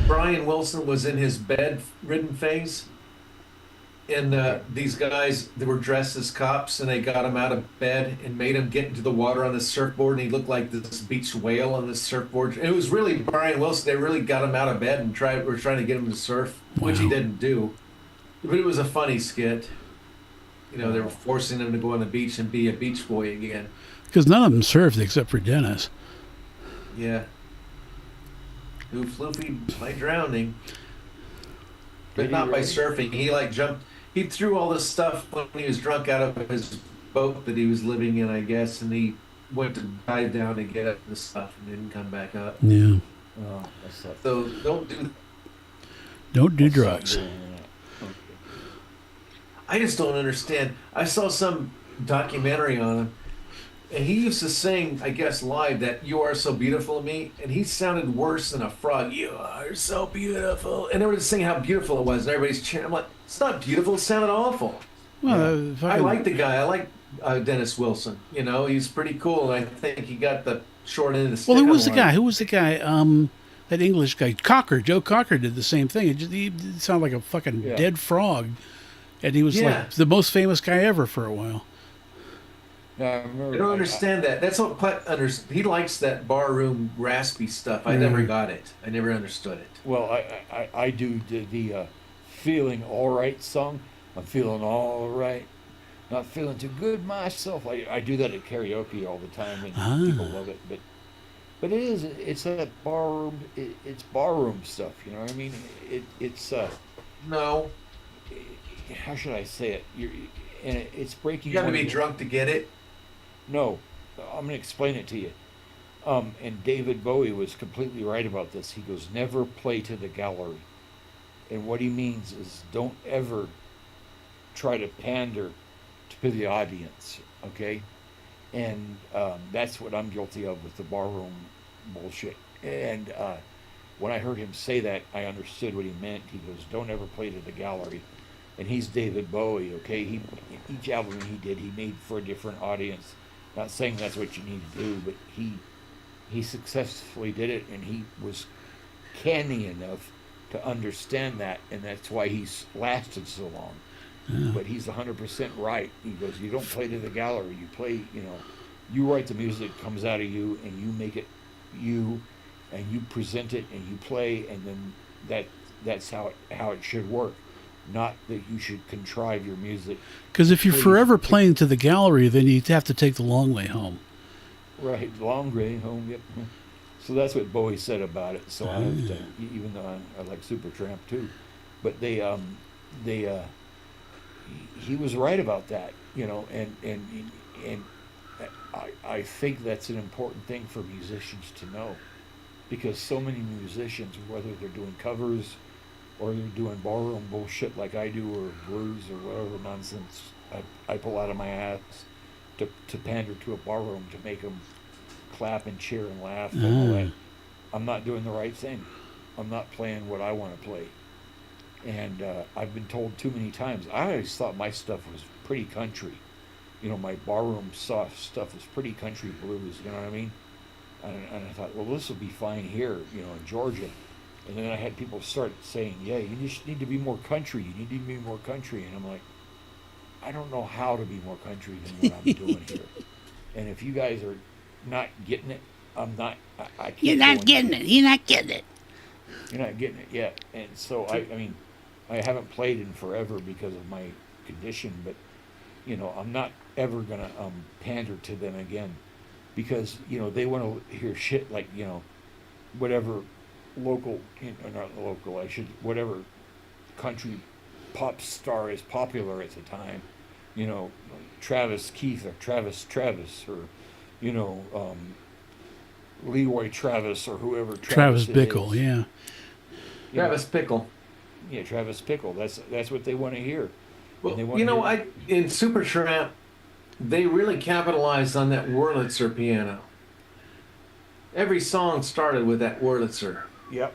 Brian Wilson was in his bedridden phase, and these guys, they were dressed as cops, and they got him out of bed and made him get into the water on the surfboard, and he looked like this beached whale on this surfboard. It was really Brian Wilson. They really got him out of bed and were trying to get him to surf, which he Wow. didn't do. But it was a funny skit. They were forcing him to go on the beach and be a beach boy again. Because none of them surfed except for Dennis. Yeah. who floofied by drowning. But Did he not by really? surfing. He like jumped. He threw all this stuff when he was drunk out of his boat that he was living in, I guess, and he went to dive down and get at the stuff and didn't come back up. Yeah. Oh, that sucks. So don't do. Don't do That sucks drugs. doing that. Okay. I just don't understand. I saw some documentary on him, and he used to sing, I guess, live that "You Are So Beautiful to Me," and he sounded worse than a frog. You are so beautiful, and they were just saying how beautiful it was, and everybody's cheering. I'm like, it's not beautiful. It sounded awful. Well, I like the guy. I like Dennis Wilson. You know, he's pretty cool, and I think he got the short end of the stick. Well, who on was the one. guy? Who was the guy? That English guy, Cocker. Joe Cocker did the same thing. He sounded like a fucking Yeah. dead frog, and he was Yeah. like the most famous guy ever for a while. Yeah, I remember. I don't understand that. That's what Putt he likes that barroom raspy stuff. I never got it. I never understood it. Well, I do the feeling all right song. I'm feeling all right. Not feeling too good myself. I do that at karaoke all the time, and people love it. But it's that barroom. It's barroom stuff. You know what I mean? It's No, how should I say it? It's breaking. you got to one be of the- drunk to get it. No, I'm going to explain it to you. And David Bowie was completely right about this. He goes, never play to the gallery. And what he means is don't ever try to pander to the audience, okay? And that's what I'm guilty of with the barroom bullshit. And when I heard him say that, I understood what he meant. He goes, don't ever play to the gallery. And he's David Bowie, okay? Each album he did, he made for a different audience. Not saying that's what you need to do, but he successfully did it, and he was canny enough to understand that, and that's why he's lasted so long. But he's 100% right. He goes, you don't play to the gallery. You play, you write the music, comes out of you, and you make it you, and you present it, and you play, and then that's how it should work. Not that you should contrive your music. Because if you're Please. forever playing to the gallery, then you have to take the long way home. Right, long way home. Yep. So that's what Bowie said about it. So I have to, even though I like Supertramp too, but he was right about that, and I think that's an important thing for musicians to know, because so many musicians, whether they're doing covers or they're doing ballroom bullshit like I do, or blues or whatever nonsense I pull out of my ass to pander to a barroom to make them clap and cheer and laugh and all that. I'm not doing the right thing. I'm not playing what I want to play. And I've been told too many times. I always thought my stuff was pretty country. My barroom soft stuff is pretty country blues. You know what I mean? And I thought, well, this will be fine here, in Georgia. And then I had people start saying, yeah, you just need to be more country. You need to be more country. And I'm like, I don't know how to be more country than what I'm doing here. And if you guys are not getting it, I'm not. I can't. You're not getting it. You're not getting it. You're not getting it yet. And so I mean, I haven't played in forever because of my condition, but I'm not ever gonna pander to them again, because they want to hear shit like whatever local, not local, whatever country pop star is popular at the time, Travis Keith or Travis or Leroy Travis or whoever Travis it Bickle, is. yeah. Travis Pickle. Yeah, Travis Pickle. That's what they want to hear. Well, And they want to hear- in Supertramp, they really capitalized on that Wurlitzer piano. Every song started with that Wurlitzer, Yep.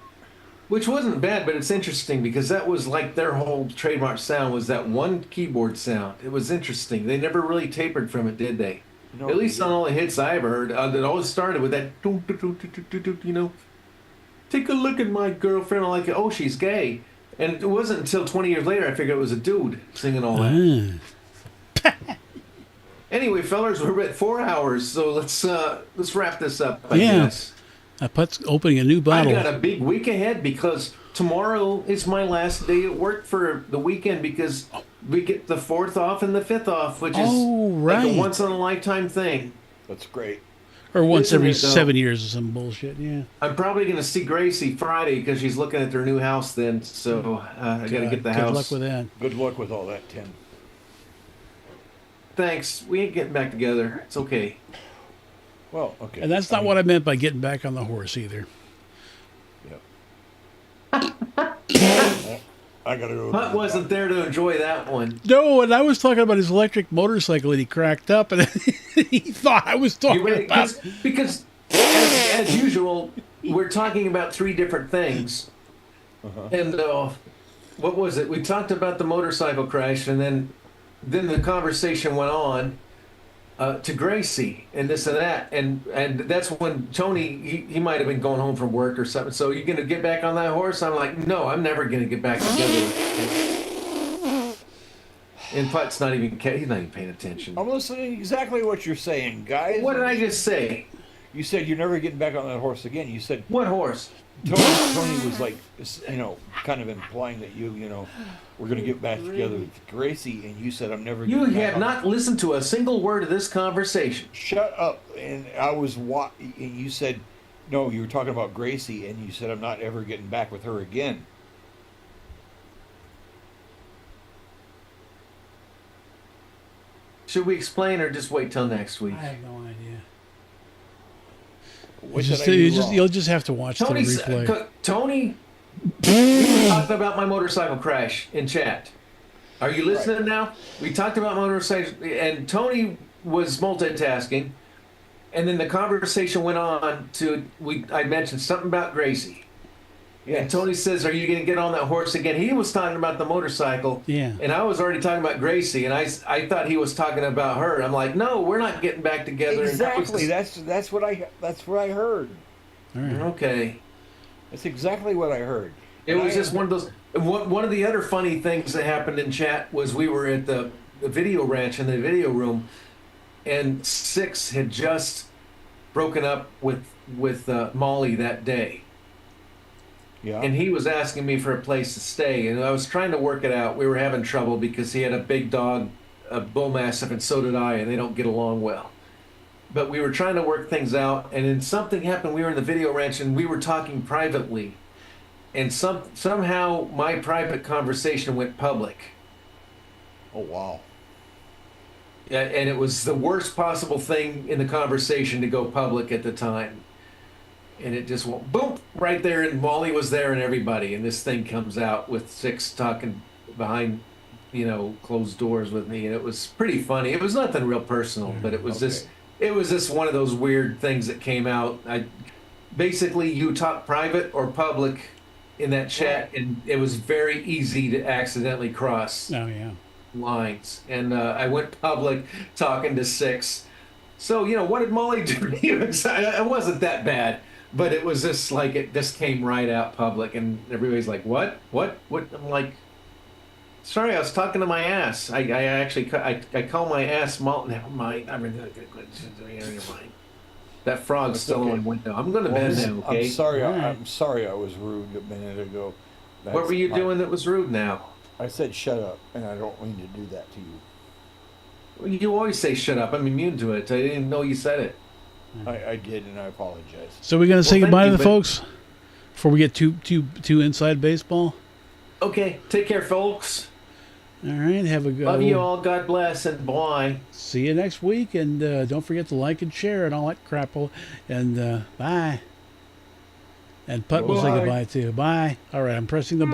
which wasn't bad, but it's interesting because that was like their whole trademark sound was that one keyboard sound. It was interesting. They never really tapered from it, did they? No, At least they on all the hits I ever heard, it always started with that, doo, doo, doo, doo, doo, doo, doo, take a look at my girlfriend. I'm like, oh, she's gay. And it wasn't until 20 years later I figured it was a dude singing all that. Anyway, fellers, we're at 4 hours, so let's wrap this up. I Yeah. guess. Putt's opening a new I bottle. got a big week ahead because tomorrow is my last day at work for the weekend because we get the 4th off and the 5th off, which is Oh, like right. a once in a lifetime thing. That's great. Or once Isn't every it, though? 7 years or some bullshit. Yeah. I'm probably going to see Gracie Friday because she's looking at their new house then. So I got to get the Good house. luck with that. Good luck with all that, Tim. Thanks. We ain't getting back together. It's okay. Well, okay. And that's not what I meant by getting back on the horse either. Yep. I gotta go. Hunt wasn't there to enjoy that one. No, and I was talking about his electric motorcycle, and he cracked up, and he thought I was talking about. Because as usual, we're talking about three different things. And what was it? We talked about the motorcycle crash, and then the conversation went on to Gracie and this and that, and that's when Tony he might have been going home from work or something. So you're gonna get back on that horse? I'm like, no, I'm never gonna get back together. And Putt's not even he's not even paying attention. I'm listening exactly what you're saying, guys. What did I just say? You said you're never getting back on that horse again. You said What horse? Tony was like, kind of implying that we're going to get back together with Gracie, and you said I'm never. You getting back have on not listened to a single word of this conversation. Shut up! And and you said, no, you were talking about Gracie, and you said I'm not ever getting back with her again. Should we explain or just wait till next week? I have no idea. What did I do wrong? You'll just have to watch the Tony, replay. Tony, we were talking about my motorcycle crash in chat. Are you listening now? We talked about motorcycles, and Tony was multitasking, and then the conversation went on to I mentioned something about Gracie. Yes. And Tony says, "Are you going to get on that horse again?" He was talking about the motorcycle, Yeah. and I was already talking about Gracie, and I thought he was talking about her. I'm like, "No, we're not getting back together." Exactly. That's what I heard. All right. Okay. That's exactly what I heard. It was just one of those. One of the other funny things that happened in chat was we were at the video ranch in the video room, and Six had just broken up with Molly that day. Yeah. And he was asking me for a place to stay, and I was trying to work it out. We were having trouble because he had a big dog, a bull mastiff, and so did I, and they don't get along well. But we were trying to work things out, and then something happened. We were in the video ranch, and we were talking privately, and somehow my private conversation went public. Oh wow. And it was the worst possible thing in the conversation to go public at the time. And it just went boom right there, and Molly was there and everybody, and this thing comes out with Six talking behind, closed doors with me, and it was pretty funny. It was nothing real personal, but it was just one of those weird things that came out. Basically you talk private or public in that chat, and it was very easy to accidentally cross Oh yeah. lines. And I went public talking to Six. So what did Molly do to you? It wasn't that bad. But it was just like it just came right out public, and everybody's like, "What? I'm like, sorry, I was talking to my ass. I actually call my ass Malt. Never mind. Never mind. That frog's still on the window. I'm going to bed now. Okay. I'm sorry. I was rude a minute ago. What were you doing that was rude now? I said shut up, and I don't mean to do that to you. Well, you always say shut up. I'm immune to it. I didn't know you said it. I did, and I apologize. So we're gonna say Well, goodbye thank to the you, folks before we get too inside baseball. Okay. Take care, folks. All right. Have a good. Love you all. God bless, and bye. See you next week, and don't forget to like and share and all that crap. And bye. And Putt will say Bye. goodbye too. Bye. All right. I'm pressing the